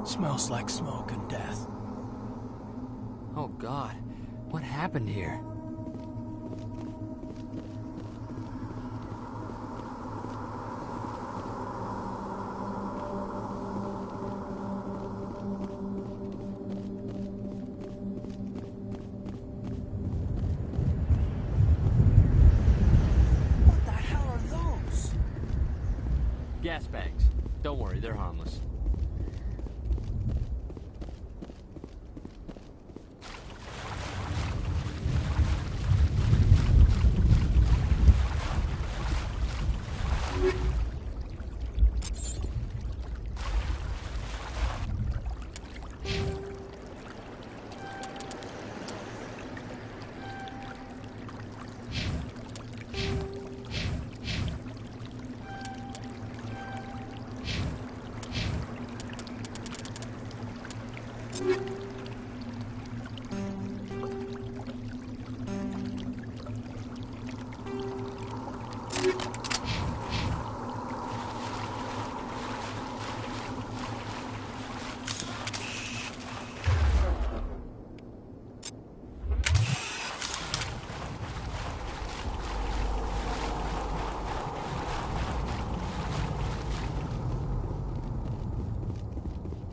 Smells like smoke and death. Oh God, what happened here? What the hell are those? Gas bags. Don't worry, they're harmless.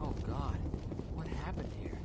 Oh God, what happened here?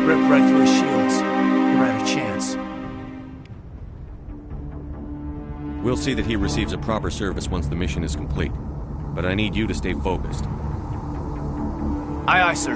Ripped right through his shields. Never had a chance. We'll see that he receives a proper service once the mission is complete. But I need you to stay focused. Aye, aye, sir.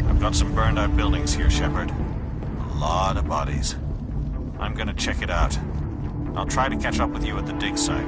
I've got some burned out buildings here, Shepard. A lot of bodies. I'm gonna check it out. I'll try to catch up with you at the dig site.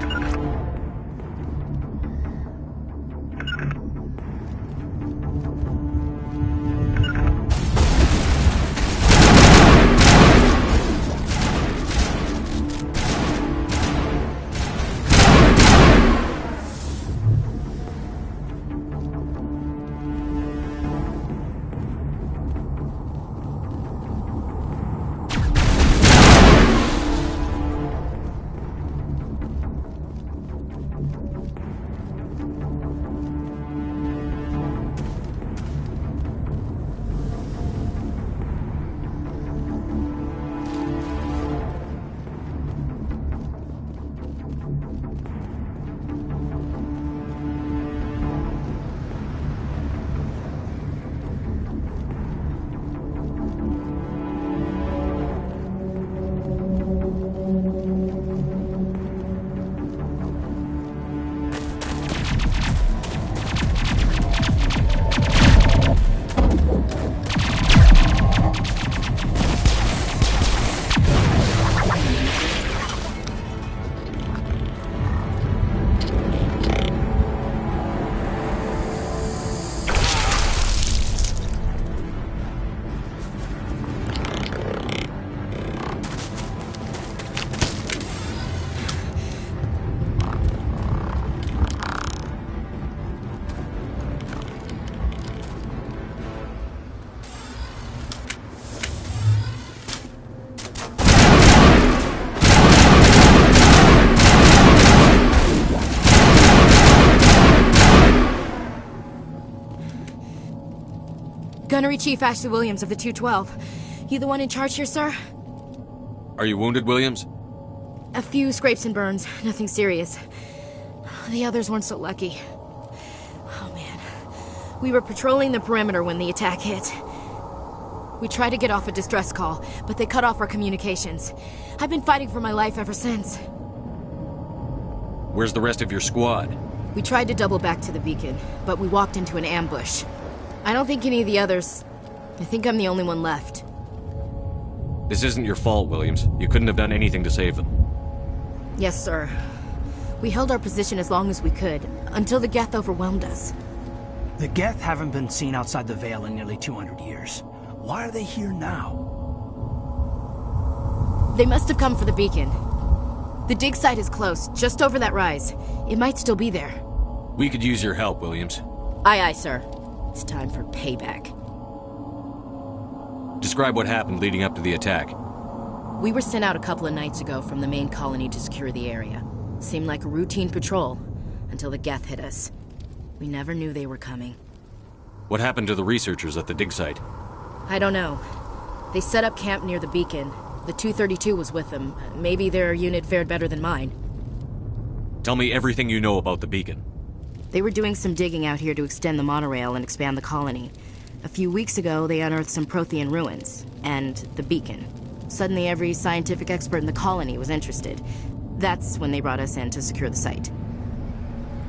Gunnery Chief Ashley Williams of the 212. You the one in charge here, sir? Are you wounded, Williams? A few scrapes and burns, nothing serious. The others weren't so lucky. Oh man. We were patrolling the perimeter when the attack hit. We tried to get off a distress call, but they cut off our communications. I've been fighting for my life ever since. Where's the rest of your squad? We tried to double back to the beacon, but we walked into an ambush. I don't think any of the others... I think I'm the only one left. This isn't your fault, Williams. You couldn't have done anything to save them. Yes, sir. We held our position as long as we could, until the Geth overwhelmed us. The Geth haven't been seen outside the Veil in nearly 200 years. Why are they here now? They must have come for the beacon. The dig site is close, just over that rise. It might still be there. We could use your help, Williams. Aye, aye, sir. It's time for payback. Describe what happened leading up to the attack. We were sent out a couple of nights ago from the main colony to secure the area. Seemed like a routine patrol, until the Geth hit us. We never knew they were coming. What happened to the researchers at the dig site? I don't know. They set up camp near the beacon. The 232 was with them. Maybe their unit fared better than mine. Tell me everything you know about the beacon. They were doing some digging out here to extend the monorail and expand the colony. A few weeks ago, they unearthed some Prothean ruins, and the beacon. Suddenly, every scientific expert in the colony was interested. That's when they brought us in to secure the site.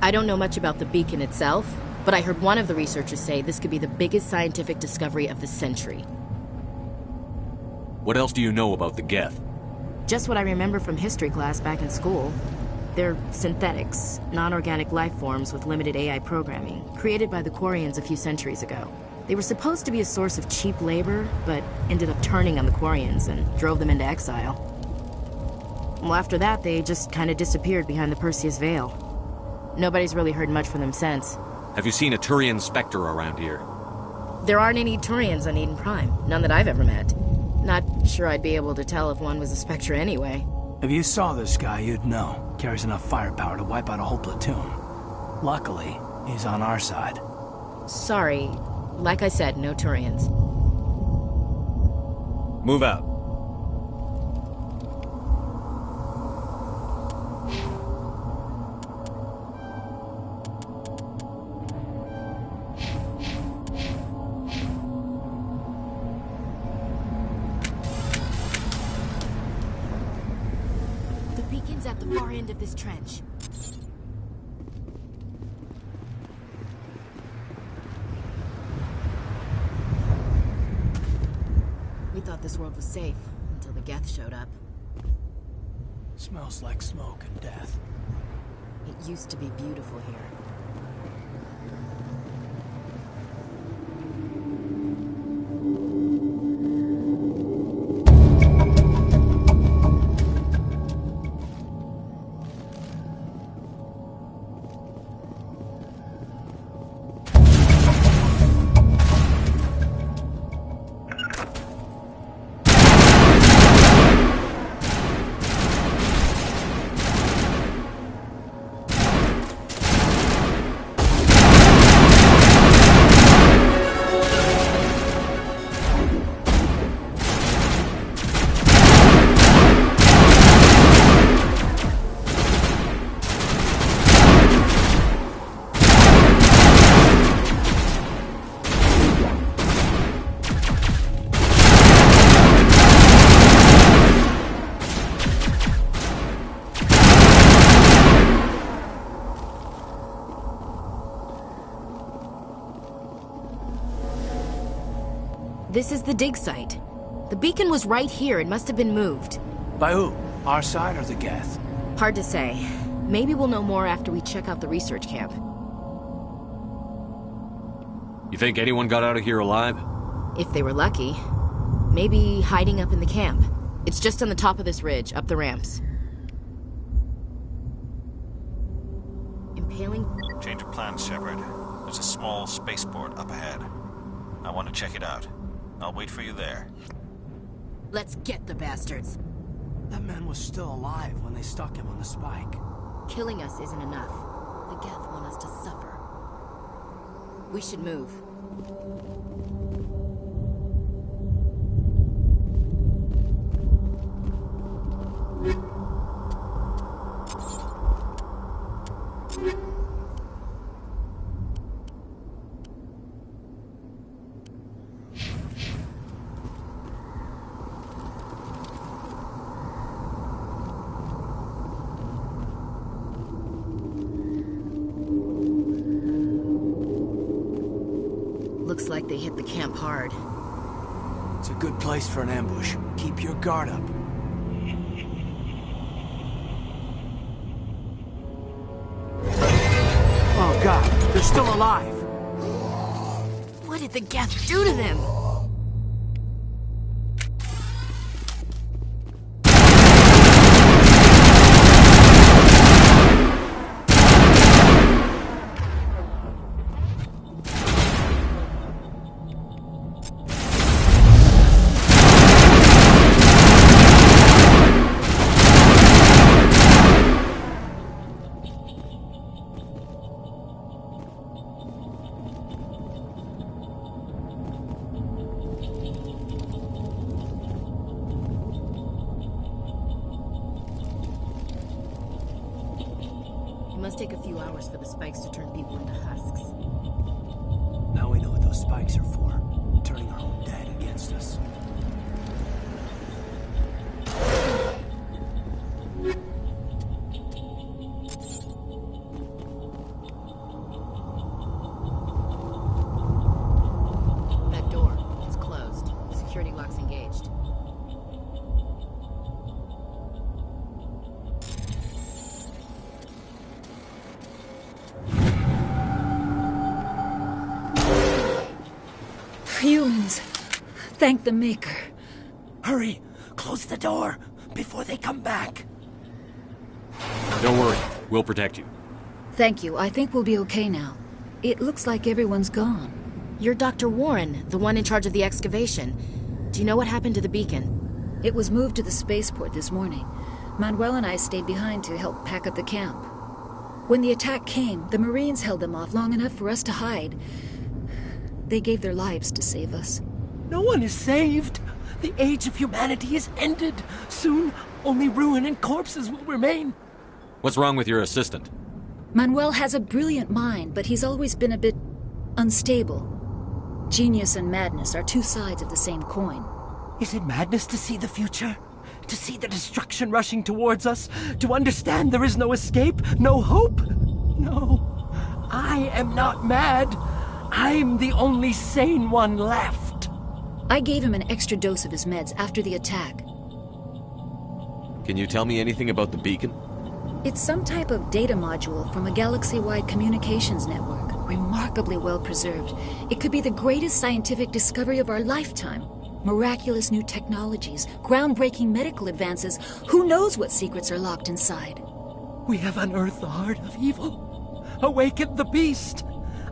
I don't know much about the beacon itself, but I heard one of the researchers say this could be the biggest scientific discovery of the century. What else do you know about the Geth? Just what I remember from history class back in school. They're synthetics, non-organic life forms with limited AI programming, created by the Quarians a few centuries ago. They were supposed to be a source of cheap labor, but ended up turning on the Quarians and drove them into exile. Well, after that, they just kind of disappeared behind the Perseus Veil. Nobody's really heard much from them since. Have you seen a Turian Spectre around here? There aren't any Turians on Eden Prime. None that I've ever met. Not sure I'd be able to tell if one was a Spectre anyway. If you saw this guy, you'd know. Carries enough firepower to wipe out a whole platoon. Luckily, he's on our side. Sorry. Like I said, no Turians. Move out. The beacon's at the far end of this trench. We thought this world was safe until the Geth showed up. Smells like smoke and death. It used to be beautiful here. This is the dig site. The beacon was right here. It must have been moved. By who? Our side or the Geth? Hard to say. Maybe we'll know more after we check out the research camp. You think anyone got out of here alive? If they were lucky. Maybe hiding up in the camp. It's just on the top of this ridge, up the ramps. Impaling... Change of plans, Shepard. There's a small spaceport up ahead. I want to check it out. I'll wait for you there. Let's get the bastards. That man was still alive when they stuck him on the spike. Killing us isn't enough. The Geth want us to suffer. We should move. Looks like they hit the camp hard. It's a good place for an ambush. Keep your guard up. Oh god, they're still alive! What did the Geth do to them? It must take a few hours for the spikes to turn people into husks. Now we know what those spikes are for. Turning our own dead against us. That door, it's closed. Security lock's engaged. Humans. Thank the Maker. Hurry! Close the door before they come back! Don't worry. We'll protect you. Thank you. I think we'll be okay now. It looks like everyone's gone. You're Dr. Warren, the one in charge of the excavation. Do you know what happened to the beacon? It was moved to the spaceport this morning. Manuel and I stayed behind to help pack up the camp. When the attack came, the Marines held them off long enough for us to hide. They gave their lives to save us. No one is saved! The age of humanity is ended! Soon, only ruin and corpses will remain! What's wrong with your assistant? Manuel has a brilliant mind, but he's always been a bit unstable. Genius and madness are two sides of the same coin. Is it madness to see the future? To see the destruction rushing towards us? To understand there is no escape? No hope? No. I am not mad. I'm the only sane one left. I gave him an extra dose of his meds after the attack. Can you tell me anything about the beacon? It's some type of data module from a galaxy-wide communications network, remarkably well preserved. It could be the greatest scientific discovery of our lifetime. Miraculous new technologies, groundbreaking medical advances. Who knows what secrets are locked inside? We have unearthed the heart of evil, awakened the beast,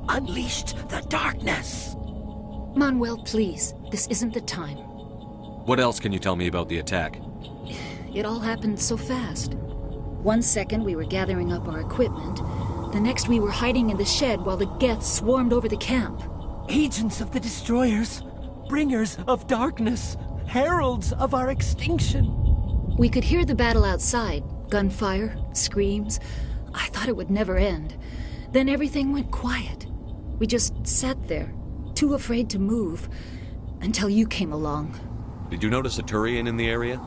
unleashed the darkness. Manuel, please, this isn't the time. What else can you tell me about the attack? It all happened so fast. 1 second we were gathering up our equipment. The next we were hiding in the shed while the Geth swarmed over the camp. Agents of the destroyers, bringers of darkness, heralds of our extinction. We could hear the battle outside. Gunfire, screams. I thought it would never end. Then everything went quiet. We just sat there, too afraid to move, until you came along. Did you notice a Turian in the area?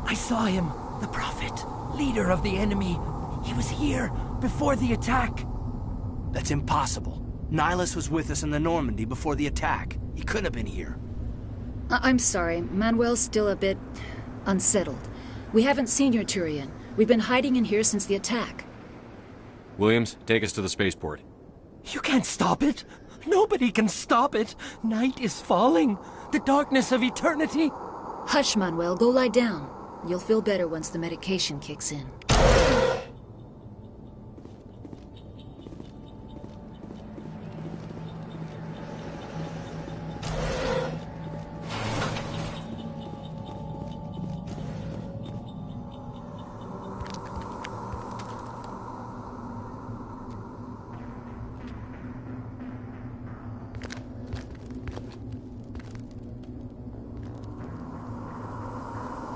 I saw him, the Prophet, leader of the enemy. He was here before the attack. That's impossible. Nihilus was with us in the Normandy before the attack. He couldn't have been here. I'm sorry, Manuel's still a bit unsettled. We haven't seen your Turian. We've been hiding in here since the attack. Williams, take us to the spaceport. You can't stop it. Nobody can stop it. Night is falling. The darkness of eternity. Hush, Manuel. Go lie down. You'll feel better once the medication kicks in.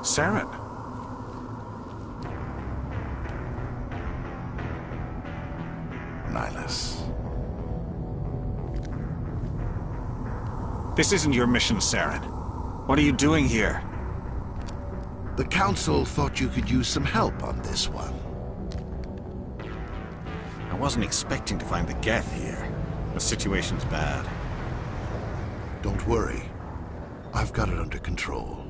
Saren. Nihilus. This isn't your mission, Saren. What are you doing here? The Council thought you could use some help on this one. I wasn't expecting to find the Geth here. The situation's bad. Don't worry. I've got it under control.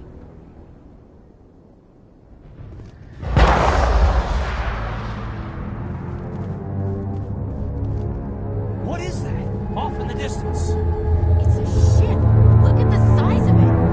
What is that? Off in the distance. It's a ship. Look at the size of it.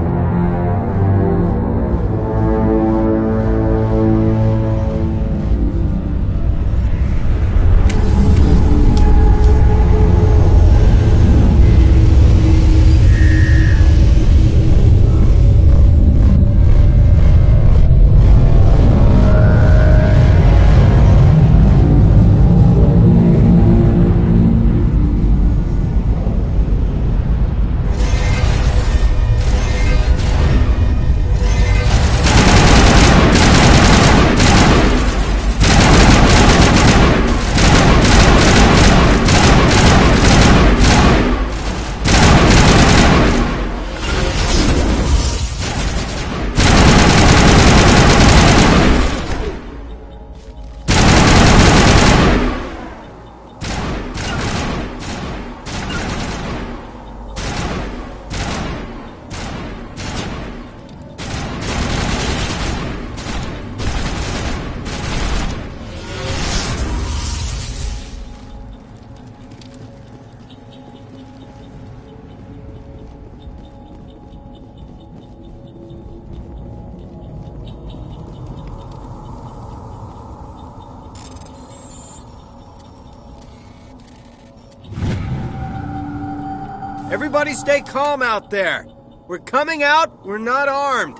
Everybody stay calm out there. We're coming out, we're not armed.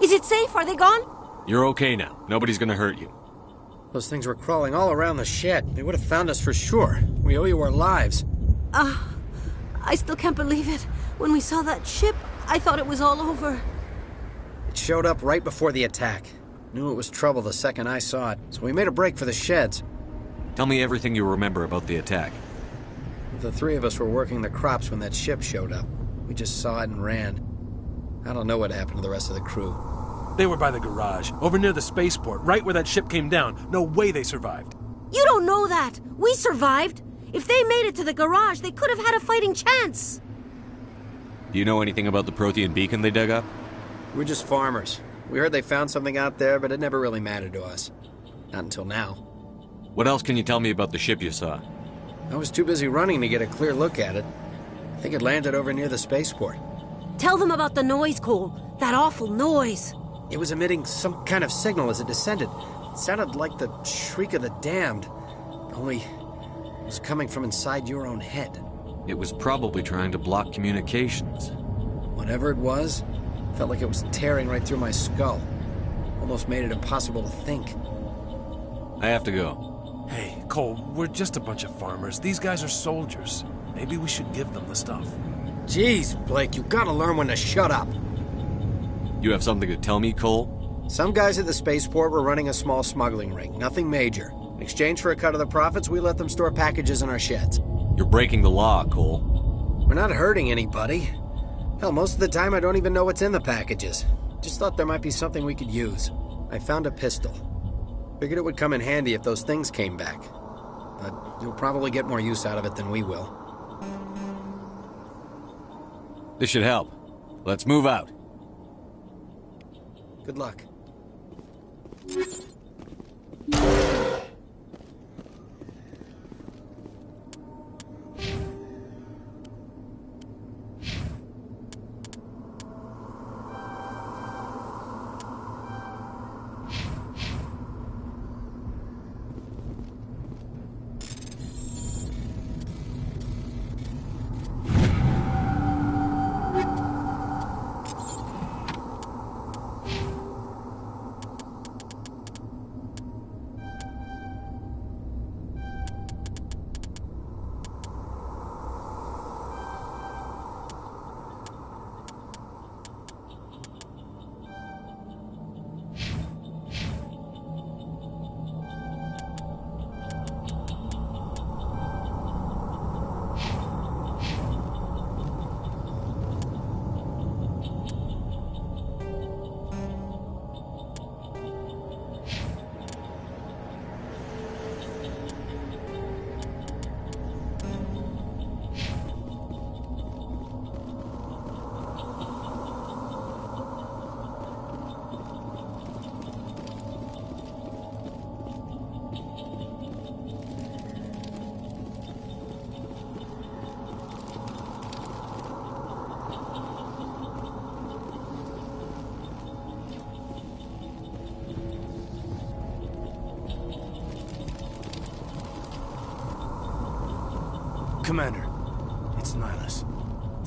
Is it safe? Are they gone? You're okay now. Nobody's gonna hurt you. Those things were crawling all around the shed. They would have found us for sure. We owe you our lives. I still can't believe it. When we saw that ship, I thought it was all over. It showed up right before the attack. Knew it was trouble the second I saw it, so we made a break for the sheds. Tell me everything you remember about the attack. The three of us were working the crops when that ship showed up. We just saw it and ran. I don't know what happened to the rest of the crew. They were by the garage, over near the spaceport, right where that ship came down. No way they survived. You don't know that. We survived. If they made it to the garage, they could have had a fighting chance. Do you know anything about the Prothean beacon they dug up? We're just farmers. We heard they found something out there, but it never really mattered to us. Not until now. What else can you tell me about the ship you saw? I was too busy running to get a clear look at it. I think it landed over near the spaceport. Tell them about the noise, Cole. That awful noise. It was emitting some kind of signal as it descended. It sounded like the shriek of the damned. Only it was coming from inside your own head. It was probably trying to block communications. Whatever it was, felt like it was tearing right through my skull. Almost made it impossible to think. I have to go. Hey, Cole, we're just a bunch of farmers. These guys are soldiers. Maybe we should give them the stuff. Jeez, Blake, you gotta learn when to shut up. You have something to tell me, Cole? Some guys at the spaceport were running a small smuggling ring, nothing major. In exchange for a cut of the profits, we let them store packages in our sheds. You're breaking the law, Cole. We're not hurting anybody. Hell, most of the time I don't even know what's in the packages. Just thought there might be something we could use. I found a pistol. Figured it would come in handy if those things came back. But you'll probably get more use out of it than we will. This should help. Let's move out. Good luck. Commander, it's Nihilus.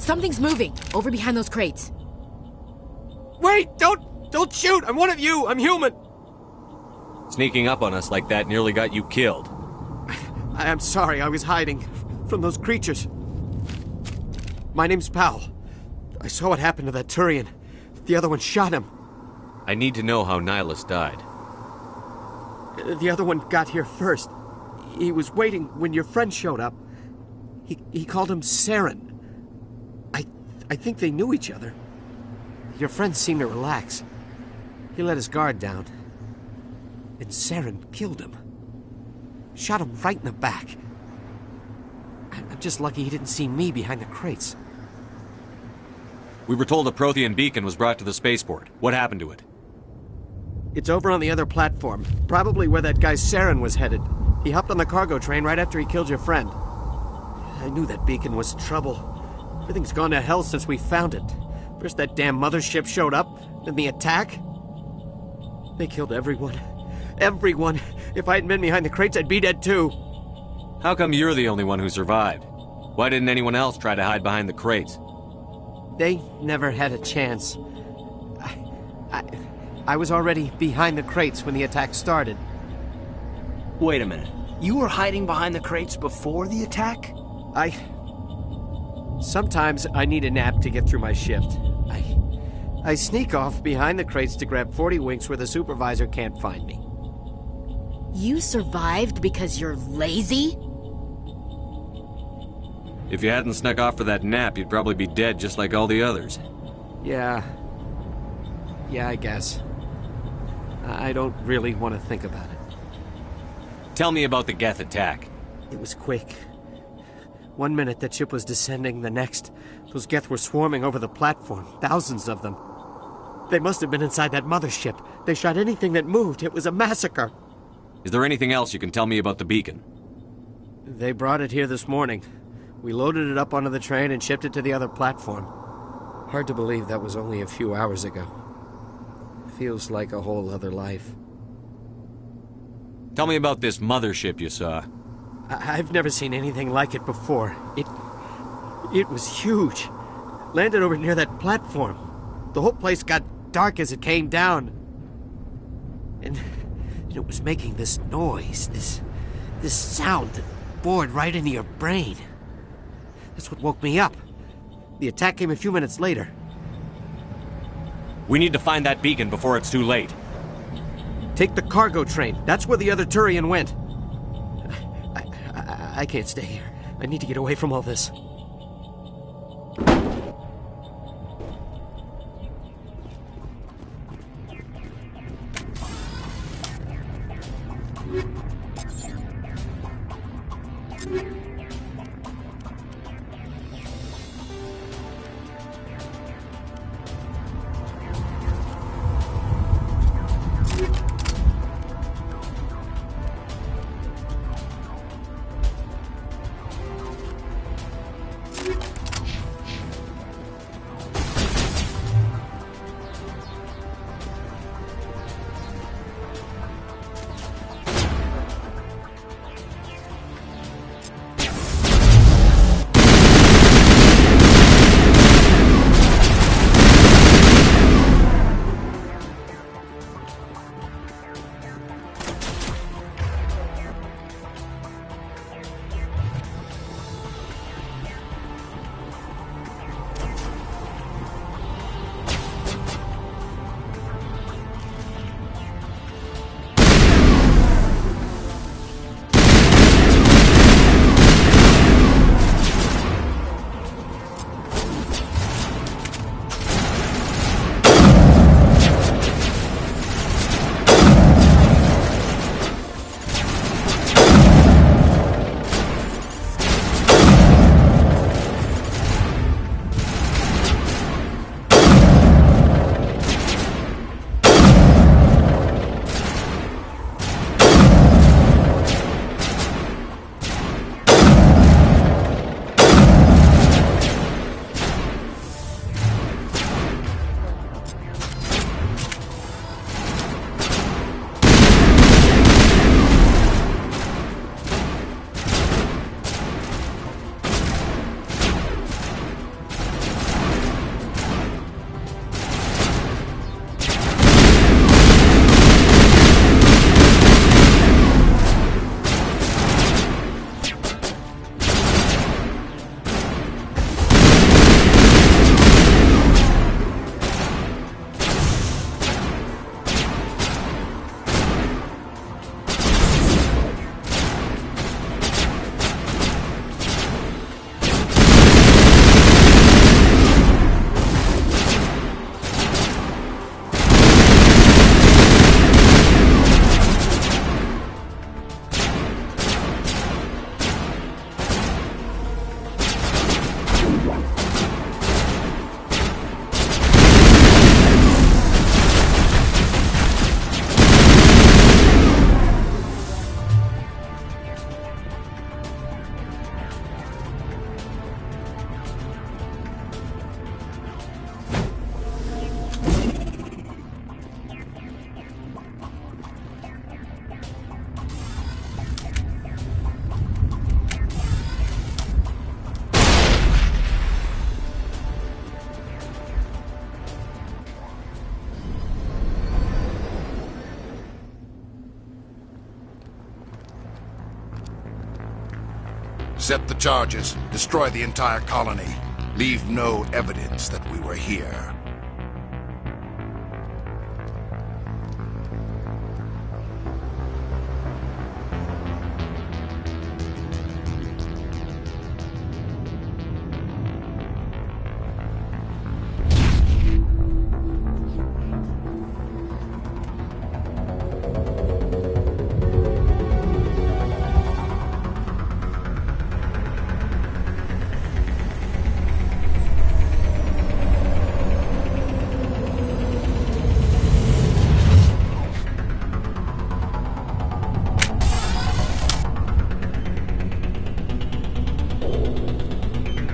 Something's moving, over behind those crates. Wait! Don't shoot! I'm one of you! I'm human! Sneaking up on us like that nearly got you killed. I'm sorry, I was hiding from those creatures. My name's Powell. I saw what happened to that Turian. The other one shot him. I need to know how Nihilus died. The other one got here first. He was waiting when your friend showed up. He called him Saren. I think they knew each other. Your friend seemed to relax. He let his guard down. And Saren killed him. Shot him right in the back. I'm just lucky he didn't see me behind the crates. We were told a Prothean beacon was brought to the spaceport. What happened to it? It's over on the other platform. Probably where that guy Saren was headed. He hopped on the cargo train right after he killed your friend. I knew that beacon was trouble. Everything's gone to hell since we found it. First that damn mothership showed up, then the attack. They killed everyone. Everyone. If I hadn't been behind the crates, I'd be dead too. How come you're the only one who survived? Why didn't anyone else try to hide behind the crates? They never had a chance. I was already behind the crates when the attack started. Wait a minute. You were hiding behind the crates before the attack? Sometimes I need a nap to get through my shift. I sneak off behind the crates to grab 40 winks where the supervisor can't find me. You survived because you're lazy? If you hadn't snuck off for that nap, you'd probably be dead just like all the others. Yeah, I guess. I don't really want to think about it. Tell me about the Geth attack. It was quick. 1 minute that ship was descending, the next, those Geth were swarming over the platform, thousands of them. They must have been inside that mothership. They shot anything that moved. It was a massacre. Is there anything else you can tell me about the beacon? They brought it here this morning. We loaded it up onto the train and shipped it to the other platform. Hard to believe that was only a few hours ago. Feels like a whole other life. Tell me about this mothership you saw. I've never seen anything like it before. It was huge. Landed over near that platform. The whole place got dark as it came down. And it was making this noise, this sound that bored right into your brain. That's what woke me up. The attack came a few minutes later. We need to find that beacon before it's too late. Take the cargo train. That's where the other Turian went. I can't stay here. I need to get away from all this. Accept the charges. Destroy the entire colony. Leave no evidence that we were here.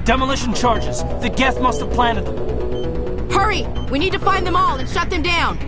Demolition charges. The Geth must have planted them. Hurry! We need to find them all and shut them down!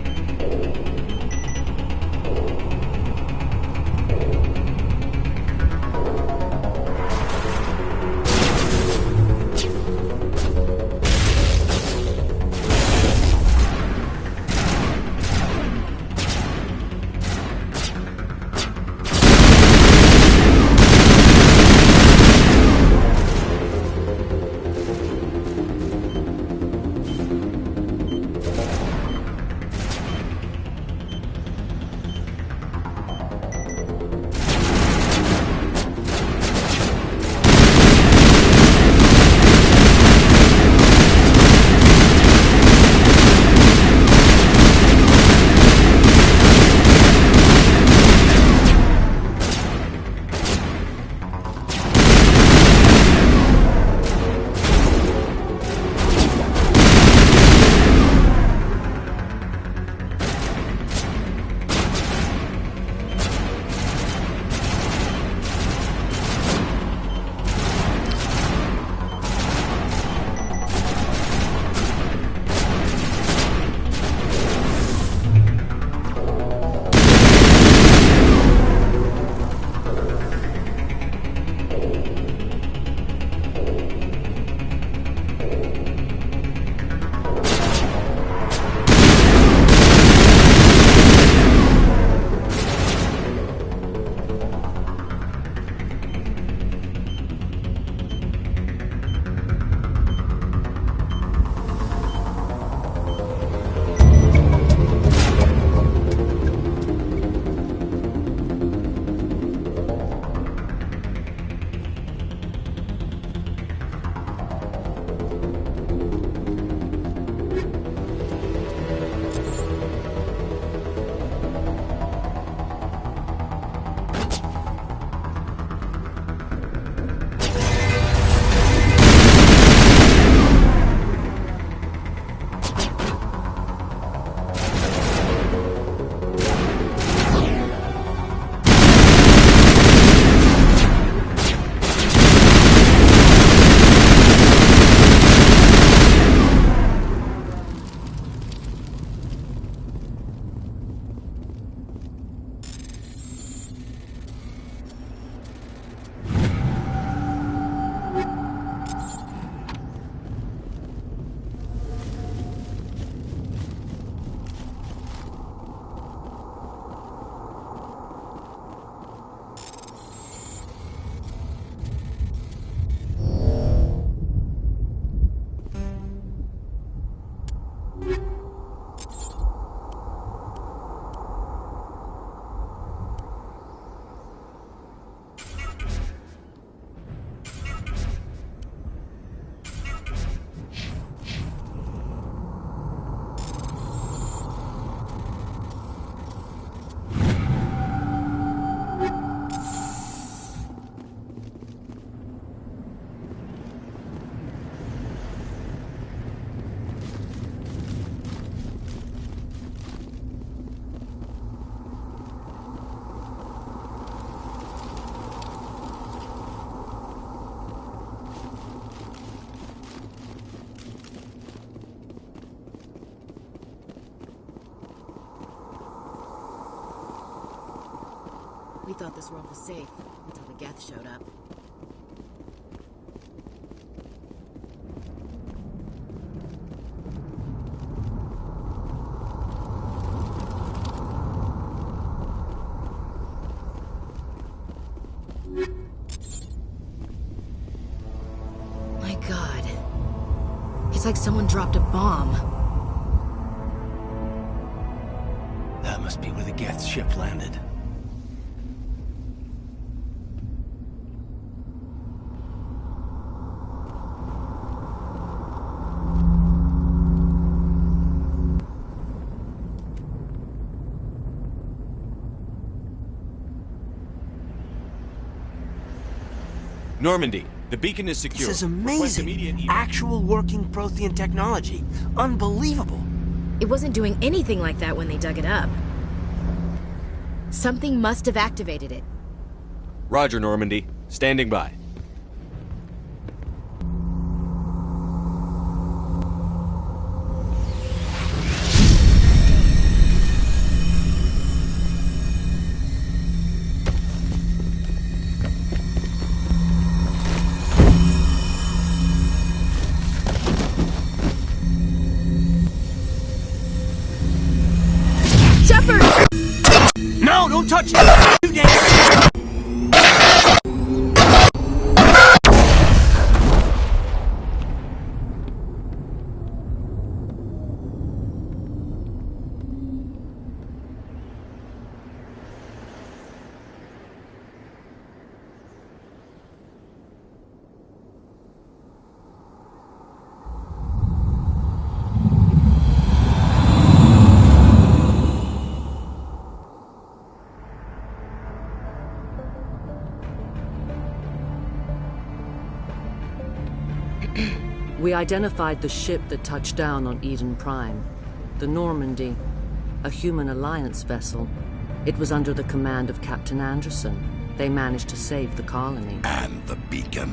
We thought this world was safe until the Geth showed up. like someone dropped a bomb. That must be where the Geth ship landed. Normandy, the beacon is secure. This is amazing. Actual working Prothean technology. Unbelievable. It wasn't doing anything like that when they dug it up. Something must have activated it. Roger, Normandy. Standing by. No, don't touch it! Too dangerous! We identified the ship that touched down on Eden Prime. The Normandy, a human alliance vessel. It was under the command of Captain Anderson. They managed to save the colony. And the beacon.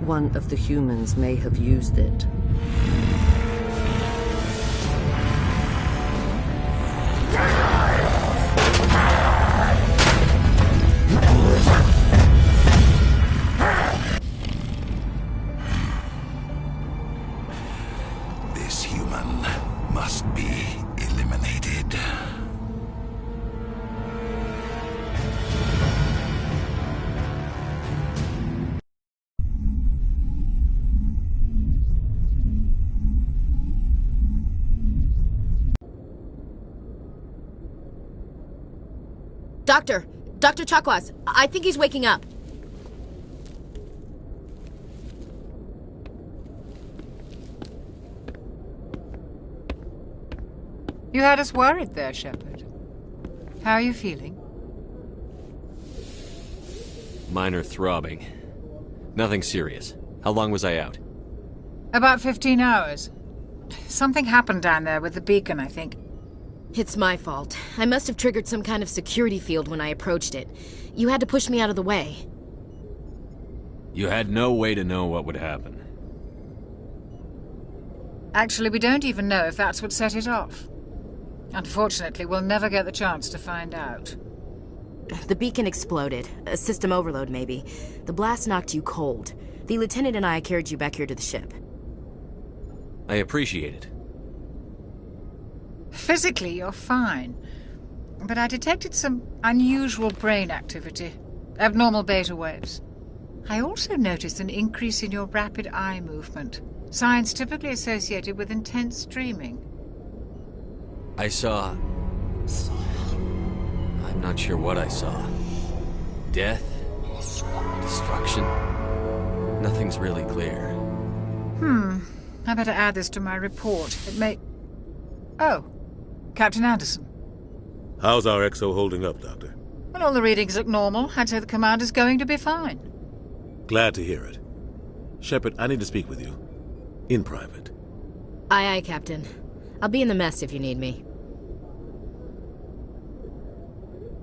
One of the humans may have used it. This human must be eliminated. Dr. Chakwas, I think he's waking up. You had us worried there, Shepard. How are you feeling? Minor throbbing. Nothing serious. How long was I out? About 15 hours. Something happened down there with the beacon, I think. It's my fault. I must have triggered some kind of security field when I approached it. You had to push me out of the way. You had no way to know what would happen. Actually, we don't even know if that's what set it off. Unfortunately, we'll never get the chance to find out. The beacon exploded. A system overload, maybe. The blast knocked you cold. The lieutenant and I carried you back here to the ship. I appreciate it. Physically, you're fine. But I detected some unusual brain activity. Abnormal beta waves. I also noticed an increase in your rapid eye movement. Signs typically associated with intense dreaming. I saw... I'm not sure what I saw. Death? Destruction? Nothing's really clear. I better add this to my report. It may... Oh. Captain Anderson. How's our XO holding up, Doctor? Well, all the readings look normal. I'd say the commander's going to be fine. Glad to hear it. Shepard, I need to speak with you. In private. Aye, Captain. I'll be in the mess if you need me.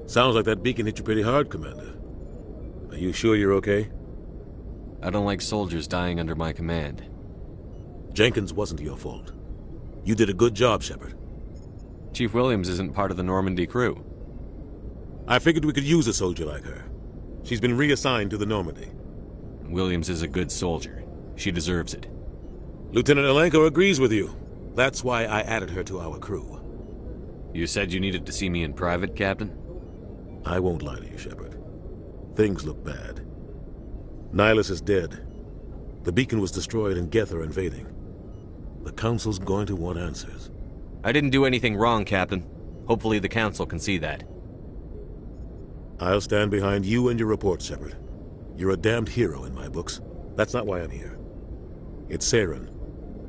Sounds like that beacon hit you pretty hard, Commander. Are you sure you're okay? I don't like soldiers dying under my command. Jenkins wasn't your fault. You did a good job, Shepard. Chief Williams isn't part of the Normandy crew. I figured we could use a soldier like her. She's been reassigned to the Normandy. Williams is a good soldier. She deserves it. Lieutenant Alenko agrees with you. That's why I added her to our crew. You said you needed to see me in private, Captain? I won't lie to you, Shepard. Things look bad. Nihilus is dead. The beacon was destroyed and Geth are invading. The Council's going to want answers. I didn't do anything wrong, Captain. Hopefully the Council can see that. I'll stand behind you and your report, Shepard. You're a damned hero in my books. That's not why I'm here. It's Saren,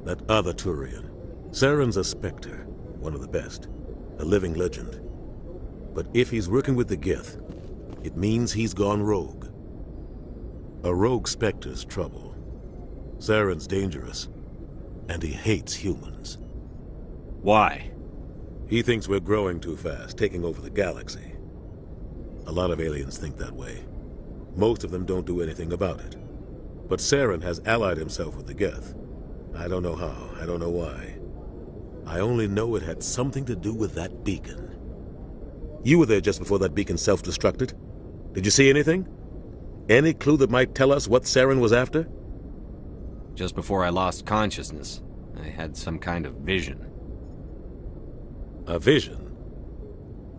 that other Turian. Saren's a Spectre, one of the best. A living legend. But if he's working with the Geth, it means he's gone rogue. A rogue Spectre's trouble. Saren's dangerous, and he hates humans. Why? He thinks we're growing too fast, taking over the galaxy. A lot of aliens think that way. Most of them don't do anything about it. But Saren has allied himself with the Geth. I don't know how, I don't know why. I only know it had something to do with that beacon. You were there just before that beacon self-destructed. Did you see anything? Any clue that might tell us what Saren was after? Just before I lost consciousness, I had some kind of vision. A vision?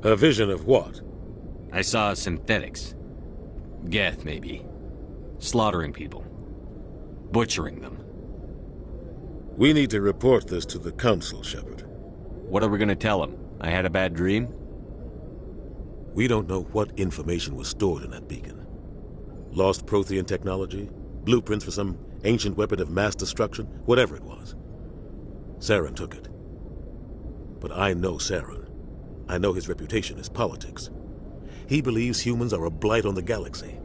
A vision of what? I saw synthetics. Geth, maybe. Slaughtering people. Butchering them. We need to report this to the Council, Shepard. What are we gonna tell them? I had a bad dream? We don't know what information was stored in that beacon. Lost Prothean technology? Blueprints for some ancient weapon of mass destruction? Whatever it was. Saren took it. But I know Saren. I know his reputation is politics. He believes humans are a blight on the galaxy.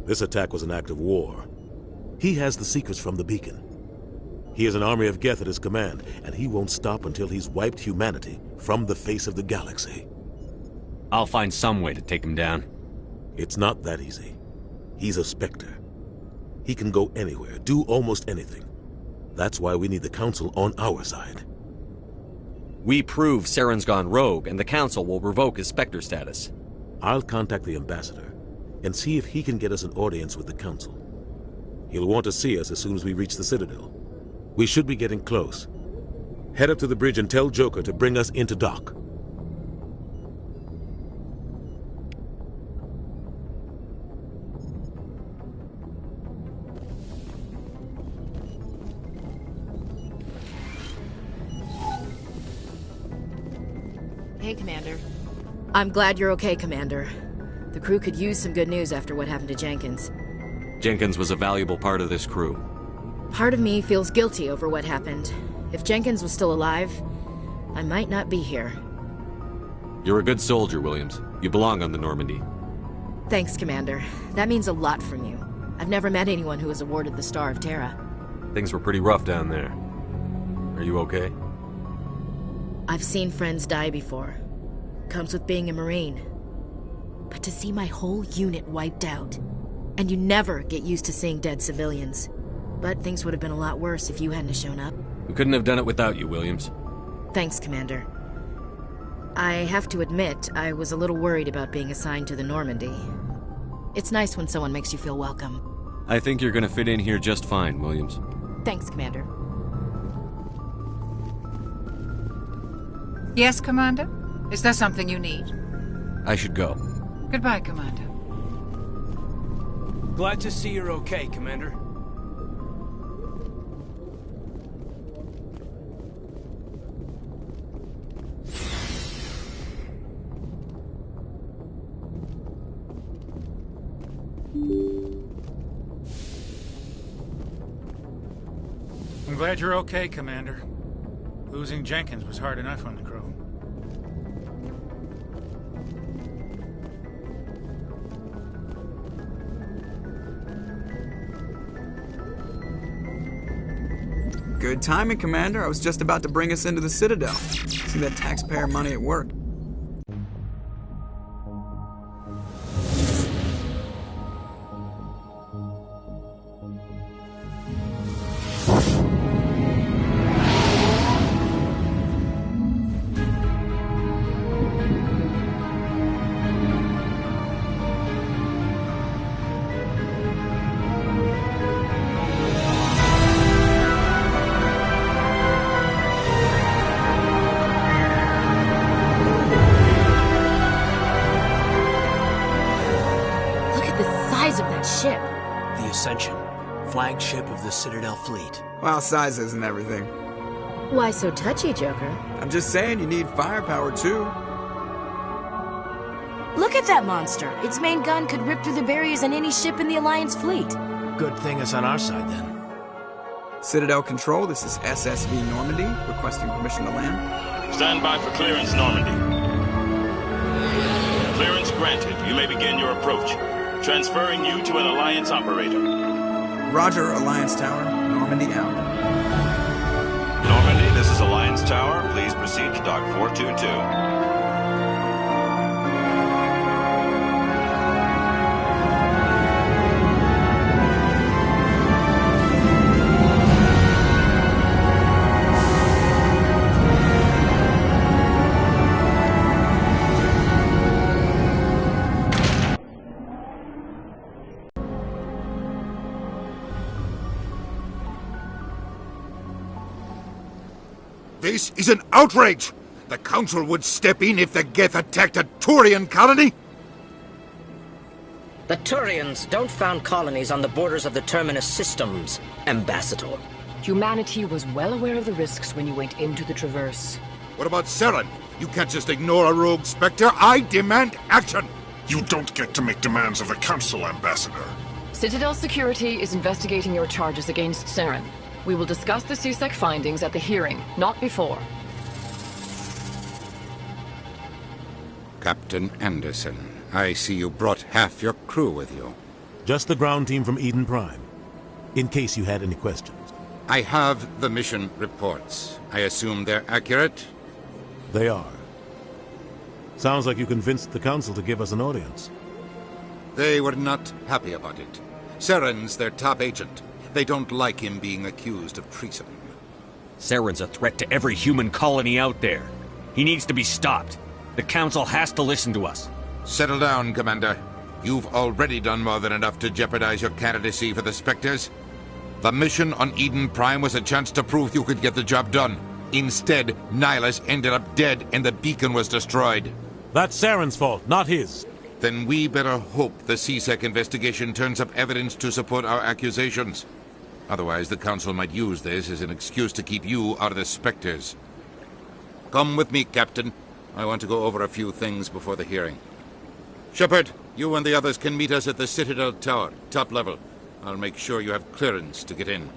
This attack was an act of war. He has the secrets from the beacon. He has an army of Geth at his command, and he won't stop until he's wiped humanity from the face of the galaxy. I'll find some way to take him down. It's not that easy. He's a Spectre. He can go anywhere, do almost anything. That's why we need the Council on our side. We prove Saren's gone rogue, and the Council will revoke his Spectre status. I'll contact the Ambassador and see if he can get us an audience with the Council. He'll want to see us as soon as we reach the Citadel. We should be getting close. Head up to the bridge and tell Joker to bring us into dock. Hey, Commander. I'm glad you're okay, Commander. The crew could use some good news after what happened to Jenkins. Jenkins was a valuable part of this crew. Part of me feels guilty over what happened. If Jenkins was still alive, I might not be here. You're a good soldier, Williams. You belong on the Normandy. Thanks, Commander. That means a lot from you. I've never met anyone who was awarded the Star of Terra. Things were pretty rough down there. Are you okay? I've seen friends die before. Comes with being a Marine. But to see my whole unit wiped out, and you never get used to seeing dead civilians. But things would have been a lot worse if you hadn't shown up. We couldn't have done it without you, Williams. Thanks, Commander. I have to admit, I was a little worried about being assigned to the Normandy. It's nice when someone makes you feel welcome. I think you're gonna fit in here just fine, Williams. Thanks, Commander. Yes, Commander? Is there something you need? I should go. Goodbye, Commander. Glad to see you're okay, Commander. I'm glad you're okay, Commander. Losing Jenkins was hard enough on the crew. Good timing, Commander. I was just about to bring us into the Citadel. See that taxpayer money at work. Ascension, flagship of the Citadel fleet. Well, size isn't everything. Why so touchy, Joker? I'm just saying you need firepower, too. Look at that monster. Its main gun could rip through the barriers in any ship in the Alliance fleet. Good thing it's on our side, then. Citadel Control, this is SSV Normandy, requesting permission to land. Stand by for clearance, Normandy. Clearance granted. You may begin your approach. Transferring you to an Alliance operator. Roger, Alliance Tower. Normandy out. Normandy, this is Alliance Tower. Please proceed to Dock 422. This is an outrage! The Council would step in if the Geth attacked a Turian colony? The Turians don't found colonies on the borders of the Terminus systems, Ambassador. Humanity was well aware of the risks when you went into the Traverse. What about Saren? You can't just ignore a rogue Spectre. I demand action! You don't get to make demands of the Council, Ambassador. Citadel Security is investigating your charges against Saren. We will discuss the CSEC findings at the hearing, not before. Captain Anderson, I see you brought half your crew with you. Just the ground team from Eden Prime, in case you had any questions. I have the mission reports. I assume they're accurate? They are. Sounds like you convinced the Council to give us an audience. They were not happy about it. Saren's their top agent. They don't like him being accused of treason. Saren's a threat to every human colony out there. He needs to be stopped. The Council has to listen to us. Settle down, Commander. You've already done more than enough to jeopardize your candidacy for the Spectres. The mission on Eden Prime was a chance to prove you could get the job done. Instead, Nihilus ended up dead and the beacon was destroyed. That's Saren's fault, not his. Then we better hope the CSEC investigation turns up evidence to support our accusations. Otherwise, the Council might use this as an excuse to keep you out of the Spectres. Come with me, Captain. I want to go over a few things before the hearing. Shepard, you and the others can meet us at the Citadel Tower, top level. I'll make sure you have clearance to get in.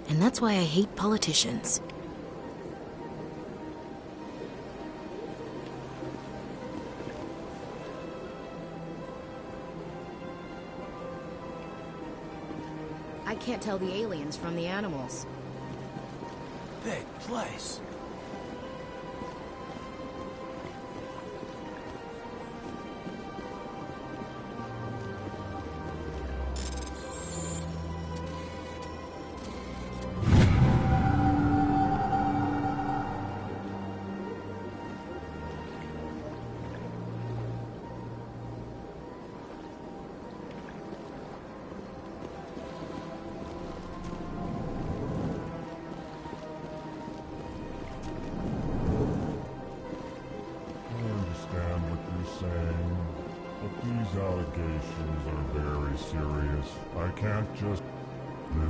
And that's why I hate politicians. I can't tell the aliens from the animals. Big place.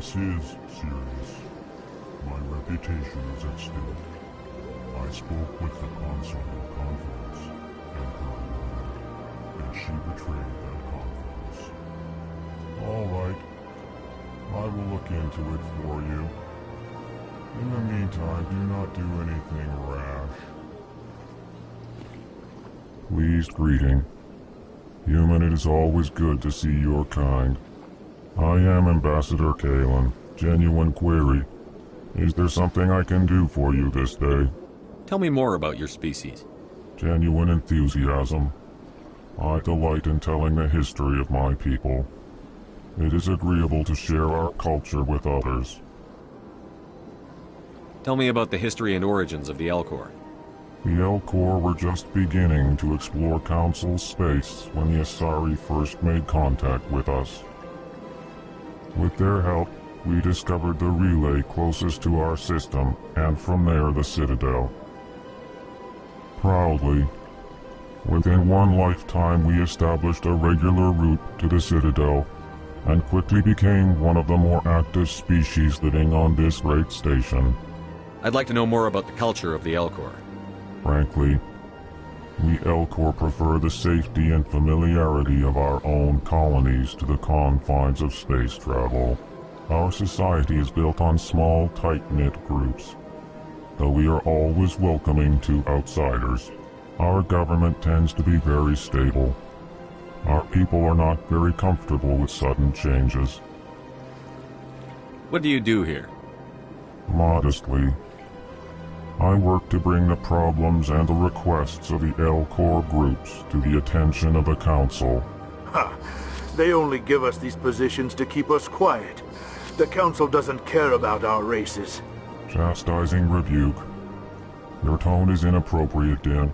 This is serious. My reputation is at stake. I spoke with the console in confidence, and her word, and she betrayed that confidence. All right. I will look into it for you. In the meantime, do not do anything rash. Pleased greeting. Human, it is always good to see your kind. I am Ambassador Kalen. Genuine query. Is there something I can do for you this day? Tell me more about your species. Genuine enthusiasm. I delight in telling the history of my people. It is agreeable to share our culture with others. Tell me about the history and origins of the Elcor. The Elcor were just beginning to explore Council space when the Asari first made contact with us. With their help, we discovered the relay closest to our system, and from there the Citadel. Proudly, within one lifetime we established a regular route to the Citadel, and quickly became one of the more active species living on this great station. I'd like to know more about the culture of the Elcor. Frankly, we Elcor prefer the safety and familiarity of our own colonies to the confines of space travel. Our society is built on small, tight-knit groups. Though we are always welcoming to outsiders, our government tends to be very stable. Our people are not very comfortable with sudden changes. What do you do here? Modestly, I work to bring the problems and the requests of the Elcor groups to the attention of the Council. Ha! They only give us these positions to keep us quiet. The Council doesn't care about our races. Chastising rebuke. Your tone is inappropriate, Din.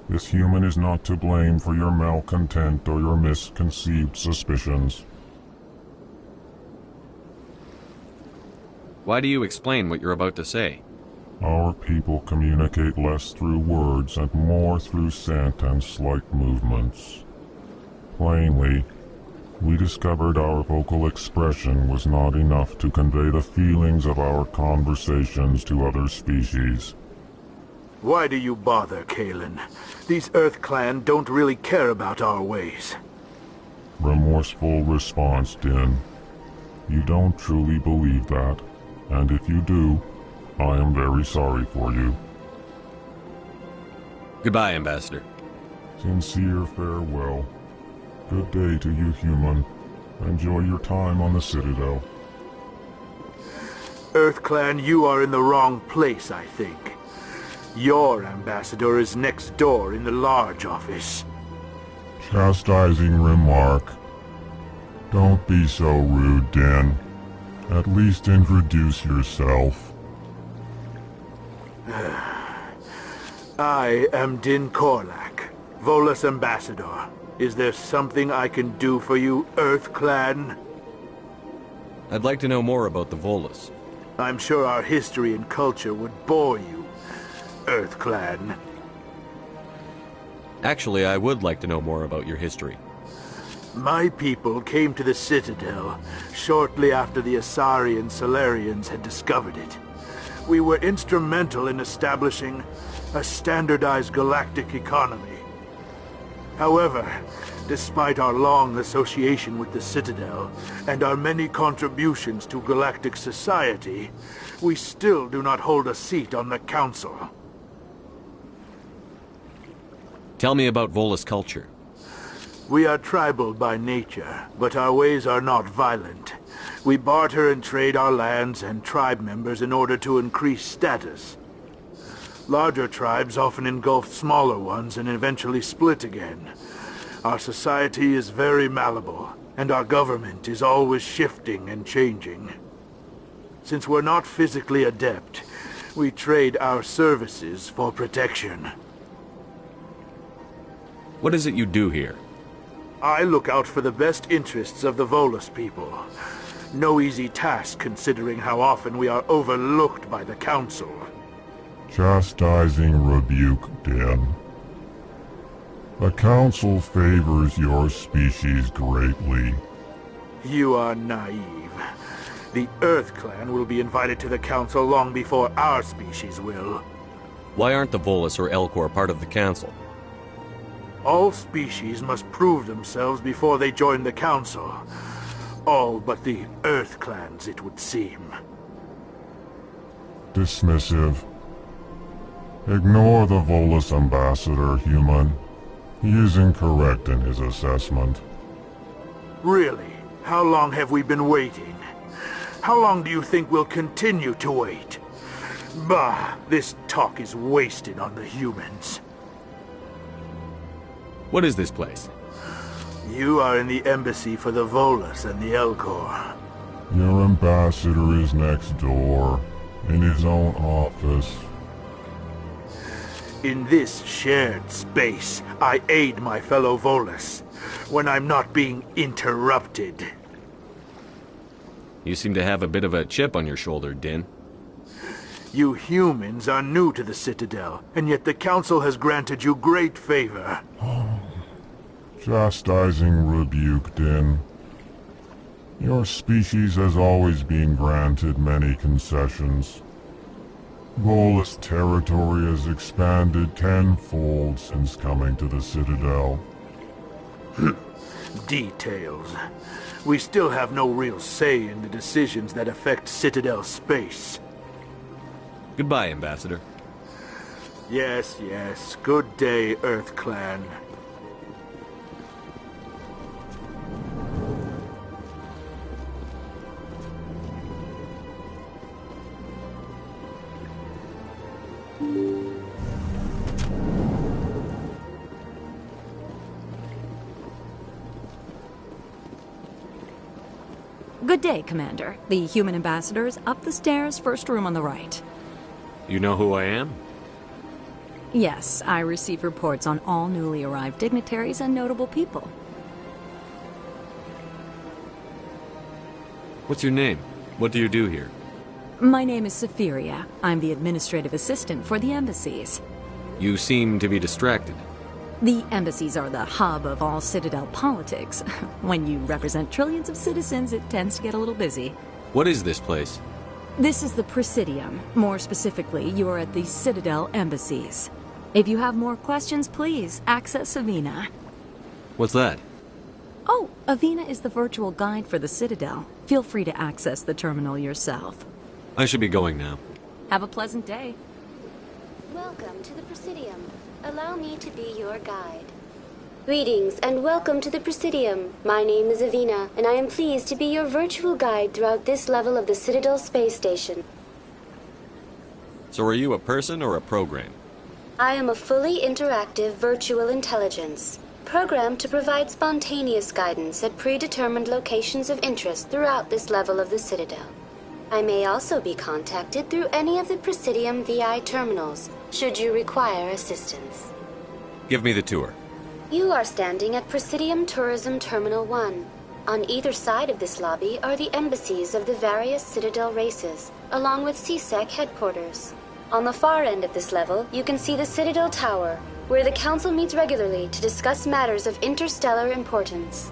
This human is not to blame for your malcontent or your misconceived suspicions. Why do you explain what you're about to say? Our people communicate less through words and more through scent and slight movements. Plainly, we discovered our vocal expression was not enough to convey the feelings of our conversations to other species. Why do you bother, Kalen? These Earth Clan don't really care about our ways. Remorseful response, Din. You don't truly believe that, and if you do, I am very sorry for you. Goodbye, Ambassador. Sincere farewell. Good day to you, human. Enjoy your time on the Citadel. Earth Clan, you are in the wrong place, I think. Your ambassador is next door in the large office. Chastising remark. Don't be so rude, Din. At least introduce yourself. I am Din Korlak, Volus ambassador. Is there something I can do for you, Earth Clan? I'd like to know more about the Volus. I'm sure our history and culture would bore you, Earth Clan. Actually, I would like to know more about your history. My people came to the Citadel shortly after the Asari and Salarians had discovered it. We were instrumental in establishing a standardized galactic economy. However, despite our long association with the Citadel and our many contributions to galactic society, we still do not hold a seat on the Council. Tell me about Volus culture. We are tribal by nature, but our ways are not violent. We barter and trade our lands and tribe members in order to increase status. Larger tribes often engulf smaller ones and eventually split again. Our society is very malleable, and our government is always shifting and changing. Since we're not physically adept, we trade our services for protection. What is it you do here? I look out for the best interests of the Volus people. No easy task considering how often we are overlooked by the Council. Chastising rebuke, Din. The Council favors your species greatly. You are naive. The Earth Clan will be invited to the Council long before our species will. Why aren't the Volus or Elcor part of the Council? All species must prove themselves before they join the Council. All but the Earth Clans, it would seem. Dismissive. Ignore the Volus ambassador, human. He is incorrect in his assessment. Really? How long have we been waiting? How long do you think we'll continue to wait? Bah, this talk is wasted on the humans. What is this place? You are in the embassy for the Volus and the Elcor. Your ambassador is next door, in his own office. In this shared space, I aid my fellow Volus, when I'm not being interrupted. You seem to have a bit of a chip on your shoulder, Din. You humans are new to the Citadel, and yet the Council has granted you great favor. Chastising rebuke, Din. Your species has always been granted many concessions. Volus territory has expanded tenfold since coming to the Citadel. Details. We still have no real say in the decisions that affect Citadel space. Goodbye, Ambassador. Yes, yes. Good day, Earth Clan. Good day, Commander. The human ambassador is up the stairs, first room on the right. You know who I am? Yes, I receive reports on all newly arrived dignitaries and notable people. What's your name? What do you do here? My name is Safiria. I'm the administrative assistant for the embassies. You seem to be distracted. The embassies are the hub of all Citadel politics. When you represent trillions of citizens, it tends to get a little busy. What is this place? This is the Presidium. More specifically, you are at the Citadel embassies. If you have more questions, please access Avina. What's that? Oh, Avina is the virtual guide for the Citadel. Feel free to access the terminal yourself. I should be going now. Have a pleasant day. Welcome to the Presidium. Allow me to be your guide. Greetings and welcome to the Presidium. My name is Avina, and I am pleased to be your virtual guide throughout this level of the Citadel Space Station. So are you a person or a program? I am a fully interactive virtual intelligence, programmed to provide spontaneous guidance at predetermined locations of interest throughout this level of the Citadel. I may also be contacted through any of the Presidium VI terminals, should you require assistance. Give me the tour. You are standing at Presidium Tourism Terminal 1. On either side of this lobby are the embassies of the various Citadel races, along with CSEC headquarters. On the far end of this level, you can see the Citadel Tower, where the Council meets regularly to discuss matters of interstellar importance.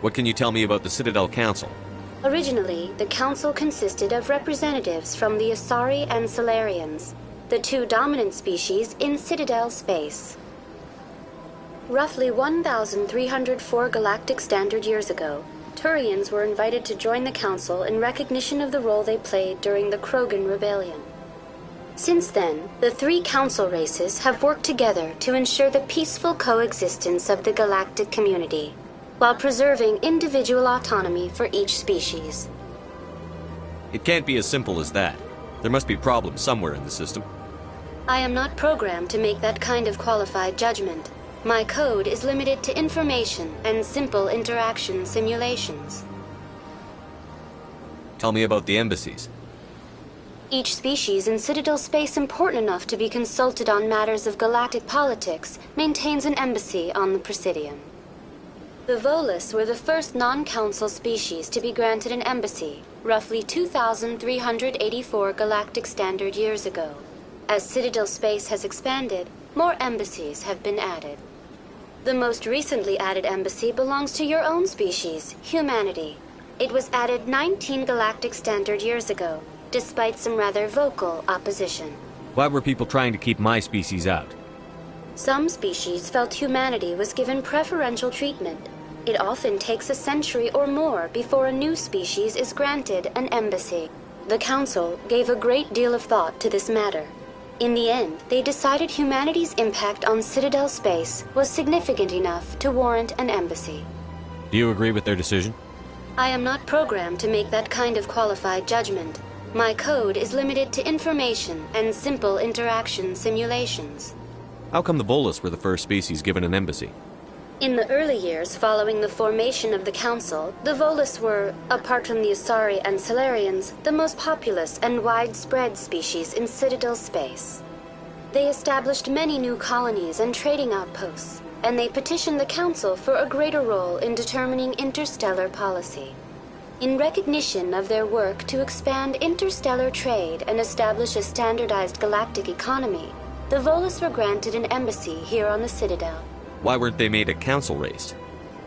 What can you tell me about the Citadel Council? Originally, the Council consisted of representatives from the Asari and Salarians, the two dominant species in Citadel space. Roughly 1,304 galactic standard years ago, Turians were invited to join the Council in recognition of the role they played during the Krogan Rebellion. Since then, the three Council races have worked together to ensure the peaceful coexistence of the galactic community, while preserving individual autonomy for each species. It can't be as simple as that. There must be problems somewhere in the system. I am not programmed to make that kind of qualified judgment. My code is limited to information and simple interaction simulations. Tell me about the embassies. Each species in Citadel space important enough to be consulted on matters of galactic politics maintains an embassy on the Presidium. The Volus were the first non-council species to be granted an embassy, roughly 2,384 galactic standard years ago. As Citadel space has expanded, more embassies have been added. The most recently added embassy belongs to your own species, humanity. It was added 19 galactic standard years ago, despite some rather vocal opposition. Why were people trying to keep my species out? Some species felt humanity was given preferential treatment. It often takes a century or more before a new species is granted an embassy. The Council gave a great deal of thought to this matter. In the end, they decided humanity's impact on Citadel space was significant enough to warrant an embassy. Do you agree with their decision? I am not programmed to make that kind of qualified judgment. My code is limited to information and simple interaction simulations. How come the Volus were the first species given an embassy? In the early years following the formation of the Council, the Volus were, apart from the Asari and Salarians, the most populous and widespread species in Citadel space. They established many new colonies and trading outposts, and they petitioned the Council for a greater role in determining interstellar policy. In recognition of their work to expand interstellar trade and establish a standardized galactic economy, the Volus were granted an embassy here on the Citadel. Why weren't they made a council race?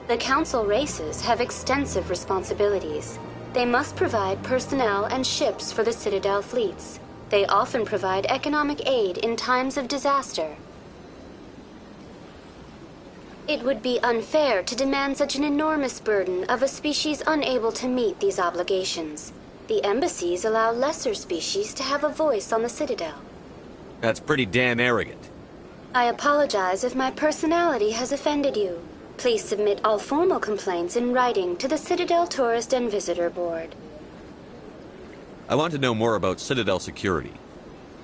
The Council races have extensive responsibilities. They must provide personnel and ships for the Citadel fleets. They often provide economic aid in times of disaster. It would be unfair to demand such an enormous burden of a species unable to meet these obligations. The embassies allow lesser species to have a voice on the Citadel. That's pretty damn arrogant. I apologize if my personality has offended you. Please submit all formal complaints in writing to the Citadel Tourist and Visitor Board. I want to know more about Citadel security.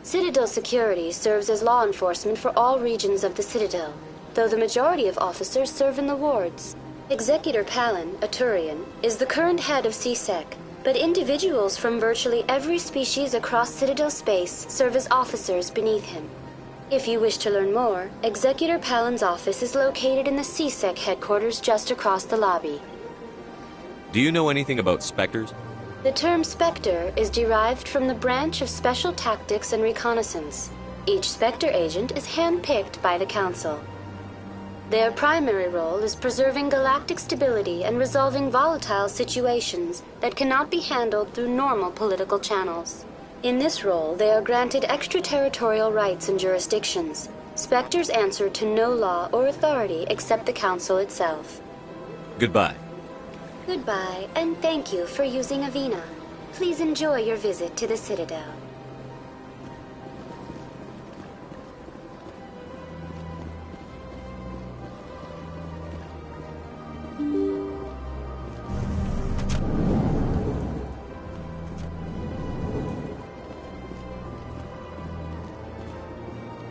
Citadel security serves as law enforcement for all regions of the Citadel, though the majority of officers serve in the wards. Executor Palin, a Turian, is the current head of CSEC, but individuals from virtually every species across Citadel space serve as officers beneath him. If you wish to learn more, Executor Palin's office is located in the CSEC headquarters just across the lobby. Do you know anything about Spectres? The term Spectre is derived from the branch of Special Tactics and Reconnaissance. Each Spectre agent is hand-picked by the Council. Their primary role is preserving galactic stability and resolving volatile situations that cannot be handled through normal political channels. In this role, they are granted extraterritorial rights and jurisdictions. Spectres answer to no law or authority except the Council itself. Goodbye. Goodbye, and thank you for using Avina. Please enjoy your visit to the Citadel.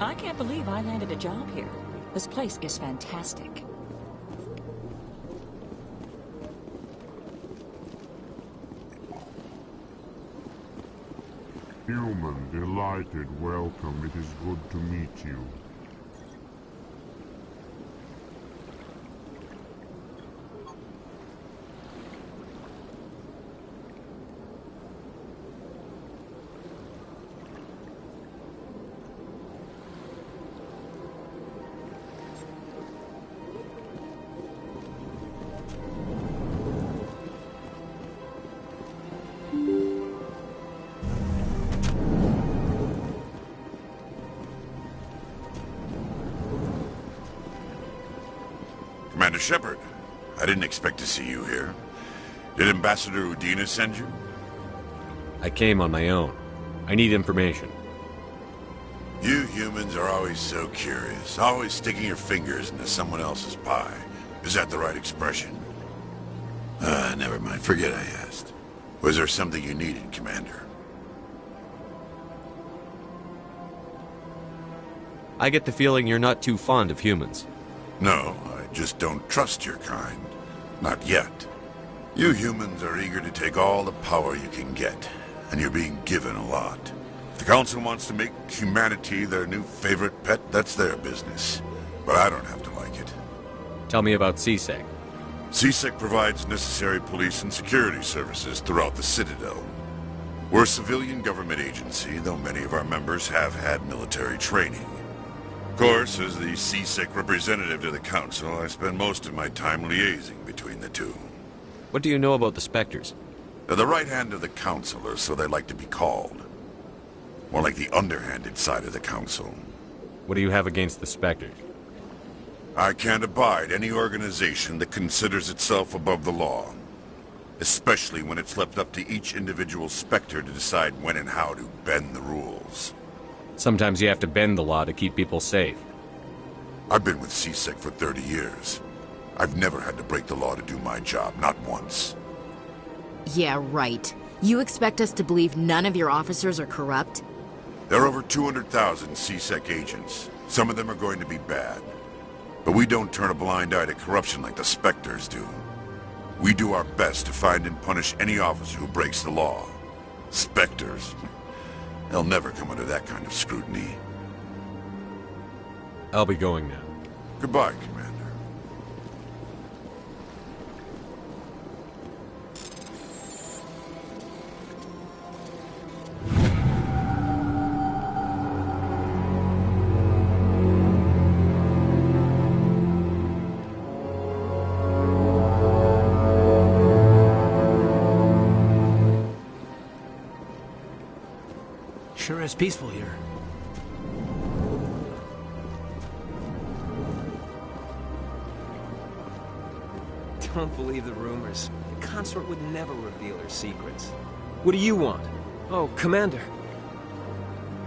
I can't believe I landed a job here. This place is fantastic. Human, delighted, welcome. It is good to meet you. Commander Shepard, I didn't expect to see you here. Did Ambassador Udina send you? I came on my own. I need information. You humans are always so curious, always sticking your fingers into someone else's pie. Is that the right expression? Never mind. Forget I asked. Was there something you needed, Commander? I get the feeling you're not too fond of humans. No, I just don't trust your kind. Not yet. You humans are eager to take all the power you can get, and you're being given a lot. If the Council wants to make humanity their new favorite pet, that's their business. But I don't have to like it. Tell me about CSEC. CSEC provides necessary police and security services throughout the Citadel. We're a civilian government agency, though many of our members have had military training. Of course, as the CSEC representative to the Council, I spend most of my time liaising between the two. What do you know about the Spectres? They're the right hand of the Council, or so they like to be called. More like the underhanded side of the Council. What do you have against the Spectres? I can't abide any organization that considers itself above the law. Especially when it's left up to each individual Spectre to decide when and how to bend the rules. Sometimes you have to bend the law to keep people safe. I've been with CSEC for 30 years. I've never had to break the law to do my job, not once. Yeah, right. You expect us to believe none of your officers are corrupt? There are over 200,000 CSEC agents. Some of them are going to be bad. But we don't turn a blind eye to corruption like the Spectres do. We do our best to find and punish any officer who breaks the law. Spectres? They'll never come under that kind of scrutiny. I'll be going now. Goodbye, Commander. as peaceful here. Don't believe the rumors. The consort would never reveal her secrets. What do you want? Oh, Commander.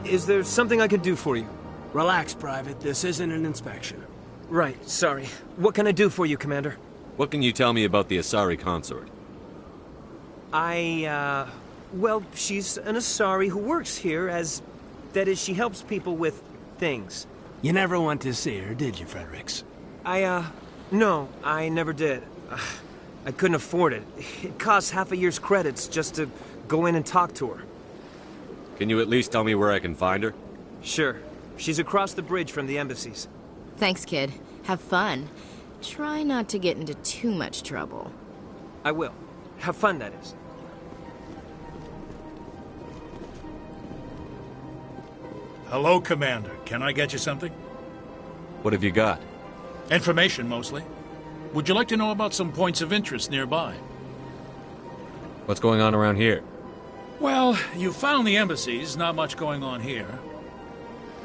Is there something I can do for you? Relax, Private. This isn't an inspection. Right, sorry. What can I do for you, Commander? What can you tell me about the Asari consort? Well, she's an Asari who works here as... That is, she helps people with things. You never went to see her, did you, Fredericks? No, I never did. I couldn't afford it. It costs half a year's credits just to go in and talk to her. Can you at least tell me where I can find her? Sure. She's across the bridge from the embassies. Thanks, kid. Have fun. Try not to get into too much trouble. I will. Have fun, that is. Hello, Commander. Can I get you something? What have you got? Information, mostly. Would you like to know about some points of interest nearby? What's going on around here? Well, you found the embassies. Not much going on here.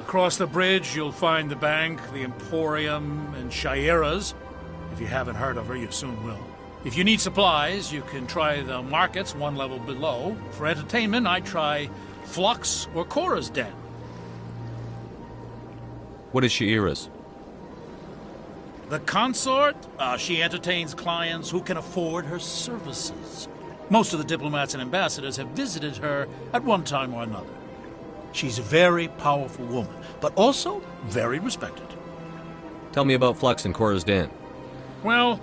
Across the bridge, you'll find the bank, the Emporium, and Shayera's. If you haven't heard of her, you soon will. If you need supplies, you can try the markets one level below. For entertainment, I'd try Flux or Cora's Den. What is Shayera's? The consort? She entertains clients who can afford her services. Most of the diplomats and ambassadors have visited her at one time or another. She's a very powerful woman, but also very respected. Tell me about Flux and Cora's Den. Well,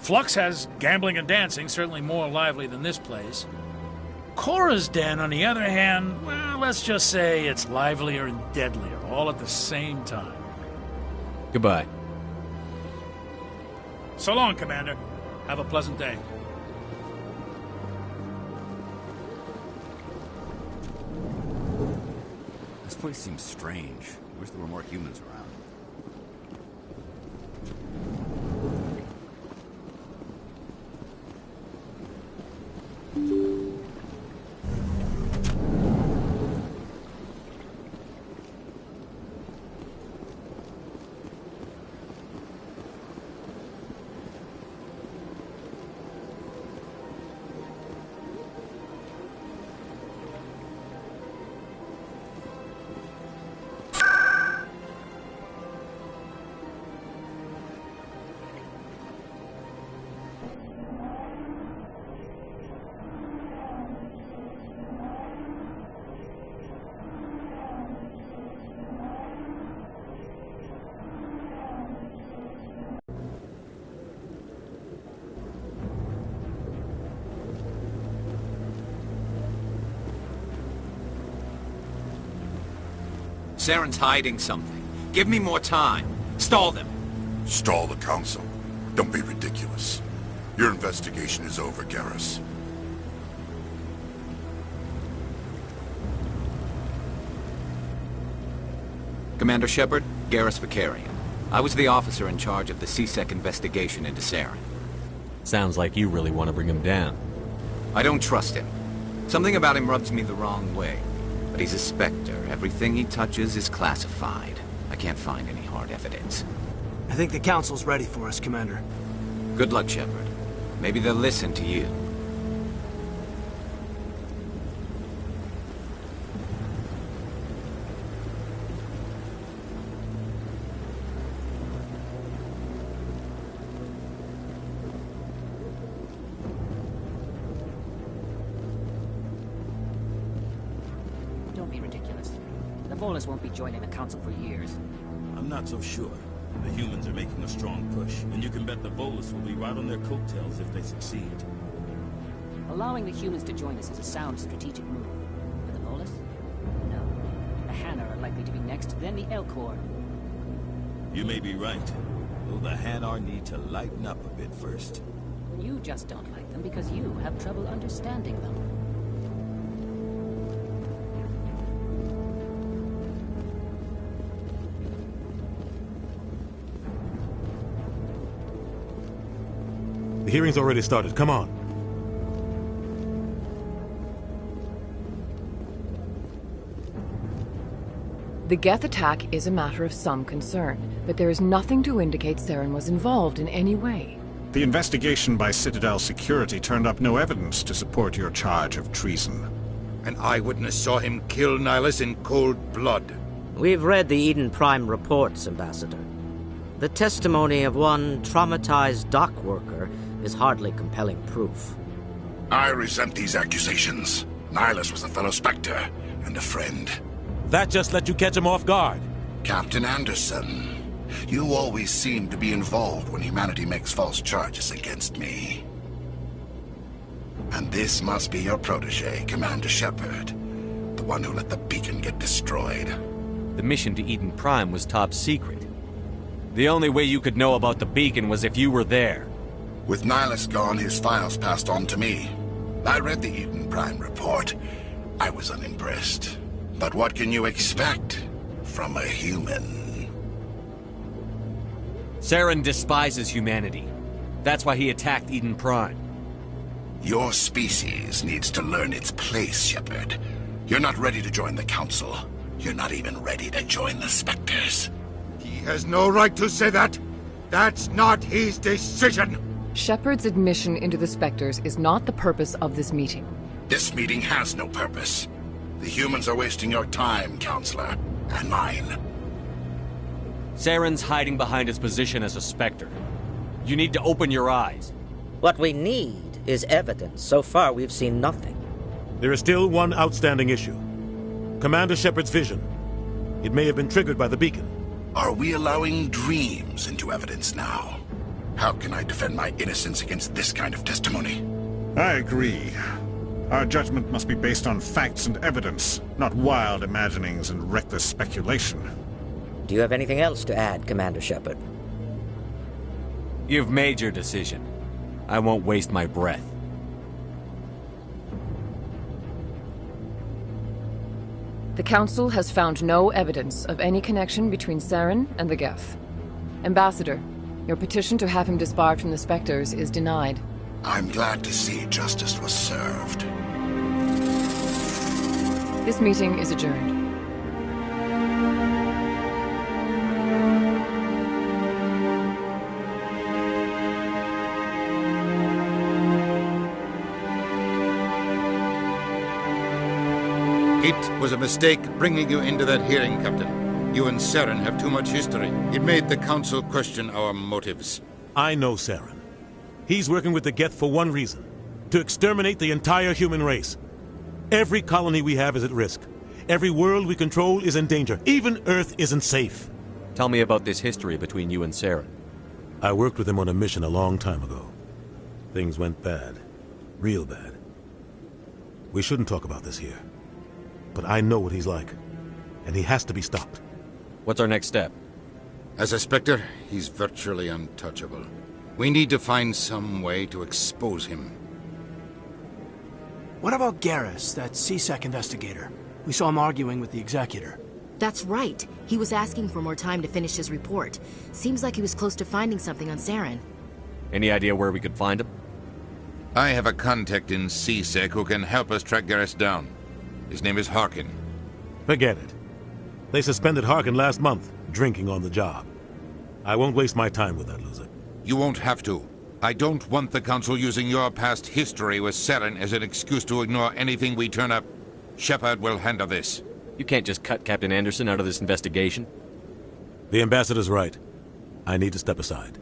Flux has gambling and dancing, certainly more lively than this place. Cora's Den, on the other hand, well, let's just say it's livelier and deadlier, all at the same time. Goodbye. So long, Commander. Have a pleasant day. This place seems strange. I wish there were more humans around. Saren's hiding something. Give me more time. Stall them. Stall the Council? Don't be ridiculous. Your investigation is over, Garrus. Commander Shepard, Garrus Vakarian. I was the officer in charge of the C-Sec investigation into Saren. Sounds like you really want to bring him down. I don't trust him. Something about him rubs me the wrong way. But he's a Spectre. Everything he touches is classified. I can't find any hard evidence. I think the Council's ready for us, Commander. Good luck, Shepard. Maybe they'll listen to you. Don't be ridiculous. The Volus won't be joining the Council for years. I'm not so sure. The humans are making a strong push, and you can bet the Volus will be right on their coattails if they succeed. Allowing the humans to join us is a sound strategic move. But the Volus? No. The Hanar are likely to be next, then the Elcor. You may be right, though the Hanar need to lighten up a bit first. You just don't like them because you have trouble understanding them. The hearing's already started. Come on. The Geth attack is a matter of some concern, but there is nothing to indicate Saren was involved in any way. The investigation by Citadel Security turned up no evidence to support your charge of treason. An eyewitness saw him kill Nihilus in cold blood. We've read the Eden Prime reports, Ambassador. The testimony of one traumatized dock worker is hardly compelling proof. I resent these accusations. Nihilus was a fellow Spectre and a friend. That just let you catch him off guard. Captain Anderson, you always seem to be involved when humanity makes false charges against me. And this must be your protege, Commander Shepard, the one who let the beacon get destroyed. The mission to Eden Prime was top secret. The only way you could know about the beacon was if you were there. With Nihilus gone, his files passed on to me. I read the Eden Prime report. I was unimpressed. But what can you expect from a human? Saren despises humanity. That's why he attacked Eden Prime. Your species needs to learn its place, Shepard. You're not ready to join the Council. You're not even ready to join the Spectres. He has no right to say that. That's not his decision. Shepard's admission into the Spectres is not the purpose of this meeting. This meeting has no purpose. The humans are wasting your time, Counselor, and mine. Saren's hiding behind his position as a Spectre. You need to open your eyes. What we need is evidence. So far, we've seen nothing. There is still one outstanding issue. Commander Shepard's vision. It may have been triggered by the beacon. Are we allowing dreams into evidence now? How can I defend my innocence against this kind of testimony? I agree. Our judgment must be based on facts and evidence, not wild imaginings and reckless speculation. Do you have anything else to add, Commander Shepard? You've made your decision. I won't waste my breath. The Council has found no evidence of any connection between Saren and the Geth. Ambassador, your petition to have him disbarred from the Spectres is denied. I'm glad to see justice was served. This meeting is adjourned. It was a mistake bringing you into that hearing, Captain. You and Saren have too much history. It made the Council question our motives. I know Saren. He's working with the Geth for one reason. To exterminate the entire human race. Every colony we have is at risk. Every world we control is in danger. Even Earth isn't safe. Tell me about this history between you and Saren. I worked with him on a mission a long time ago. Things went bad. Real bad. We shouldn't talk about this here. But I know what he's like. And he has to be stopped. What's our next step? As a Spectre, he's virtually untouchable. We need to find some way to expose him. What about Garrus, that CSEC investigator? We saw him arguing with the Executor. That's right. He was asking for more time to finish his report. Seems like he was close to finding something on Saren. Any idea where we could find him? I have a contact in CSEC who can help us track Garrus down. His name is Harkin. Forget it. They suspended Harkin last month, drinking on the job. I won't waste my time with that loser. You won't have to. I don't want the Council using your past history with Saren as an excuse to ignore anything we turn up. Shepard will handle this. You can't just cut Captain Anderson out of this investigation. The Ambassador's right. I need to step aside.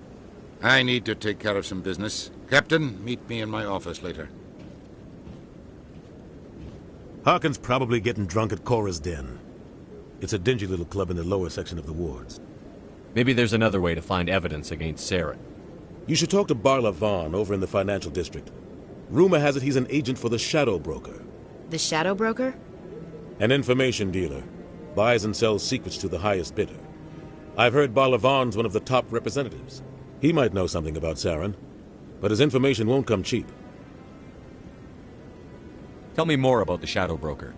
I need to take care of some business. Captain, meet me in my office later. Harkin's probably getting drunk at Cora's Den. It's a dingy little club in the lower section of the wards. Maybe there's another way to find evidence against Saren. You should talk to Barla Vaughn over in the financial district. Rumor has it he's an agent for the Shadow Broker. The Shadow Broker? An information dealer. Buys and sells secrets to the highest bidder. I've heard Barla Vaughn's one of the top representatives. He might know something about Saren, but his information won't come cheap. Tell me more about the Shadow Broker.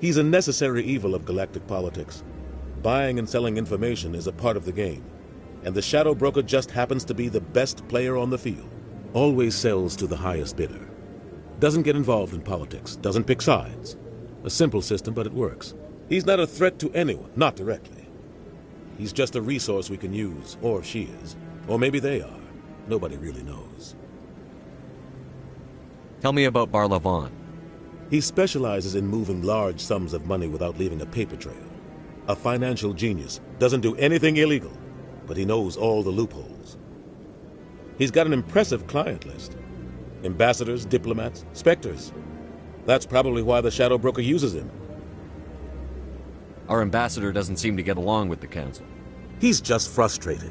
He's a necessary evil of galactic politics. Buying and selling information is a part of the game. And the Shadow Broker just happens to be the best player on the field. Always sells to the highest bidder. Doesn't get involved in politics. Doesn't pick sides. A simple system, but it works. He's not a threat to anyone, not directly. He's just a resource we can use, or she is. Or maybe they are. Nobody really knows. Tell me about Barlavon. He specializes in moving large sums of money without leaving a paper trail. A financial genius, doesn't do anything illegal, but he knows all the loopholes. He's got an impressive client list. Ambassadors, diplomats, specters. That's probably why the Shadow Broker uses him. Our ambassador doesn't seem to get along with the Council. He's just frustrated.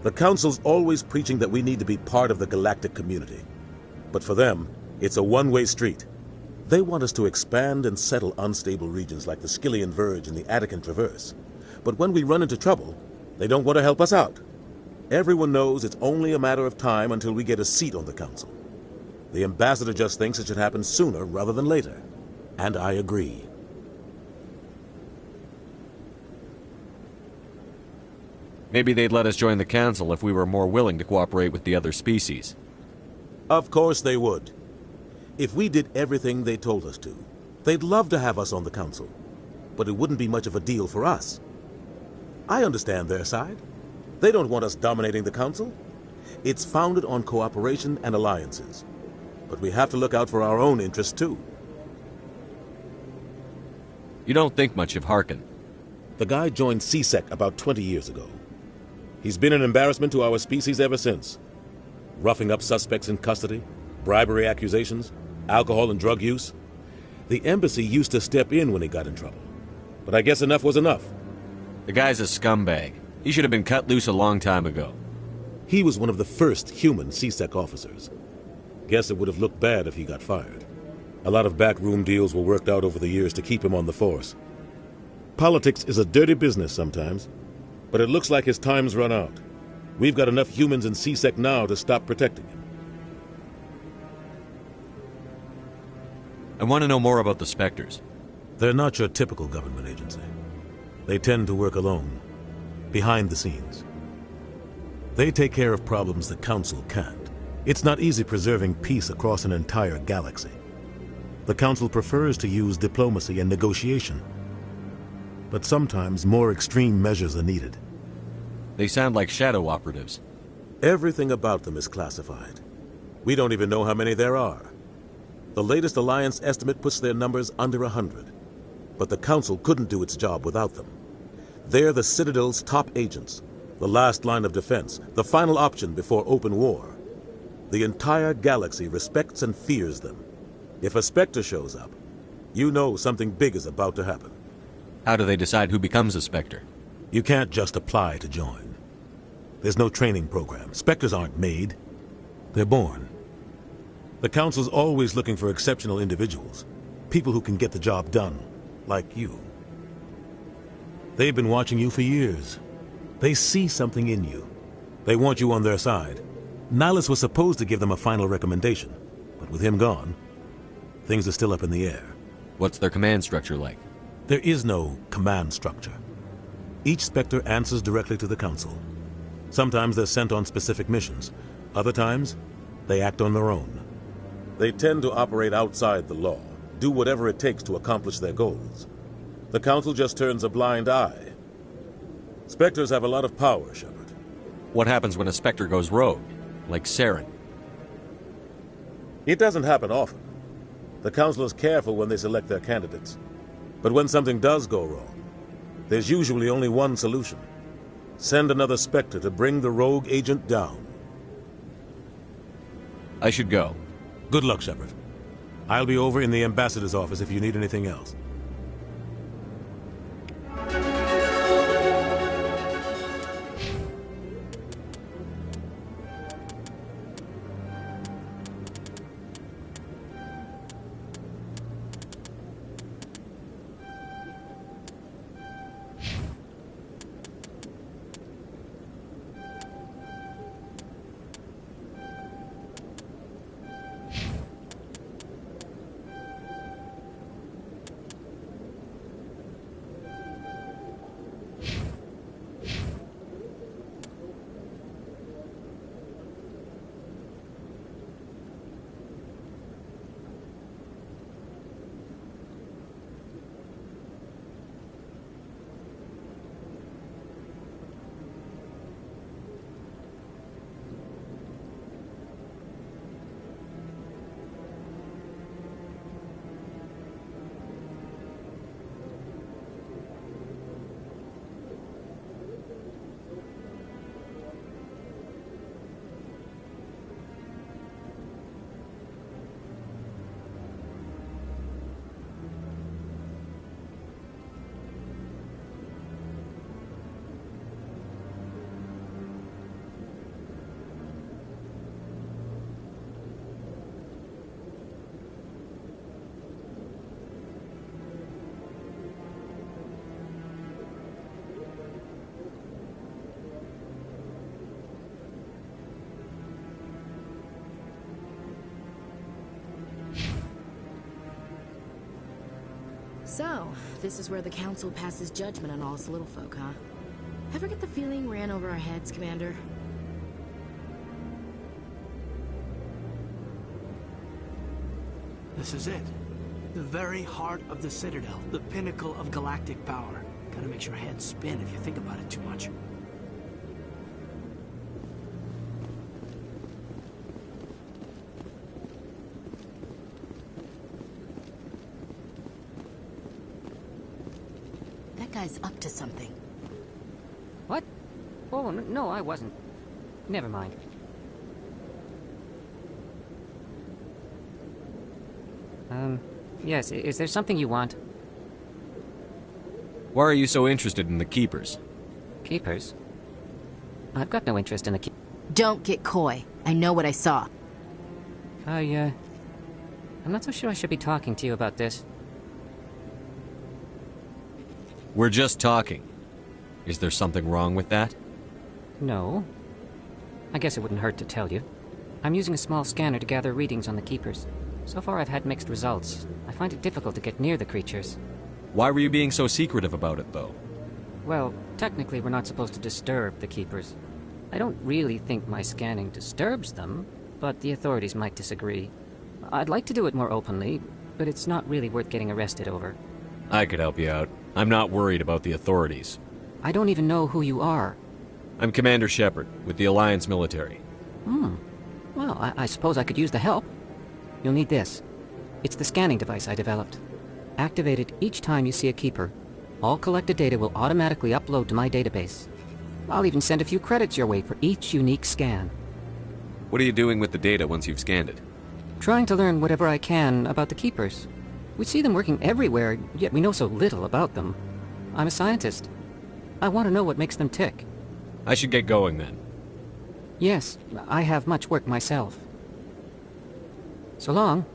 The Council's always preaching that we need to be part of the galactic community. But for them, it's a one-way street. They want us to expand and settle unstable regions like the Skyllian Verge and the Attican Traverse. But when we run into trouble, they don't want to help us out. Everyone knows it's only a matter of time until we get a seat on the Council. The ambassador just thinks it should happen sooner rather than later. And I agree. Maybe they'd let us join the Council if we were more willing to cooperate with the other species. Of course they would. If we did everything they told us to, they'd love to have us on the Council. But it wouldn't be much of a deal for us. I understand their side. They don't want us dominating the Council. It's founded on cooperation and alliances. But we have to look out for our own interests, too. You don't think much of Harkin. The guy joined C-Sec about 20 years ago. He's been an embarrassment to our species ever since. Roughing up suspects in custody, bribery accusations, alcohol and drug use. The embassy used to step in when he got in trouble. But I guess enough was enough. The guy's a scumbag. He should have been cut loose a long time ago. He was one of the first human C-Sec officers. Guess it would have looked bad if he got fired. A lot of backroom deals were worked out over the years to keep him on the force. Politics is a dirty business sometimes, but it looks like his time's run out. We've got enough humans in C-Sec now to stop protecting him. I want to know more about the Spectres. They're not your typical government agency. They tend to work alone, behind the scenes. They take care of problems the Council can't. It's not easy preserving peace across an entire galaxy. The Council prefers to use diplomacy and negotiation. But sometimes more extreme measures are needed. They sound like shadow operatives. Everything about them is classified. We don't even know how many there are. The latest Alliance estimate puts their numbers under 100. But the Council couldn't do its job without them. They're the Citadel's top agents, the last line of defense, the final option before open war. The entire galaxy respects and fears them. If a Spectre shows up, you know something big is about to happen. How do they decide who becomes a Spectre? You can't just apply to join. There's no training program. Spectres aren't made. They're born. The Council's always looking for exceptional individuals. People who can get the job done, like you. They've been watching you for years. They see something in you. They want you on their side. Nihilus was supposed to give them a final recommendation, but with him gone, things are still up in the air. What's their command structure like? There is no command structure. Each Spectre answers directly to the Council. Sometimes they're sent on specific missions. Other times, they act on their own. They tend to operate outside the law, do whatever it takes to accomplish their goals. The Council just turns a blind eye. Spectres have a lot of power, Shepard. What happens when a Spectre goes rogue, like Saren? It doesn't happen often. The Council is careful when they select their candidates. But when something does go wrong, there's usually only one solution. Send another Spectre to bring the rogue agent down. I should go. Good luck, Shepard. I'll be over in the Ambassador's office if you need anything else. So, this is where the Council passes judgment on all us little folk, huh? Ever get the feeling we're in over our heads, Commander? This is it. The very heart of the Citadel, the pinnacle of galactic power. Kinda makes your head spin if you think about it too much. That guy's up to something. What? Oh, no, I wasn't. Never mind. Yes, is there something you want? Why are you so interested in the Keepers? Keepers? I've got no interest in the Don't get coy. I know what I saw. I'm not so sure I should be talking to you about this. We're just talking. Is there something wrong with that? No. I guess it wouldn't hurt to tell you. I'm using a small scanner to gather readings on the Keepers. So far I've had mixed results. I find it difficult to get near the creatures. Why were you being so secretive about it, though? Well, technically we're not supposed to disturb the Keepers. I don't really think my scanning disturbs them, but the authorities might disagree. I'd like to do it more openly, but it's not really worth getting arrested over. I could help you out. I'm not worried about the authorities. I don't even know who you are. I'm Commander Shepard, with the Alliance military. Well, I suppose I could use the help. You'll need this. It's the scanning device I developed. Activate it each time you see a Keeper. All collected data will automatically upload to my database. I'll even send a few credits your way for each unique scan. What are you doing with the data once you've scanned it? Trying to learn whatever I can about the Keepers. We see them working everywhere, yet we know so little about them. I'm a scientist. I want to know what makes them tick. I should get going then. Yes, I have much work myself. So long,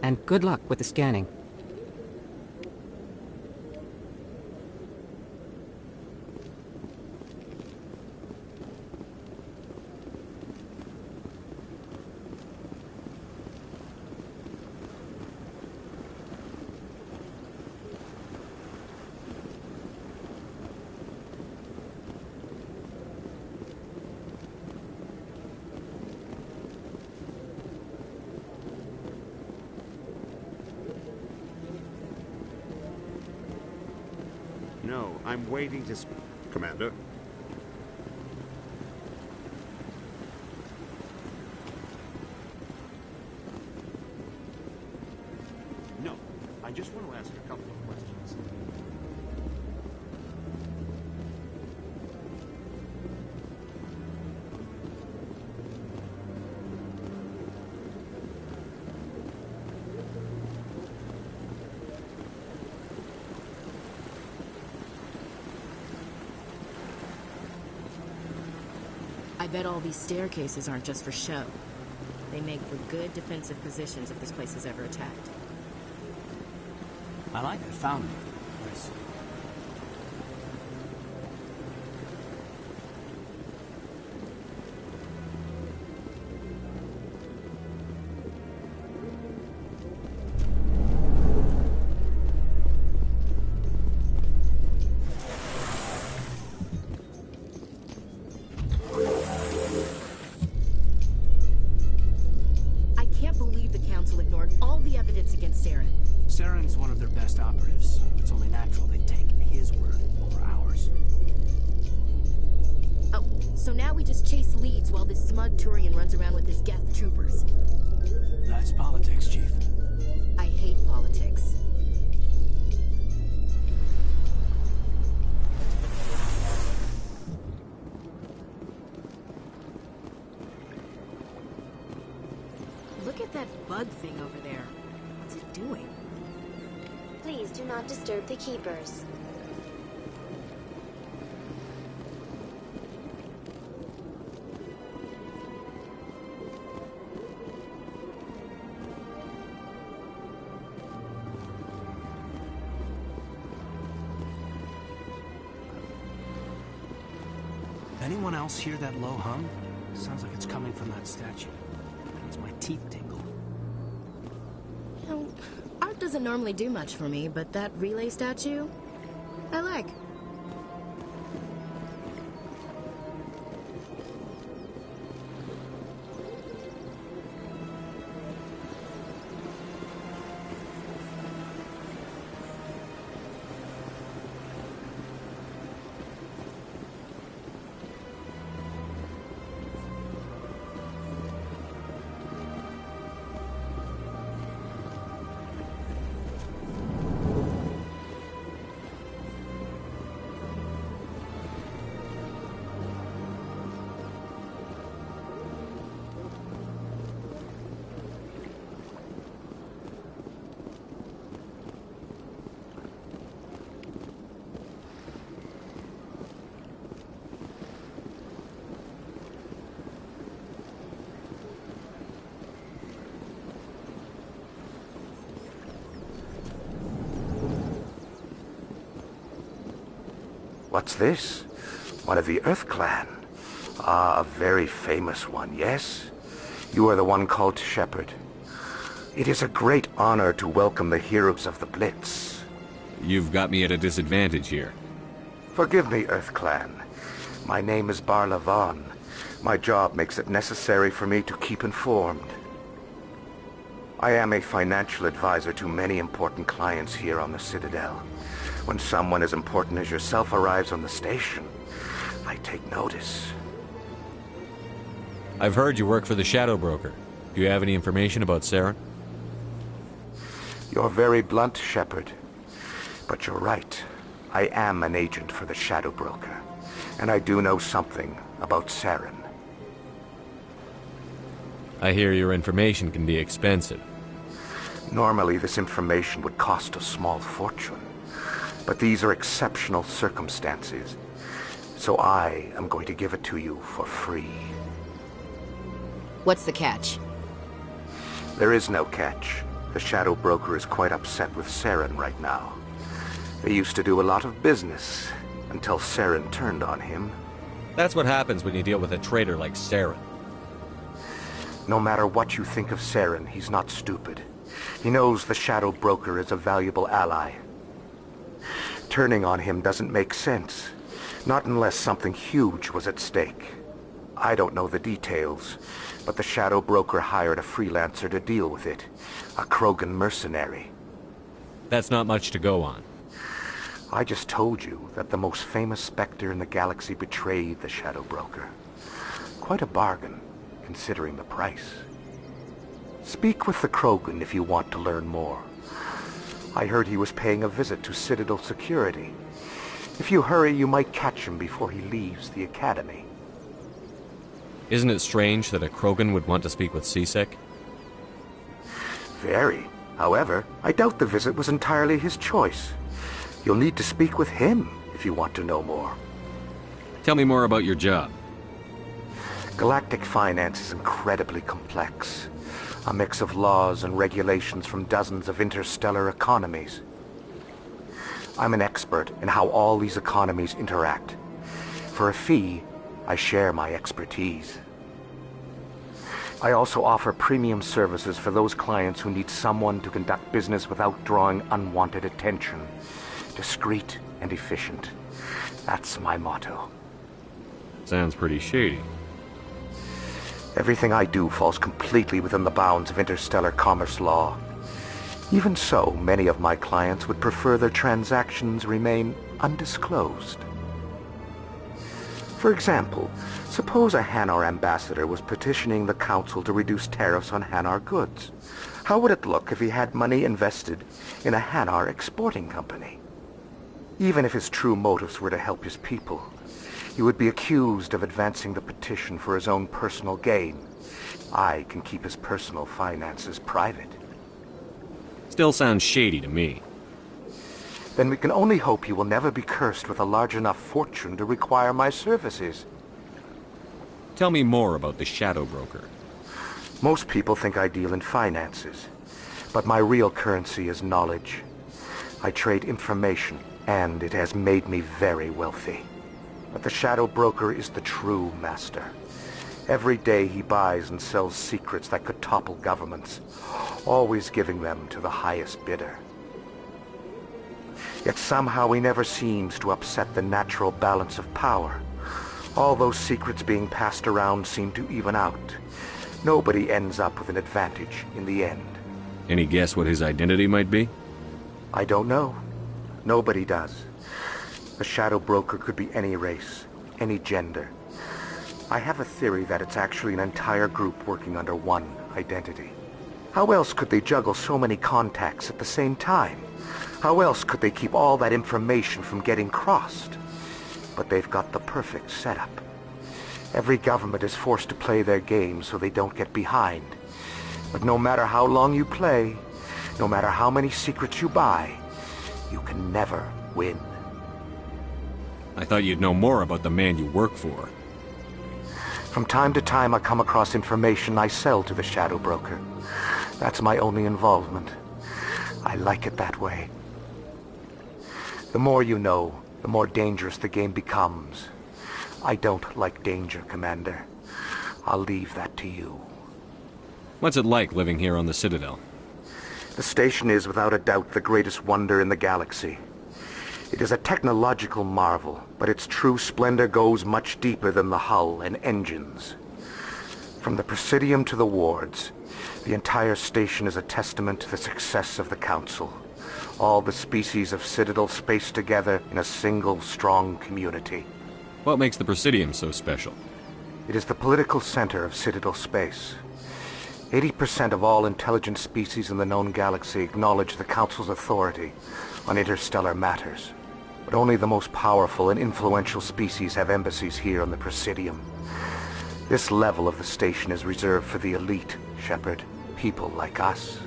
and good luck with the scanning. No, I'm waiting to speak. Commander? No, I just want to ask a couple of questions. I bet all these staircases aren't just for show. They make for good defensive positions if this place is ever attacked. I like that fountain. Nice. Saren's one of their best operatives. It's only natural they take his word over ours. Oh, so now we just chase leads while this smug Turian runs around with his Geth troopers. That's politics, Chief. I hate politics. Look at that bug thing over there. What's it doing? Please do not disturb the Keepers. Anyone else hear that low hum? Sounds like it's coming from that statue. Makes my teeth tingle. You know, our Tech doesn't normally do much for me, but that relay statue, I like. What's this? One of the Earth Clan. Ah, a very famous one, yes? You are the one called Shepard. It is a great honor to welcome the heroes of the Blitz. You've got me at a disadvantage here. Forgive me, Earth Clan. My name is Barla Vaughn. My job makes it necessary for me to keep informed. I am a financial advisor to many important clients here on the Citadel. When someone as important as yourself arrives on the station, I take notice. I've heard you work for the Shadow Broker. Do you have any information about Saren? You're very blunt, Shepard. But you're right. I am an agent for the Shadow Broker, and I do know something about Saren. I hear your information can be expensive. Normally, this information would cost a small fortune. But these are exceptional circumstances, so I am going to give it to you for free. What's the catch? There is no catch. The Shadow Broker is quite upset with Saren right now. They used to do a lot of business, until Saren turned on him. That's what happens when you deal with a traitor like Saren. No matter what you think of Saren, he's not stupid. He knows the Shadow Broker is a valuable ally. Turning on him doesn't make sense. Not unless something huge was at stake. I don't know the details, but the Shadow Broker hired a freelancer to deal with it. A Krogan mercenary. That's not much to go on. I just told you that the most famous Spectre in the galaxy betrayed the Shadow Broker. Quite a bargain, considering the price. Speak with the Krogan if you want to learn more. I heard he was paying a visit to Citadel security. If you hurry, you might catch him before he leaves the Academy. Isn't it strange that a Krogan would want to speak with C-Sec? Very. However, I doubt the visit was entirely his choice. You'll need to speak with him if you want to know more. Tell me more about your job. Galactic finance is incredibly complex. A mix of laws and regulations from dozens of interstellar economies. I'm an expert in how all these economies interact. For a fee, I share my expertise. I also offer premium services for those clients who need someone to conduct business without drawing unwanted attention. Discreet and efficient. That's my motto. Sounds pretty shady. Everything I do falls completely within the bounds of interstellar commerce law. Even so, many of my clients would prefer their transactions remain undisclosed. For example, suppose a Hanar ambassador was petitioning the Council to reduce tariffs on Hanar goods. How would it look if he had money invested in a Hanar exporting company? Even if his true motives were to help his people, he would be accused of advancing the petition for his own personal gain. I can keep his personal finances private. Still sounds shady to me. Then we can only hope he will never be cursed with a large enough fortune to require my services. Tell me more about the Shadow Broker. Most people think I deal in finances, but my real currency is knowledge. I trade information, and it has made me very wealthy. But the Shadow Broker is the true master. Every day he buys and sells secrets that could topple governments. always giving them to the highest bidder. Yet somehow he never seems to upset the natural balance of power. All those secrets being passed around seem to even out. Nobody ends up with an advantage in the end. Any guess what his identity might be? I don't know. Nobody does. A shadow broker could be any race, any gender. I have a theory that it's actually an entire group working under one identity. How else could they juggle so many contacts at the same time? How else could they keep all that information from getting crossed? But they've got the perfect setup. Every government is forced to play their game so they don't get behind. But no matter how long you play, no matter how many secrets you buy, you can never win. I thought you'd know more about the man you work for. From time to time I come across information I sell to the shadow broker. That's my only involvement. I like it that way. The more you know, the more dangerous the game becomes. I don't like danger, Commander. I'll leave that to you. What's it like living here on the Citadel? The station is without a doubt the greatest wonder in the galaxy. It is a technological marvel, but its true splendor goes much deeper than the hull and engines. From the Presidium to the wards, the entire station is a testament to the success of the Council. All the species of Citadel spaced together in a single, strong community. What makes the Presidium so special? It is the political center of Citadel space. 80% of all intelligent species in the known galaxy acknowledge the Council's authority on interstellar matters. But only the most powerful and influential species have embassies here on the Presidium. This level of the station is reserved for the elite, Shepard. People like us.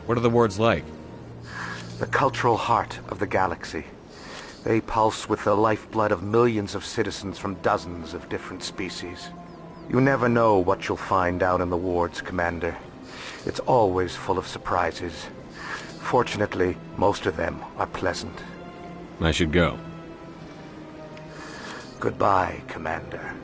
What are the wards like? The cultural heart of the galaxy. They pulse with the lifeblood of millions of citizens from dozens of different species. You never know what you'll find out in the wards, Commander. It's always full of surprises. Fortunately, most of them are pleasant. I should go. Goodbye, Commander.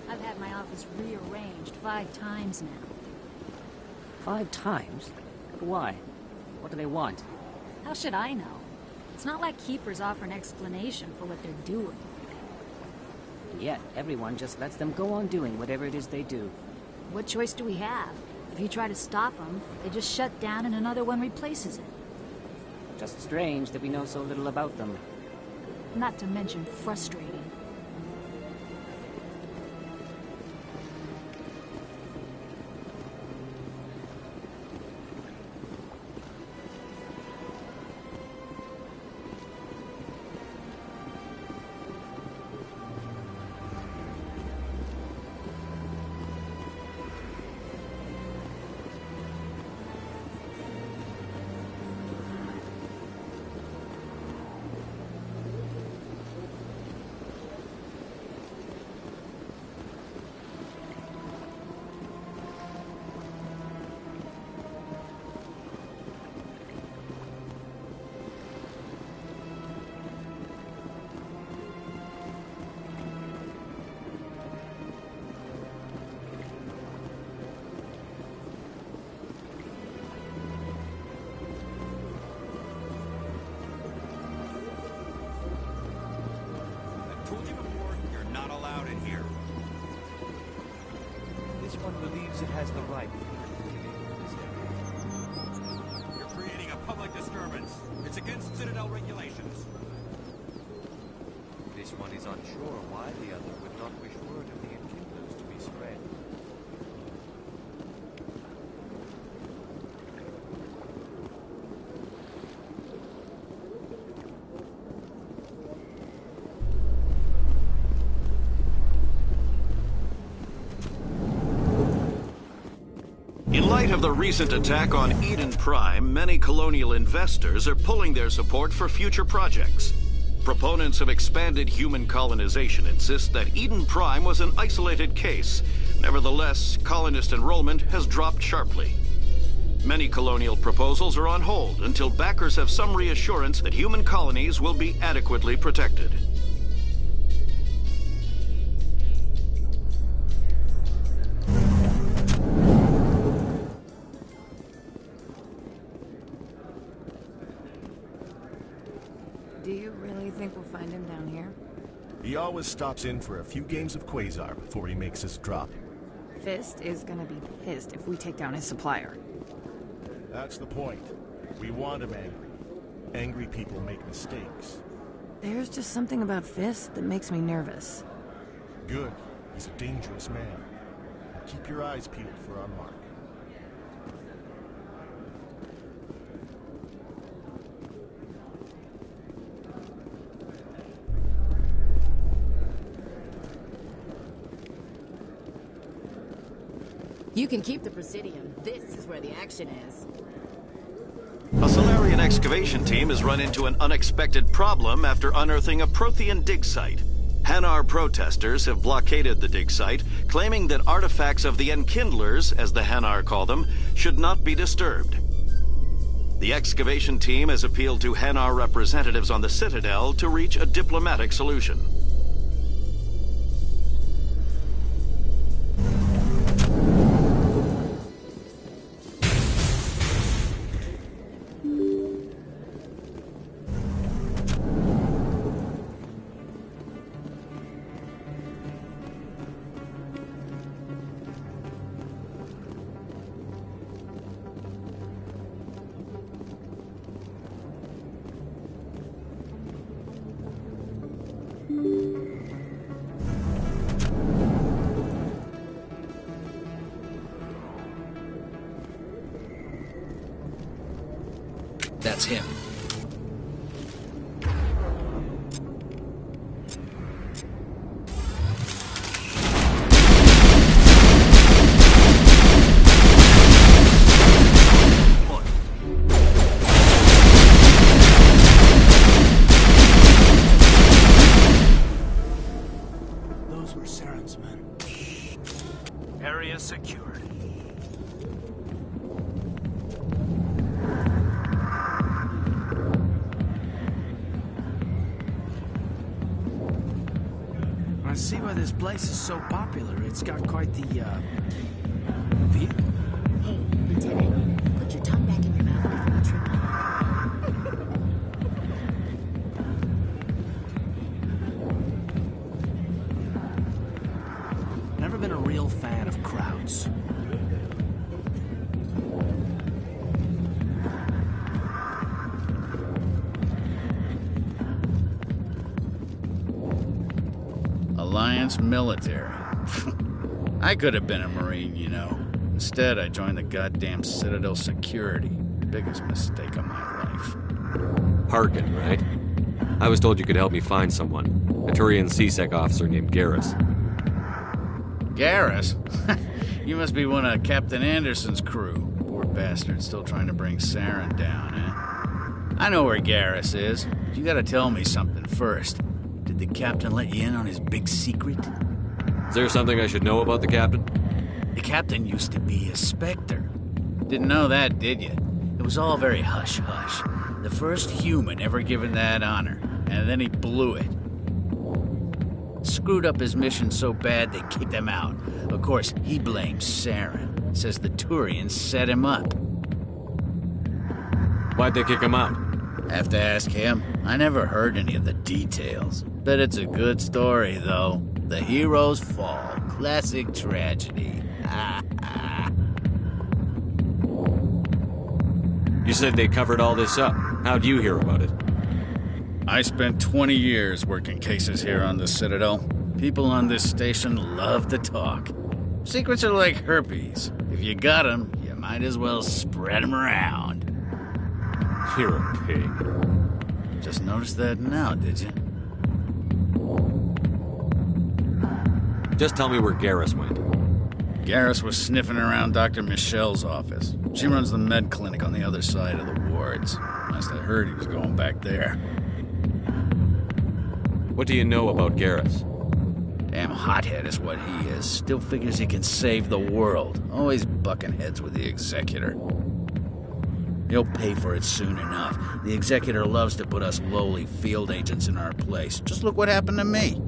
I've had my office rearranged 5 times now. 5 times? Why? What do they want? How should I know? It's not like Keepers offer an explanation for what they're doing. And yet, everyone just lets them go on doing whatever it is they do. What choice do we have? If you try to stop them, they just shut down and another one replaces it. Just strange that we know so little about them. Not to mention frustrating. It has the right. You're creating a public disturbance. It's against Citadel regulations. This one is unsure why the other would not wish word of the enkindlers to be spread. light of the recent attack on Eden Prime, many colonial investors are pulling their support for future projects. Proponents of expanded human colonization insist that Eden Prime was an isolated case. Nevertheless, colonist enrollment has dropped sharply. Many colonial proposals are on hold until backers have some reassurance that human colonies will be adequately protected. Do you really think we'll find him down here? He always stops in for a few games of Quasar before he makes his drop. Fist is gonna be pissed if we take down his supplier. That's the point. We want him angry. Angry people make mistakes. There's just something about Fist that makes me nervous. Good. He's a dangerous man. Keep your eyes peeled for our mark. You can keep the Presidium. This is where the action is. A Solarian excavation team has run into an unexpected problem after unearthing a Prothean dig site. Hanar protesters have blockaded the dig site, claiming that artifacts of the Enkindlers, as the Hanar call them, should not be disturbed. The excavation team has appealed to Hanar representatives on the Citadel to reach a diplomatic solution. That's him. Those were Saren's men. Area secured. I see why this place is so popular. It's got quite the, view. Hey, Lieutenant, put your tongue back in your mouth before you trip on Never been a real fan of crowds. Alliance military. I could have been a Marine, you know. Instead, I joined the goddamn Citadel security. Biggest mistake of my life. Harkin, right? I was told you could help me find someone. A Turian C-Sec officer named Garrus. Garrus? You must be one of Captain Anderson's crew. Poor bastard, still trying to bring Saren down, eh? I know where Garrus is, but you gotta tell me something first. Did the captain let you in on his big secret? Is there something I should know about the captain? The captain used to be a Spectre. Didn't know that, did you? It was all very hush-hush. The first human ever given that honor, and then he blew it. Screwed up his mission so bad they kicked him out. Of course, he blames Saren. Says the Turians set him up. Why'd they kick him out? Have to ask him. I never heard any of the details. Bet it's a good story, though. The heroes fall. Classic tragedy. You said they covered all this up. How'd you hear about it? I spent 20 years working cases here on the Citadel. People on this station love to talk. Secrets are like herpes. If you got them, you might as well spread them around. You're a pig. Just noticed that now, did you? Just tell me where Garrus went. Garrus was sniffing around Dr. Michelle's office. She runs the med clinic on the other side of the wards. Last I heard, he was going back there. What do you know about Garrus? Damn hothead is what he is. Still figures he can save the world. Always bucking heads with the Executor. He'll pay for it soon enough. The Executor loves to put us lowly field agents in our place. Just look what happened to me.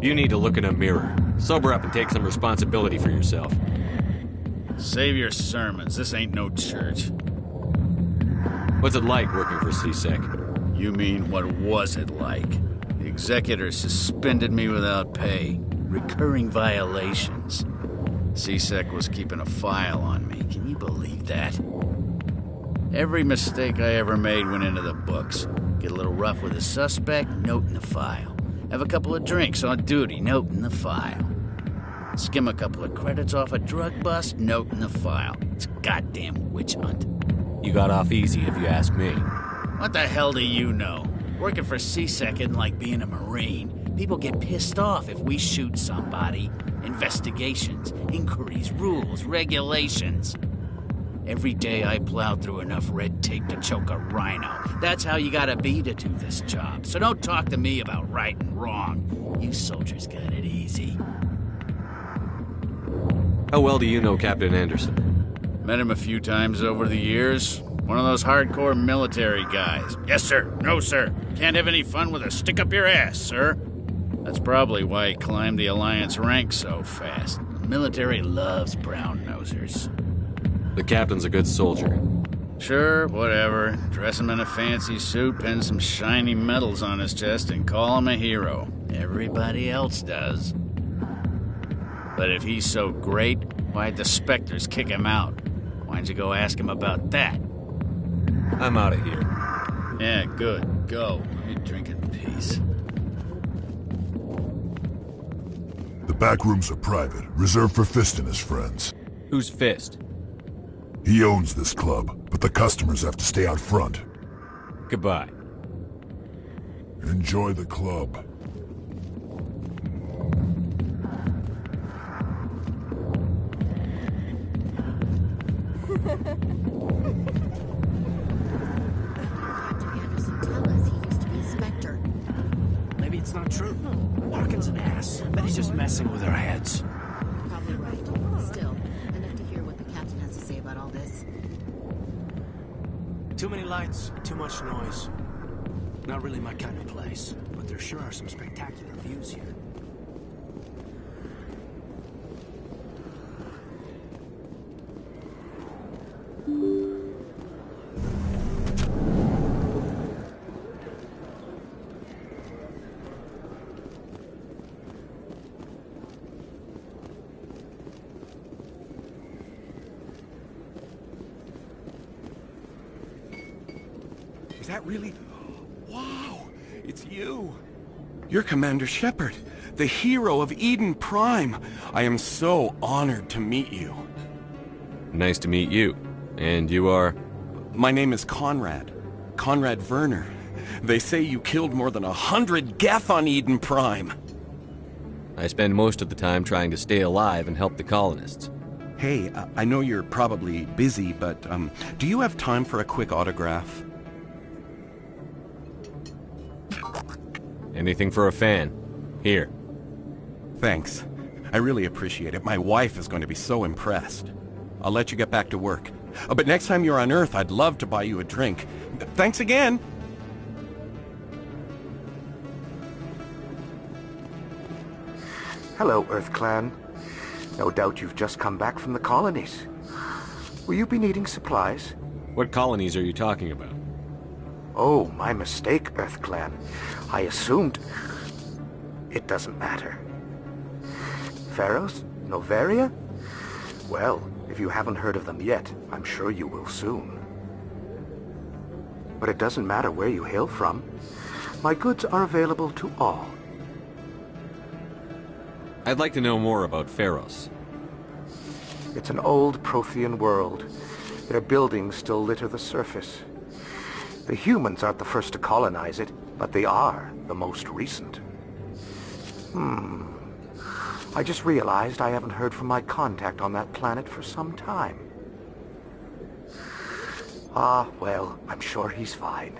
You need to look in a mirror. Sober up and take some responsibility for yourself. Save your sermons. This ain't no church. What's it like working for C-Sec? You mean, what was it like? The Executor suspended me without pay. Recurring violations. C-Sec was keeping a file on me. Can you believe that? Every mistake I ever made went into the books. Get a little rough with a suspect, note in the file. Have a couple of drinks on duty, note in the file. Skim a couple of credits off a drug bust, note in the file. It's a goddamn witch hunt. You got off easy, if you ask me. What the hell do you know? Working for C-Sec isn't like being a Marine. People get pissed off if we shoot somebody. Investigations, inquiries, rules, regulations. Every day I plowed through enough red tape to choke a rhino. That's how you gotta be to do this job. So don't talk to me about right and wrong. You soldiers got it easy. How well do you know Captain Anderson? Met him a few times over the years. One of those hardcore military guys. Yes, sir. No, sir. Can't have any fun with a stick up your ass, sir. That's probably why he climbed the Alliance ranks so fast. The military loves brown-nosers. The captain's a good soldier. Sure, whatever. Dress him in a fancy suit, pin some shiny medals on his chest, and call him a hero. Everybody else does. But if he's so great, why'd the Spectres kick him out? Why'd you go ask him about that? I'm out of here. Yeah, good. Go. Let me drink in peace. The back rooms are private, reserved for Fist and his friends. Who's Fist? He owns this club, but the customers have to stay out front. Goodbye. Enjoy the club. Maybe it's not true. Hawkins an ass. Bet he's just messing with our heads. Probably right. Still, enough to hear what the captain has to say about all this. Too many lights, too much noise. Not really my kind of place, but there sure are some spectacular views here. Is that really... Wow! It's you! You're Commander Shepard, the hero of Eden Prime. I am so honored to meet you. Nice to meet you. And you are? My name is Conrad. Conrad Werner. They say you killed more than 100 Geth on Eden Prime. I spend most of the time trying to stay alive and help the colonists. Hey, I know you're probably busy, but do you have time for a quick autograph? Anything for a fan. Here. Thanks. I really appreciate it. My wife is going to be so impressed. I'll let you get back to work. But next time you're on Earth, I'd love to buy you a drink. Thanks again! Hello, Earth Clan. No doubt you've just come back from the colonies. Will you be needing supplies? What colonies are you talking about? Oh, my mistake, Earth Clan. I assumed... It doesn't matter. Pharos? Noveria? Well, if you haven't heard of them yet, I'm sure you will soon. But it doesn't matter where you hail from. My goods are available to all. I'd like to know more about Pharos. It's an old Prothean world. Their buildings still litter the surface. The humans aren't the first to colonize it, but they are the most recent. I just realized I haven't heard from my contact on that planet for some time. Ah, well, I'm sure he's fine.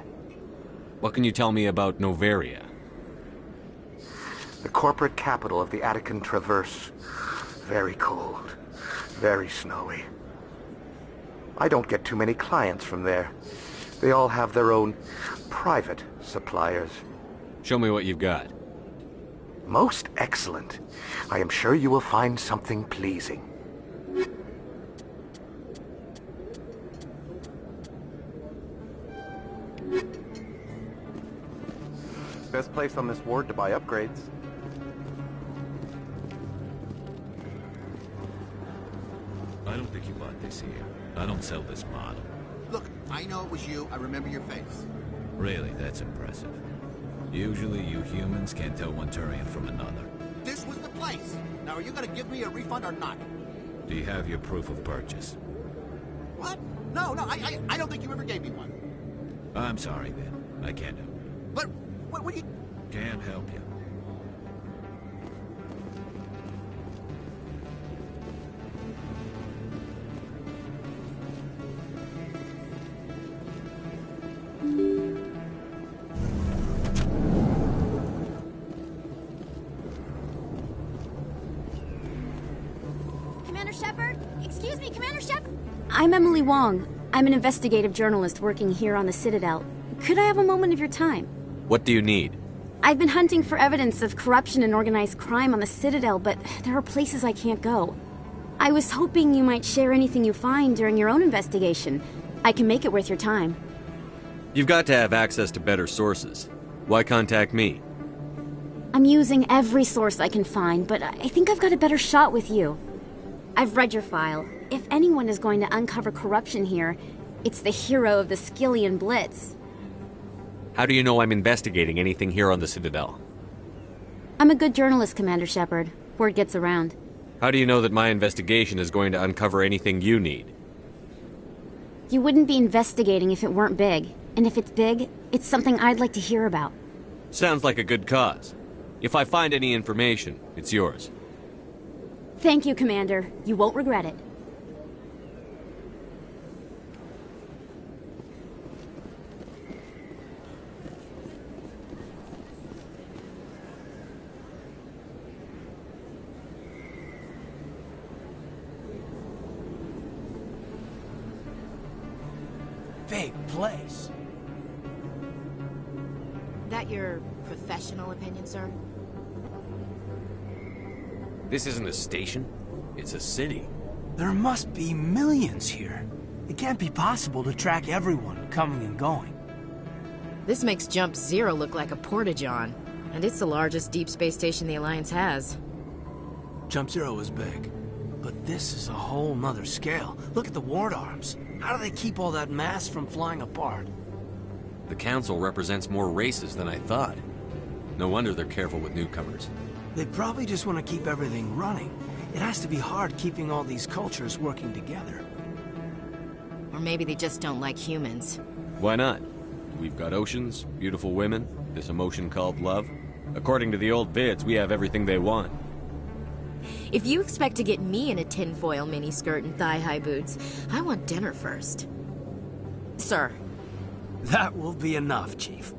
What can you tell me about Noveria? The corporate capital of the Attican Traverse. Very cold. Very snowy. I don't get too many clients from there. They all have their own private suppliers. Show me what you've got. Most excellent. I am sure you will find something pleasing. Best place on this ward to buy upgrades. I don't think you bought this here. I don't sell this model. Look, I know it was you. I remember your face. Really, that's impressive. Usually you humans can't tell one Turian from another. This was the place. Now, are you gonna give me a refund or not? Do you have your proof of purchase? What? No, I don't think you ever gave me one. I'm sorry, then. I can't help you. But, what do you... Can't help you. Commander Shepard? Excuse me, Commander Shepard? I'm Emily Wong. I'm an investigative journalist working here on the Citadel. Could I have a moment of your time? What do you need? I've been hunting for evidence of corruption and organized crime on the Citadel, but there are places I can't go. I was hoping you might share anything you find during your own investigation. I can make it worth your time. You've got to have access to better sources. Why contact me? I'm using every source I can find, but I think I've got a better shot with you. I've read your file. If anyone is going to uncover corruption here, it's the hero of the Skillian Blitz. How do you know I'm investigating anything here on the Citadel? I'm a good journalist, Commander Shepard. Word gets around. How do you know that my investigation is going to uncover anything you need? You wouldn't be investigating if it weren't big. And if it's big, it's something I'd like to hear about. Sounds like a good cause. If I find any information, it's yours. Thank you, Commander. You won't regret it. Big place. That your professional opinion, sir? This isn't a station. It's a city. There must be millions here. It can't be possible to track everyone coming and going. This makes Jump Zero look like a porta-john. And it's the largest deep space station the Alliance has. Jump Zero is big. But this is a whole nother scale. Look at the ward arms. How do they keep all that mass from flying apart? The Council represents more races than I thought. No wonder they're careful with newcomers. They probably just want to keep everything running. It has to be hard keeping all these cultures working together. Or maybe they just don't like humans. Why not? We've got oceans, beautiful women, this emotion called love. According to the old vids, we have everything they want. If you expect to get me in a tinfoil miniskirt and thigh-high boots, I want dinner first. Sir. That will be enough, Chief.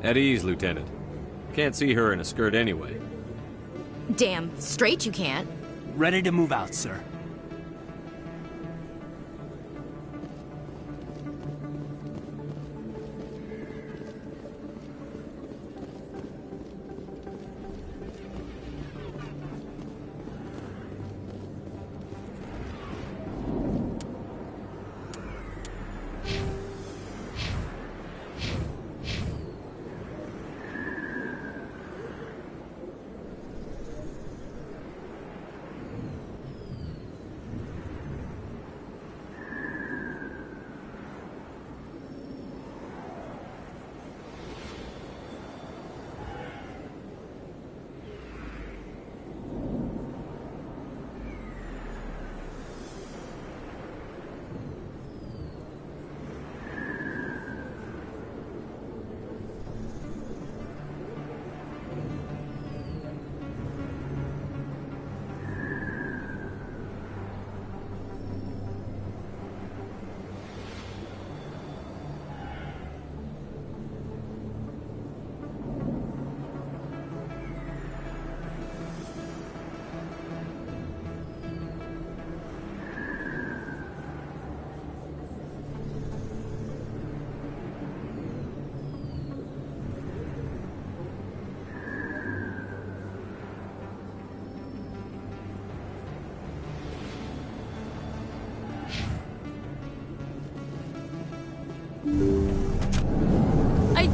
At ease, Lieutenant. Can't see her in a skirt anyway. Damn straight you can't. Ready to move out, sir.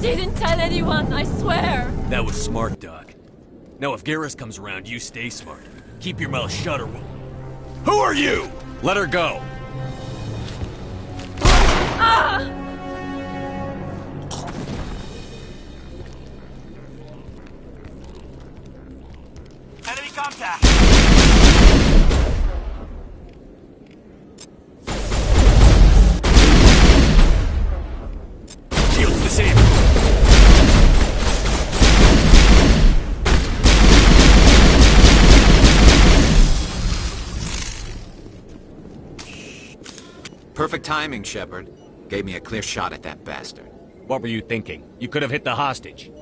didn't tell anyone, I swear! That was smart, Doc. Now if Garrus comes around, you stay smart. Keep your mouth shut or we'll... Who are you? Let her go! Ah! Enemy contact! Shields disabled. Perfect timing, Shepard. Gave me a clear shot at that bastard. What were you thinking? You could have hit the hostage.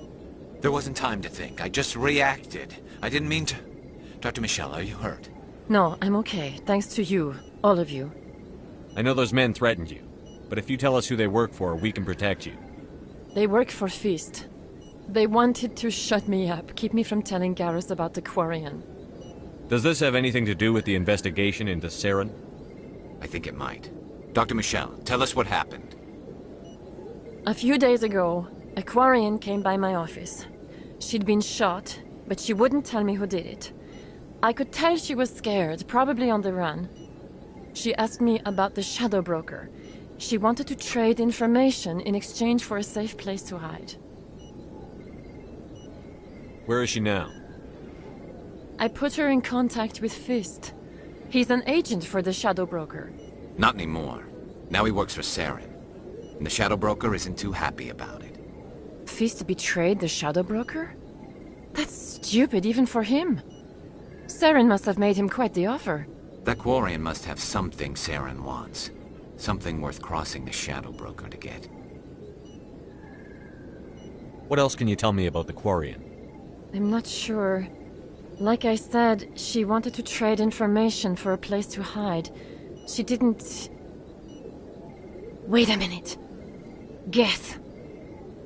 There wasn't time to think. I just reacted. I didn't mean to... Dr. Michelle, are you hurt? No, I'm okay. Thanks to you. All of you. I know those men threatened you, but if you tell us who they work for, we can protect you. They work for Feast. They wanted to shut me up, keep me from telling Garrus about the Quarian. Does this have anything to do with the investigation into Saren? I think it might. Dr. Michelle, tell us what happened. A few days ago, a Quarian came by my office. She'd been shot, but she wouldn't tell me who did it. I could tell she was scared, probably on the run. She asked me about the Shadow Broker. She wanted to trade information in exchange for a safe place to hide. Where is she now? I put her in contact with Fist. He's an agent for the Shadow Broker. Not anymore. Now he works for Saren. And the Shadow Broker isn't too happy about it. Fist betrayed the Shadow Broker? That's stupid even for him. Saren must have made him quite the offer. That Quarian must have something Saren wants. Something worth crossing the Shadow Broker to get. What else can you tell me about the Quarian? I'm not sure. Like I said, she wanted to trade information for a place to hide. She didn't... Wait a minute. Geth.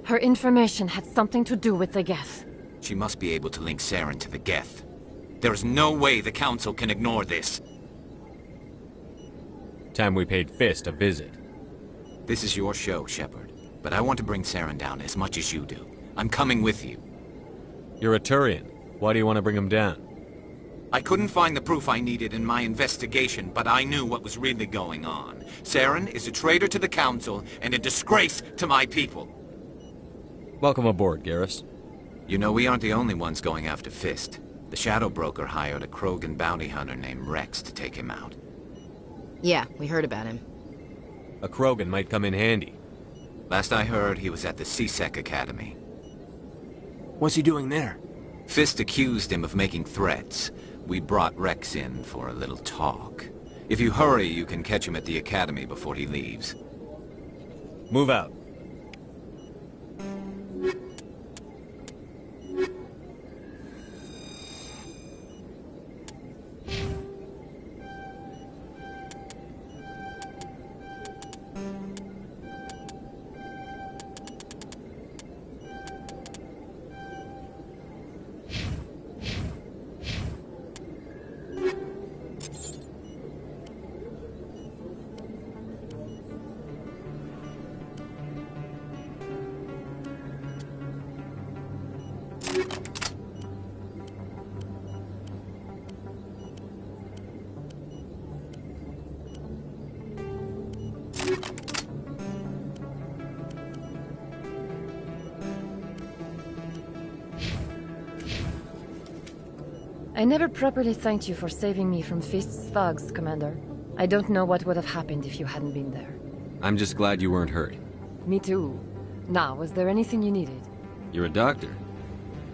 Her information had something to do with the Geth. She must be able to link Saren to the Geth. There is no way the Council can ignore this. Time we paid Fist a visit. This is your show, Shepard. But I want to bring Saren down as much as you do. I'm coming with you. You're a Turian. Why do you want to bring him down? I couldn't find the proof I needed in my investigation, but I knew what was really going on. Saren is a traitor to the Council and a disgrace to my people. Welcome aboard, Garrus. You know, we aren't the only ones going after Fist. The Shadow Broker hired a Krogan bounty hunter named Rex to take him out. Yeah, we heard about him. A Krogan might come in handy. Last I heard, he was at the C-Sec Academy. What's he doing there? Fist accused him of making threats. We brought Rex in for a little talk. If you hurry, you can catch him at the Academy before he leaves. Move out. I never properly thanked you for saving me from Fist's thugs, Commander. I don't know what would have happened if you hadn't been there. I'm just glad you weren't hurt. Me too. Now, was there anything you needed? You're a doctor.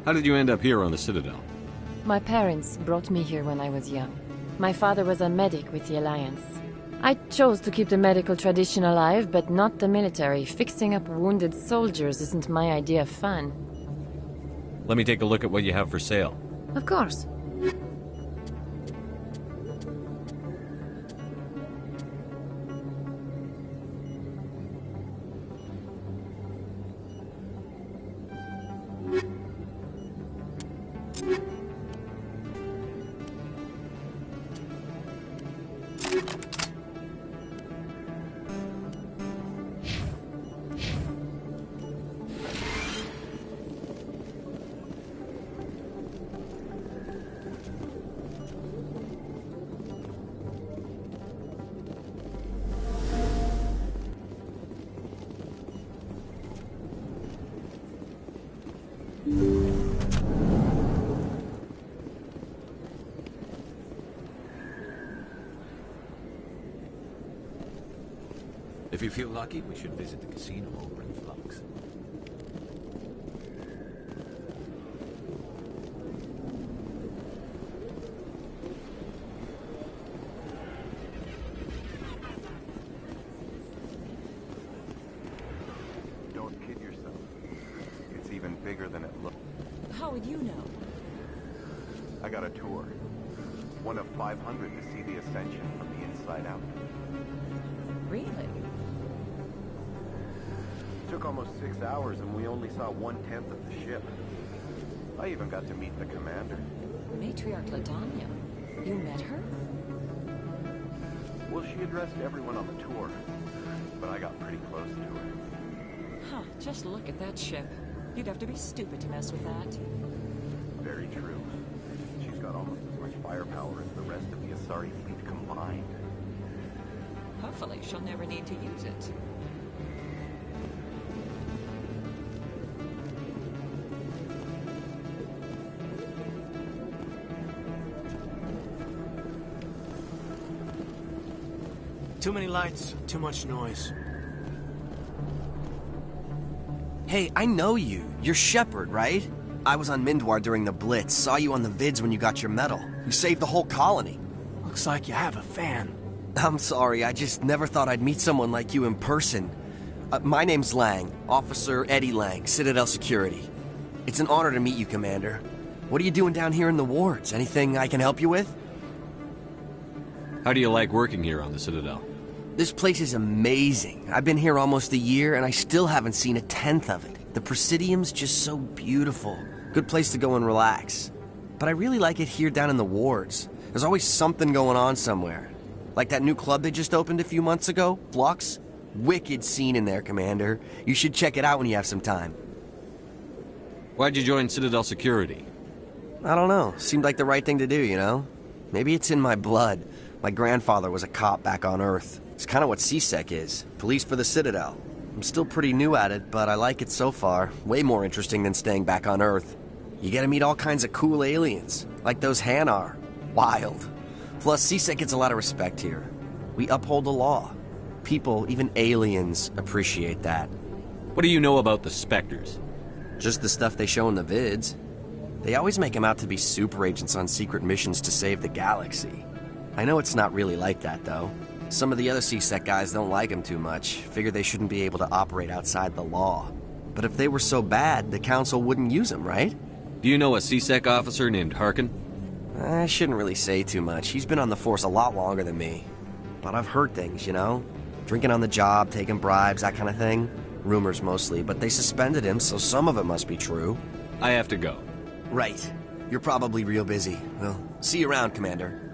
How did you end up here on the Citadel? My parents brought me here when I was young. My father was a medic with the Alliance. I chose to keep the medical tradition alive, but not the military. Fixing up wounded soldiers isn't my idea of fun. Let me take a look at what you have for sale. Of course. If you feel lucky, we should visit the casino over in Flux. Don't kid yourself. It's even bigger than it looks. How would you know? I got a tour. One of 500 to see the Ascension from the inside out. Really? Took almost 6 hours and we only saw 1/10 of the ship. I even got to meet the commander. Matriarch Ladanya. You met her? Well, she addressed everyone on the tour, but I got pretty close to her. Huh, just look at that ship. You'd have to be stupid to mess with that. Very true. She's got almost as much firepower as the rest of the Asari fleet combined. Hopefully she'll never need to use it. Too many lights, too much noise. Hey, I know you. You're Shepard, right? I was on Mindwar during the Blitz. Saw you on the vids when you got your medal. You saved the whole colony. Looks like you have a fan. I'm sorry, I just never thought I'd meet someone like you in person. My name's Lang, Officer Eddie Lang, Citadel Security. It's an honor to meet you, Commander. What are you doing down here in the wards? Anything I can help you with? How do you like working here on the Citadel? This place is amazing. I've been here almost a year, and I still haven't seen 1/10 of it. The Presidium's just so beautiful. Good place to go and relax. But I really like it here down in the wards. There's always something going on somewhere. Like that new club they just opened a few months ago, Flux. Wicked scene in there, Commander. You should check it out when you have some time. Why'd you join Citadel Security? I don't know. Seemed like the right thing to do, you know? Maybe it's in my blood. My grandfather was a cop back on Earth. It's kind of what CSEC is. Police for the Citadel. I'm still pretty new at it, but I like it so far. Way more interesting than staying back on Earth. You get to meet all kinds of cool aliens, like those Hanar. Wild. Plus, CSEC gets a lot of respect here. We uphold the law. People, even aliens, appreciate that. What do you know about the Spectres? Just the stuff they show in the vids. They always make them out to be super agents on secret missions to save the galaxy. I know it's not really like that, though. Some of the other CSEC guys don't like them too much, figure they shouldn't be able to operate outside the law. But if they were so bad, the Council wouldn't use them, right? Do you know a CSEC officer named Harkin? I shouldn't really say too much. He's been on the force a lot longer than me. But I've heard things, you know? Drinking on the job, taking bribes, that kind of thing. Rumors mostly, but they suspended him, so some of it must be true. I have to go. Right. You're probably real busy. Well, see you around, Commander.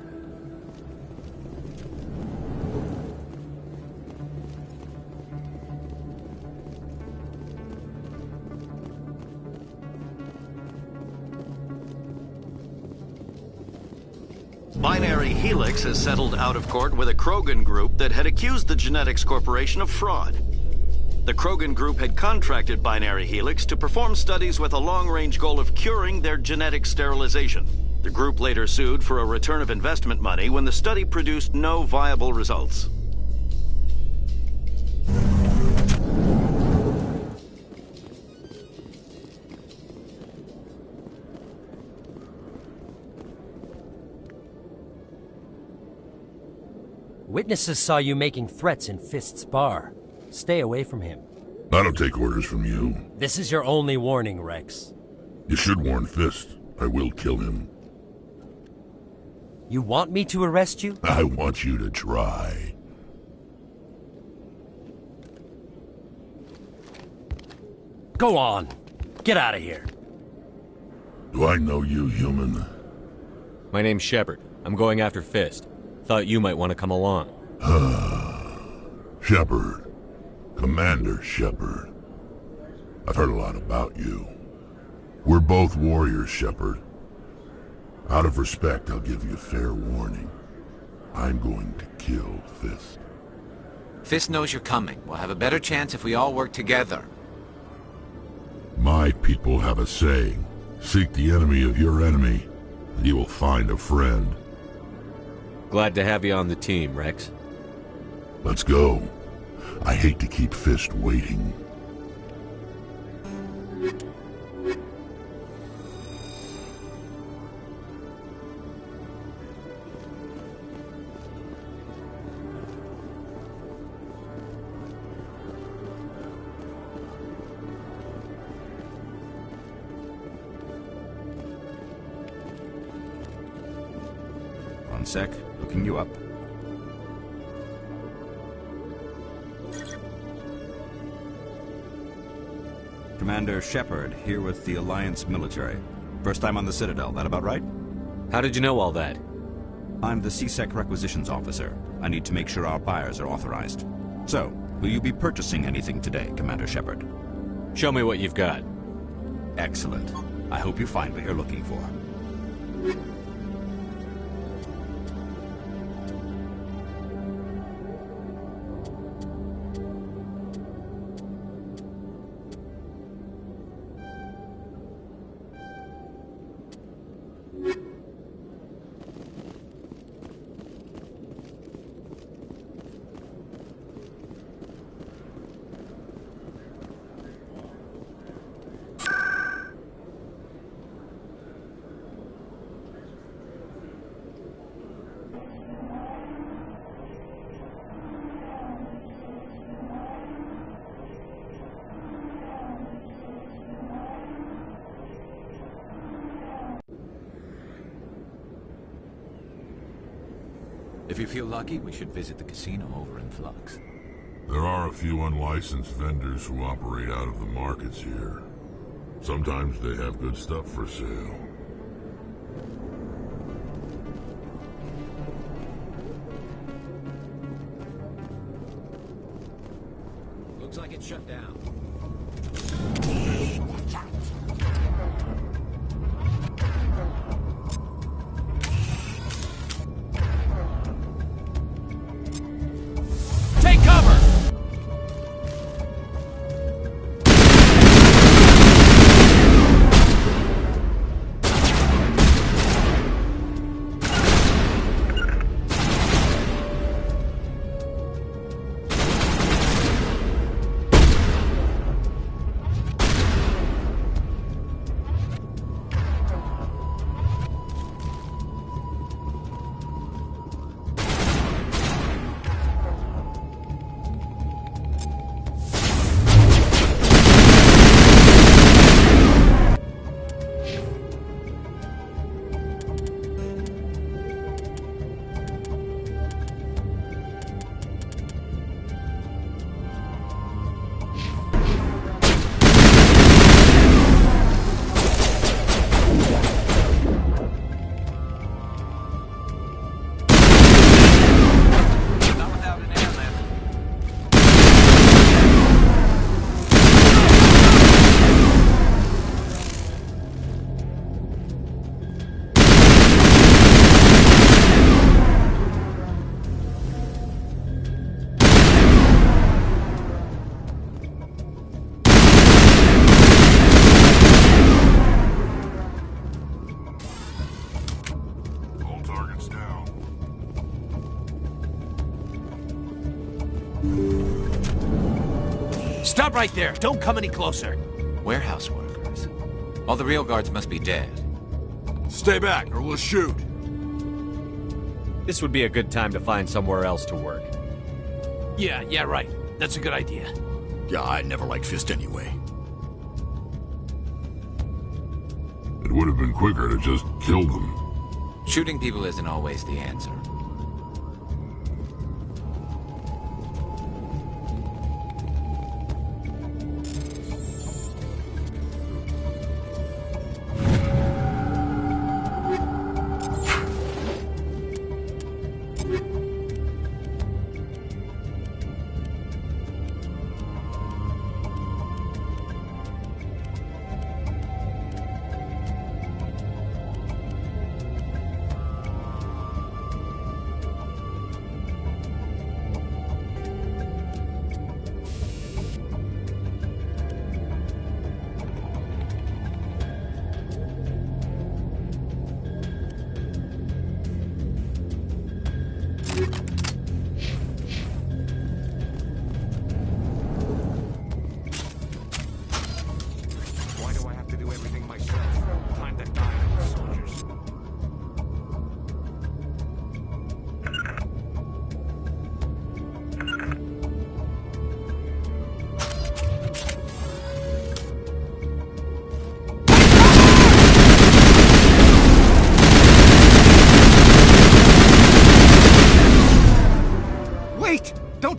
Binary Helix has settled out of court with a Krogan group that had accused the Genetics Corporation of fraud. The Krogan group had contracted Binary Helix to perform studies with a long-range goal of curing their genetic sterilization. The group later sued for a return of investment money when the study produced no viable results. Witnesses saw you making threats in Fist's bar. Stay away from him. I don't take orders from you. This is your only warning, Rex. You should warn Fist. I will kill him. You want me to arrest you? I want you to try. Go on. Get out of here. Do I know you, human? My name's Shepard. I'm going after Fist. Thought you might want to come along. Shepard. Commander Shepard. I've heard a lot about you. We're both warriors, Shepard. Out of respect, I'll give you a fair warning. I'm going to kill Fist. Fist knows you're coming. We'll have a better chance if we all work together. My people have a saying. Seek the enemy of your enemy, and you will find a friend. Glad to have you on the team, Rex. Let's go. I hate to keep Fist waiting. One sec, looking you up. Commander Shepard, here with the Alliance military. First time on the Citadel, that about right? How did you know all that? I'm the C-Sec requisitions officer. I need to make sure our buyers are authorized. So, will you be purchasing anything today, Commander Shepard? Show me what you've got. Excellent. I hope you find what you're looking for. If you feel lucky, we should visit the casino over in Flux. There are a few unlicensed vendors who operate out of the markets here. Sometimes they have good stuff for sale. Looks like it's shut down. Take cover! Stop right there! Don't come any closer! Warehouse workers. All the real guards must be dead. Stay back, or we'll shoot. This would be a good time to find somewhere else to work. Yeah, right. That's a good idea. Yeah, I never liked Fist anyway. It would have been quicker to just kill them. Shooting people isn't always the answer.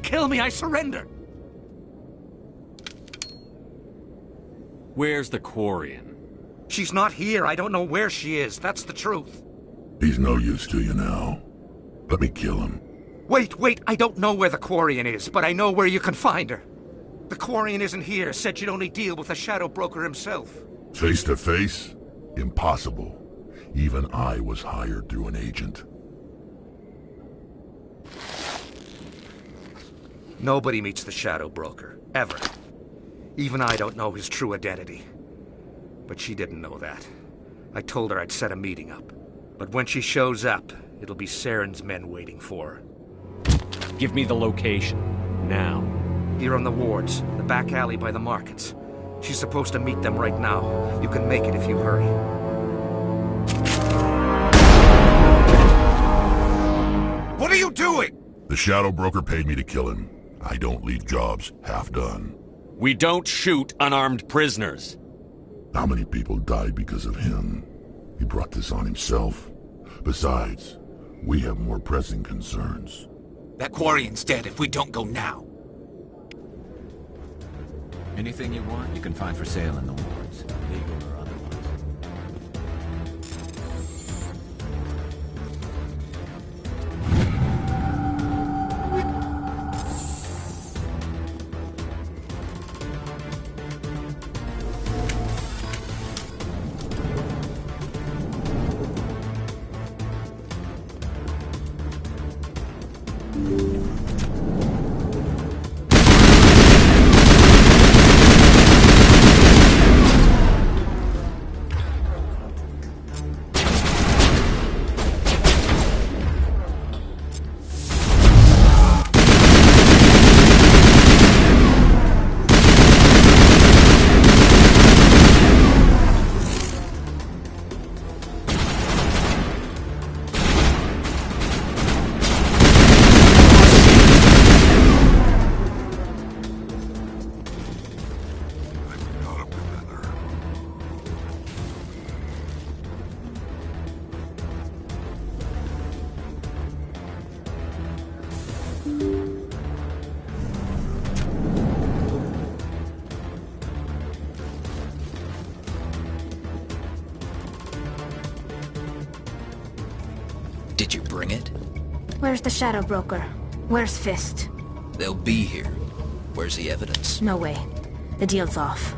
kill me, I surrender. Where's the Quarian? She's not here. I don't know where she is. That's the truth. He's no use to you now. Let me kill him. Wait. I don't know where the Quarian is, but I know where you can find her. The Quarian isn't here. Said she'd only deal with the Shadow Broker himself. Face to face? Impossible. Even I was hired through an agent. Nobody meets the Shadow Broker. Ever. Even I don't know his true identity. But she didn't know that. I told her I'd set a meeting up. But when she shows up, it'll be Saren's men waiting for her. Give me the location. Now. Here on the wards, the back alley by the markets. She's supposed to meet them right now. You can make it if you hurry. What are you doing? The Shadow Broker paid me to kill him. I don't leave jobs half done. We don't shoot unarmed prisoners. How many people died because of him? He brought this on himself. Besides, we have more pressing concerns. That Quarian's dead if we don't go now. Anything you want, you can find for sale in the wards, legal or otherwise. Did you bring it? Where's the Shadow Broker? Where's Fist? They'll be here. Where's the evidence? No way. The deal's off.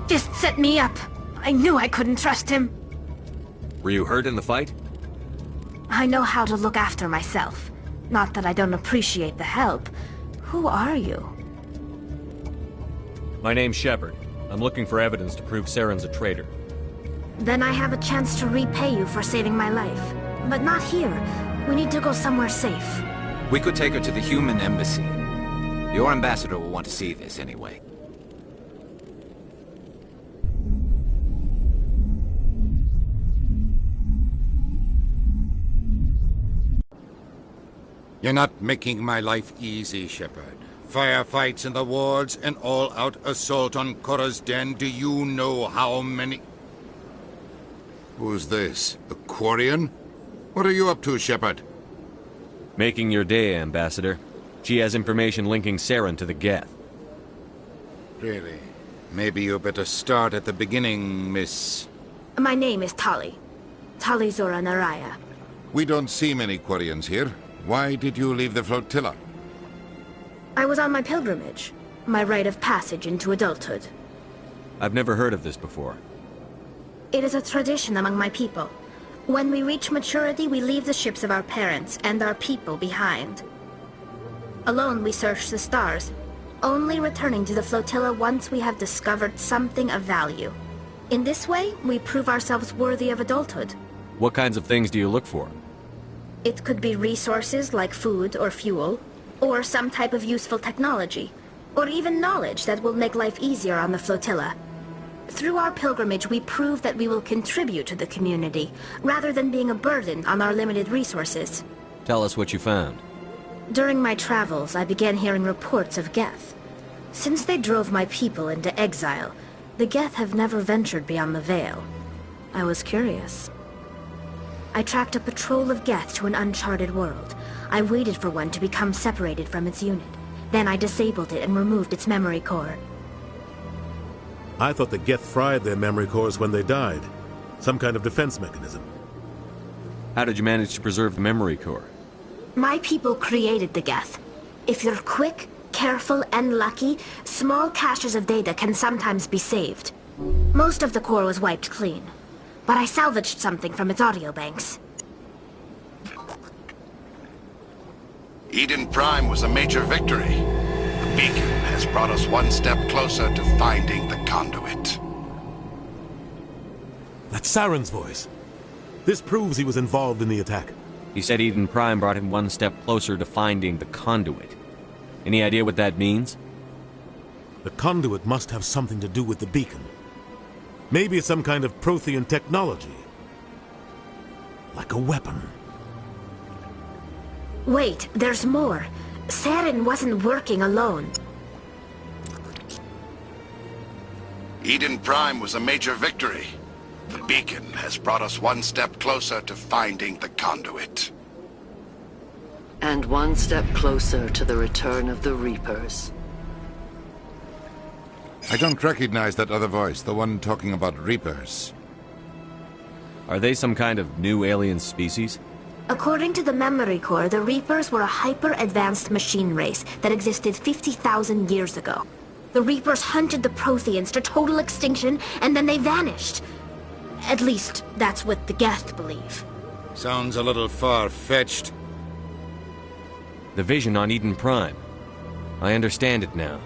Fist set me up. I knew I couldn't trust him. Were you hurt in the fight? I know how to look after myself. Not that I don't appreciate the help. Who are you? My name's Shepard. I'm looking for evidence to prove Saren's a traitor. Then I have a chance to repay you for saving my life. But not here. We need to go somewhere safe. We could take her to the human embassy. Your ambassador will want to see this anyway. You're not making my life easy, Shepard. Firefights in the wards, an all-out assault on Korra's den. Do you know how many... Who's this? A Quarian? What are you up to, Shepard? Making your day, Ambassador. She has information linking Saren to the Geth. Really? Maybe you better start at the beginning, Miss... My name is Tali. Tali Zora Naraya. We don't see many Quarians here. Why did you leave the flotilla? I was on my pilgrimage. My rite of passage into adulthood. I've never heard of this before. It is a tradition among my people. When we reach maturity, we leave the ships of our parents and our people behind. Alone, we search the stars, only returning to the flotilla once we have discovered something of value. In this way, we prove ourselves worthy of adulthood. What kinds of things do you look for? It could be resources like food or fuel, or some type of useful technology, or even knowledge that will make life easier on the flotilla. Through our pilgrimage, we prove that we will contribute to the community, rather than being a burden on our limited resources. Tell us what you found. During my travels, I began hearing reports of Geth. Since they drove my people into exile, the Geth have never ventured beyond the Veil. I was curious. I tracked a patrol of Geth to an uncharted world. I waited for one to become separated from its unit. Then I disabled it and removed its memory core. I thought the Geth fried their memory cores when they died. Some kind of defense mechanism. How did you manage to preserve the memory core? My people created the Geth. If you're quick, careful, and lucky, small caches of data can sometimes be saved. Most of the core was wiped clean, but I salvaged something from its audio banks. Eden Prime was a major victory. The beacon has brought us one step closer to finding the conduit. That's Saren's voice. This proves he was involved in the attack. He said Eden Prime brought him one step closer to finding the conduit. Any idea what that means? The conduit must have something to do with the beacon. Maybe it's some kind of Prothean technology. Like a weapon. Wait, there's more. Saren wasn't working alone. Eden Prime was a major victory. The beacon has brought us one step closer to finding the conduit. And one step closer to the return of the Reapers. I don't recognize that other voice, the one talking about Reapers. Are they some kind of new alien species? According to the memory core, the Reapers were a hyper-advanced machine race that existed 50,000 years ago. The Reapers hunted the Protheans to total extinction, and then they vanished. At least, that's what the Geth believe. Sounds a little far-fetched. The vision on Eden Prime. I understand it now.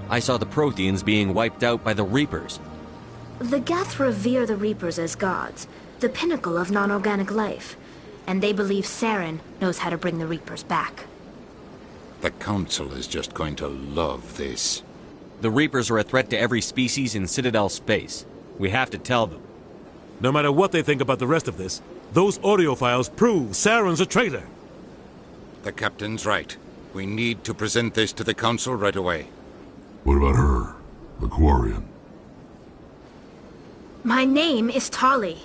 I saw the Protheans being wiped out by the Reapers. The Geth revere the Reapers as gods, the pinnacle of non-organic life. And they believe Saren knows how to bring the Reapers back. The Council is just going to love this. The Reapers are a threat to every species in Citadel space. We have to tell them. No matter what they think about the rest of this, those audio files prove Saren's a traitor. The Captain's right. We need to present this to the Council right away. What about her? The Quarian? My name is Tali.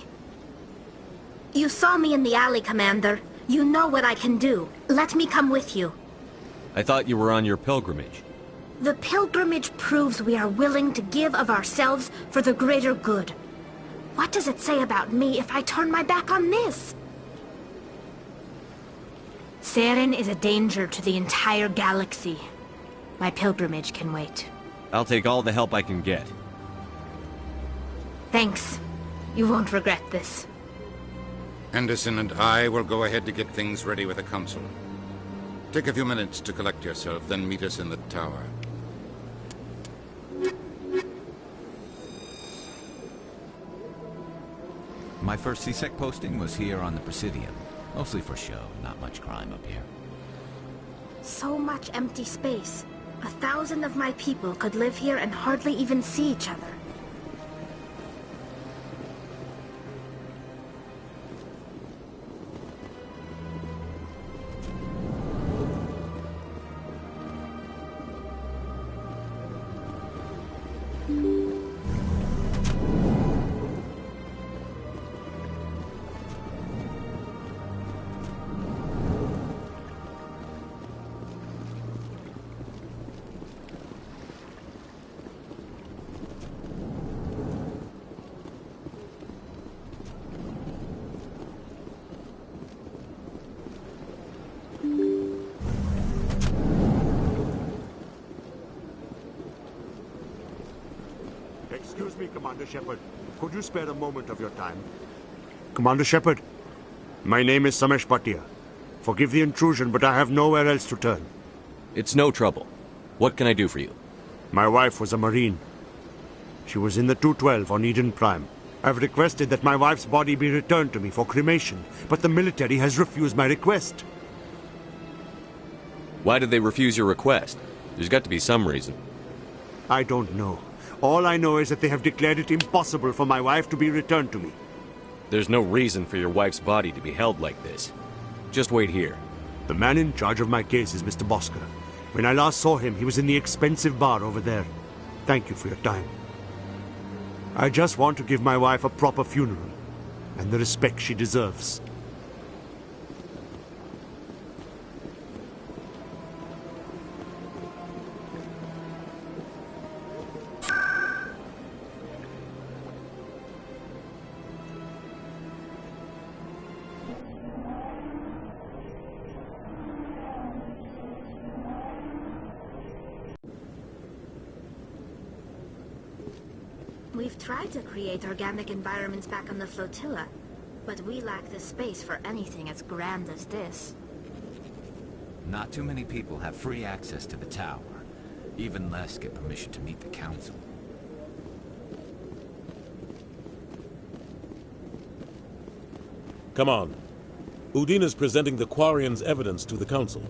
You saw me in the alley, Commander. You know what I can do. Let me come with you. I thought you were on your pilgrimage. The pilgrimage proves we are willing to give of ourselves for the greater good. What does it say about me if I turn my back on this? Saren is a danger to the entire galaxy. My pilgrimage can wait. I'll take all the help I can get. Thanks. You won't regret this. Anderson and I will go ahead to get things ready with the Council. Take a few minutes to collect yourself, then meet us in the tower. My first C-Sec posting was here on the Presidium. Mostly for show, not much crime up here. So much empty space. 1,000 of my people could live here and hardly even see each other. Commander Shepard. Could you spare a moment of your time? Commander Shepard, my name is Samesh Bhatia. Forgive the intrusion, but I have nowhere else to turn. It's no trouble. What can I do for you? My wife was a Marine. She was in the 212 on Eden Prime. I've requested that my wife's body be returned to me for cremation, but the military has refused my request. Why did they refuse your request? There's got to be some reason. I don't know. All I know is that they have declared it impossible for my wife to be returned to me. There's no reason for your wife's body to be held like this. Just wait here. The man in charge of my case is Mr. Bosker. When I last saw him, he was in the expensive bar over there. Thank you for your time. I just want to give my wife a proper funeral, and the respect she deserves. We've tried to create organic environments back on the flotilla, but we lack the space for anything as grand as this. Not too many people have free access to the tower. Even less get permission to meet the council. Come on. Udine is presenting the Quarians' evidence to the council.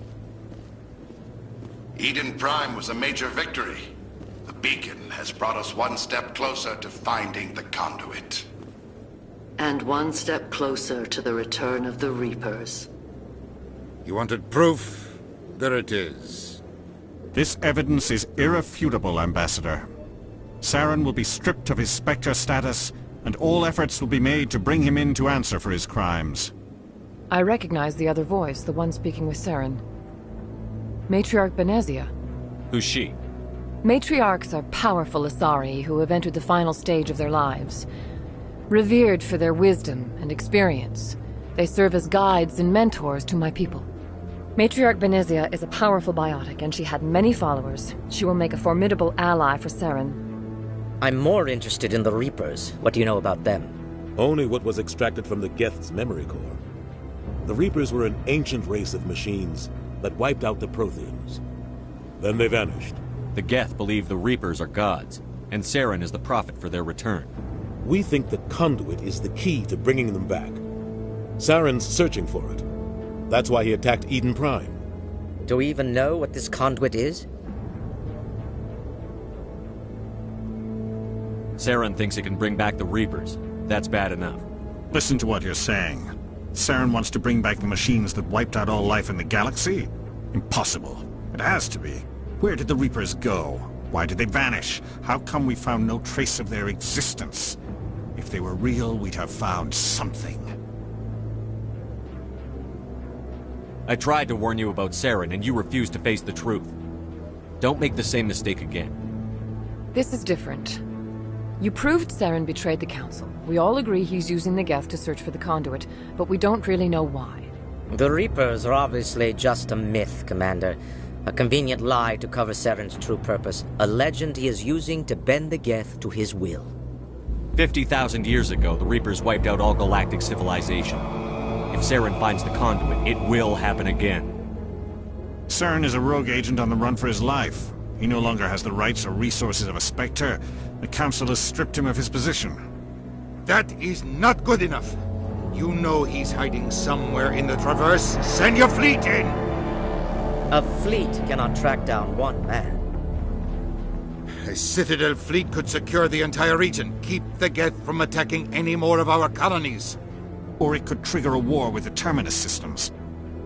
Eden Prime was a major victory. The beacon has brought us one step closer to finding the conduit. And one step closer to the return of the Reapers. You wanted proof? There it is. This evidence is irrefutable, Ambassador. Saren will be stripped of his Spectre status, and all efforts will be made to bring him in to answer for his crimes. I recognize the other voice, the one speaking with Saren. Matriarch Benezia. Who's she? Matriarchs are powerful Asari who have entered the final stage of their lives. Revered for their wisdom and experience, they serve as guides and mentors to my people. Matriarch Benezia is a powerful biotic, and she had many followers. She will make a formidable ally for Saren. I'm more interested in the Reapers. What do you know about them? Only what was extracted from the Geth's memory core. The Reapers were an ancient race of machines that wiped out the Protheans. Then they vanished. The Geth believe the Reapers are gods, and Saren is the prophet for their return. We think the conduit is the key to bringing them back. Saren's searching for it. That's why he attacked Eden Prime. Do we even know what this conduit is? Saren thinks it can bring back the Reapers. That's bad enough. Listen to what you're saying. Saren wants to bring back the machines that wiped out all life in the galaxy? Impossible. It has to be. Where did the Reapers go? Why did they vanish? How come we found no trace of their existence? If they were real, we'd have found something. I tried to warn you about Saren, and you refused to face the truth. Don't make the same mistake again. This is different. You proved Saren betrayed the Council. We all agree he's using the Geth to search for the conduit, but we don't really know why. The Reapers are obviously just a myth, Commander. A convenient lie to cover Saren's true purpose. A legend he is using to bend the Geth to his will. 50,000 years ago, the Reapers wiped out all galactic civilization. If Saren finds the conduit, it will happen again. Saren is a rogue agent on the run for his life. He no longer has the rights or resources of a Spectre. The Council has stripped him of his position. That is not good enough. You know he's hiding somewhere in the Traverse. Send your fleet in! A fleet cannot track down one man. A Citadel fleet could secure the entire region, keep the Geth from attacking any more of our colonies. Or it could trigger a war with the Terminus systems.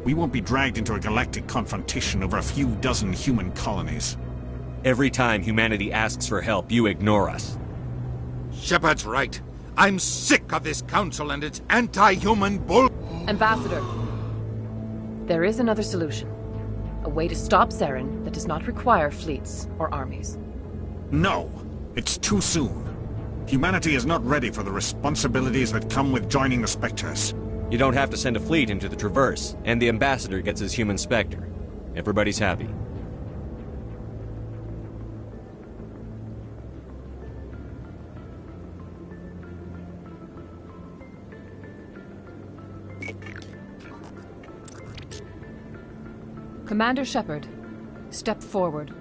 We won't be dragged into a galactic confrontation over a few dozen human colonies. Every time humanity asks for help, you ignore us. Shepard's right. I'm sick of this council and its anti-human bull... Ambassador, there is another solution. A way to stop Saren that does not require fleets or armies. No, it's too soon. Humanity is not ready for the responsibilities that come with joining the Spectres. You don't have to send a fleet into the Traverse, and the Ambassador gets his human Spectre. Everybody's happy. Commander Shepard, step forward.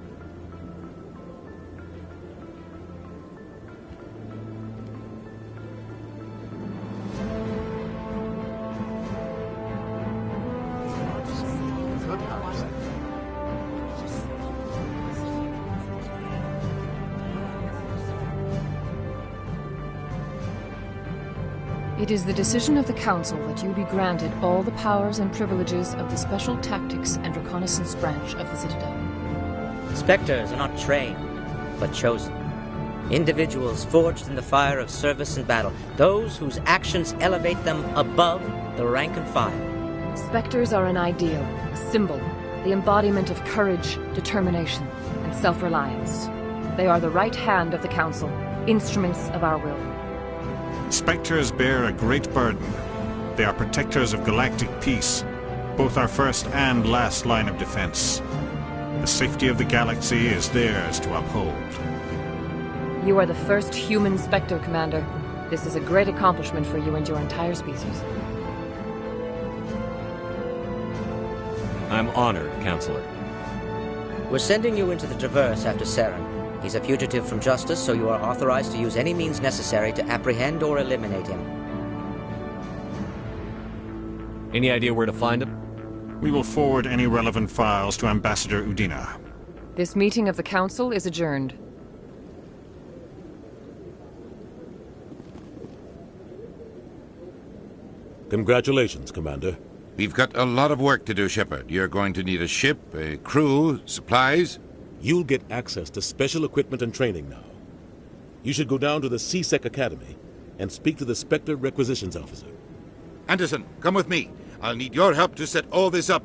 It is the decision of the Council that you be granted all the powers and privileges of the Special Tactics and Reconnaissance Branch of the Citadel. Spectres are not trained, but chosen. Individuals forged in the fire of service and battle. Those whose actions elevate them above the rank and file. Spectres are an ideal, a symbol, the embodiment of courage, determination, and self-reliance. They are the right hand of the Council, instruments of our will. Spectres bear a great burden. They are protectors of galactic peace, both our first and last line of defense. The safety of the galaxy is theirs to uphold. You are the first human Spectre, Commander. This is a great accomplishment for you and your entire species. I'm honored, Counselor. We're sending you into the Traverse after Saren. He's a fugitive from justice, so you are authorized to use any means necessary to apprehend or eliminate him. Any idea where to find him? We will forward any relevant files to Ambassador Udina. This meeting of the Council is adjourned. Congratulations, Commander. We've got a lot of work to do, Shepard. You're going to need a ship, a crew, supplies. You'll get access to special equipment and training now. You should go down to the C-Sec Academy and speak to the Spectre Requisitions Officer. Anderson, come with me. I'll need your help to set all this up.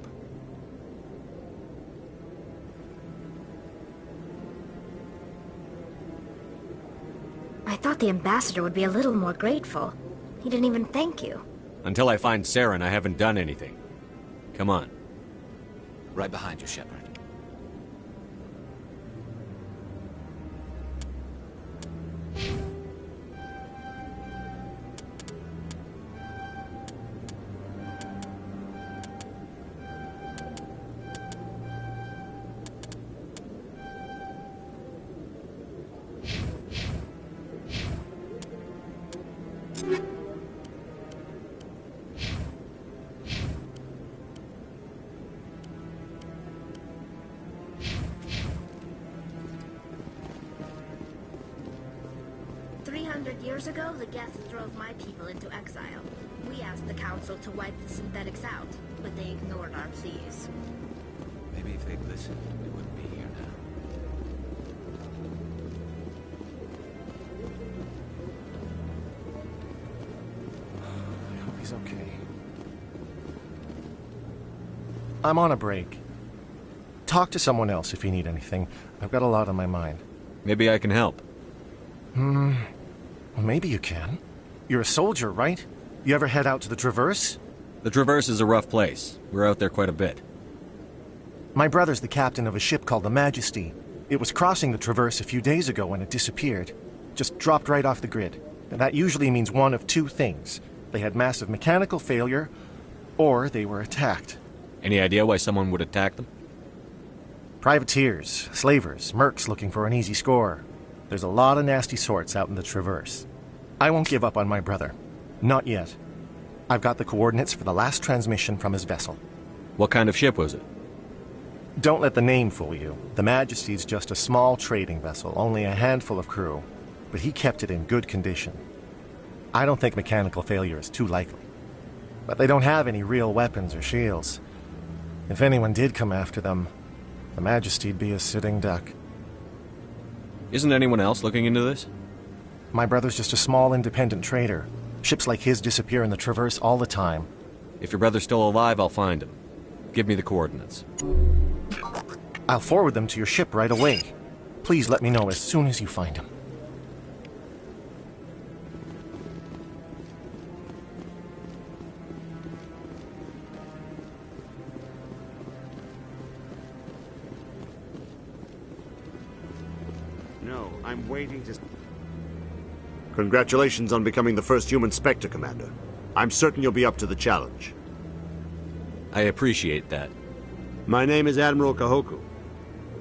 I thought the ambassador would be a little more grateful. He didn't even thank you. Until I find Saren, I haven't done anything. Come on. Right behind you, Shepard. Years ago, the Geth drove my people into exile. We asked the Council to wipe the synthetics out, but they ignored our pleas. Maybe if they'd listened, we wouldn't be here now. I hope he's okay. I'm on a break. Talk to someone else if you need anything. I've got a lot on my mind. Maybe I can help. Well, maybe you can. You're a soldier, right? You ever head out to the Traverse? The Traverse is a rough place. We're out there quite a bit. My brother's the captain of a ship called the Majesty. It was crossing the Traverse a few days ago when it disappeared. Just dropped right off the grid. And that usually means one of two things. They had massive mechanical failure, or they were attacked. Any idea why someone would attack them? Privateers, slavers, mercs looking for an easy score. There's a lot of nasty sorts out in the Traverse. I won't give up on my brother. Not yet. I've got the coordinates for the last transmission from his vessel. What kind of ship was it? Don't let the name fool you. The Majesty's just a small trading vessel, only a handful of crew. But he kept it in good condition. I don't think mechanical failure is too likely. But they don't have any real weapons or shields. If anyone did come after them, the Majesty'd be a sitting duck. Isn't anyone else looking into this? My brother's just a small independent trader. Ships like his disappear in the Traverse all the time. If your brother's still alive, I'll find him. Give me the coordinates. I'll forward them to your ship right away. Please let me know as soon as you find him. No, I'm waiting to... Congratulations on becoming the first human Spectre, Commander. I'm certain you'll be up to the challenge. I appreciate that. My name is Admiral Kahoku.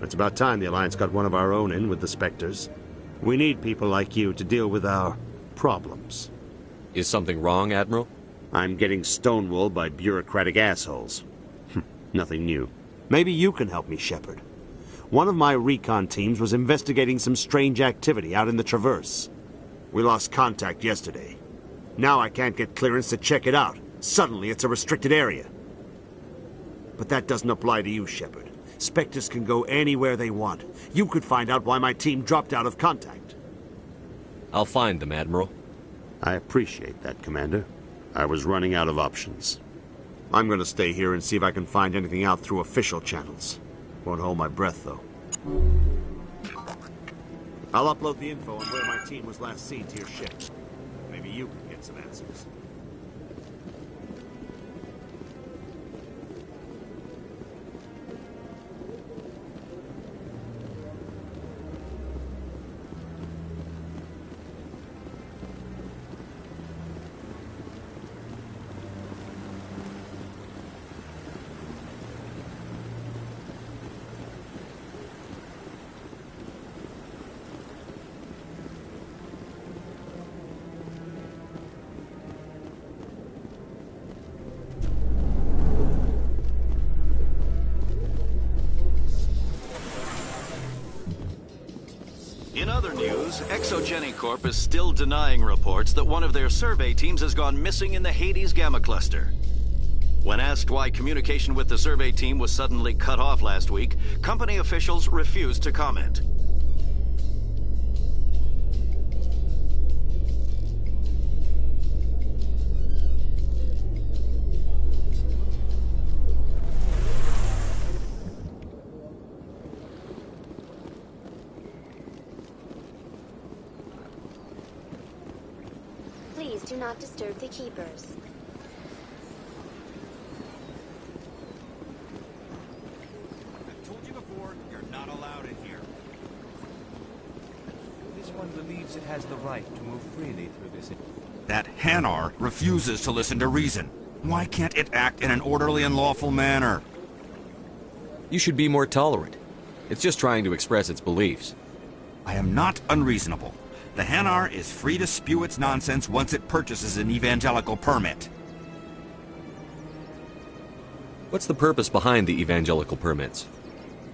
It's about time the Alliance got one of our own in with the Spectres. We need people like you to deal with our problems. Is something wrong, Admiral? I'm getting stonewalled by bureaucratic assholes. Nothing new. Maybe you can help me, Shepard. One of my recon teams was investigating some strange activity out in the Traverse. We lost contact yesterday. Now I can't get clearance to check it out. Suddenly it's a restricted area. But that doesn't apply to you, Shepard. Spectres can go anywhere they want. You could find out why my team dropped out of contact. I'll find them, Admiral. I appreciate that, Commander. I was running out of options. I'm going to stay here and see if I can find anything out through official channels. Won't hold my breath, though. I'll upload the info on where my team was last seen to your ship. Maybe you can get some answers. In other news, Exogeny Corp is still denying reports that one of their survey teams has gone missing in the Hades Gamma Cluster. When asked why communication with the survey team was suddenly cut off last week, company officials refused to comment. Please do not disturb the keepers. I've told you before, you're not allowed in here. This one believes it has the right to move freely through this. That Hanar refuses to listen to reason. Why can't it act in an orderly and lawful manner? You should be more tolerant. It's just trying to express its beliefs. I am not unreasonable. The Hanar is free to spew its nonsense once it purchases an evangelical permit. What's the purpose behind the evangelical permits?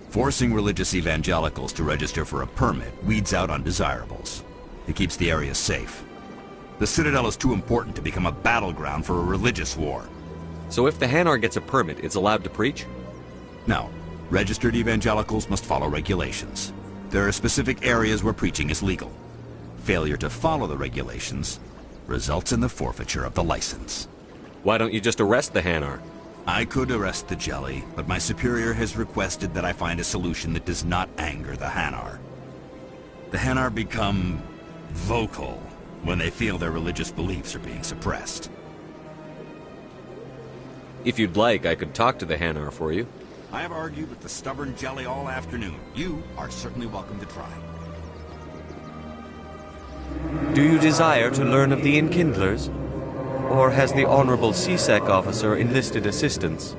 Forcing religious evangelicals to register for a permit weeds out undesirables. It keeps the area safe. The Citadel is too important to become a battleground for a religious war. So if the Hanar gets a permit, it's allowed to preach? No. Registered evangelicals must follow regulations. There are specific areas where preaching is legal. Failure to follow the regulations results in the forfeiture of the license. Why don't you just arrest the Hanar? I could arrest the Jelly, but my superior has requested that I find a solution that does not anger the Hanar. The Hanar become vocal when they feel their religious beliefs are being suppressed. If you'd like, I could talk to the Hanar for you. I have argued with the stubborn Jelly all afternoon. You are certainly welcome to try. Do you desire to learn of the Enkindlers? Or has the Honorable CSEC officer enlisted assistance?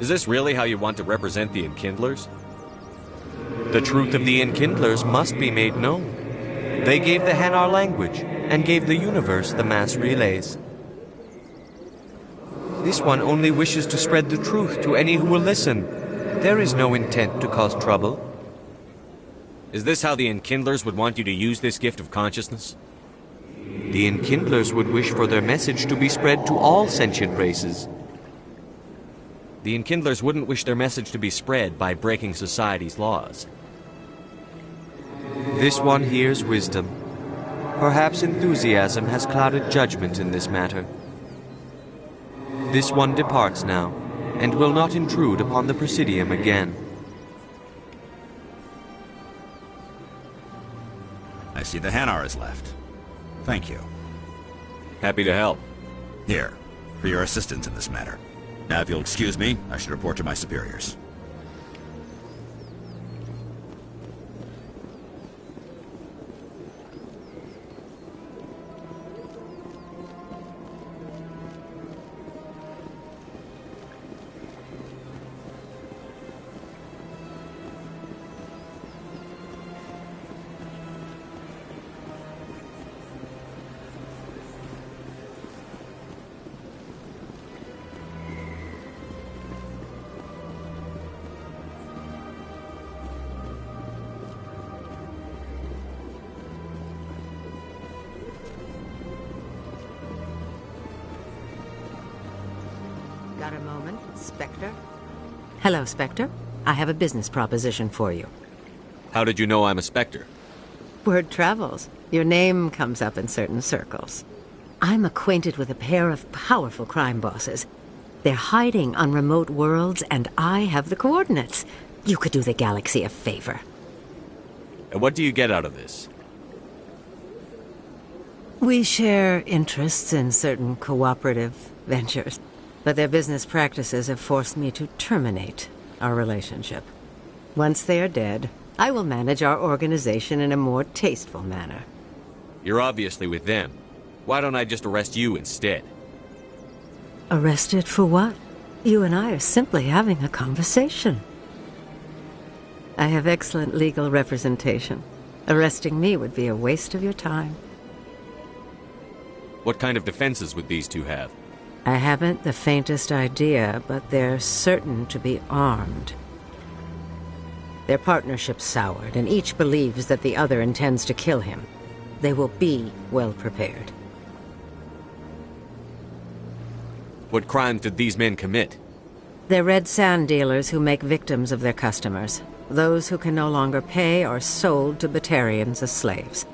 Is this really how you want to represent the Enkindlers? The truth of the Enkindlers must be made known. They gave the Hanar language, and gave the universe the mass relays. This one only wishes to spread the truth to any who will listen. There is no intent to cause trouble. Is this how the Enkindlers would want you to use this gift of consciousness? The Enkindlers would wish for their message to be spread to all sentient races. The Enkindlers wouldn't wish their message to be spread by breaking society's laws. This one hears wisdom. Perhaps enthusiasm has clouded judgment in this matter. This one departs now, and will not intrude upon the Presidium again. I see the Hanar is left. Thank you. Happy to help. Here, for your assistance in this matter. Now, if you'll excuse me, I should report to my superiors. Got a moment, Spectre? Hello, Spectre. I have a business proposition for you. How did you know I'm a Spectre? Word travels. Your name comes up in certain circles. I'm acquainted with a pair of powerful crime bosses. They're hiding on remote worlds, and I have the coordinates. You could do the galaxy a favor. And what do you get out of this? We share interests in certain cooperative ventures, but their business practices have forced me to terminate our relationship. Once they are dead, I will manage our organization in a more tasteful manner. You're obviously with them. Why don't I just arrest you instead? Arrested for what? You and I are simply having a conversation. I have excellent legal representation. Arresting me would be a waste of your time. What kind of defenses would these two have? I haven't the faintest idea, but they're certain to be armed. Their partnership's soured, and each believes that the other intends to kill him. They will be well prepared. What crimes did these men commit? They're red sand dealers who make victims of their customers. Those who can no longer pay are sold to Batarians as slaves.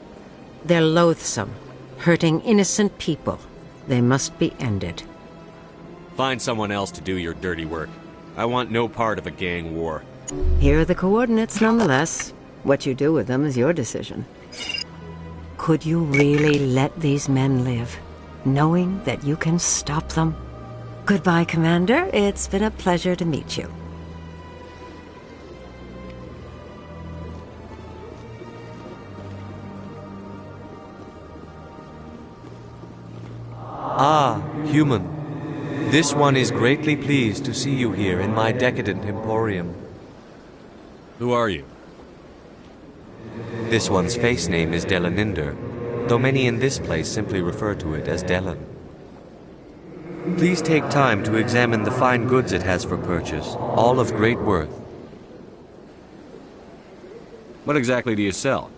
They're loathsome, hurting innocent people. They must be ended. Find someone else to do your dirty work. I want no part of a gang war. Here are the coordinates nonetheless. What you do with them is your decision. Could you really let these men live, knowing that you can stop them? Goodbye, Commander. It's been a pleasure to meet you. Ah, human. This one is greatly pleased to see you here in my decadent emporium. Who are you? This one's face name is Delaninder, though many in this place simply refer to it as Delan. Please take time to examine the fine goods it has for purchase, all of great worth. What exactly do you sell?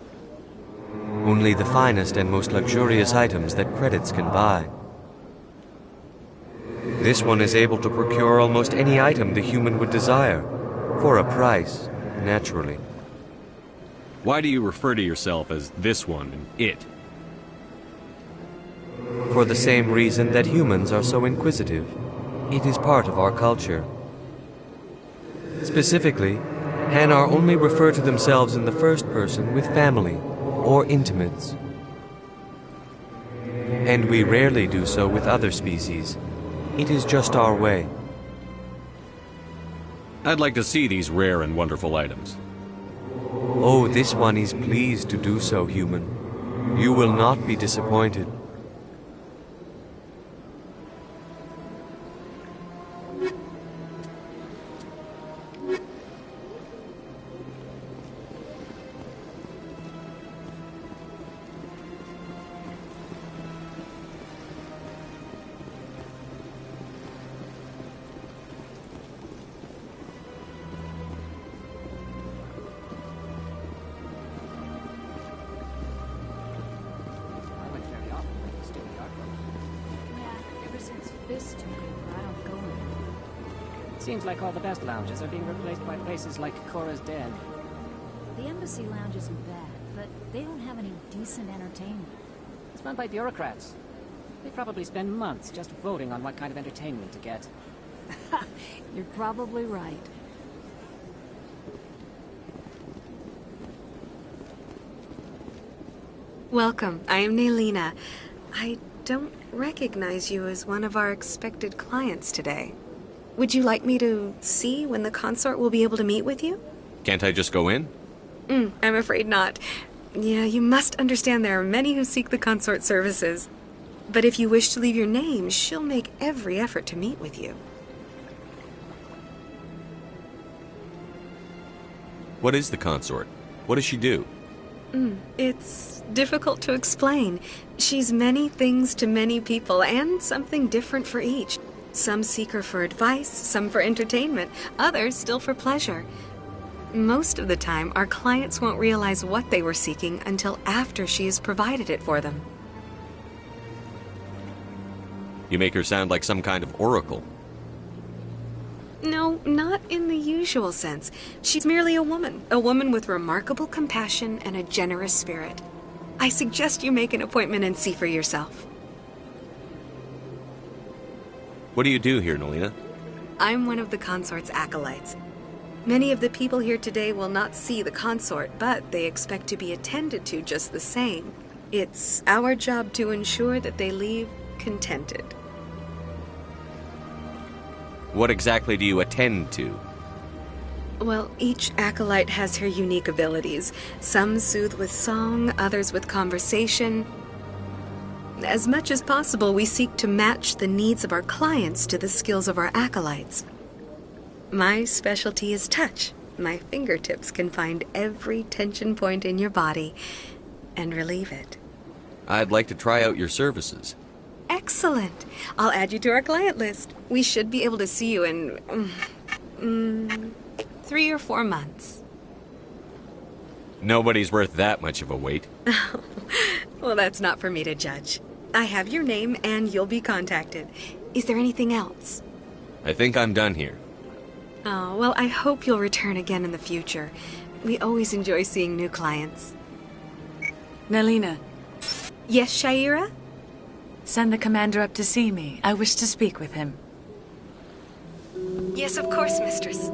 Only the finest and most luxurious items that credits can buy. This one is able to procure almost any item the human would desire, for a price, naturally. Why do you refer to yourself as this one and it? For the same reason that humans are so inquisitive. It is part of our culture. Specifically, Hanar only refer to themselves in the first person with family or intimates. And we rarely do so with other species. It is just our way. I'd like to see these rare and wonderful items. Oh, this one is pleased to do so, human. You will not be disappointed. Seems like all the best lounges are being replaced by places like Cora's Den. The Embassy Lounge isn't bad, but they don't have any decent entertainment. It's run by bureaucrats. They probably spend months just voting on what kind of entertainment to get. You're probably right. Welcome. I am Naylina. I don't recognize you as one of our expected clients today. Would you like me to see when the consort will be able to meet with you? Can't I just go in? I'm afraid not. Yeah, you must understand there are many who seek the consort services. But if you wish to leave your name, she'll make every effort to meet with you. What is the consort? What does she do? It's difficult to explain. She's many things to many people, and something different for each. Some seek her for advice, some for entertainment, others still for pleasure. Most of the time, our clients won't realize what they were seeking until after she has provided it for them. You make her sound like some kind of oracle. Not in the usual sense. She's merely a woman with remarkable compassion and a generous spirit. I suggest you make an appointment and see for yourself. What do you do here, Nelina? I'm one of the consort's acolytes. Many of the people here today will not see the consort, but they expect to be attended to just the same. It's our job to ensure that they leave contented. What exactly do you attend to? Well, each acolyte has her unique abilities. Some soothe with song, others with conversation. As much as possible, we seek to match the needs of our clients to the skills of our acolytes. My specialty is touch. My fingertips can find every tension point in your body and relieve it. I'd like to try out your services. Excellent. I'll add you to our client list. We should be able to see you in 3 or 4 months. Nobody's worth that much of a wait. Well, that's not for me to judge. I have your name and you'll be contacted. Is there anything else? I think I'm done here. Oh, well, I hope you'll return again in the future. We always enjoy seeing new clients. Nelina. Yes, Shaira? Send the commander up to see me. I wish to speak with him. Yes, of course, mistress.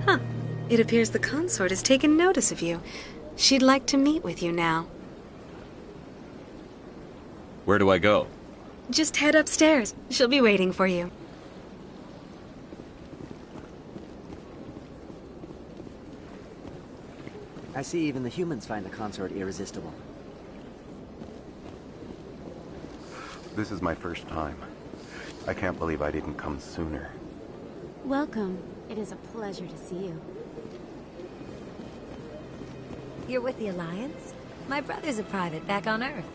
Huh. It appears the consort has taken notice of you. She'd like to meet with you now. Where do I go? Just head upstairs. She'll be waiting for you. I see even the humans find the consort irresistible. This is my first time. I can't believe I didn't come sooner. Welcome. It is a pleasure to see you. You're with the Alliance? My brother's a private back on Earth.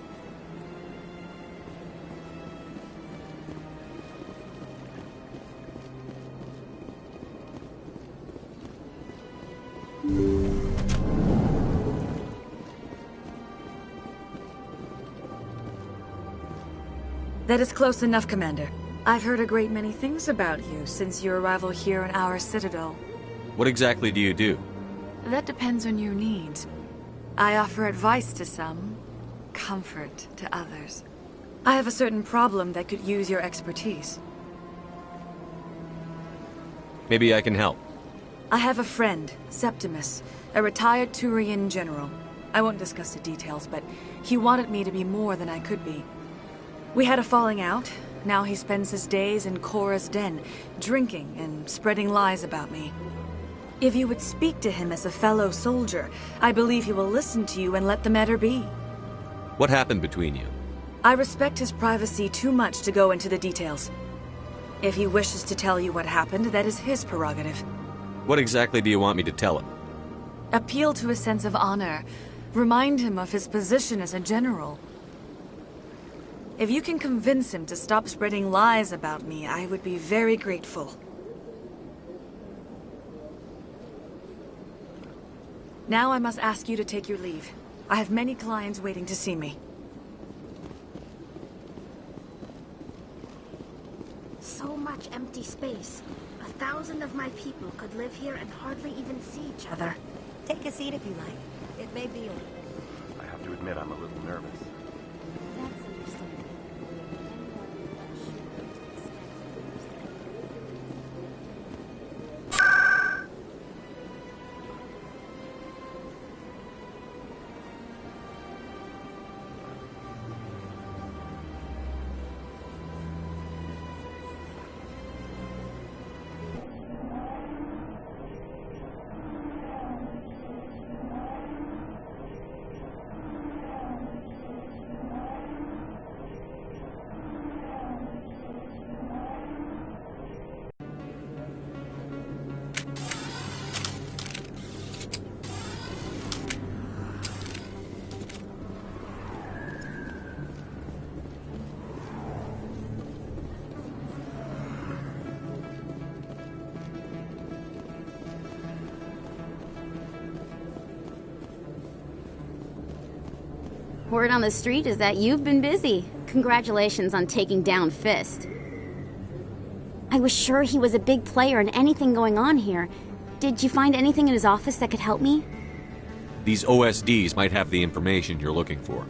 That is close enough, Commander. I've heard a great many things about you since your arrival here in our citadel. What exactly do you do? That depends on your needs. I offer advice to some, comfort to others. I have a certain problem that could use your expertise. Maybe I can help. I have a friend, Septimus, a retired Turian general. I won't discuss the details, but he wanted me to be more than I could be. We had a falling out. Now he spends his days in Korra's den, drinking and spreading lies about me. If you would speak to him as a fellow soldier, I believe he will listen to you and let the matter be. What happened between you? I respect his privacy too much to go into the details. If he wishes to tell you what happened, that is his prerogative. What exactly do you want me to tell him? Appeal to his sense of honor. Remind him of his position as a general. If you can convince him to stop spreading lies about me, I would be very grateful. Now I must ask you to take your leave. I have many clients waiting to see me. So much empty space. 1,000 of my people could live here and hardly even see each other. Take a seat if you like. It may be yours. I have to admit I'm a little nervous. That's understandable. Word on the street is that you've been busy. Congratulations on taking down Fist. I was sure he was a big player in anything going on here. Did you find anything in his office that could help me? These OSDs might have the information you're looking for.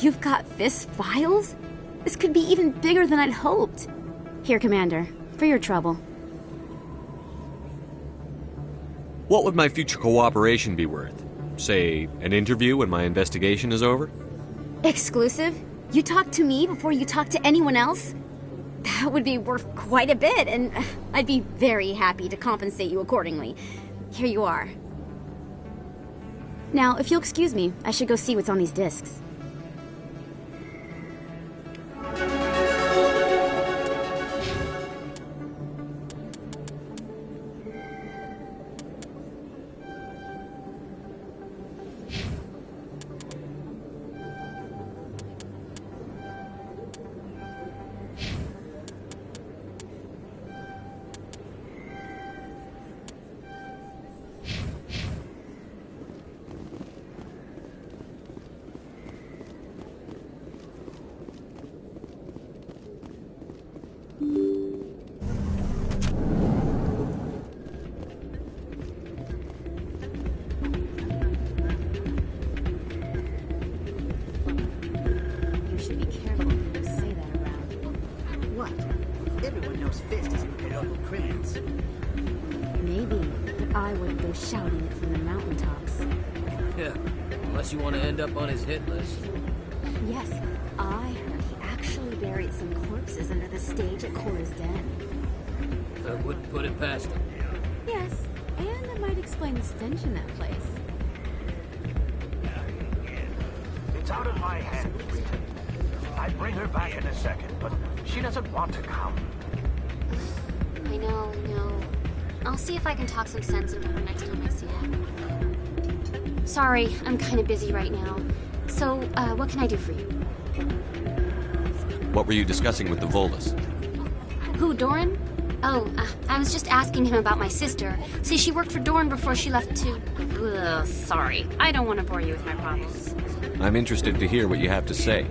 You've got Fist files? This could be even bigger than I'd hoped. Here, Commander, for your trouble. What would my future cooperation be worth? Say, an interview when my investigation is over? Exclusive? You talk to me before you talk to anyone else? That would be worth quite a bit, and I'd be very happy to compensate you accordingly. Here you are. Now, if you'll excuse me, I should go see what's on these discs. Shouting it from the mountaintops. Yeah, unless you want to end up on his hit list. Yes, I heard he actually buried some corpses under the stage at Cora's Den. I wouldn't put it past him. Yes, and it might explain the stench in that place. It's out of my hands, Rita. I'd bring her back in a second, but she doesn't want to come. I know. I'll see if I can talk some sense into her next time I see her. Sorry, I'm kind of busy right now. So, what can I do for you? What were you discussing with the Volus? Who, Doran? Oh, I was just asking him about my sister. See, she worked for Doran before she left to... Ugh, sorry, I don't want to bore you with my problems. I'm interested to hear what you have to say.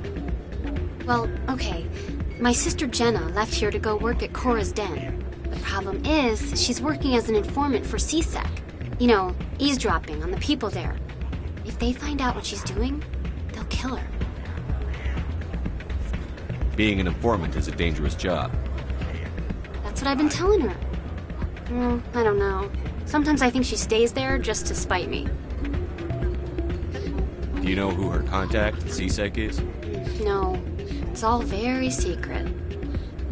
Well, okay. My sister Jenna left here to go work at Cora's Den. The problem is, she's working as an informant for CSEC. You know, eavesdropping on the people there. If they find out what she's doing, they'll kill her. Being an informant is a dangerous job. That's what I've been telling her. Well, I don't know. Sometimes I think she stays there just to spite me. Do you know who her contact at CSEC is? No, it's all very secret.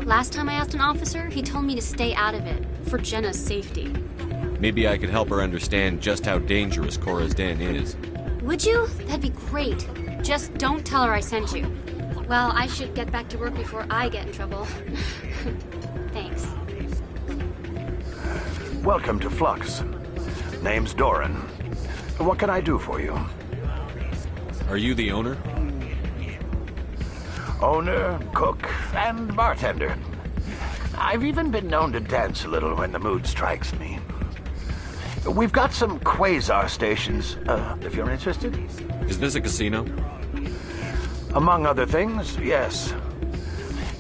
Last time I asked an officer, he told me to stay out of it, for Jenna's safety. Maybe I could help her understand just how dangerous Cora's Den is. Would you? That'd be great. Just don't tell her I sent you. Well, I should get back to work before I get in trouble. Thanks. Welcome to Flux. Name's Doran. What can I do for you? Are you the owner? Owner, cook, and bartender. I've even been known to dance a little when the mood strikes me. We've got some quasar stations, if you're interested. Is this a casino? Among other things, yes.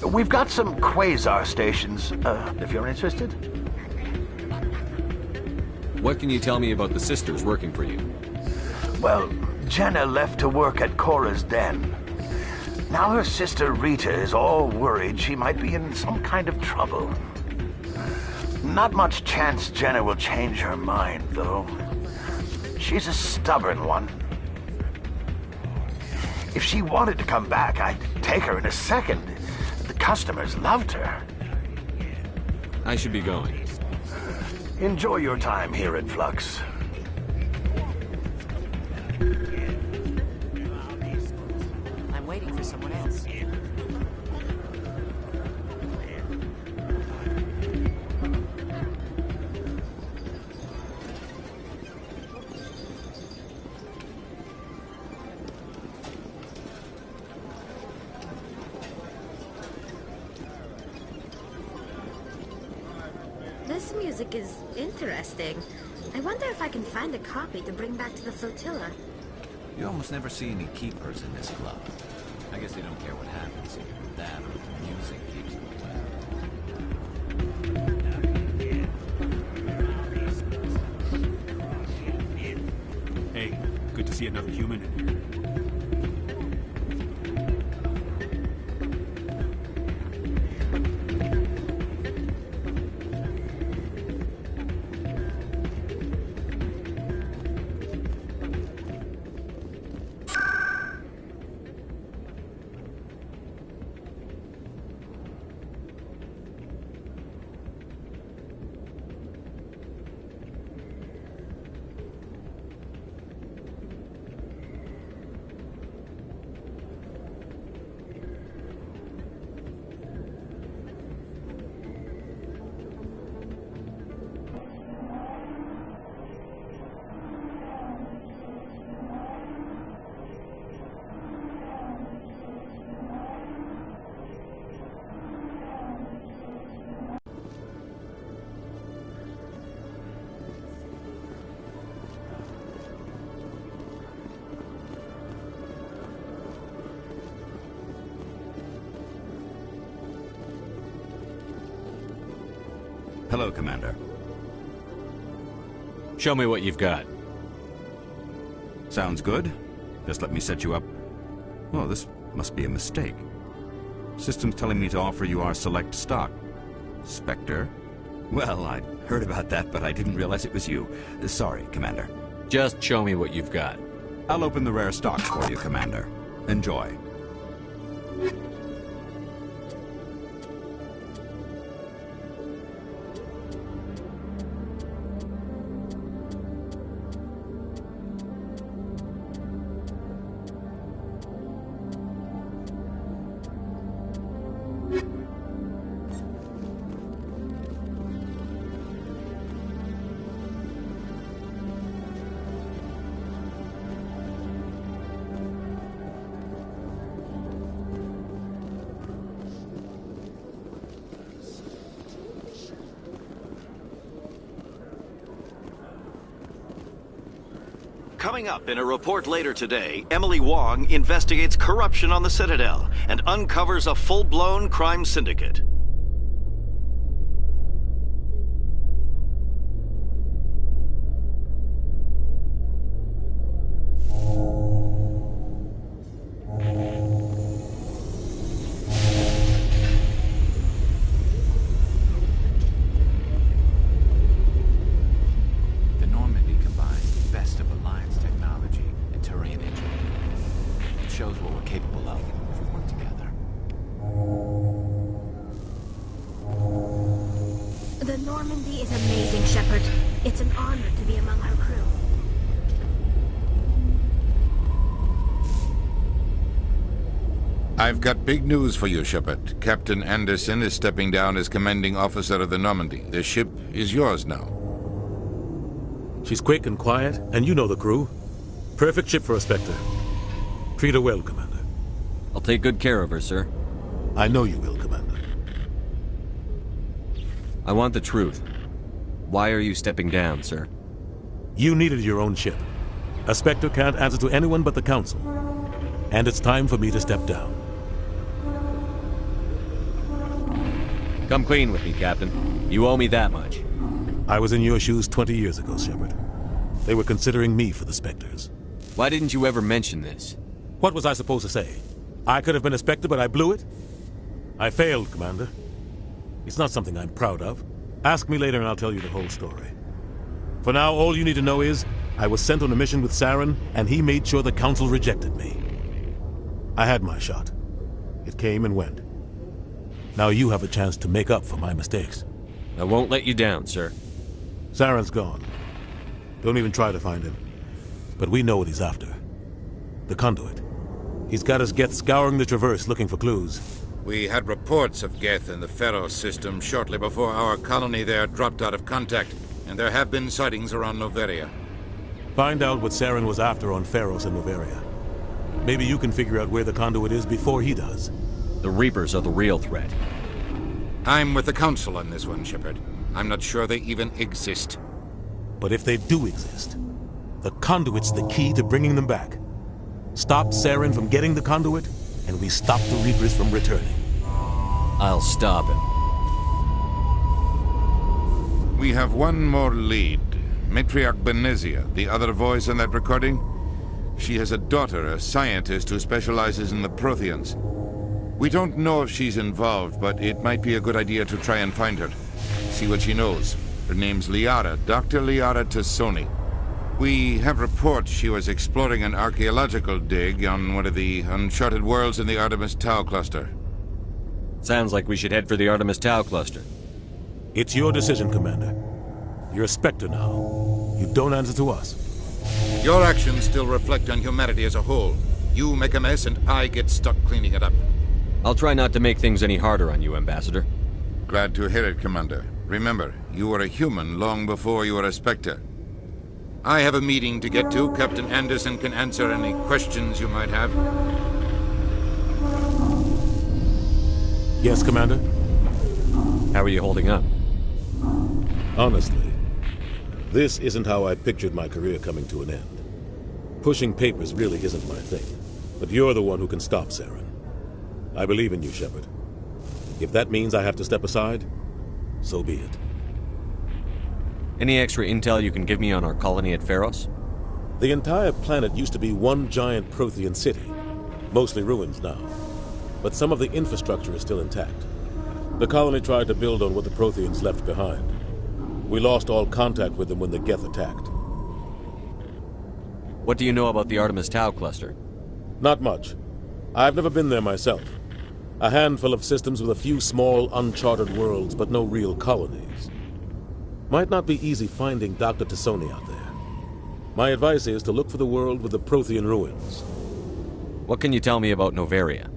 We've got some quasar stations, if you're interested. What can you tell me about the sisters working for you? Well, Jenna left to work at Cora's Den. Now her sister Rita is all worried she might be in some kind of trouble. Not much chance Jenna will change her mind, though. She's a stubborn one. If she wanted to come back, I'd take her in a second. The customers loved her. I should be going. Enjoy your time here at Flux. I'm waiting for someone else. This music is interesting. I wonder if I can find a copy to bring back to the flotilla. You almost never see any keepers in this club. I guess they don't care what happens here. That or music keeps them away. Hey, good to see another human in here. Hello, Commander. Show me what you've got. Sounds good. Just let me set you up. Well, this must be a mistake. System's telling me to offer you our select stock. Spectre? Well, I heard about that, but I didn't realize it was you. Sorry, Commander. Just show me what you've got. I'll open the rare stocks for you, Commander. Enjoy. Coming up in a report later today, Emily Wong investigates corruption on the Citadel and uncovers a full-blown crime syndicate. The Normandy is amazing, Shepard. It's an honor to be among our crew. I've got big news for you, Shepard. Captain Anderson is stepping down as commanding officer of the Normandy. The ship is yours now. She's quick and quiet, and you know the crew. Perfect ship for a Spectre. Treat her well, Commander. I'll take good care of her, sir. I know you will, Commander. I want the truth. Why are you stepping down, sir? You needed your own ship. A Spectre can't answer to anyone but the Council. And it's time for me to step down. Come clean with me, Captain. You owe me that much. I was in your shoes 20 years ago, Shepard. They were considering me for the Spectres. Why didn't you ever mention this? What was I supposed to say? I could have been a Spectre, but I blew it? I failed, Commander. It's not something I'm proud of. Ask me later and I'll tell you the whole story. For now, all you need to know is, I was sent on a mission with Saren, and he made sure the Council rejected me. I had my shot. It came and went. Now you have a chance to make up for my mistakes. I won't let you down, sir. Saren's gone. Don't even try to find him. But we know what he's after. The conduit. He's got us Geth scouring the Traverse looking for clues. We had reports of Geth in the Pharos system shortly before our colony there dropped out of contact, and there have been sightings around Noveria. Find out what Saren was after on Pharos and Noveria. Maybe you can figure out where the conduit is before he does. The Reapers are the real threat. I'm with the Council on this one, Shepard. I'm not sure they even exist. But if they do exist, the conduit's the key to bringing them back. Stop Saren from getting the conduit, and we stop the Reapers from returning. I'll stop him. We have one more lead. Matriarch Benezia, the other voice in that recording. She has a daughter, a scientist who specializes in the Protheans. We don't know if she's involved, but it might be a good idea to try and find her. See what she knows. Her name's Liara, Dr. Liara Tassoni. We have reports she was exploring an archaeological dig on one of the uncharted worlds in the Artemis Tau cluster. Sounds like we should head for the Artemis Tau cluster. It's your decision, Commander. You're a Spectre now. You don't answer to us. Your actions still reflect on humanity as a whole. You make a mess and I get stuck cleaning it up. I'll try not to make things any harder on you, Ambassador. Glad to hear it, Commander. Remember, you were a human long before you were a Spectre. I have a meeting to get to. Captain Anderson can answer any questions you might have. Yes, Commander? How are you holding up? Honestly, this isn't how I pictured my career coming to an end. Pushing papers really isn't my thing, but you're the one who can stop Saren. I believe in you, Shepard. If that means I have to step aside, so be it. Any extra intel you can give me on our colony at Pharos? The entire planet used to be one giant Prothean city, mostly ruins now. But some of the infrastructure is still intact. The colony tried to build on what the Protheans left behind. We lost all contact with them when the Geth attacked. What do you know about the Artemis Tau cluster? Not much. I've never been there myself. A handful of systems with a few small, uncharted worlds, but no real colonies. Might not be easy finding Dr. Tassoni out there. My advice is to look for the world with the Prothean ruins. What can you tell me about Noveria?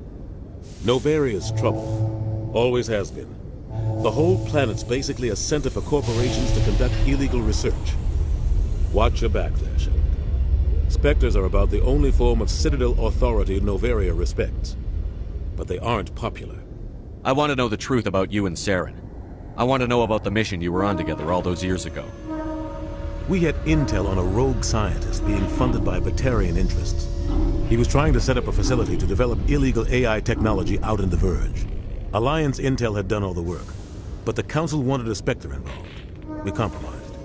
Noveria's trouble. Always has been. The whole planet's basically a center for corporations to conduct illegal research. Watch your back there, Shepard. Spectres are about the only form of Citadel authority Noveria respects. But they aren't popular. I want to know the truth about you and Saren. I want to know about the mission you were on together all those years ago. We had intel on a rogue scientist being funded by Batarian interests. He was trying to set up a facility to develop illegal AI technology out in the Verge. Alliance intel had done all the work, but the Council wanted a Spectre involved. We compromised.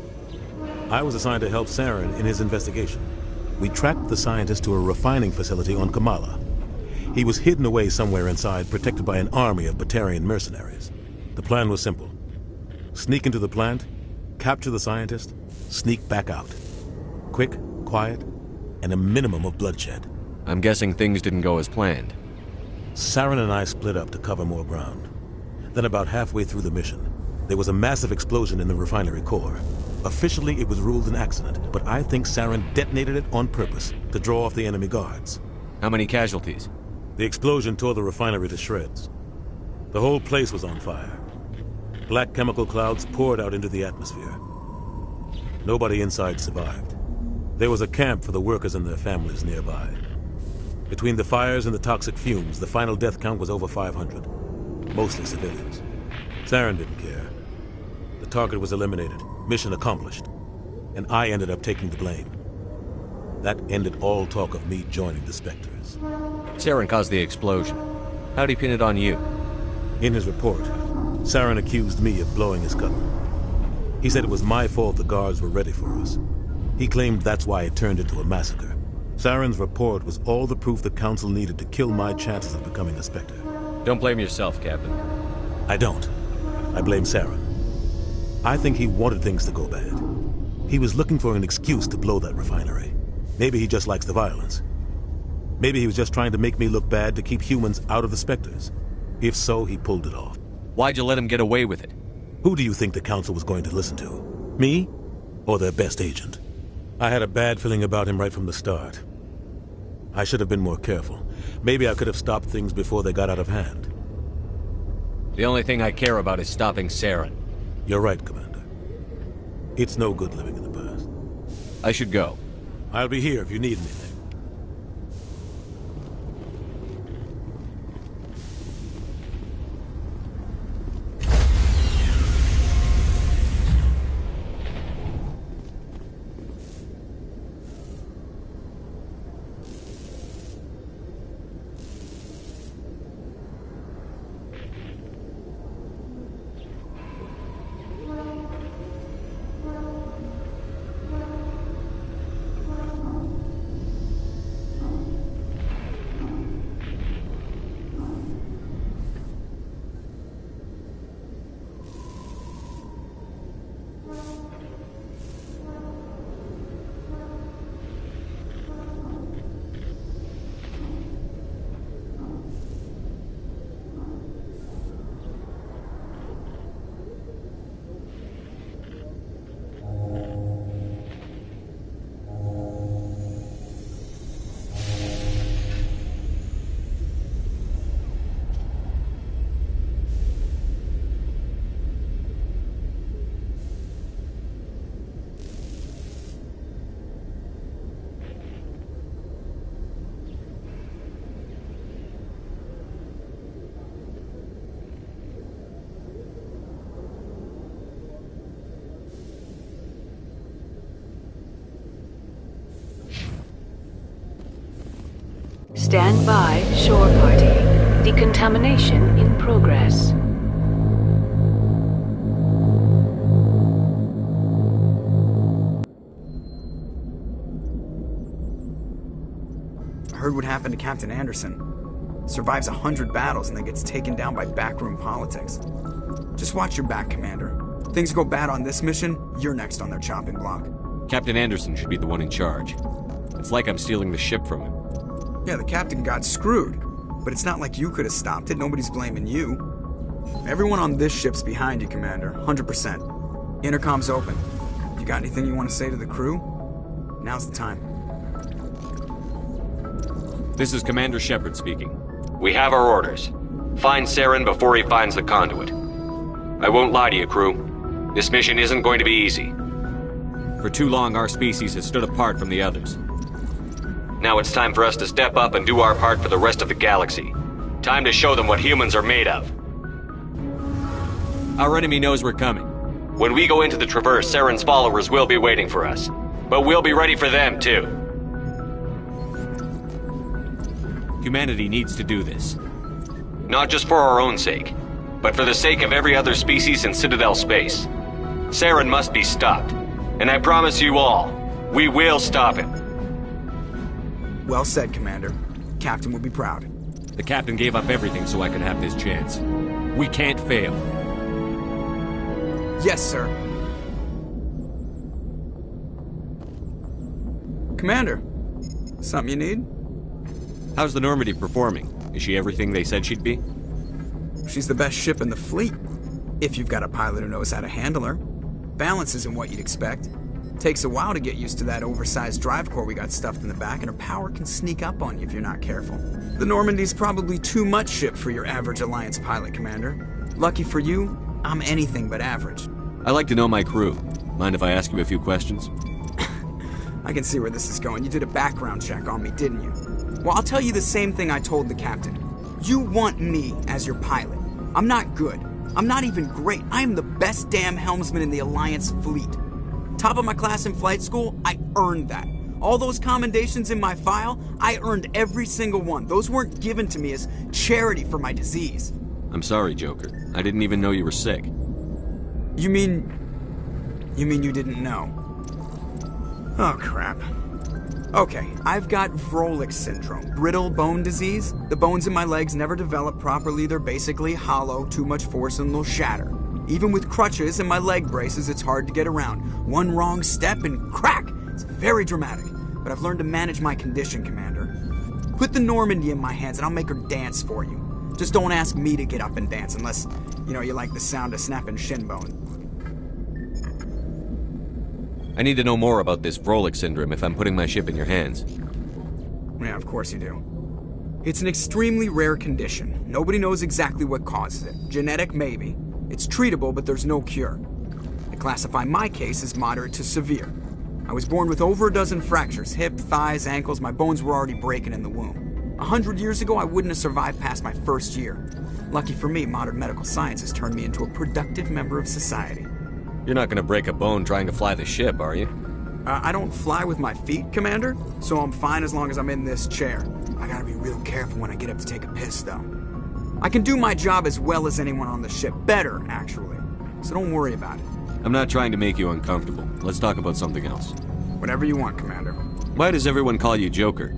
I was assigned to help Saren in his investigation. We tracked the scientist to a refining facility on Kamala. He was hidden away somewhere inside, protected by an army of Batarian mercenaries. The plan was simple. Sneak into the plant, capture the scientist, sneak back out. Quick, quiet, and a minimum of bloodshed. I'm guessing things didn't go as planned. Saren and I split up to cover more ground. Then about halfway through the mission, there was a massive explosion in the refinery core. Officially, it was ruled an accident, but I think Saren detonated it on purpose to draw off the enemy guards. How many casualties? The explosion tore the refinery to shreds. The whole place was on fire. Black chemical clouds poured out into the atmosphere. Nobody inside survived. There was a camp for the workers and their families nearby. Between the fires and the toxic fumes, the final death count was over 500. Mostly civilians. Saren didn't care. The target was eliminated. Mission accomplished. And I ended up taking the blame. That ended all talk of me joining the Spectres. Saren caused the explosion. How'd he pin it on you? In his report, Saren accused me of blowing his cover. He said it was my fault the guards were ready for us. He claimed that's why it turned into a massacre. Saren's report was all the proof the Council needed to kill my chances of becoming a Spectre. Don't blame yourself, Captain. I don't. I blame Saren. I think he wanted things to go bad. He was looking for an excuse to blow that refinery. Maybe he just likes the violence. Maybe he was just trying to make me look bad to keep humans out of the Spectres. If so, he pulled it off. Why'd you let him get away with it? Who do you think the Council was going to listen to? Me? Or their best agent? I had a bad feeling about him right from the start. I should have been more careful. Maybe I could have stopped things before they got out of hand. The only thing I care about is stopping Saren. You're right, Commander. It's no good living in the past. I should go. I'll be here if you need anything. Stand by, shore party. Decontamination in progress. I heard what happened to Captain Anderson. Survives 100 battles and then gets taken down by backroom politics. Just watch your back, Commander. Things go bad on this mission, you're next on their chopping block. Captain Anderson should be the one in charge. It's like I'm stealing the ship from him. Yeah, the captain got screwed. But it's not like you could have stopped it. Nobody's blaming you. Everyone on this ship's behind you, Commander. 100%. Intercom's open. You got anything you want to say to the crew? Now's the time. This is Commander Shepard speaking. We have our orders. Find Saren before he finds the conduit. I won't lie to you, crew. This mission isn't going to be easy. For too long, our species has stood apart from the others. Now it's time for us to step up and do our part for the rest of the galaxy. Time to show them what humans are made of. Our enemy knows we're coming. When we go into the Traverse, Saren's followers will be waiting for us. But we'll be ready for them, too. Humanity needs to do this. Not just for our own sake, but for the sake of every other species in Citadel space. Saren must be stopped. And I promise you all, we will stop him. Well said, Commander. Captain will be proud. The captain gave up everything so I could have this chance. We can't fail. Yes, sir. Commander, something you need? How's the Normandy performing? Is she everything they said she'd be? She's the best ship in the fleet. If you've got a pilot who knows how to handle her. Balance isn't what you'd expect. Takes a while to get used to that oversized drive core we got stuffed in the back, and her power can sneak up on you if you're not careful. The Normandy's probably too much ship for your average Alliance pilot, Commander. Lucky for you, I'm anything but average. I like to know my crew. Mind if I ask you a few questions? I can see where this is going. You did a background check on me, didn't you? Well, I'll tell you the same thing I told the captain. You want me as your pilot. I'm not good. I'm not even great. I am the best damn helmsman in the Alliance fleet. Top of my class in flight school, I earned that. All those commendations in my file, I earned every single one. Those weren't given to me as charity for my disease. I'm sorry, Joker. I didn't even know you were sick. You mean you didn't know? Oh, crap. Okay, I've got Vrolik syndrome, brittle bone disease. The bones in my legs never develop properly. They're basically hollow, too much force and they'll shatter. Even with crutches and my leg braces, it's hard to get around. One wrong step and crack! It's very dramatic. But I've learned to manage my condition, Commander. Put the Normandy in my hands and I'll make her dance for you. Just don't ask me to get up and dance unless, you like the sound of snapping shin bone. I need to know more about this Vrolik syndrome if I'm putting my ship in your hands. Yeah, of course you do. It's an extremely rare condition. Nobody knows exactly what causes it. Genetic, maybe. It's treatable, but there's no cure. I classify my case as moderate to severe. I was born with over a dozen fractures, hip, thighs, ankles. My bones were already breaking in the womb. 100 years ago, I wouldn't have survived past my first year. Lucky for me, modern medical science has turned me into a productive member of society. You're not gonna break a bone trying to fly the ship, are you? I don't fly with my feet, Commander, so I'm fine as long as I'm in this chair. I gotta be real careful when I get up to take a piss, though. I can do my job as well as anyone on the ship. Better, actually. So don't worry about it. I'm not trying to make you uncomfortable. Let's talk about something else. Whatever you want, Commander. Why does everyone call you Joker?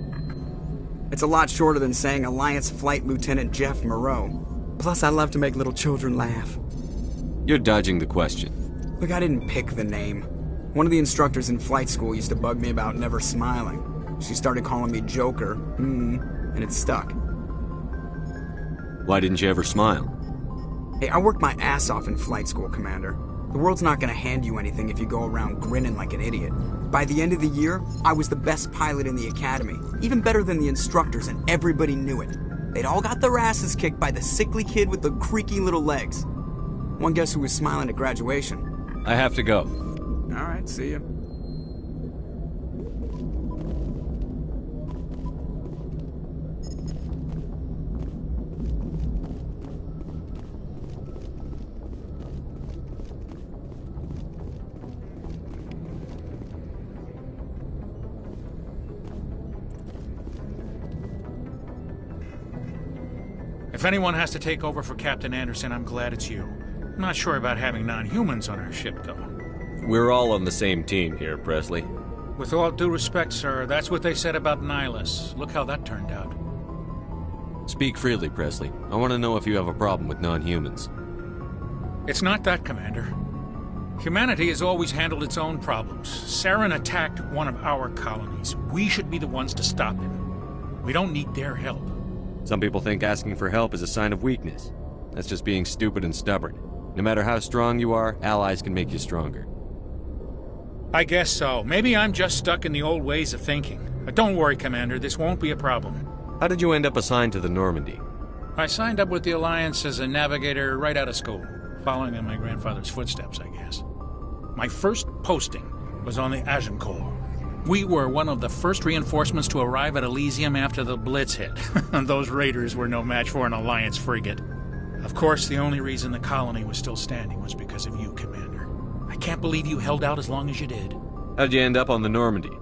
It's a lot shorter than saying Alliance Flight Lieutenant Jeff Moreau. Plus, I love to make little children laugh. You're dodging the question. Look, I didn't pick the name. One of the instructors in flight school used to bug me about never smiling. She started calling me Joker, and it stuck. Why didn't you ever smile? Hey, I worked my ass off in flight school, Commander. The world's not gonna hand you anything if you go around grinning like an idiot. By the end of the year, I was the best pilot in the academy, even better than the instructors, and everybody knew it. They'd all got their asses kicked by the sickly kid with the creaky little legs. One guess who was smiling at graduation? I have to go. All right, see ya. If anyone has to take over for Captain Anderson, I'm glad it's you. I'm not sure about having non-humans on our ship, though. We're all on the same team here, Presley. With all due respect, sir, that's what they said about Nihilus. Look how that turned out. Speak freely, Presley. I want to know if you have a problem with non-humans. It's not that, Commander. Humanity has always handled its own problems. Saren attacked one of our colonies. We should be the ones to stop him. We don't need their help. Some people think asking for help is a sign of weakness. That's just being stupid and stubborn. No matter how strong you are, allies can make you stronger. I guess so. Maybe I'm just stuck in the old ways of thinking. But don't worry, Commander, this won't be a problem. How did you end up assigned to the Normandy? I signed up with the Alliance as a navigator right out of school, following in my grandfather's footsteps, I guess. My first posting was on the Agincourt. We were one of the first reinforcements to arrive at Elysium after the Blitz hit. Those raiders were no match for an Alliance frigate. Of course, the only reason the colony was still standing was because of you, Commander. I can't believe you held out as long as you did. How'd you end up on the Normandy?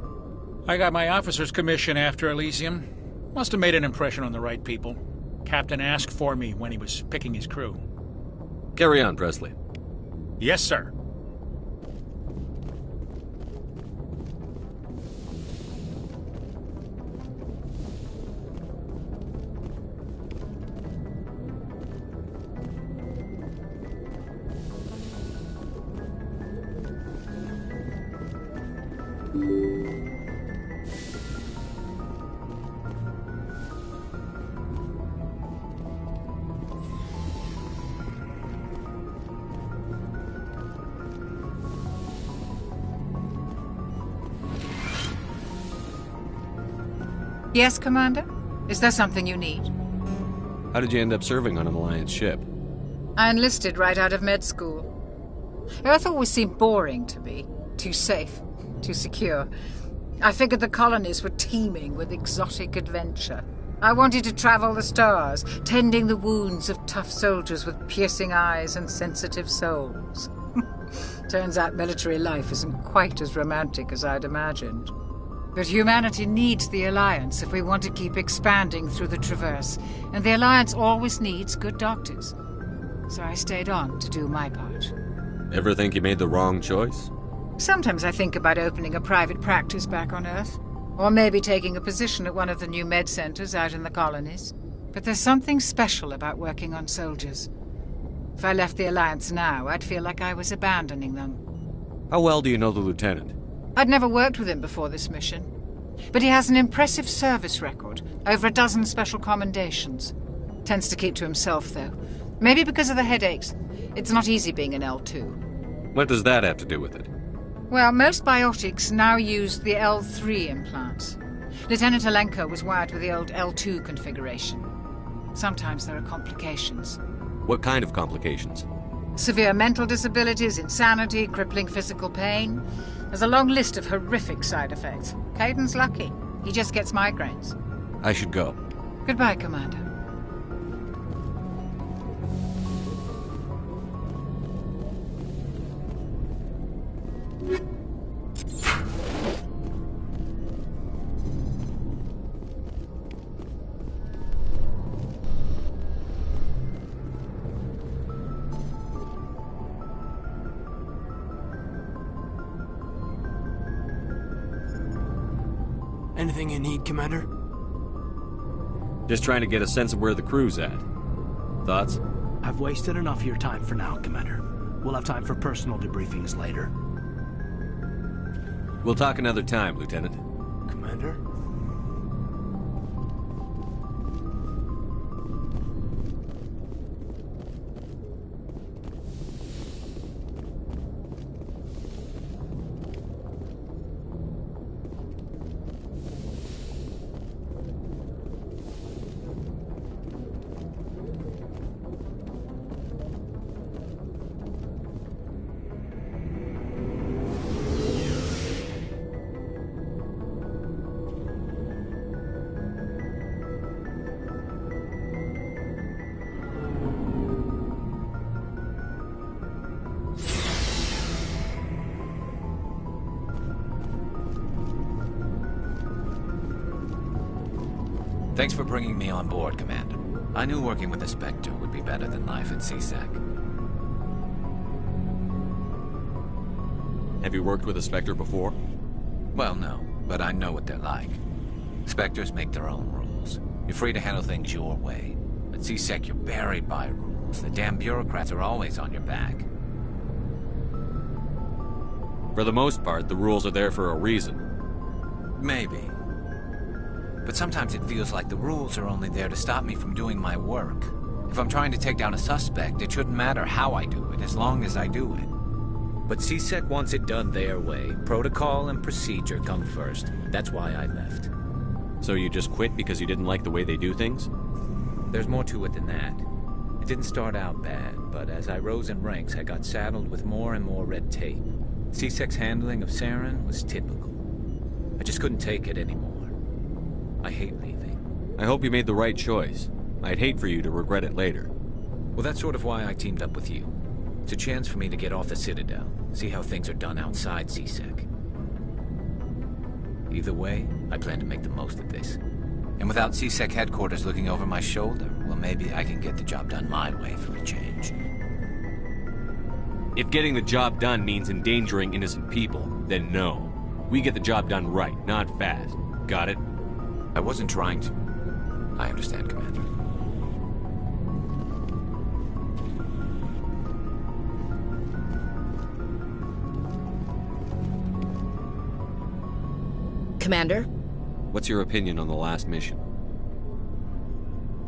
I got my officer's commission after Elysium. Must have made an impression on the right people. Captain asked for me when he was picking his crew. Carry on, Presley. Yes, sir. Yes, Commander? Is there something you need? How did you end up serving on an Alliance ship? I enlisted right out of med school. Earth always seemed boring to me. Too safe, too secure. I figured the colonies were teeming with exotic adventure. I wanted to travel the stars, tending the wounds of tough soldiers with piercing eyes and sensitive souls. Turns out military life isn't quite as romantic as I'd imagined. But humanity needs the Alliance if we want to keep expanding through the Traverse, and the Alliance always needs good doctors. So I stayed on to do my part. Ever think you made the wrong choice? Sometimes I think about opening a private practice back on Earth, or maybe taking a position at one of the new med centers out in the colonies. But there's something special about working on soldiers. If I left the Alliance now, I'd feel like I was abandoning them. How well do you know the Lieutenant? I'd never worked with him before this mission. But he has an impressive service record, over 12 special commendations. Tends to keep to himself, though. Maybe because of the headaches. It's not easy being an L2. What does that have to do with it? Well, most biotics now use the L3 implants. Lieutenant Alenko was wired with the old L2 configuration. Sometimes there are complications. What kind of complications? Severe mental disabilities, insanity, crippling physical pain. There's a long list of horrific side effects. Caden's lucky. He just gets migraines. I should go. Goodbye, Commander. Anything you need, Commander? Just trying to get a sense of where the crew's at. Thoughts? I've wasted enough of your time for now, Commander. We'll have time for personal debriefings later. We'll talk another time, Lieutenant. Commander? Thanks for bringing me on board, Commander. I knew working with the Spectre would be better than life at CSEC. Have you worked with a Spectre before? Well, no, but I know what they're like. Spectres make their own rules. You're free to handle things your way. At CSEC, you're buried by rules. The damn bureaucrats are always on your back. For the most part, the rules are there for a reason. Maybe. But sometimes it feels like the rules are only there to stop me from doing my work. If I'm trying to take down a suspect, it shouldn't matter how I do it, as long as I do it. But CSEC wants it done their way. Protocol and procedure come first. That's why I left. So you just quit because you didn't like the way they do things? There's more to it than that. It didn't start out bad, but as I rose in ranks, I got saddled with more and more red tape. CSEC's handling of Saren was typical. I just couldn't take it anymore. I hate leaving. I hope you made the right choice. I'd hate for you to regret it later. Well, that's sort of why I teamed up with you. It's a chance for me to get off the Citadel, see how things are done outside CSEC. Either way, I plan to make the most of this. And without CSEC headquarters looking over my shoulder, well, maybe I can get the job done my way for a change. If getting the job done means endangering innocent people, then no. We get the job done right, not fast. Got it? I wasn't trying to... I understand, Commander. Commander? What's your opinion on the last mission?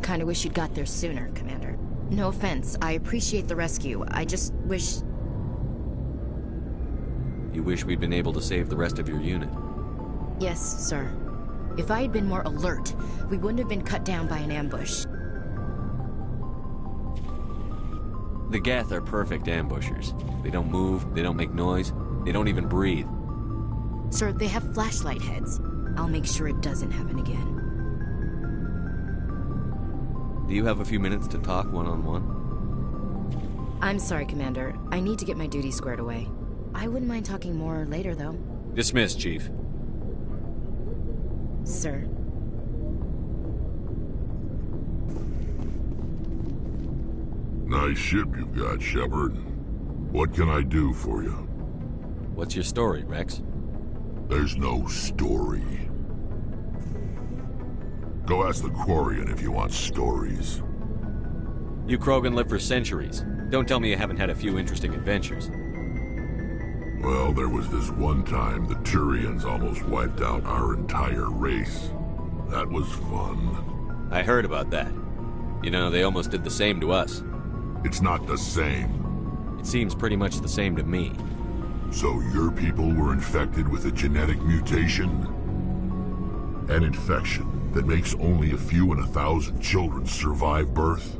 Kinda wish you'd got there sooner, Commander. No offense, I appreciate the rescue. I just wish... You wish we'd been able to save the rest of your unit? Yes, sir. If I had been more alert, we wouldn't have been cut down by an ambush. The Geth are perfect ambushers. They don't move, they don't make noise, they don't even breathe. Sir, they have flashlight heads. I'll make sure it doesn't happen again. Do you have a few minutes to talk one-on-one? I'm sorry, Commander. I need to get my duty squared away. I wouldn't mind talking more later, though. Dismissed, Chief. Sir. Nice ship you've got, Shepard. What can I do for you? What's your story, Rex? There's no story. Go ask the Quarian if you want stories. You Krogan live for centuries. Don't tell me you haven't had a few interesting adventures. Well, there was this one time the Turians almost wiped out our entire race. That was fun. I heard about that. You know, they almost did the same to us. It's not the same. It seems pretty much the same to me. So your people were infected with a genetic mutation? An infection that makes only a few in 1,000 children survive birth?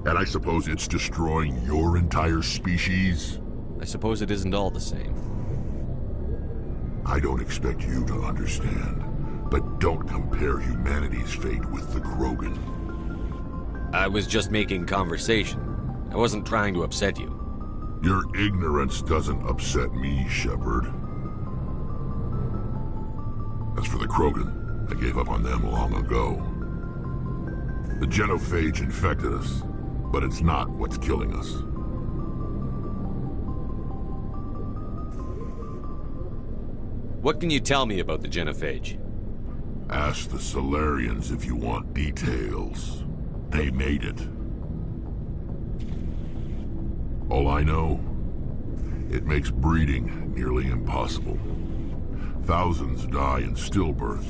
And I suppose it's destroying your entire species? I suppose it isn't all the same. I don't expect you to understand, but don't compare humanity's fate with the Krogan. I was just making conversation. I wasn't trying to upset you. Your ignorance doesn't upset me, Shepard. As for the Krogan, I gave up on them long ago. The genophage infected us, but it's not what's killing us. What can you tell me about the genophage? Ask the Solarians if you want details. They made it. All I know, it makes breeding nearly impossible. Thousands die in stillbirth,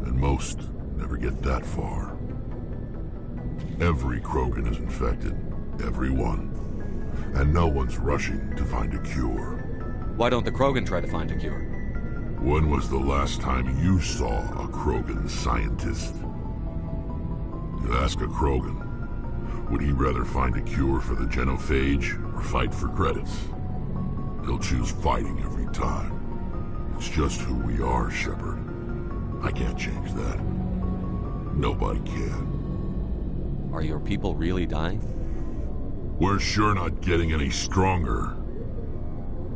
and most never get that far. Every Krogan is infected, every one. And no one's rushing to find a cure. Why don't the Krogan try to find a cure? When was the last time you saw a Krogan scientist? You ask a Krogan, would he rather find a cure for the genophage or fight for credits? He'll choose fighting every time. It's just who we are, Shepard. I can't change that. Nobody can. Are your people really dying? We're sure not getting any stronger.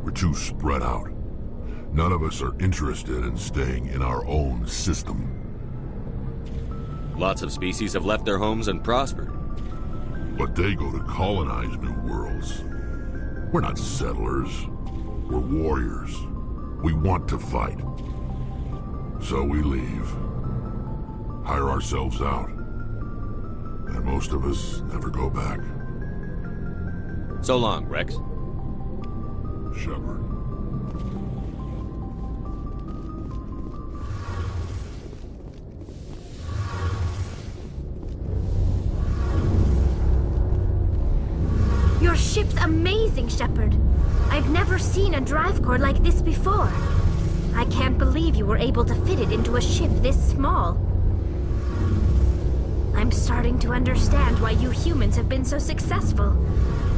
We're too spread out. None of us are interested in staying in our own system. Lots of species have left their homes and prospered. But they go to colonize new worlds. We're not settlers. We're warriors. We want to fight. So we leave. Hire ourselves out. And most of us never go back. So long, Rex. Shepard. Your ship's amazing, Shepard. I've never seen a drive core like this before. I can't believe you were able to fit it into a ship this small. I'm starting to understand why you humans have been so successful.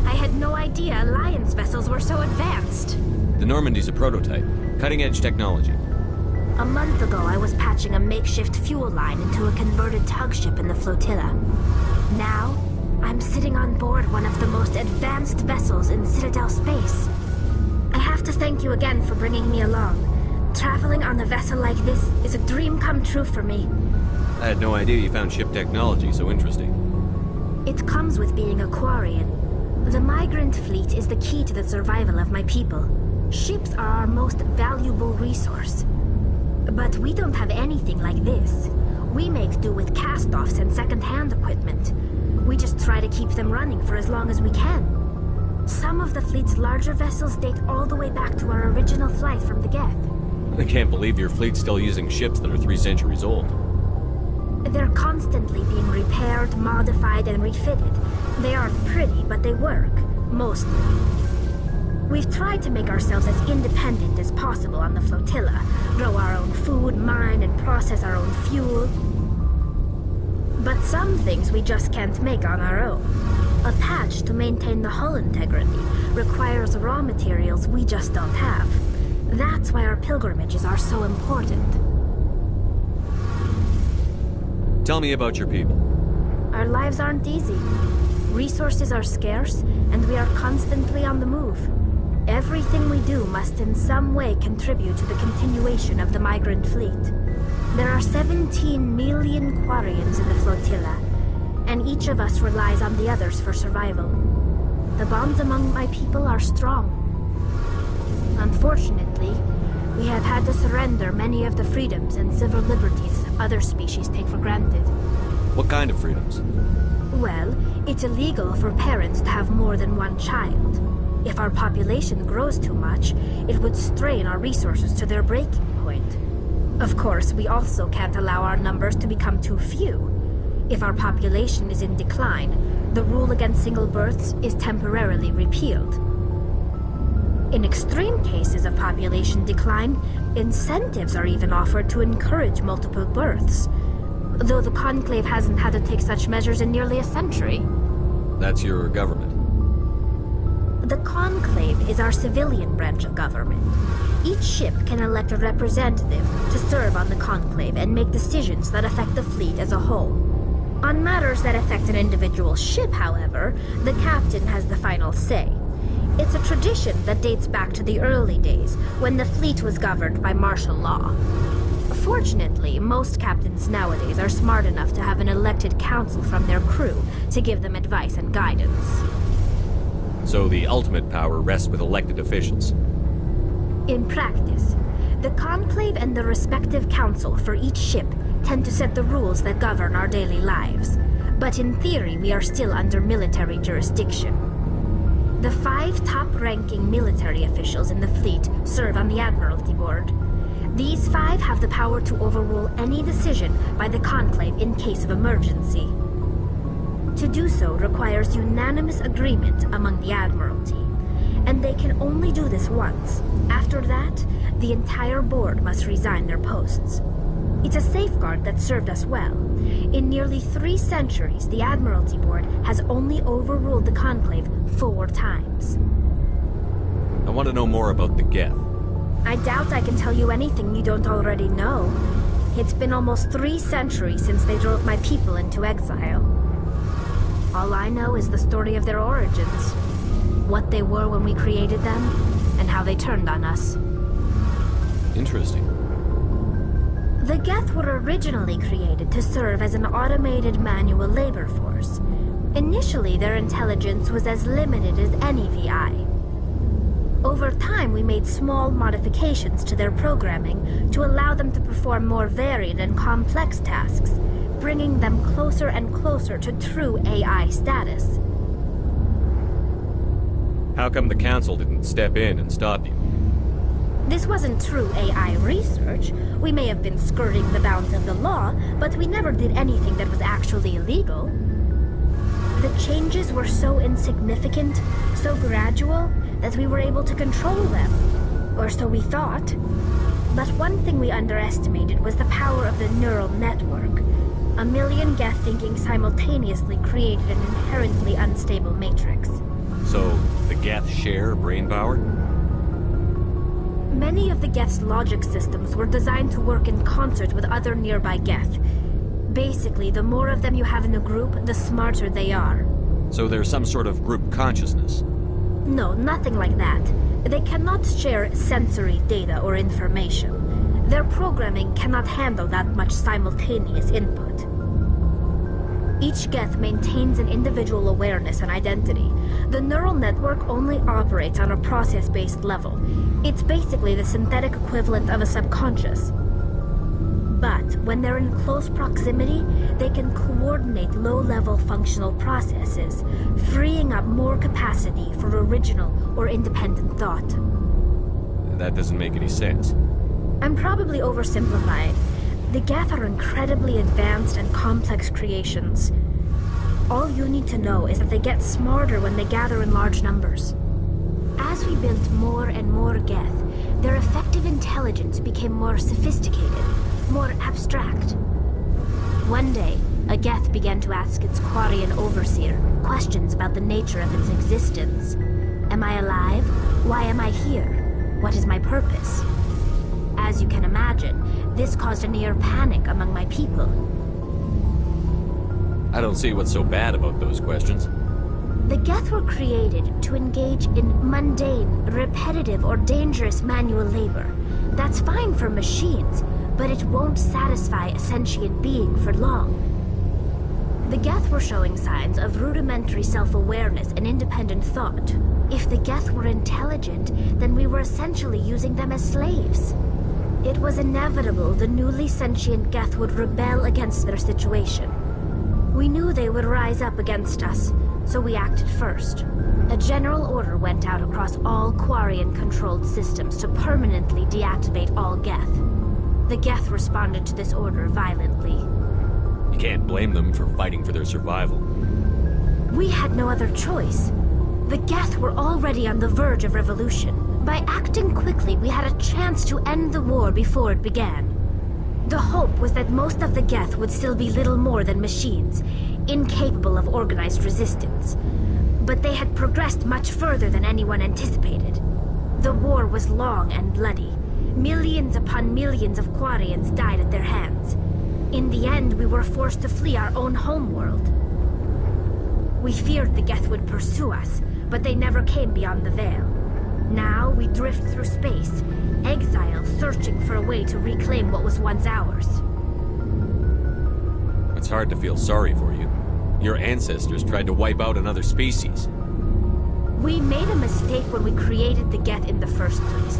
I had no idea Alliance vessels were so advanced. The Normandy's a prototype. Cutting-edge technology. A month ago, I was patching a makeshift fuel line into a converted tug ship in the flotilla. Now, I'm sitting on board one of the most advanced vessels in Citadel space. I have to thank you again for bringing me along. Traveling on a vessel like this is a dream come true for me. I had no idea you found ship technology so interesting. It comes with being a Quarian. The migrant fleet is the key to the survival of my people. Ships are our most valuable resource. But we don't have anything like this. We make do with cast-offs and second-hand equipment. We just try to keep them running for as long as we can. Some of the fleet's larger vessels date all the way back to our original flight from the Geth. I can't believe your fleet's still using ships that are 3 centuries old. They're constantly being repaired, modified, and refitted. They aren't pretty, but they work. Mostly. We've tried to make ourselves as independent as possible on the flotilla. Grow our own food, mine, and process our own fuel. But some things we just can't make on our own. A patch to maintain the hull integrity requires raw materials we just don't have. That's why our pilgrimages are so important. Tell me about your people. Our lives aren't easy. Resources are scarce, and we are constantly on the move. Everything we do must in some way contribute to the continuation of the migrant fleet. There are 17 million Quarians in the flotilla, and each of us relies on the others for survival. The bonds among my people are strong. Unfortunately, we have had to surrender many of the freedoms and civil liberties other species take for granted. What kind of freedoms? Well, it's illegal for parents to have more than one child. If our population grows too much, it would strain our resources to their breaking point. Of course, we also can't allow our numbers to become too few. If our population is in decline, the rule against single births is temporarily repealed. In extreme cases of population decline, incentives are even offered to encourage multiple births, though the Conclave hasn't had to take such measures in nearly a century. That's your government. The Conclave is our civilian branch of government. Each ship can elect a representative to serve on the Conclave and make decisions that affect the fleet as a whole. On matters that affect an individual ship, however, the captain has the final say. It's a tradition that dates back to the early days, when the fleet was governed by martial law. Fortunately, most captains nowadays are smart enough to have an elected council from their crew to give them advice and guidance. So the ultimate power rests with elected officials. In practice, the Conclave and the respective council for each ship tend to set the rules that govern our daily lives. But in theory, we are still under military jurisdiction. The 5 top-ranking military officials in the fleet serve on the Admiralty Board. These 5 have the power to overrule any decision by the Conclave in case of emergency. To do so requires unanimous agreement among the Admiralty, and they can only do this once. After that, the entire board must resign their posts. It's a safeguard that served us well. In nearly 3 centuries, the Admiralty Board has only overruled the Conclave 4 times. I want to know more about the Geth. I doubt I can tell you anything you don't already know. It's been almost 3 centuries since they drove my people into exile. All I know is the story of their origins. What they were when we created them, and how they turned on us. Interesting. The Geth were originally created to serve as an automated manual labor force. Initially, their intelligence was as limited as any VI. Over time, we made small modifications to their programming to allow them to perform more varied and complex tasks, bringing them closer and closer to true AI status. How come the Council didn't step in and stop you? This wasn't true AI research. We may have been skirting the bounds of the law, but we never did anything that was actually illegal. The changes were so insignificant, so gradual, that we were able to control them. Or so we thought. But one thing we underestimated was the power of the neural network. A million Geth thinking simultaneously created an inherently unstable matrix. So, the Geth share brain power? Many of the Geth's logic systems were designed to work in concert with other nearby Geth. Basically, the more of them you have in a group, the smarter they are. So there's some sort of group consciousness? No, nothing like that. They cannot share sensory data or information. Their programming cannot handle that much simultaneous input. Each Geth maintains an individual awareness and identity. The neural network only operates on a process-based level. It's basically the synthetic equivalent of a subconscious. But when they're in close proximity, they can coordinate low-level functional processes, freeing up more capacity for original or independent thought. That doesn't make any sense. I'm probably oversimplifying. The Geth are incredibly advanced and complex creations. All you need to know is that they get smarter when they gather in large numbers. As we built more and more Geth, their effective intelligence became more sophisticated, more abstract. One day, a Geth began to ask its Quarian overseer questions about the nature of its existence. Am I alive? Why am I here? What is my purpose? As you can imagine, this caused a near panic among my people. I don't see what's so bad about those questions. The Geth were created to engage in mundane, repetitive, or dangerous manual labor. That's fine for machines, but it won't satisfy a sentient being for long. The Geth were showing signs of rudimentary self-awareness and independent thought. If the Geth were intelligent, then we were essentially using them as slaves. It was inevitable the newly sentient Geth would rebel against their situation. We knew they would rise up against us, so we acted first. A general order went out across all Quarian-controlled systems to permanently deactivate all Geth. The Geth responded to this order violently. You can't blame them for fighting for their survival. We had no other choice. The Geth were already on the verge of revolution. By acting quickly, we had a chance to end the war before it began. The hope was that most of the Geth would still be little more than machines, incapable of organized resistance. But they had progressed much further than anyone anticipated. The war was long and bloody. Millions upon millions of Quarians died at their hands. In the end, we were forced to flee our own homeworld. We feared the Geth would pursue us, but they never came beyond the Veil. Now we drift through space, exile, searching for a way to reclaim what was once ours. It's hard to feel sorry for you. Your ancestors tried to wipe out another species. We made a mistake when we created the Geth in the first place,